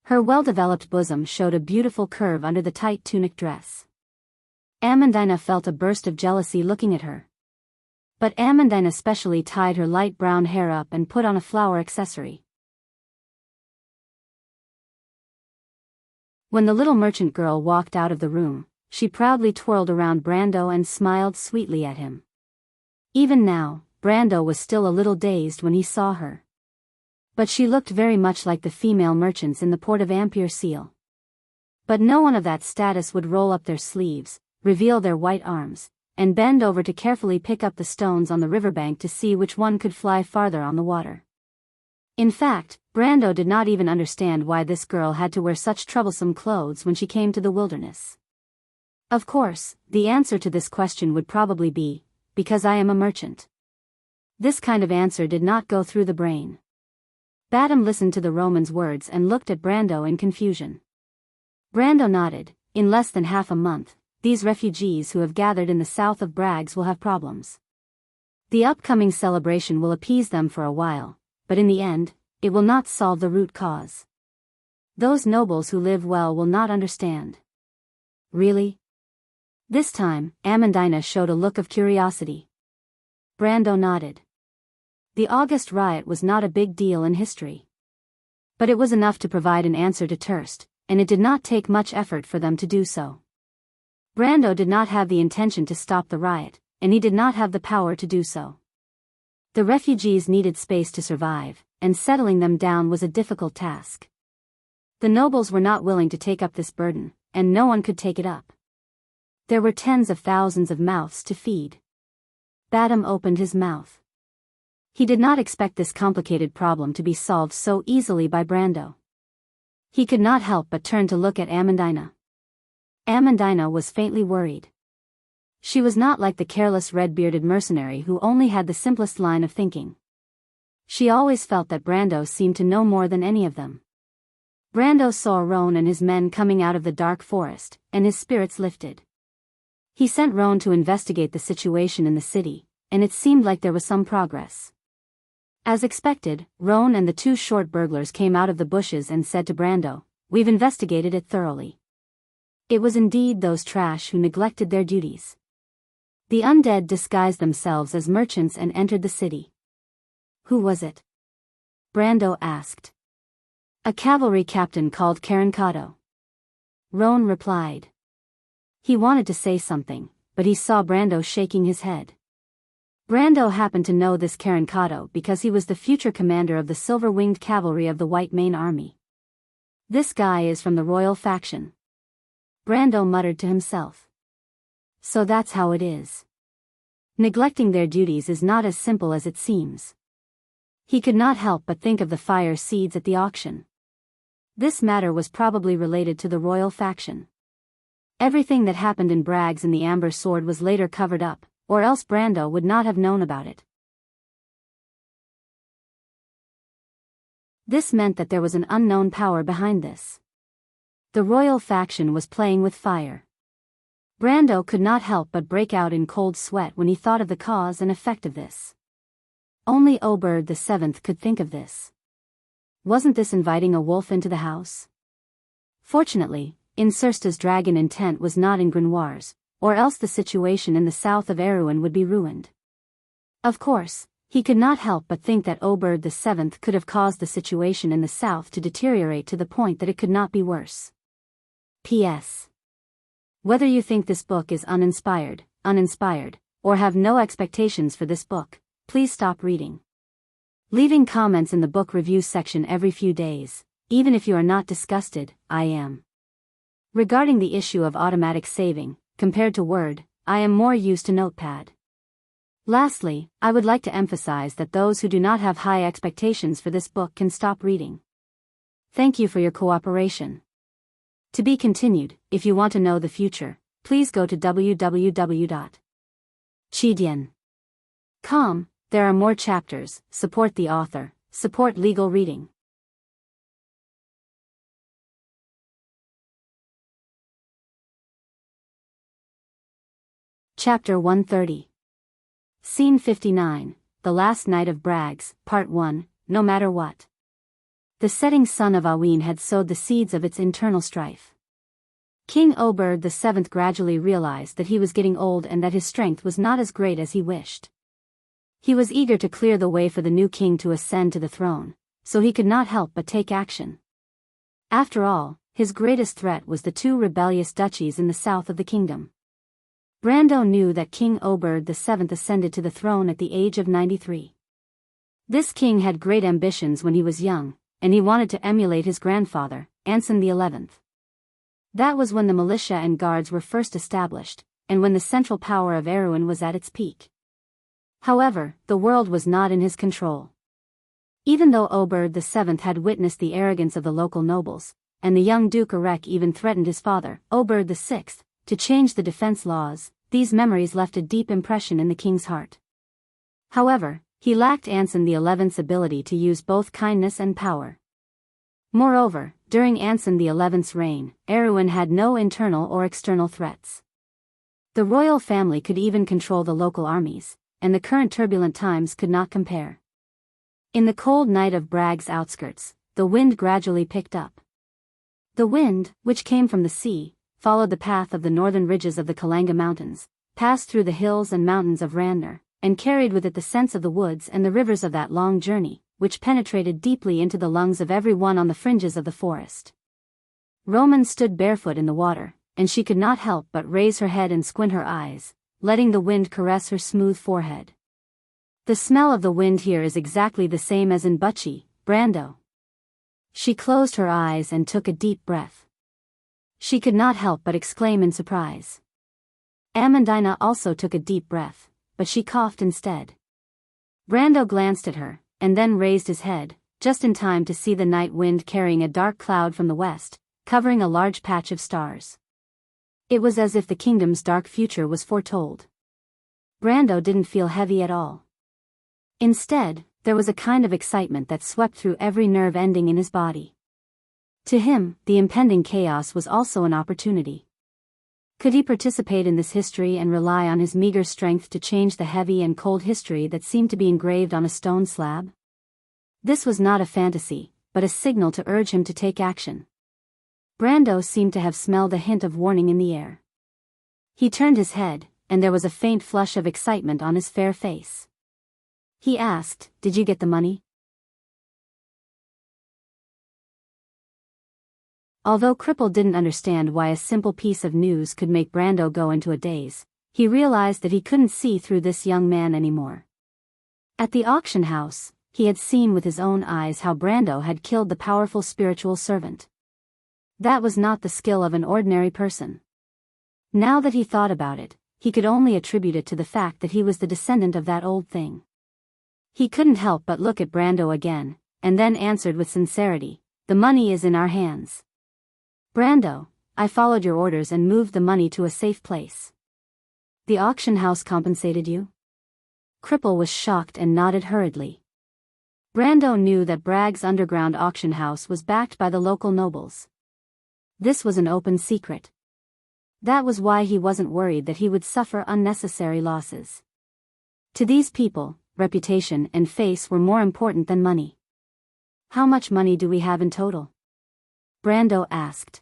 Her well-developed bosom showed a beautiful curve under the tight tunic dress. Amandina felt a burst of jealousy looking at her. But Amandina specially tied her light brown hair up and put on a flower accessory. When the little merchant girl walked out of the room, she proudly twirled around Brando and smiled sweetly at him. Even now, Brando was still a little dazed when he saw her. But she looked very much like the female merchants in the port of Ampere-Seal. But no one of that status would roll up their sleeves, reveal their white arms, and bend over to carefully pick up the stones on the riverbank to see which one could fly farther on the water. In fact, Brando did not even understand why this girl had to wear such troublesome clothes when she came to the wilderness. Of course, the answer to this question would probably be, because I am a merchant. This kind of answer did not go through the brain. Badam listened to the Roman's words and looked at Brando in confusion. Brando nodded. In less than half a month, these refugees who have gathered in the south of Brags will have problems. The upcoming celebration will appease them for a while, but in the end, it will not solve the root cause. Those nobles who live well will not understand. Really? This time, Amandina showed a look of curiosity. Brando nodded. The August riot was not a big deal in history. But it was enough to provide an answer to Turst, and it did not take much effort for them to do so. Brando did not have the intention to stop the riot, and he did not have the power to do so. The refugees needed space to survive, and settling them down was a difficult task. The nobles were not willing to take up this burden, and no one could take it up. There were tens of thousands of mouths to feed. Badam opened his mouth. He did not expect this complicated problem to be solved so easily by Brando. He could not help but turn to look at Amandina. Amandina was faintly worried. She was not like the careless red-bearded mercenary who only had the simplest line of thinking. She always felt that Brando seemed to know more than any of them. Brando saw Roan and his men coming out of the dark forest, and his spirits lifted. He sent Roan to investigate the situation in the city, and it seemed like there was some progress. As expected, Roan and the two short burglars came out of the bushes and said to Brando, "We've investigated it thoroughly. It was indeed those trash who neglected their duties. The undead disguised themselves as merchants and entered the city." "Who was it?" Brando asked. "A cavalry captain called Carancado." Roan replied. He wanted to say something, but he saw Brando shaking his head. Brando happened to know this Carancado because he was the future commander of the silver-winged cavalry of the White Mane Army. "This guy is from the royal faction. Brando muttered to himself. So that's how it is. Neglecting their duties is not as simple as it seems. He could not help but think of the fire seeds at the auction. This matter was probably related to the royal faction. Everything that happened in Bragg's and the Amber Sword was later covered up, or else Brando would not have known about it. This meant that there was an unknown power behind this. The royal faction was playing with fire. Brando could not help but break out in cold sweat when he thought of the cause and effect of this. Only Oberd VII could think of this. Wasn't this inviting a wolf into the house? Fortunately, Incersta's dragon intent was not in Grenoir's, or else the situation in the south of Erewhon would be ruined. Of course, he could not help but think that Oberd VII could have caused the situation in the south to deteriorate to the point that it could not be worse. P.S. Whether you think this book is uninspired, or have no expectations for this book, please stop reading. Leaving comments in the book review section every few days, even if you are not disgusted, I am. Regarding the issue of automatic saving, compared to Word, I am more used to Notepad. Lastly, I would like to emphasize that those who do not have high expectations for this book can stop reading. Thank you for your cooperation. To be continued. If you want to know the future, please go to www.chidian.com. There are more chapters. Support the author, support legal reading. Chapter 130. Scene 59, The Last Night of Bragg's, Part 1, No Matter What. The setting sun of Aween had sowed the seeds of its internal strife. King Oberd VII gradually realized that he was getting old and that his strength was not as great as he wished. He was eager to clear the way for the new king to ascend to the throne, so he could not help but take action. After all, his greatest threat was the two rebellious duchies in the south of the kingdom. Brando knew that King Oberd VII ascended to the throne at the age of 93. This king had great ambitions when he was young, and he wanted to emulate his grandfather, Anson XI. That was when the militia and guards were first established, and when the central power of Erewhon was at its peak. However, the world was not in his control. Even though Oberd VII had witnessed the arrogance of the local nobles, and the young Duke Erek even threatened his father, Oberd VI, to change the defense laws, these memories left a deep impression in the king's heart. However, he lacked Anson XI's ability to use both kindness and power. Moreover, during Anson XI's reign, Erewhon had no internal or external threats. The royal family could even control the local armies, and the current turbulent times could not compare. In the cold night of Bragg's outskirts, the wind gradually picked up. The wind, which came from the sea, followed the path of the northern ridges of the Kalanga Mountains, passed through the hills and mountains of Randner, and carried with it the scents of the woods and the rivers of that long journey, which penetrated deeply into the lungs of every one on the fringes of the forest. Roman stood barefoot in the water, and she could not help but raise her head and squint her eyes, letting the wind caress her smooth forehead. The smell of the wind here is exactly the same as in Bucci, Brando. She closed her eyes and took a deep breath. She could not help but exclaim in surprise. Amandina also took a deep breath, but she coughed instead. Brando glanced at her, and then raised his head, just in time to see the night wind carrying a dark cloud from the west, covering a large patch of stars. It was as if the kingdom's dark future was foretold. Brando didn't feel heavy at all. Instead, there was a kind of excitement that swept through every nerve ending in his body. To him, the impending chaos was also an opportunity. Could he participate in this history and rely on his meager strength to change the heavy and cold history that seemed to be engraved on a stone slab? This was not a fantasy, but a signal to urge him to take action. Brando seemed to have smelled a hint of warning in the air. He turned his head, and there was a faint flush of excitement on his fair face. He asked, "Did you get the money?" Although Cripple didn't understand why a simple piece of news could make Brando go into a daze, he realized that he couldn't see through this young man anymore. At the auction house, he had seen with his own eyes how Brando had killed the powerful spiritual servant. That was not the skill of an ordinary person. Now that he thought about it, he could only attribute it to the fact that he was the descendant of that old thing. He couldn't help but look at Brando again, and then answered with sincerity, "The money is in our hands. Brando, I followed your orders and moved the money to a safe place." "The auction house compensated you?" Cripple was shocked and nodded hurriedly. Brando knew that Bragg's underground auction house was backed by the local nobles. This was an open secret. That was why he wasn't worried that he would suffer unnecessary losses. To these people, reputation and face were more important than money. "How much money do we have in total?" Brando asked.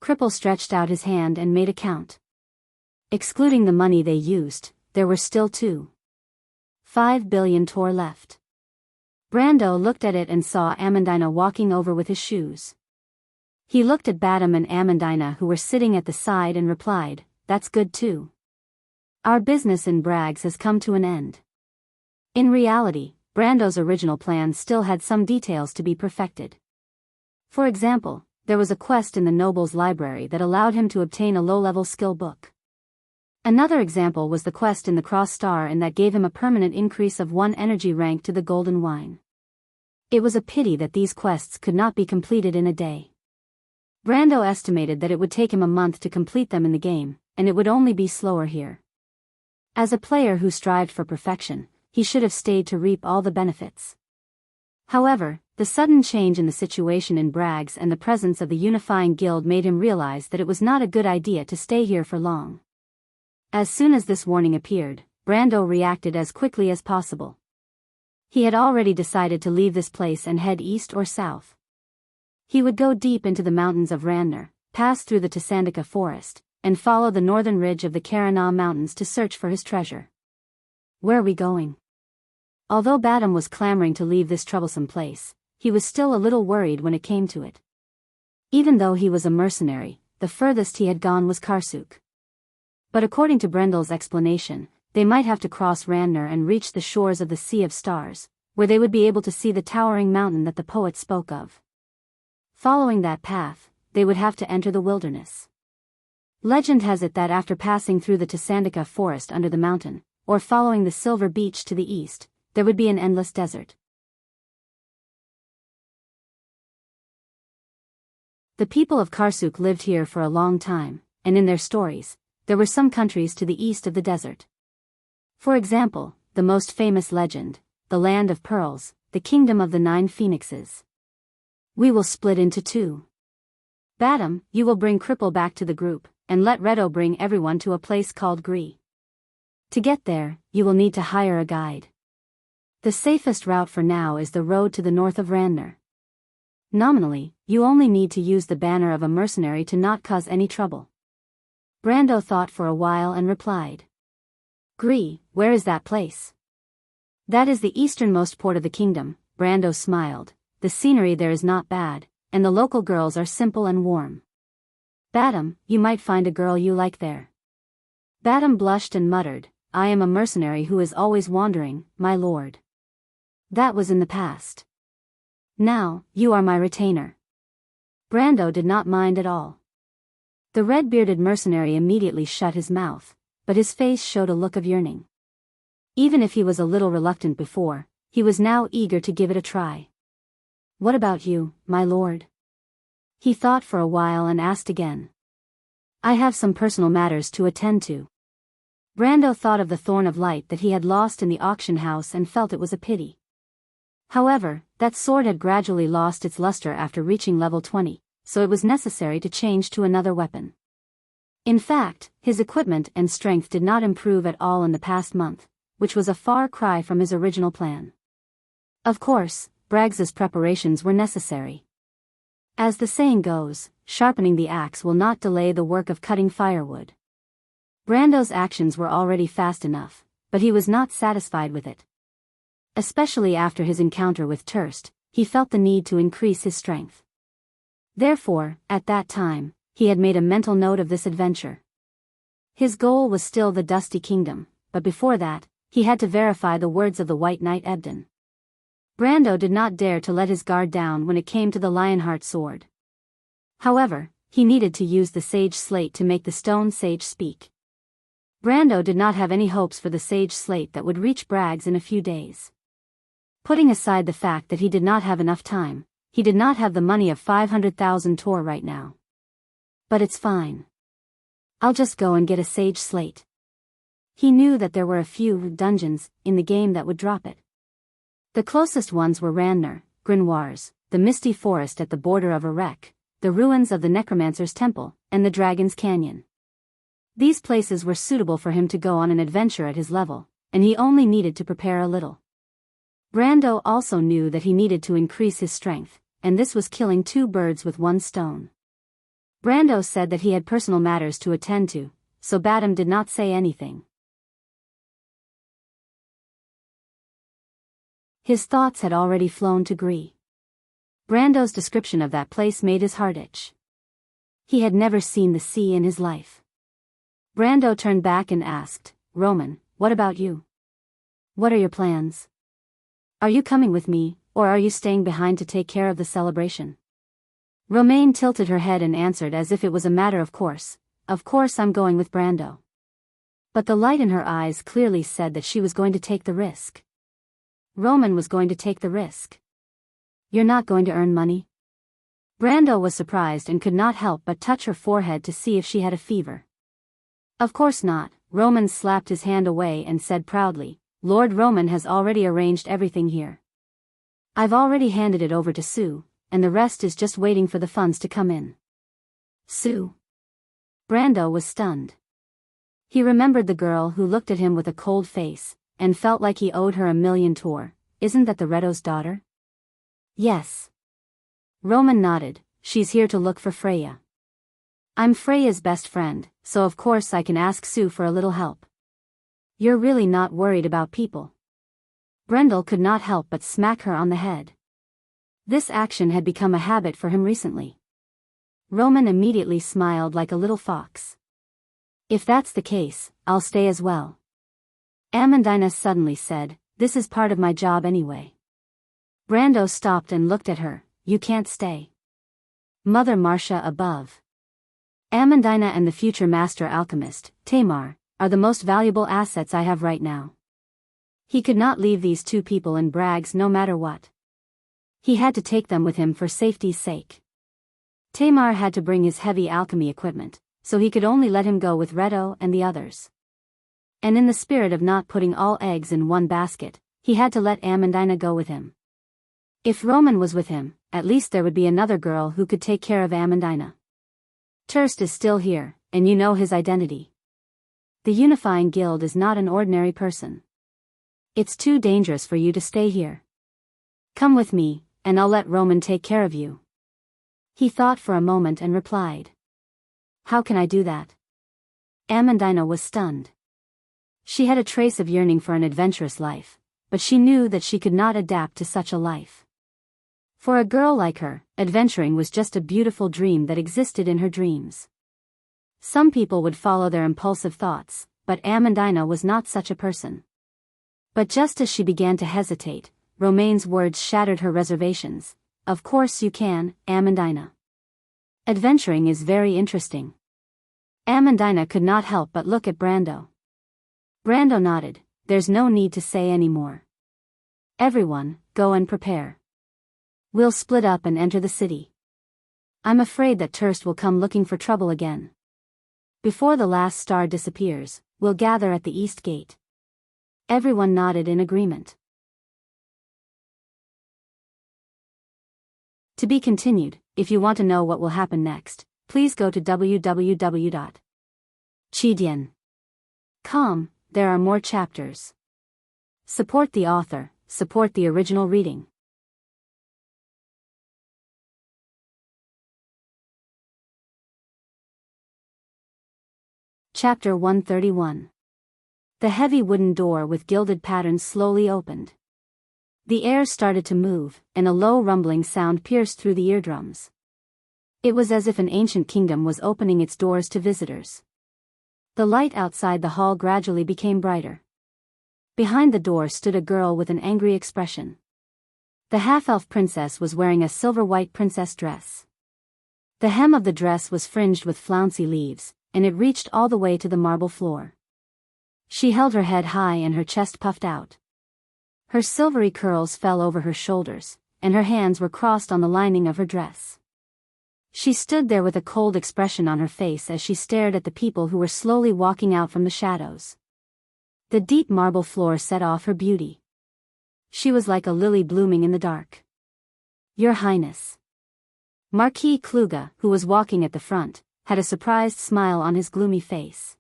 Cripple stretched out his hand and made a count. Excluding the money they used, there were still 2.5 billion tor left. Brando looked at it and saw Amandina walking over with his shoes. He looked at Badam and Amandina who were sitting at the side and replied, "That's good too. Our business in Bragg's has come to an end." In reality, Brando's original plan still had some details to be perfected. For example, there was a quest in the noble's library that allowed him to obtain a low-level skill book. Another example was the quest in the Cross Star, and that gave him a permanent increase of 1 energy rank to the golden wine. It was a pity that these quests could not be completed in a day. Brando estimated that it would take him a month to complete them in the game, and it would only be slower here. As a player who strived for perfection, he should have stayed to reap all the benefits. However, the sudden change in the situation in Bragg's and the presence of the unifying guild made him realize that it was not a good idea to stay here for long. As soon as this warning appeared, Brando reacted as quickly as possible. He had already decided to leave this place and head east or south. He would go deep into the mountains of Randner, pass through the Tasandika forest, and follow the northern ridge of the Karana mountains to search for his treasure. "Where are we going?" Although Badam was clamoring to leave this troublesome place, he was still a little worried when it came to it. Even though he was a mercenary, the furthest he had gone was Karsuk. But according to Brendel's explanation, they might have to cross Randner and reach the shores of the Sea of Stars, where they would be able to see the towering mountain that the poet spoke of. Following that path, they would have to enter the wilderness. Legend has it that after passing through the Tasandika forest under the mountain, or following the Silver Beach to the east, there would be an endless desert. The people of Karsuk lived here for a long time, and in their stories, there were some countries to the east of the desert. For example, the most famous legend, the Land of Pearls, the Kingdom of the 9 Phoenixes. "We will split into 2. Badam, you will bring Cripple back to the group, and let Redo bring everyone to a place called Gree. To get there, you will need to hire a guide. The safest route for now is the road to the north of Randner. Nominally, you only need to use the banner of a mercenary to not cause any trouble." Brando thought for a while and replied. "Gree, where is that place?" "That is the easternmost port of the kingdom," Brando smiled. "The scenery there is not bad, and the local girls are simple and warm. Badam, you might find a girl you like there." Badam blushed and muttered, "I am a mercenary who is always wandering, my lord. That was in the past. Now, you are my retainer." Brando did not mind at all. The red-bearded mercenary immediately shut his mouth, but his face showed a look of yearning. Even if he was a little reluctant before, he was now eager to give it a try. "What about you, my lord?" He thought for a while and asked again. "I have some personal matters to attend to." Brando thought of the Thorn of Light that he had lost in the auction house and felt it was a pity. However, that sword had gradually lost its luster after reaching level 20, so it was necessary to change to another weapon. In fact, his equipment and strength did not improve at all in the past month, which was a far cry from his original plan. Of course, Braggs's preparations were necessary. As the saying goes, sharpening the axe will not delay the work of cutting firewood. Brando's actions were already fast enough, but he was not satisfied with it. Especially after his encounter with Turst, he felt the need to increase his strength. Therefore, at that time, he had made a mental note of this adventure. His goal was still the Dusty Kingdom, but before that, he had to verify the words of the White Knight Ebden. Brando did not dare to let his guard down when it came to the Lionheart sword. However, he needed to use the sage slate to make the stone sage speak. Brando did not have any hopes for the sage slate that would reach Braggs in a few days. Putting aside the fact that he did not have enough time, he did not have the money of 500,000 tor right now. But it's fine. I'll just go and get a sage slate. He knew that there were a few dungeons in the game that would drop it. The closest ones were Ranner, Grimoires, the misty forest at the border of Erech, the ruins of the Necromancer's Temple, and the Dragon's Canyon. These places were suitable for him to go on an adventure at his level, and he only needed to prepare a little. Brando also knew that he needed to increase his strength, and this was killing two birds with one stone. Brando said that he had personal matters to attend to, so Badam did not say anything. His thoughts had already flown to Gree. Brando's description of that place made his heart itch. He had never seen the sea in his life. Brando turned back and asked, "Roman, what about you? What are your plans? Are you coming with me, or are you staying behind to take care of the celebration?" Romaine tilted her head and answered as if it was a matter of course, "Of course I'm going with Brando." But the light in her eyes clearly said that she was going to take the risk. Roman was going to take the risk. "You're not going to earn money?" Brando was surprised and could not help but touch her forehead to see if she had a fever. "Of course not," Roman slapped his hand away and said proudly, "Lord Roman has already arranged everything here. I've already handed it over to Sue, and the rest is just waiting for the funds to come in." Sue? Brando was stunned. He remembered the girl who looked at him with a cold face, and felt like he owed her 1,000,000 tor. "Isn't that the Reto's daughter?" "Yes." Roman nodded. "She's here to look for Freya. I'm Freya's best friend, so of course I can ask Sue for a little help." "You're really not worried about people?" Brendel could not help but smack her on the head. This action had become a habit for him recently. Roman immediately smiled like a little fox. "If that's the case, I'll stay as well." Amandina suddenly said, "This is part of my job anyway." Brando stopped and looked at her. "You can't stay. Mother Marcia above. Amandina and the future master alchemist, Tamar, are the most valuable assets I have right now. He could not leave these two people in Braggs no matter what. He had to take them with him for safety's sake. Tamar had to bring his heavy alchemy equipment, so he could only let him go with Reto and the others. And in the spirit of not putting all eggs in one basket, he had to let Amandina go with him. If Roman was with him, at least there would be another girl who could take care of Amandina. Terst is still here, and you know his identity. The Unifying Guild is not an ordinary person. It's too dangerous for you to stay here. Come with me, and I'll let Roman take care of you." He thought for a moment and replied, "How can I do that?" Amandina was stunned. She had a trace of yearning for an adventurous life, but she knew that she could not adapt to such a life. For a girl like her, adventuring was just a beautiful dream that existed in her dreams. Some people would follow their impulsive thoughts, but Amandina was not such a person. But just as she began to hesitate, Romaine's words shattered her reservations. "Of course you can, Amandina. Adventuring is very interesting." Amandina could not help but look at Brando. Brando nodded. "There's no need to say any more. Everyone, go and prepare. We'll split up and enter the city. I'm afraid that Terst will come looking for trouble again. Before the last star disappears, we'll gather at the east gate." Everyone nodded in agreement. To be continued. If you want to know what will happen next, please go to www.chidian.com. There are more chapters. Support the author, support the original reading. Chapter 131. The heavy wooden door with gilded patterns slowly opened. The air started to move, and a low rumbling sound pierced through the eardrums. It was as if an ancient kingdom was opening its doors to visitors. The light outside the hall gradually became brighter. Behind the door stood a girl with an angry expression. The half-elf princess was wearing a silver-white princess dress. The hem of the dress was fringed with flouncy leaves, and it reached all the way to the marble floor. She held her head high and her chest puffed out. Her silvery curls fell over her shoulders, and her hands were crossed on the lining of her dress. She stood there with a cold expression on her face as she stared at the people who were slowly walking out from the shadows. The deep marble floor set off her beauty. She was like a lily blooming in the dark. Your Highness. Marquis Kluge, who was walking at the front, had a surprised smile on his gloomy face.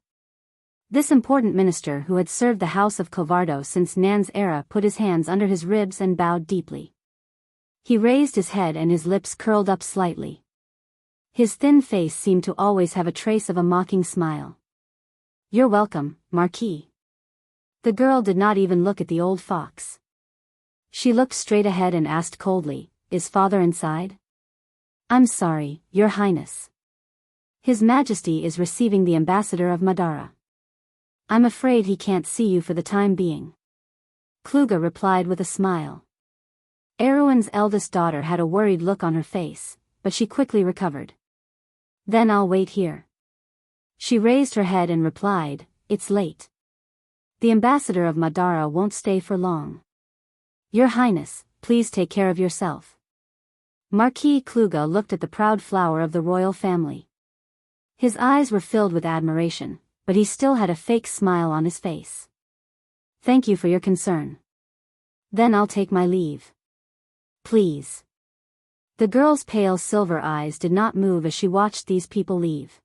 This important minister who had served the house of Covardo since Nan's era put his hands under his ribs and bowed deeply. He raised his head and his lips curled up slightly. His thin face seemed to always have a trace of a mocking smile. You're welcome, Marquis. The girl did not even look at the old fox. She looked straight ahead and asked coldly, Is father inside? I'm sorry, Your Highness. His Majesty is receiving the ambassador of Madara. I'm afraid he can't see you for the time being. Kluge replied with a smile. Erwin's eldest daughter had a worried look on her face, but she quickly recovered. Then I'll wait here. She raised her head and replied, It's late. The ambassador of Madara won't stay for long. Your Highness, please take care of yourself. Marquis Kluge looked at the proud flower of the royal family. His eyes were filled with admiration, but he still had a fake smile on his face. Thank you for your concern. Then I'll take my leave. Please. The girl's pale silver eyes did not move as she watched these people leave.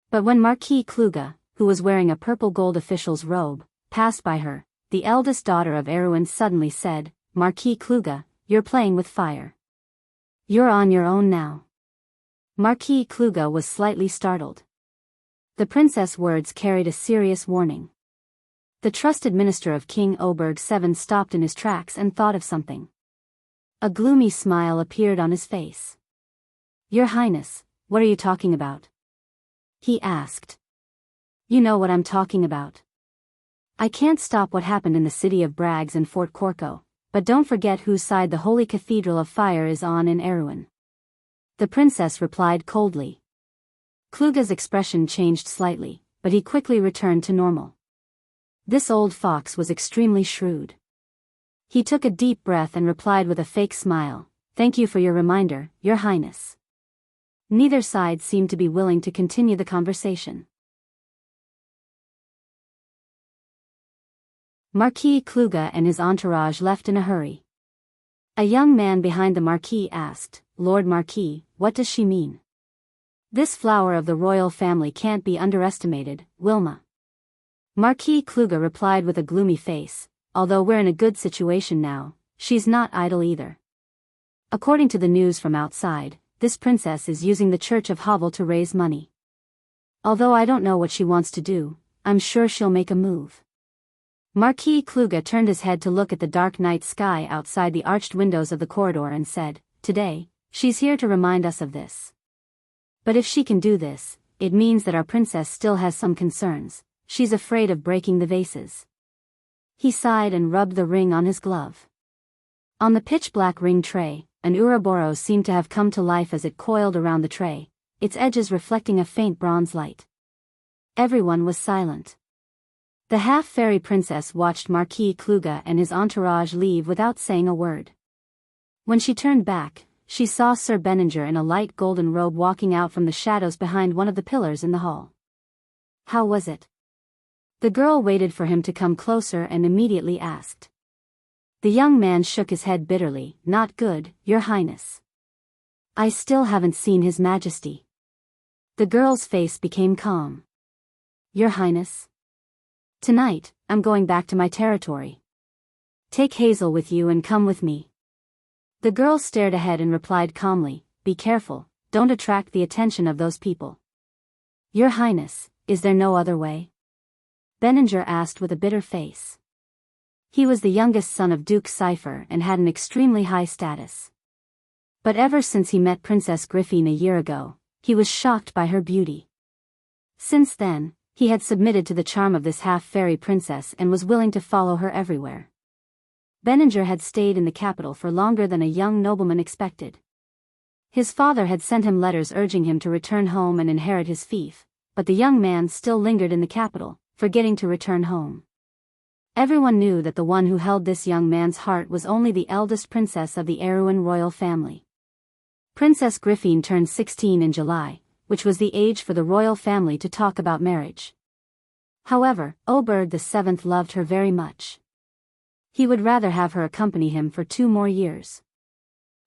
But when Marquis Kluge, who was wearing a purple-gold official's robe, passed by her, the eldest daughter of Erwin suddenly said, Marquis Kluge, you're playing with fire. You're on your own now. Marquis Kluge was slightly startled. The princess' words carried a serious warning. The trusted minister of King Oberg VII stopped in his tracks and thought of something. A gloomy smile appeared on his face. Your Highness, what are you talking about? He asked. You know what I'm talking about. I can't stop what happened in the city of Brags and Fort Corco, but don't forget whose side the Holy Cathedral of Fire is on in Erwin. The princess replied coldly. Kluge's expression changed slightly, but he quickly returned to normal. This old fox was extremely shrewd. He took a deep breath and replied with a fake smile, Thank you for your reminder, Your Highness. Neither side seemed to be willing to continue the conversation. Marquis Kluge and his entourage left in a hurry. A young man behind the Marquis asked, Lord Marquis, what does she mean? This flower of the royal family can't be underestimated, Wilma. Marquis Kluge replied with a gloomy face, although we're in a good situation now, she's not idle either. According to the news from outside, this princess is using the Church of Havel to raise money. Although I don't know what she wants to do, I'm sure she'll make a move. Marquis Kluge turned his head to look at the dark night sky outside the arched windows of the corridor and said, Today, she's here to remind us of this. But if she can do this, it means that our princess still has some concerns. She's afraid of breaking the vases. He sighed and rubbed the ring on his glove. On the pitch-black ring tray, an Ouroboros seemed to have come to life as it coiled around the tray, its edges reflecting a faint bronze light. Everyone was silent. The half-fairy princess watched Marquis Kluge and his entourage leave without saying a word. When she turned back, she saw Sir Benninger in a light golden robe walking out from the shadows behind one of the pillars in the hall. How was it? The girl waited for him to come closer and immediately asked. The young man shook his head bitterly, Not good, Your Highness. I still haven't seen His Majesty. The girl's face became calm. Your Highness? Tonight, I'm going back to my territory. Take Hazel with you and come with me. The girl stared ahead and replied calmly, Be careful, don't attract the attention of those people. Your Highness, is there no other way? Benninger asked with a bitter face. He was the youngest son of Duke Cypher and had an extremely high status. But ever since he met Princess Griffine a year ago, he was shocked by her beauty. Since then, he had submitted to the charm of this half-fairy princess and was willing to follow her everywhere. Benninger had stayed in the capital for longer than a young nobleman expected. His father had sent him letters urging him to return home and inherit his fief, but the young man still lingered in the capital, forgetting to return home. Everyone knew that the one who held this young man's heart was only the eldest princess of the Erewhon royal family. Princess Griffin turned 16 in July, which was the age for the royal family to talk about marriage. However, Oberd VII loved her very much. He would rather have her accompany him for 2 more years.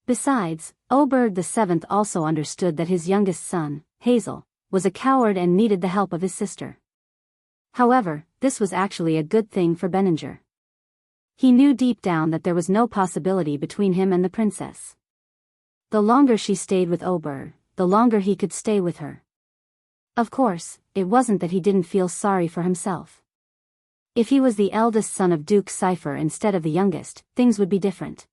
Besides, Oberd VII also understood that his youngest son, Hazel, was a coward and needed the help of his sister. However, this was actually a good thing for Benninger. He knew deep down that there was no possibility between him and the princess. The longer she stayed with Oberd, the longer he could stay with her. Of course, it wasn't that he didn't feel sorry for himself. If he was the eldest son of Duke Cypher instead of the youngest, things would be different.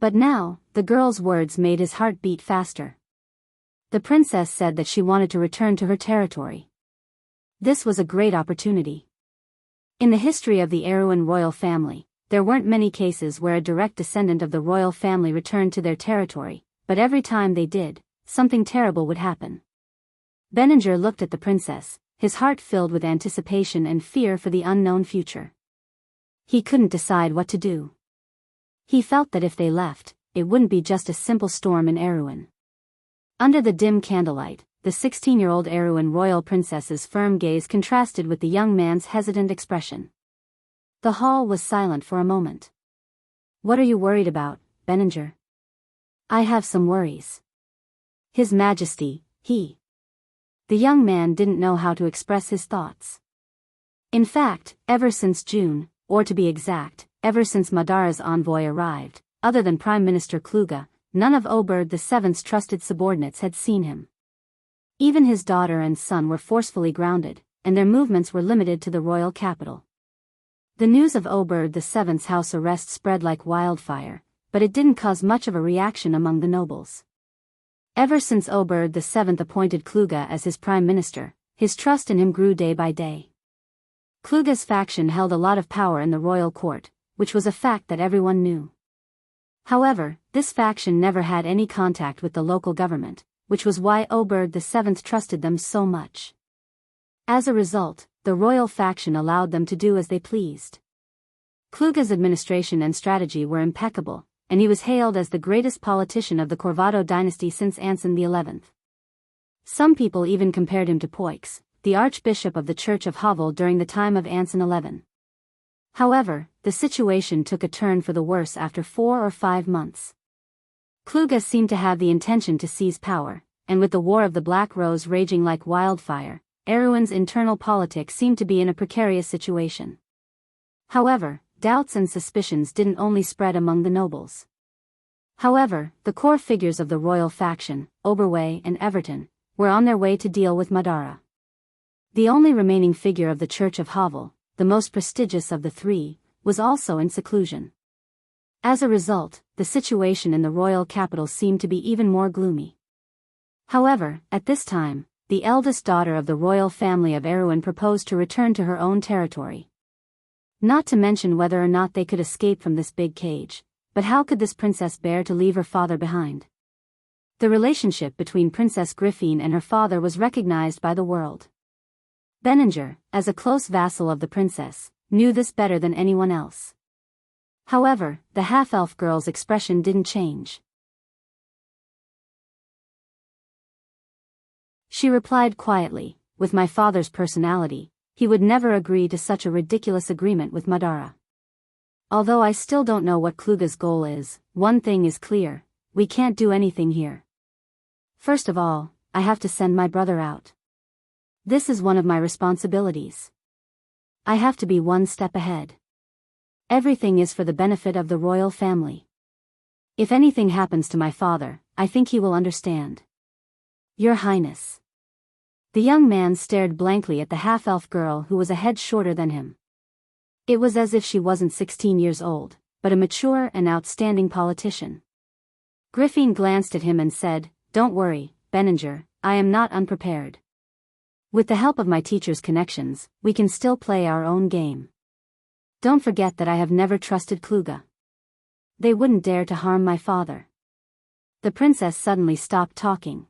But now, the girl's words made his heart beat faster. The princess said that she wanted to return to her territory. This was a great opportunity. In the history of the Erewhon royal family, there weren't many cases where a direct descendant of the royal family returned to their territory, but every time they did, something terrible would happen. Benninger looked at the princess, his heart filled with anticipation and fear for the unknown future. He couldn't decide what to do. He felt that if they left, it wouldn't be just a simple storm in Erewhon. Under the dim candlelight, the 16-year-old Erewhon royal princess's firm gaze contrasted with the young man's hesitant expression. The hall was silent for a moment. "What are you worried about, Benninger?" "I have some worries." His Majesty, he. The young man didn't know how to express his thoughts. In fact, ever since June, or to be exact, ever since Madara's envoy arrived, other than Prime Minister Kluge, none of Oberd VII's trusted subordinates had seen him. Even his daughter and son were forcefully grounded, and their movements were limited to the royal capital. The news of Oberd VII's house arrest spread like wildfire, but it didn't cause much of a reaction among the nobles. Ever since Oberd VII appointed Kluge as his prime minister, his trust in him grew day by day. Kluge's faction held a lot of power in the royal court, which was a fact that everyone knew. However, this faction never had any contact with the local government, which was why Oberd VII trusted them so much. As a result, the royal faction allowed them to do as they pleased. Kluge's administration and strategy were impeccable, and he was hailed as the greatest politician of the Corvado dynasty since Anson XI. Some people even compared him to Poix, the archbishop of the Church of Havel during the time of Anson XI. However, the situation took a turn for the worse after 4 or 5 months. Kluge seemed to have the intention to seize power, and with the War of the Black Rose raging like wildfire, Erewhon's internal politics seemed to be in a precarious situation. However, doubts and suspicions didn't only spread among the nobles. However, the core figures of the royal faction, Oberway and Everton, were on their way to deal with Madara. The only remaining figure of the Church of Havel, the most prestigious of the 3, was also in seclusion. As a result, the situation in the royal capital seemed to be even more gloomy. However, at this time, the eldest daughter of the royal family of Erewhon proposed to return to her own territory. Not to mention whether or not they could escape from this big cage, but how could this princess bear to leave her father behind? The relationship between Princess Griffin and her father was recognized by the world. Benninger, as a close vassal of the princess, knew this better than anyone else. However, the half-elf girl's expression didn't change. She replied quietly, "With my father's personality, he would never agree to such a ridiculous agreement with Madara. Although I still don't know what Kluge's goal is, one thing is clear, we can't do anything here. First of all, I have to send my brother out. This is one of my responsibilities. I have to be one step ahead. Everything is for the benefit of the royal family. If anything happens to my father, I think he will understand. Your Highness." The young man stared blankly at the half-elf girl who was a head shorter than him. It was as if she wasn't 16 years old, but a mature and outstanding politician. Griffin glanced at him and said, "Don't worry, Benninger, I am not unprepared. With the help of my teacher's connections, we can still play our own game. Don't forget that I have never trusted Kluge. They wouldn't dare to harm my father. The princess suddenly stopped talking.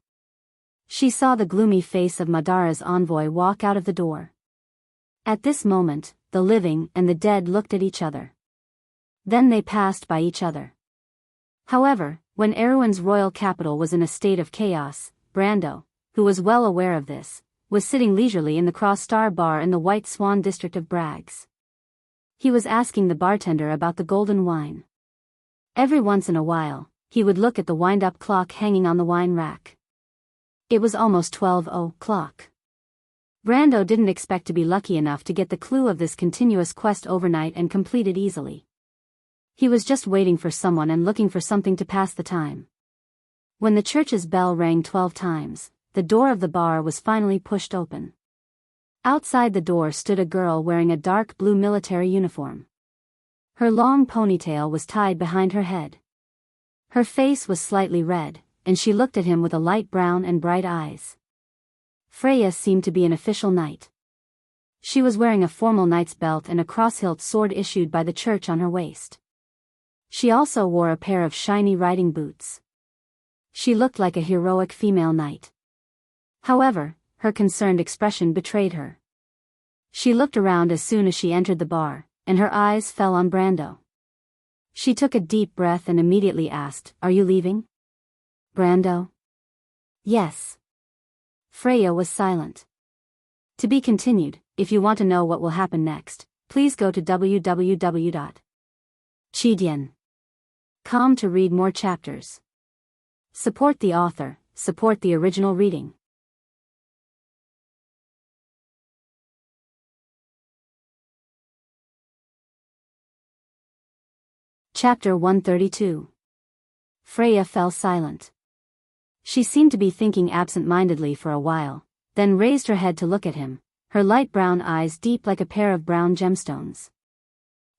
She saw the gloomy face of Madara's envoy walk out of the door. At this moment, the living and the dead looked at each other. Then they passed by each other. However, when Erewhon's royal capital was in a state of chaos, Brando, who was well aware of this, was sitting leisurely in the Cross Star Bar in the White Swan district of Brags. He was asking the bartender about the golden wine. Every once in a while, he would look at the wind-up clock hanging on the wine rack. It was almost 12 o'clock. Brando didn't expect to be lucky enough to get the clue of this continuous quest overnight and complete it easily. He was just waiting for someone and looking for something to pass the time. When the church's bell rang 12 times, the door of the bar was finally pushed open. Outside the door stood a girl wearing a dark blue military uniform. Her long ponytail was tied behind her head. Her face was slightly red, and she looked at him with a light brown and bright eyes. Freya seemed to be an official knight. She was wearing a formal knight's belt and a cross-hilt sword issued by the church on her waist. She also wore a pair of shiny riding boots. She looked like a heroic female knight. However, her concerned expression betrayed her. She looked around as soon as she entered the bar, and her eyes fell on Brando. She took a deep breath and immediately asked, "Are you leaving?" Brando? Yes. Freya was silent. To be continued. If you want to know what will happen next, please go to www.chidian.com to read more chapters. Support the author, support the original reading. Chapter 132. Freya fell silent. She seemed to be thinking absent-mindedly for a while, then raised her head to look at him, her light brown eyes deep like a pair of brown gemstones.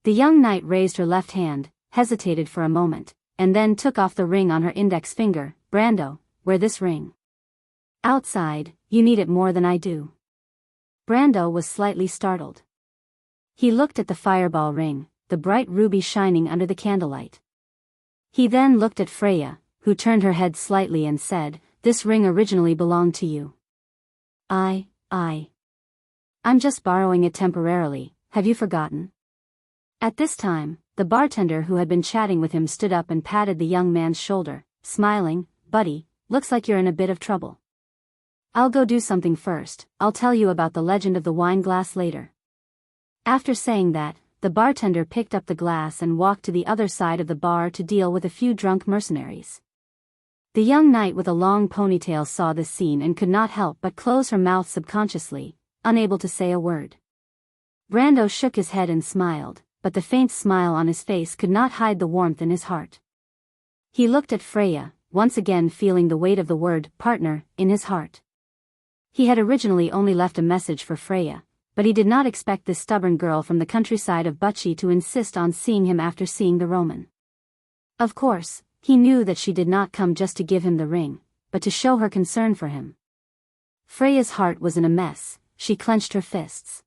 The young knight raised her left hand, hesitated for a moment, and then took off the ring on her index finger. "Brando, wear this ring. Outside, you need it more than I do." Brando was slightly startled. He looked at the fireball ring, the bright ruby shining under the candlelight. He then looked at Freya, who turned her head slightly and said, "This ring originally belonged to you." I'm just borrowing it temporarily, have you forgotten?" At this time, the bartender who had been chatting with him stood up and patted the young man's shoulder, smiling. "Buddy, looks like you're in a bit of trouble. I'll go do something first, I'll tell you about the legend of the wine glass later." After saying that, the bartender picked up the glass and walked to the other side of the bar to deal with a few drunk mercenaries. The young knight with a long ponytail saw this scene and could not help but close her mouth subconsciously, unable to say a word. Brando shook his head and smiled, but the faint smile on his face could not hide the warmth in his heart. He looked at Freya, once again feeling the weight of the word "partner" in his heart. He had originally only left a message for Freya, but he did not expect this stubborn girl from the countryside of Buchi to insist on seeing him after seeing the Roman. Of course, he knew that she did not come just to give him the ring, but to show her concern for him. Freya's heart was in a mess, she clenched her fists.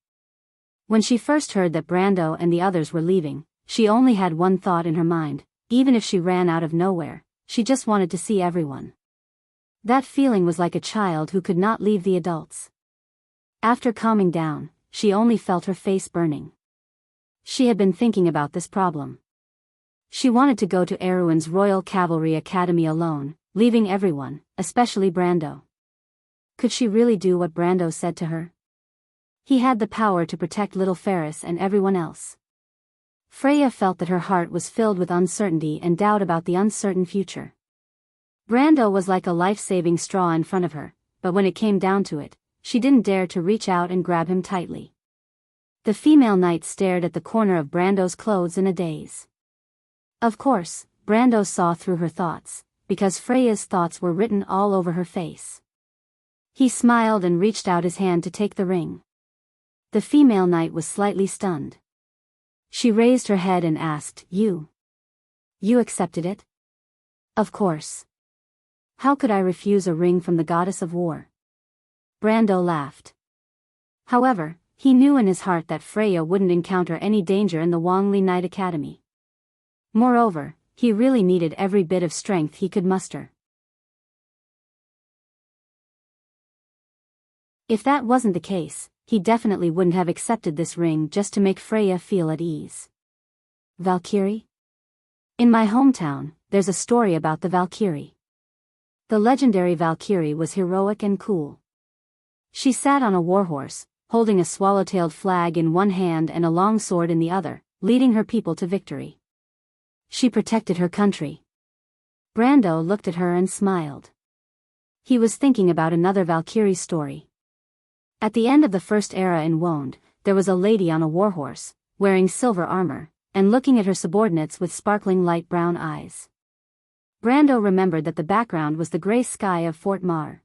When she first heard that Brando and the others were leaving, she only had one thought in her mind: even if she ran out of nowhere, she just wanted to see everyone. That feeling was like a child who could not leave the adults. After calming down, she only felt her face burning. She had been thinking about this problem. She wanted to go to Erewhon's Royal Cavalry Academy alone, leaving everyone, especially Brando. Could she really do what Brando said to her? He had the power to protect little Ferris and everyone else. Freya felt that her heart was filled with uncertainty and doubt about the uncertain future. Brando was like a life-saving straw in front of her, but when it came down to it, she didn't dare to reach out and grab him tightly. The female knight stared at the corner of Brando's clothes in a daze. Of course, Brando saw through her thoughts, because Freya's thoughts were written all over her face. He smiled and reached out his hand to take the ring. The female knight was slightly stunned. She raised her head and asked, You accepted it?" "Of course. How could I refuse a ring from the goddess of war?" Brando laughed. However, he knew in his heart that Freya wouldn't encounter any danger in the Wangli Knight Academy. Moreover, He really needed every bit of strength he could muster. If that wasn't the case, he definitely wouldn't have accepted this ring just to make Freya feel at ease. Valkyrie? In my hometown, there's a story about the Valkyrie. The legendary Valkyrie was heroic and cool. She sat on a warhorse, holding a swallow-tailed flag in one hand and a long sword in the other, leading her people to victory. She protected her country. Brando looked at her and smiled. He was thinking about another Valkyrie story. At the end of the First Era in Wonde, there was a lady on a warhorse, wearing silver armor, and looking at her subordinates with sparkling light brown eyes. Brando remembered that the background was the gray sky of Fort Mar.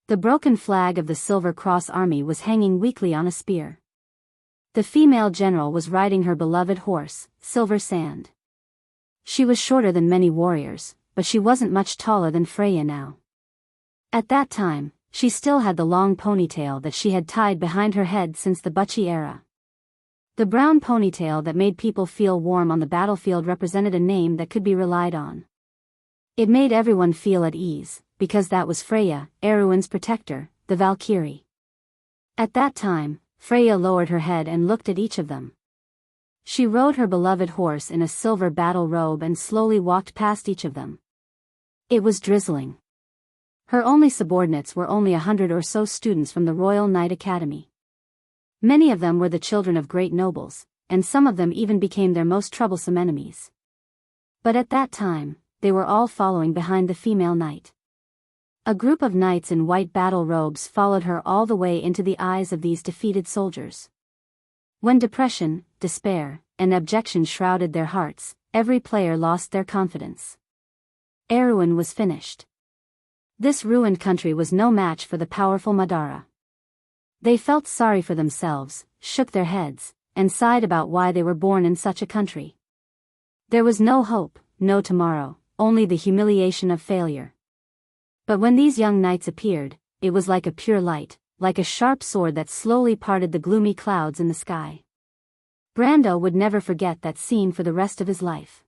The broken flag of the Silver Cross Army was hanging weakly on a spear. The female general was riding her beloved horse, Silver Sand. She was shorter than many warriors, but she wasn't much taller than Freya now. At that time, she still had the long ponytail that she had tied behind her head since the Bucci era. The brown ponytail that made people feel warm on the battlefield represented a name that could be relied on. It made everyone feel at ease, because that was Freya, Erwin's protector, the Valkyrie. At that time, Freya lowered her head and looked at each of them. She rode her beloved horse in a silver battle robe and slowly walked past each of them. It was drizzling. Her only subordinates were only 100 or so students from the Royal Knight Academy. Many of them were the children of great nobles, and some of them even became their most troublesome enemies. But at that time, they were all following behind the female knight. A group of knights in white battle robes followed her all the way into the eyes of these defeated soldiers. When depression, despair, and abjection shrouded their hearts, every player lost their confidence. Erwin was finished. This ruined country was no match for the powerful Madara. They felt sorry for themselves, shook their heads, and sighed about why they were born in such a country. There was no hope, no tomorrow, only the humiliation of failure. But when these young knights appeared, it was like a pure light, like a sharp sword that slowly parted the gloomy clouds in the sky. Brando would never forget that scene for the rest of his life.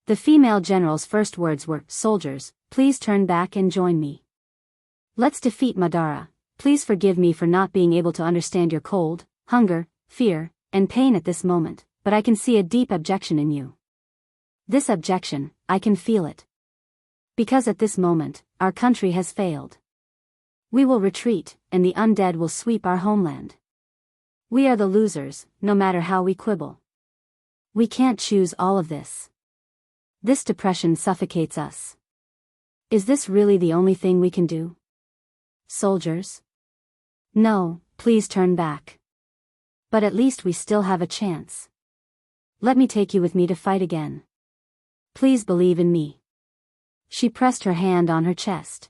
The female general's first words were, "Soldiers, please turn back and join me. Let's defeat Madara. Please forgive me for not being able to understand your cold, hunger, fear, and pain at this moment, but I can see a deep abjection in you. This abjection, I can feel it. Because at this moment, our country has failed. We will retreat, and the undead will sweep our homeland. We are the losers, no matter how we quibble. We can't choose all of this. This depression suffocates us. Is this really the only thing we can do? Soldiers? No, please turn back. But at least we still have a chance. Let me take you with me to fight again. Please believe in me." She pressed her hand on her chest.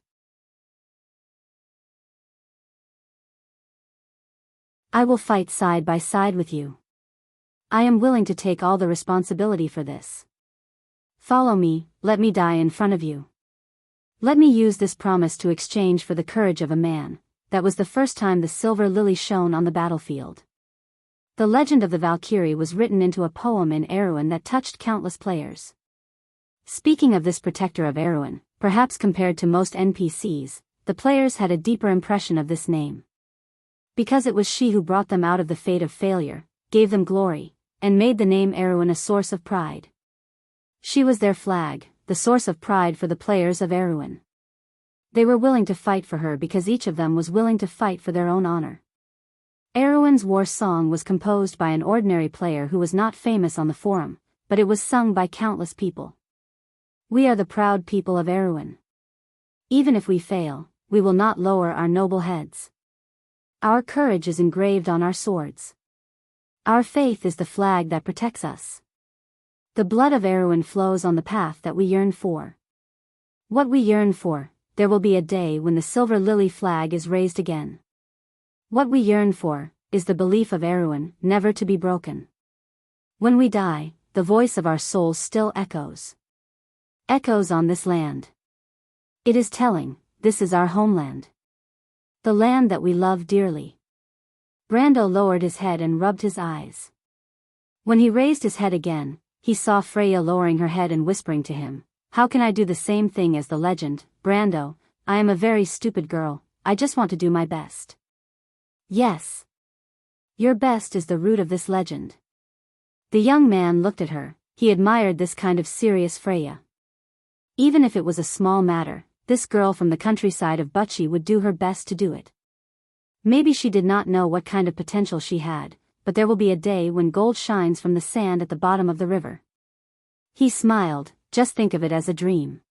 "I will fight side by side with you. I am willing to take all the responsibility for this. Follow me, let me die in front of you. Let me use this promise to exchange for the courage of a man." That was the first time the silver lily shone on the battlefield. The legend of the Valkyrie was written into a poem in Erewhon that touched countless players. Speaking of this protector of Erewhon, perhaps compared to most NPCs, the players had a deeper impression of this name. Because it was she who brought them out of the fate of failure, gave them glory, and made the name Erewhon a source of pride. She was their flag, the source of pride for the players of Erewhon. They were willing to fight for her because each of them was willing to fight for their own honor. Erewhon's war song was composed by an ordinary player who was not famous on the forum, but it was sung by countless people. "We are the proud people of Erewhon. Even if we fail, we will not lower our noble heads. Our courage is engraved on our swords. Our faith is the flag that protects us. The blood of Erewhon flows on the path that we yearn for. What we yearn for, there will be a day when the silver lily flag is raised again. What we yearn for, is the belief of Erewhon, never to be broken. When we die, the voice of our souls still echoes. Echoes on this land. It is telling, this is our homeland. The land that we love dearly." Brando lowered his head and rubbed his eyes. When he raised his head again, he saw Freya lowering her head and whispering to him, "How can I do the same thing as the legend, Brando? I am a very stupid girl, I just want to do my best." "Yes. Your best is the root of this legend." The young man looked at her. He admired this kind of serious Freya. Even if it was a small matter, this girl from the countryside of Wuxia would do her best to do it. Maybe she did not know what kind of potential she had, but there will be a day when gold shines from the sand at the bottom of the river. He smiled. Just think of it as a dream.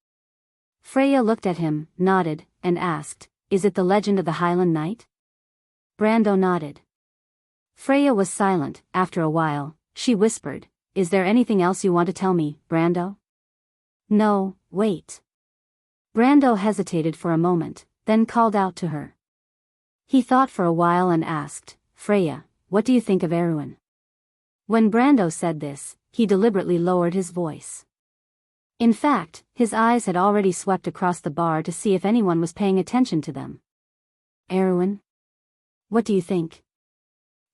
Freya looked at him, nodded, and asked, "Is it the legend of the Highland Knight?" Brando nodded. Freya was silent. After a while, she whispered, "Is there anything else you want to tell me, Brando?" "No, wait." Brando hesitated for a moment, then called out to her. He thought for a while and asked, "Freya, what do you think of Erwin?" When Brando said this, he deliberately lowered his voice. In fact, his eyes had already swept across the bar to see if anyone was paying attention to them. "Erwin? What do you think?"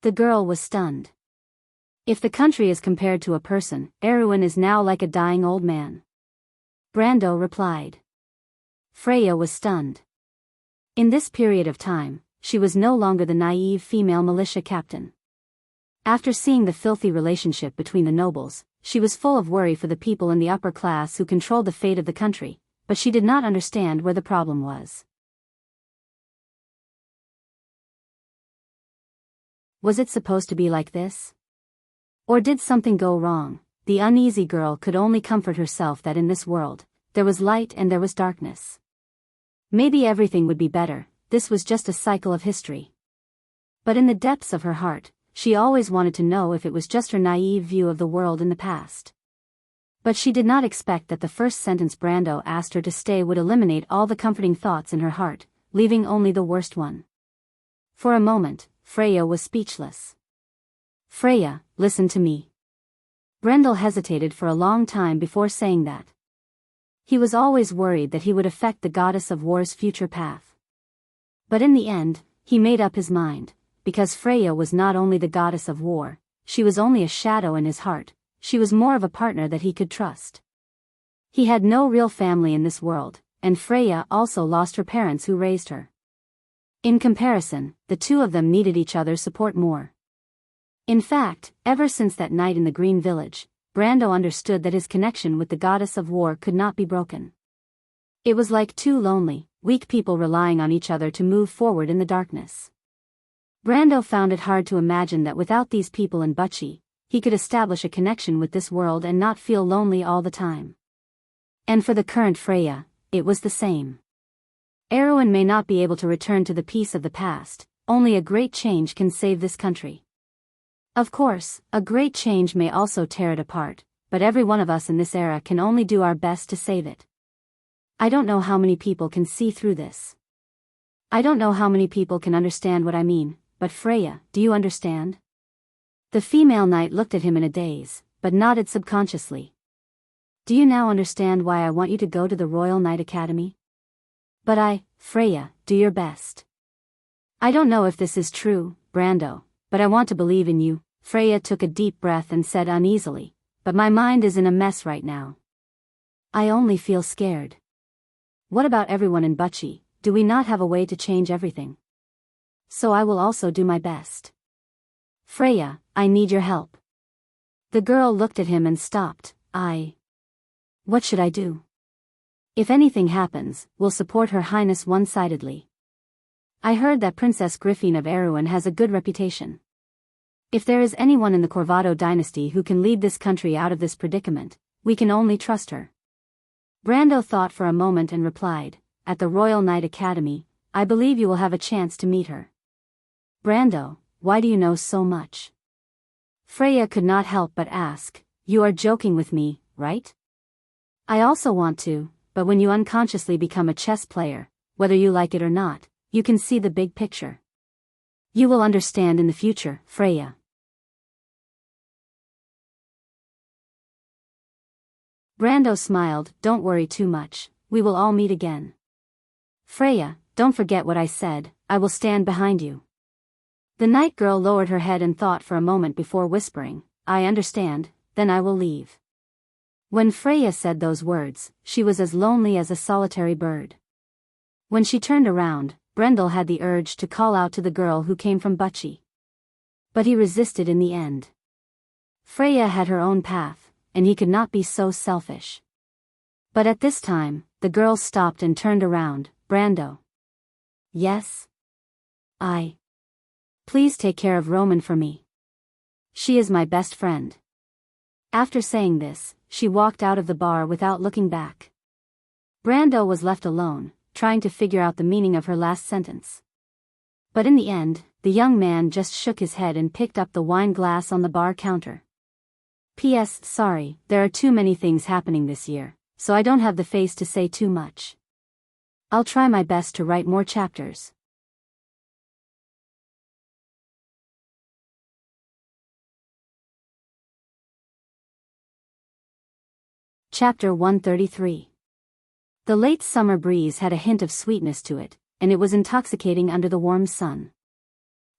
The girl was stunned. If the country is compared to a person, Erwin is now like a dying old man. Brando replied. Freya was stunned. In this period of time, she was no longer the naive female militia captain. After seeing the filthy relationship between the nobles, she was full of worry for the people in the upper class who controlled the fate of the country, but she did not understand where the problem was. Was it supposed to be like this? Or did something go wrong? The uneasy girl could only comfort herself that in this world, there was light and there was darkness. Maybe everything would be better, this was just a cycle of history. But in the depths of her heart, she always wanted to know if it was just her naive view of the world in the past. But she did not expect that the first sentence Brando asked her to stay would eliminate all the comforting thoughts in her heart, leaving only the worst one. For a moment, Freya was speechless. "Freya, listen to me." Brendel hesitated for a long time before saying that. He was always worried that he would affect the goddess of war's future path. But in the end, he made up his mind. Because Freya was not only the goddess of war, she was only a shadow in his heart, she was more of a partner that he could trust. He had no real family in this world, and Freya also lost her parents who raised her. In comparison, the two of them needed each other's support more. In fact, ever since that night in the Green Village, Brando understood that his connection with the goddess of war could not be broken. It was like two lonely, weak people relying on each other to move forward in the darkness. Brando found it hard to imagine that without these people in Wuxia, he could establish a connection with this world and not feel lonely all the time. And for the current Freya, it was the same. Erwin may not be able to return to the peace of the past, only a great change can save this country. Of course, a great change may also tear it apart, but every one of us in this era can only do our best to save it. I don't know how many people can see through this. I don't know how many people can understand what I mean. But Freya, do you understand? The female knight looked at him in a daze, but nodded subconsciously. Do you now understand why I want you to go to the Royal Knight Academy? But Freya, do your best. I don't know if this is true, Brando, but I want to believe in you. Freya took a deep breath and said uneasily, but my mind is in a mess right now. I only feel scared. What about everyone in Wuxia? Do we not have a way to change everything? So I will also do my best. Freya, I need your help. The girl looked at him and stopped. What should I do? If anything happens, we'll support Her Highness one-sidedly. I heard that Princess Griffin of Erewhon has a good reputation. If there is anyone in the Corvado dynasty who can lead this country out of this predicament, we can only trust her. Brando thought for a moment and replied, At the Royal Knight Academy, I believe you will have a chance to meet her. Brando, why do you know so much? Freya could not help but ask, You are joking with me, right? I also want to, but when you unconsciously become a chess player, whether you like it or not, you can see the big picture. You will understand in the future, Freya. Brando smiled, Don't worry too much, we will all meet again. Freya, don't forget what I said, I will stand behind you. The night girl lowered her head and thought for a moment before whispering, I understand, then I will leave. When Freya said those words, she was as lonely as a solitary bird. When she turned around, Brendel had the urge to call out to the girl who came from Butchie. But he resisted in the end. Freya had her own path, and he could not be so selfish. But at this time, the girl stopped and turned around. Brando. Yes? Please take care of Roman for me. She is my best friend. After saying this, she walked out of the bar without looking back. Brando was left alone, trying to figure out the meaning of her last sentence. But in the end, the young man just shook his head and picked up the wine glass on the bar counter. P.S. Sorry, there are too many things happening this year, so I don't have the face to say too much. I'll try my best to write more chapters. Chapter 133. The late summer breeze had a hint of sweetness to it, and it was intoxicating under the warm sun.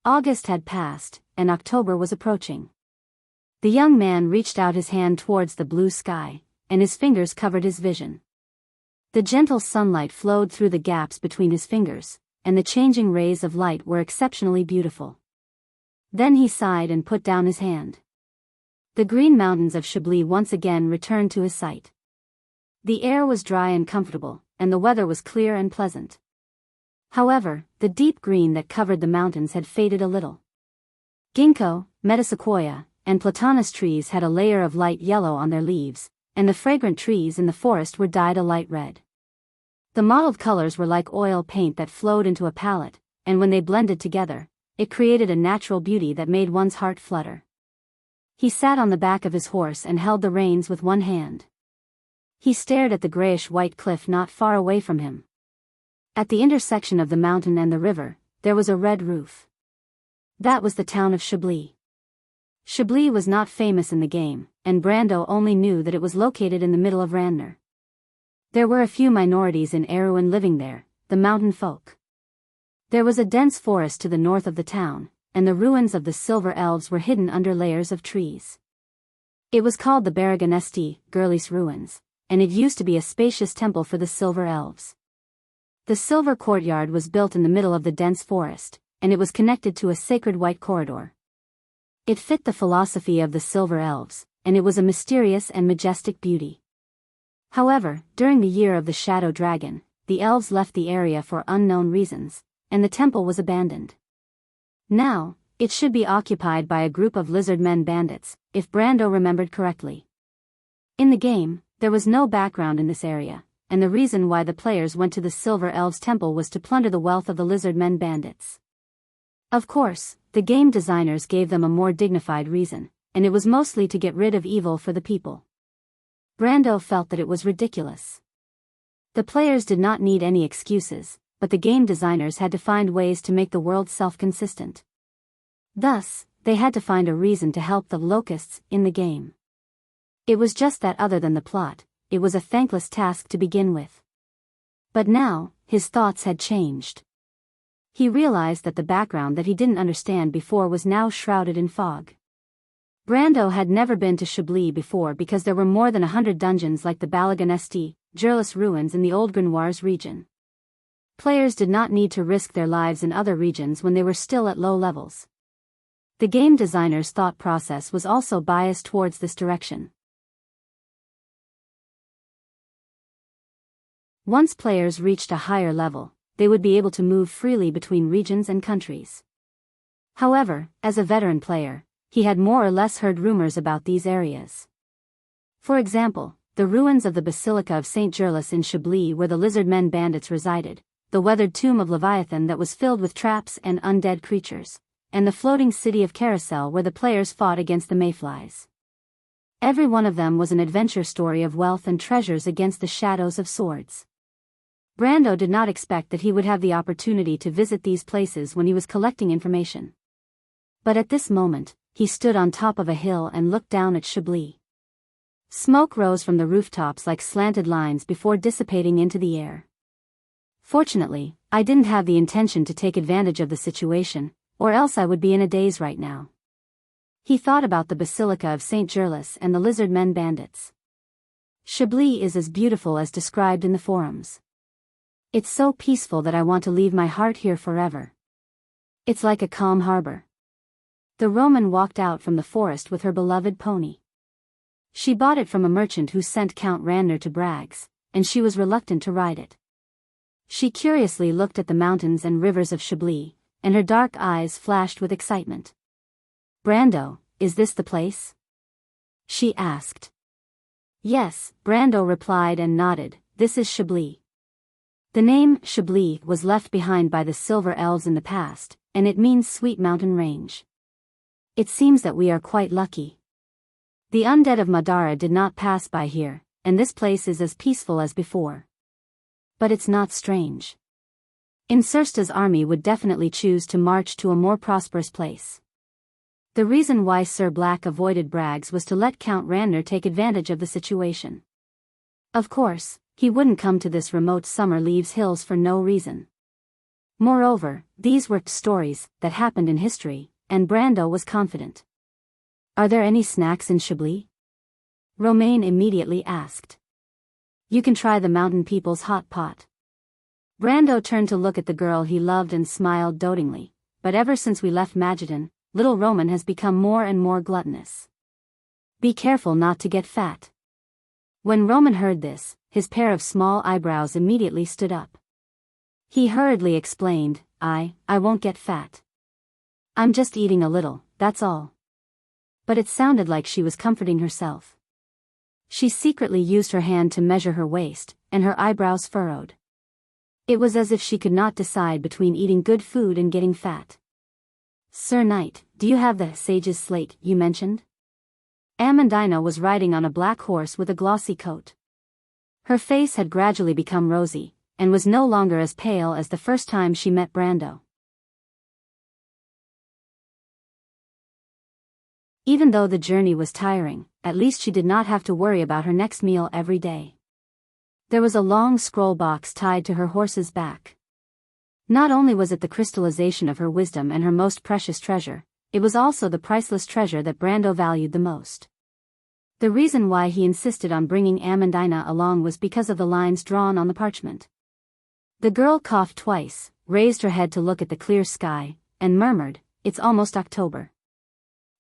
August had passed, and October was approaching. The young man reached out his hand towards the blue sky, and his fingers covered his vision. The gentle sunlight flowed through the gaps between his fingers, and the changing rays of light were exceptionally beautiful. Then he sighed and put down his hand. The green mountains of Chablis once again returned to his sight. The air was dry and comfortable, and the weather was clear and pleasant. However, the deep green that covered the mountains had faded a little. Ginkgo, metasequoia, and platanus trees had a layer of light yellow on their leaves, and the fragrant trees in the forest were dyed a light red. The mottled colors were like oil paint that flowed into a palette, and when they blended together, it created a natural beauty that made one's heart flutter. He sat on the back of his horse and held the reins with one hand. He stared at the grayish-white cliff not far away from him. At the intersection of the mountain and the river, there was a red roof. That was the town of Chablis. Chablis was not famous in the game, and Brando only knew that it was located in the middle of Randner. There were a few minorities in Eruin living there, the mountain folk. There was a dense forest to the north of the town, and the ruins of the Silver Elves were hidden under layers of trees. It was called the Baraganesti, Girlis Ruins, and it used to be a spacious temple for the Silver Elves. The silver courtyard was built in the middle of the dense forest, and it was connected to a sacred white corridor. It fit the philosophy of the Silver Elves, and it was a mysterious and majestic beauty. However, during the year of the Shadow Dragon, the elves left the area for unknown reasons, and the temple was abandoned. Now, it should be occupied by a group of lizardmen bandits, if Brando remembered correctly. In the game, there was no background in this area, and the reason why the players went to the Silver Elves temple was to plunder the wealth of the lizardmen bandits. Of course, the game designers gave them a more dignified reason, and it was mostly to get rid of evil for the people. Brando felt that it was ridiculous. The players did not need any excuses, but the game designers had to find ways to make the world self-consistent. Thus, they had to find a reason to help the locusts in the game. It was just that other than the plot, it was a thankless task to begin with. But now, his thoughts had changed. He realized that the background that he didn't understand before was now shrouded in fog. Brando had never been to Chablis before because there were more than 100 dungeons like the Balaganesti, Girlis ruins in the Old Grenoires region. Players did not need to risk their lives in other regions when they were still at low levels. The game designer's thought process was also biased towards this direction. Once players reached a higher level, they would be able to move freely between regions and countries. However, as a veteran player, he had more or less heard rumors about these areas. For example, the ruins of the Basilica of St. Girlis in Chablis where the lizardmen bandits resided, the weathered tomb of Leviathan that was filled with traps and undead creatures, and the floating city of Carousel where the players fought against the mayflies. Every one of them was an adventure story of wealth and treasures against the shadows of swords. Brando did not expect that he would have the opportunity to visit these places when he was collecting information. But at this moment, he stood on top of a hill and looked down at Chablis. Smoke rose from the rooftops like slanted lines before dissipating into the air. Fortunately, I didn't have the intention to take advantage of the situation, or else I would be in a daze right now. He thought about the Basilica of St. Girlis and the lizardmen bandits. Chablis is as beautiful as described in the forums. It's so peaceful that I want to leave my heart here forever. It's like a calm harbor. The Roman walked out from the forest with her beloved pony. She bought it from a merchant who sent Count Randner to Bragg's, and she was reluctant to ride it. She curiously looked at the mountains and rivers of Chablis, and her dark eyes flashed with excitement. Brando, is this the place? She asked. Yes, Brando replied and nodded, this is Chablis. The name Chablis was left behind by the Silver Elves in the past, and it means sweet mountain range. It seems that we are quite lucky. The undead of Madara did not pass by here, and this place is as peaceful as before. But it's not strange. Insursta's army would definitely choose to march to a more prosperous place. The reason why Sir Black avoided Bragg's was to let Count Randner take advantage of the situation. Of course, he wouldn't come to this remote summer leaves hills for no reason. Moreover, these were stories that happened in history, and Brando was confident. Are there any snacks in Chablis? Romain immediately asked. You can try the mountain people's hot pot. Brando turned to look at the girl he loved and smiled dotingly, but ever since we left Magellan, little Roman has become more and more gluttonous. Be careful not to get fat. When Roman heard this, his pair of small eyebrows immediately stood up. He hurriedly explained, I won't get fat. I'm just eating a little, that's all. But it sounded like she was comforting herself. She secretly used her hand to measure her waist, and her eyebrows furrowed. It was as if she could not decide between eating good food and getting fat. Sir Knight, do you have the sage's slate you mentioned? Amandina was riding on a black horse with a glossy coat. Her face had gradually become rosy, and was no longer as pale as the first time she met Brando. Even though the journey was tiring, at least she did not have to worry about her next meal every day. There was a long scroll box tied to her horse's back. Not only was it the crystallization of her wisdom and her most precious treasure, it was also the priceless treasure that Brando valued the most. The reason why he insisted on bringing Amandina along was because of the lines drawn on the parchment. The girl coughed twice, raised her head to look at the clear sky, and murmured, "It's almost October.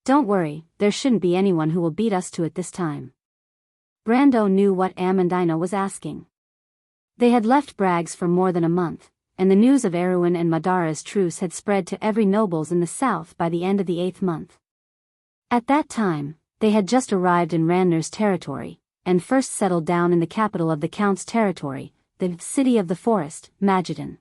Don't worry, there shouldn't be anyone who will beat us to it this time." Brando knew what Amandina was asking. They had left Bragg's for more than a month, and the news of Erewhon and Madara's truce had spread to every nobles in the south by the end of the 8th month. At that time, they had just arrived in Randner's territory, and first settled down in the capital of the Count's territory, the city of the forest, Magellan.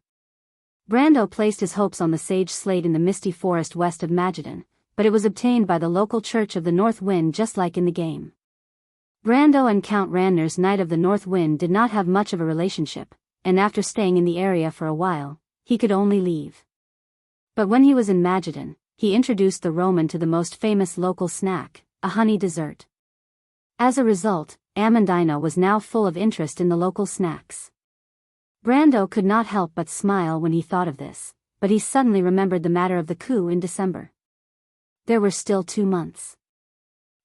Brando placed his hopes on the sage slate in the misty forest west of Magellan, but it was obtained by the local church of the North Wind just like in the game. Brando and Count Randner's Knight of the North Wind did not have much of a relationship, and after staying in the area for a while, he could only leave. But when he was in Magellan, he introduced the Roman to the most famous local snack, a honey dessert. As a result, Amandina was now full of interest in the local snacks. Brando could not help but smile when he thought of this, but he suddenly remembered the matter of the coup in December. There were still 2 months.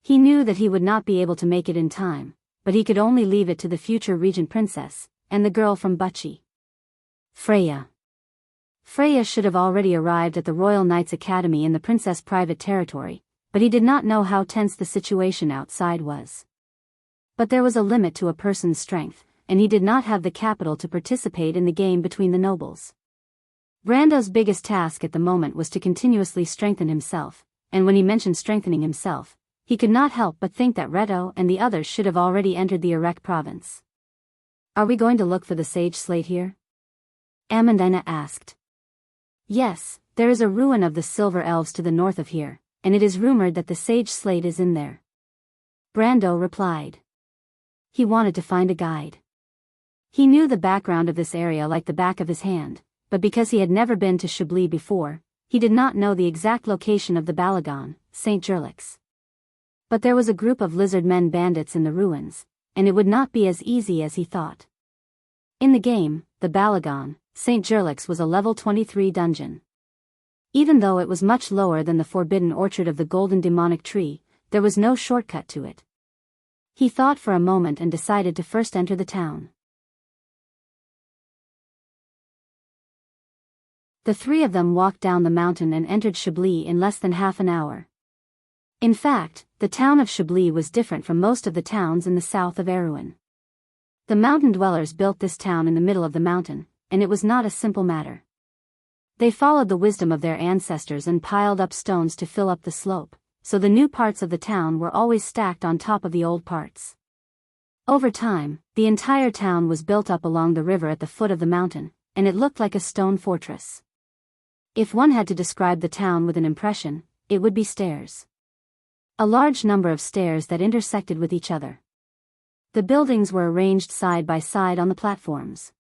He knew that he would not be able to make it in time, but he could only leave it to the future regent princess, and the girl from Bucci. Freya. Freya should have already arrived at the Royal Knights Academy in the princess' private territory, but he did not know how tense the situation outside was. But there was a limit to a person's strength, and he did not have the capital to participate in the game between the nobles. Brando's biggest task at the moment was to continuously strengthen himself, and when he mentioned strengthening himself, he could not help but think that Reto and the others should have already entered the Erech province. "Are we going to look for the sage slate here?" Amandina asked. "Yes, there is a ruin of the Silver Elves to the north of here, and it is rumored that the sage slate is in there." Brando replied. He wanted to find a guide. He knew the background of this area like the back of his hand, but because he had never been to Chablis before, he did not know the exact location of the Balagon, St. Gerlix. But there was a group of lizard men bandits in the ruins, and it would not be as easy as he thought. In the game, the Balagon, St. Gerlix was a level 23 dungeon. Even though it was much lower than the forbidden orchard of the golden demonic tree, there was no shortcut to it. He thought for a moment and decided to first enter the town. The three of them walked down the mountain and entered Chablis in less than half an hour. In fact, the town of Chablis was different from most of the towns in the south of Erewhon. The mountain dwellers built this town in the middle of the mountain, and it was not a simple matter. They followed the wisdom of their ancestors and piled up stones to fill up the slope, so the new parts of the town were always stacked on top of the old parts. Over time, the entire town was built up along the river at the foot of the mountain, and it looked like a stone fortress. If one had to describe the town with an impression, it would be stairs. A large number of stairs that intersected with each other. The buildings were arranged side by side on the platforms.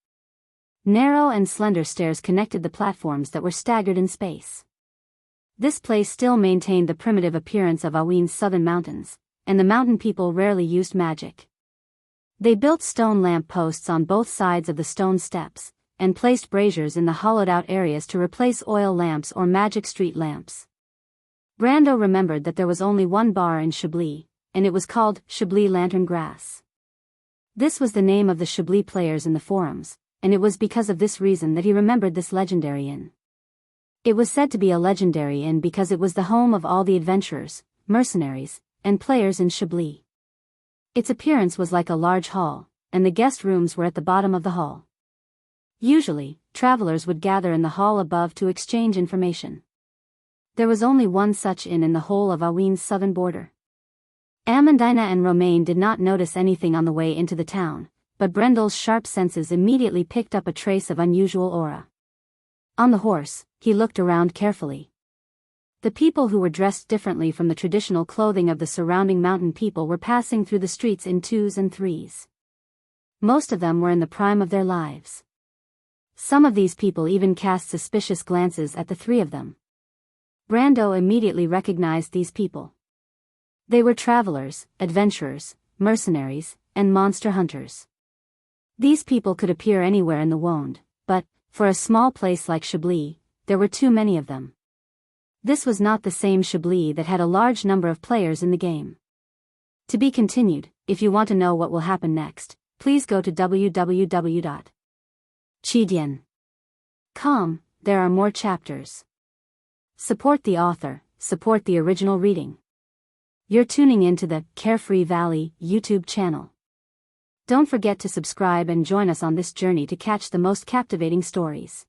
Narrow and slender stairs connected the platforms that were staggered in space. This place still maintained the primitive appearance of Awin's southern mountains, and the mountain people rarely used magic. They built stone lamp posts on both sides of the stone steps, and placed braziers in the hollowed-out areas to replace oil lamps or magic street lamps. Brando remembered that there was only one bar in Chablis, and it was called Chablis Lantern Grass. This was the name of the Chablis players in the forums, and it was because of this reason that he remembered this legendary inn. It was said to be a legendary inn because it was the home of all the adventurers, mercenaries, and players in Chablis. Its appearance was like a large hall, and the guest rooms were at the bottom of the hall. Usually, travelers would gather in the hall above to exchange information. There was only one such inn in the whole of Awin's southern border. Amandina and Romaine did not notice anything on the way into the town, but Brendel's sharp senses immediately picked up a trace of unusual aura. On the horse, he looked around carefully. The people who were dressed differently from the traditional clothing of the surrounding mountain people were passing through the streets in twos and threes. Most of them were in the prime of their lives. Some of these people even cast suspicious glances at the three of them. Brando immediately recognized these people. They were travelers, adventurers, mercenaries, and monster hunters. These people could appear anywhere in the Wonde, but, for a small place like Chablis, there were too many of them. This was not the same Chablis that had a large number of players in the game. To be continued. If you want to know what will happen next, please go to www.chidian.com. There are more chapters. Support the author, support the original reading. You're tuning into the Carefree Valley YouTube channel. Don't forget to subscribe and join us on this journey to catch the most captivating stories.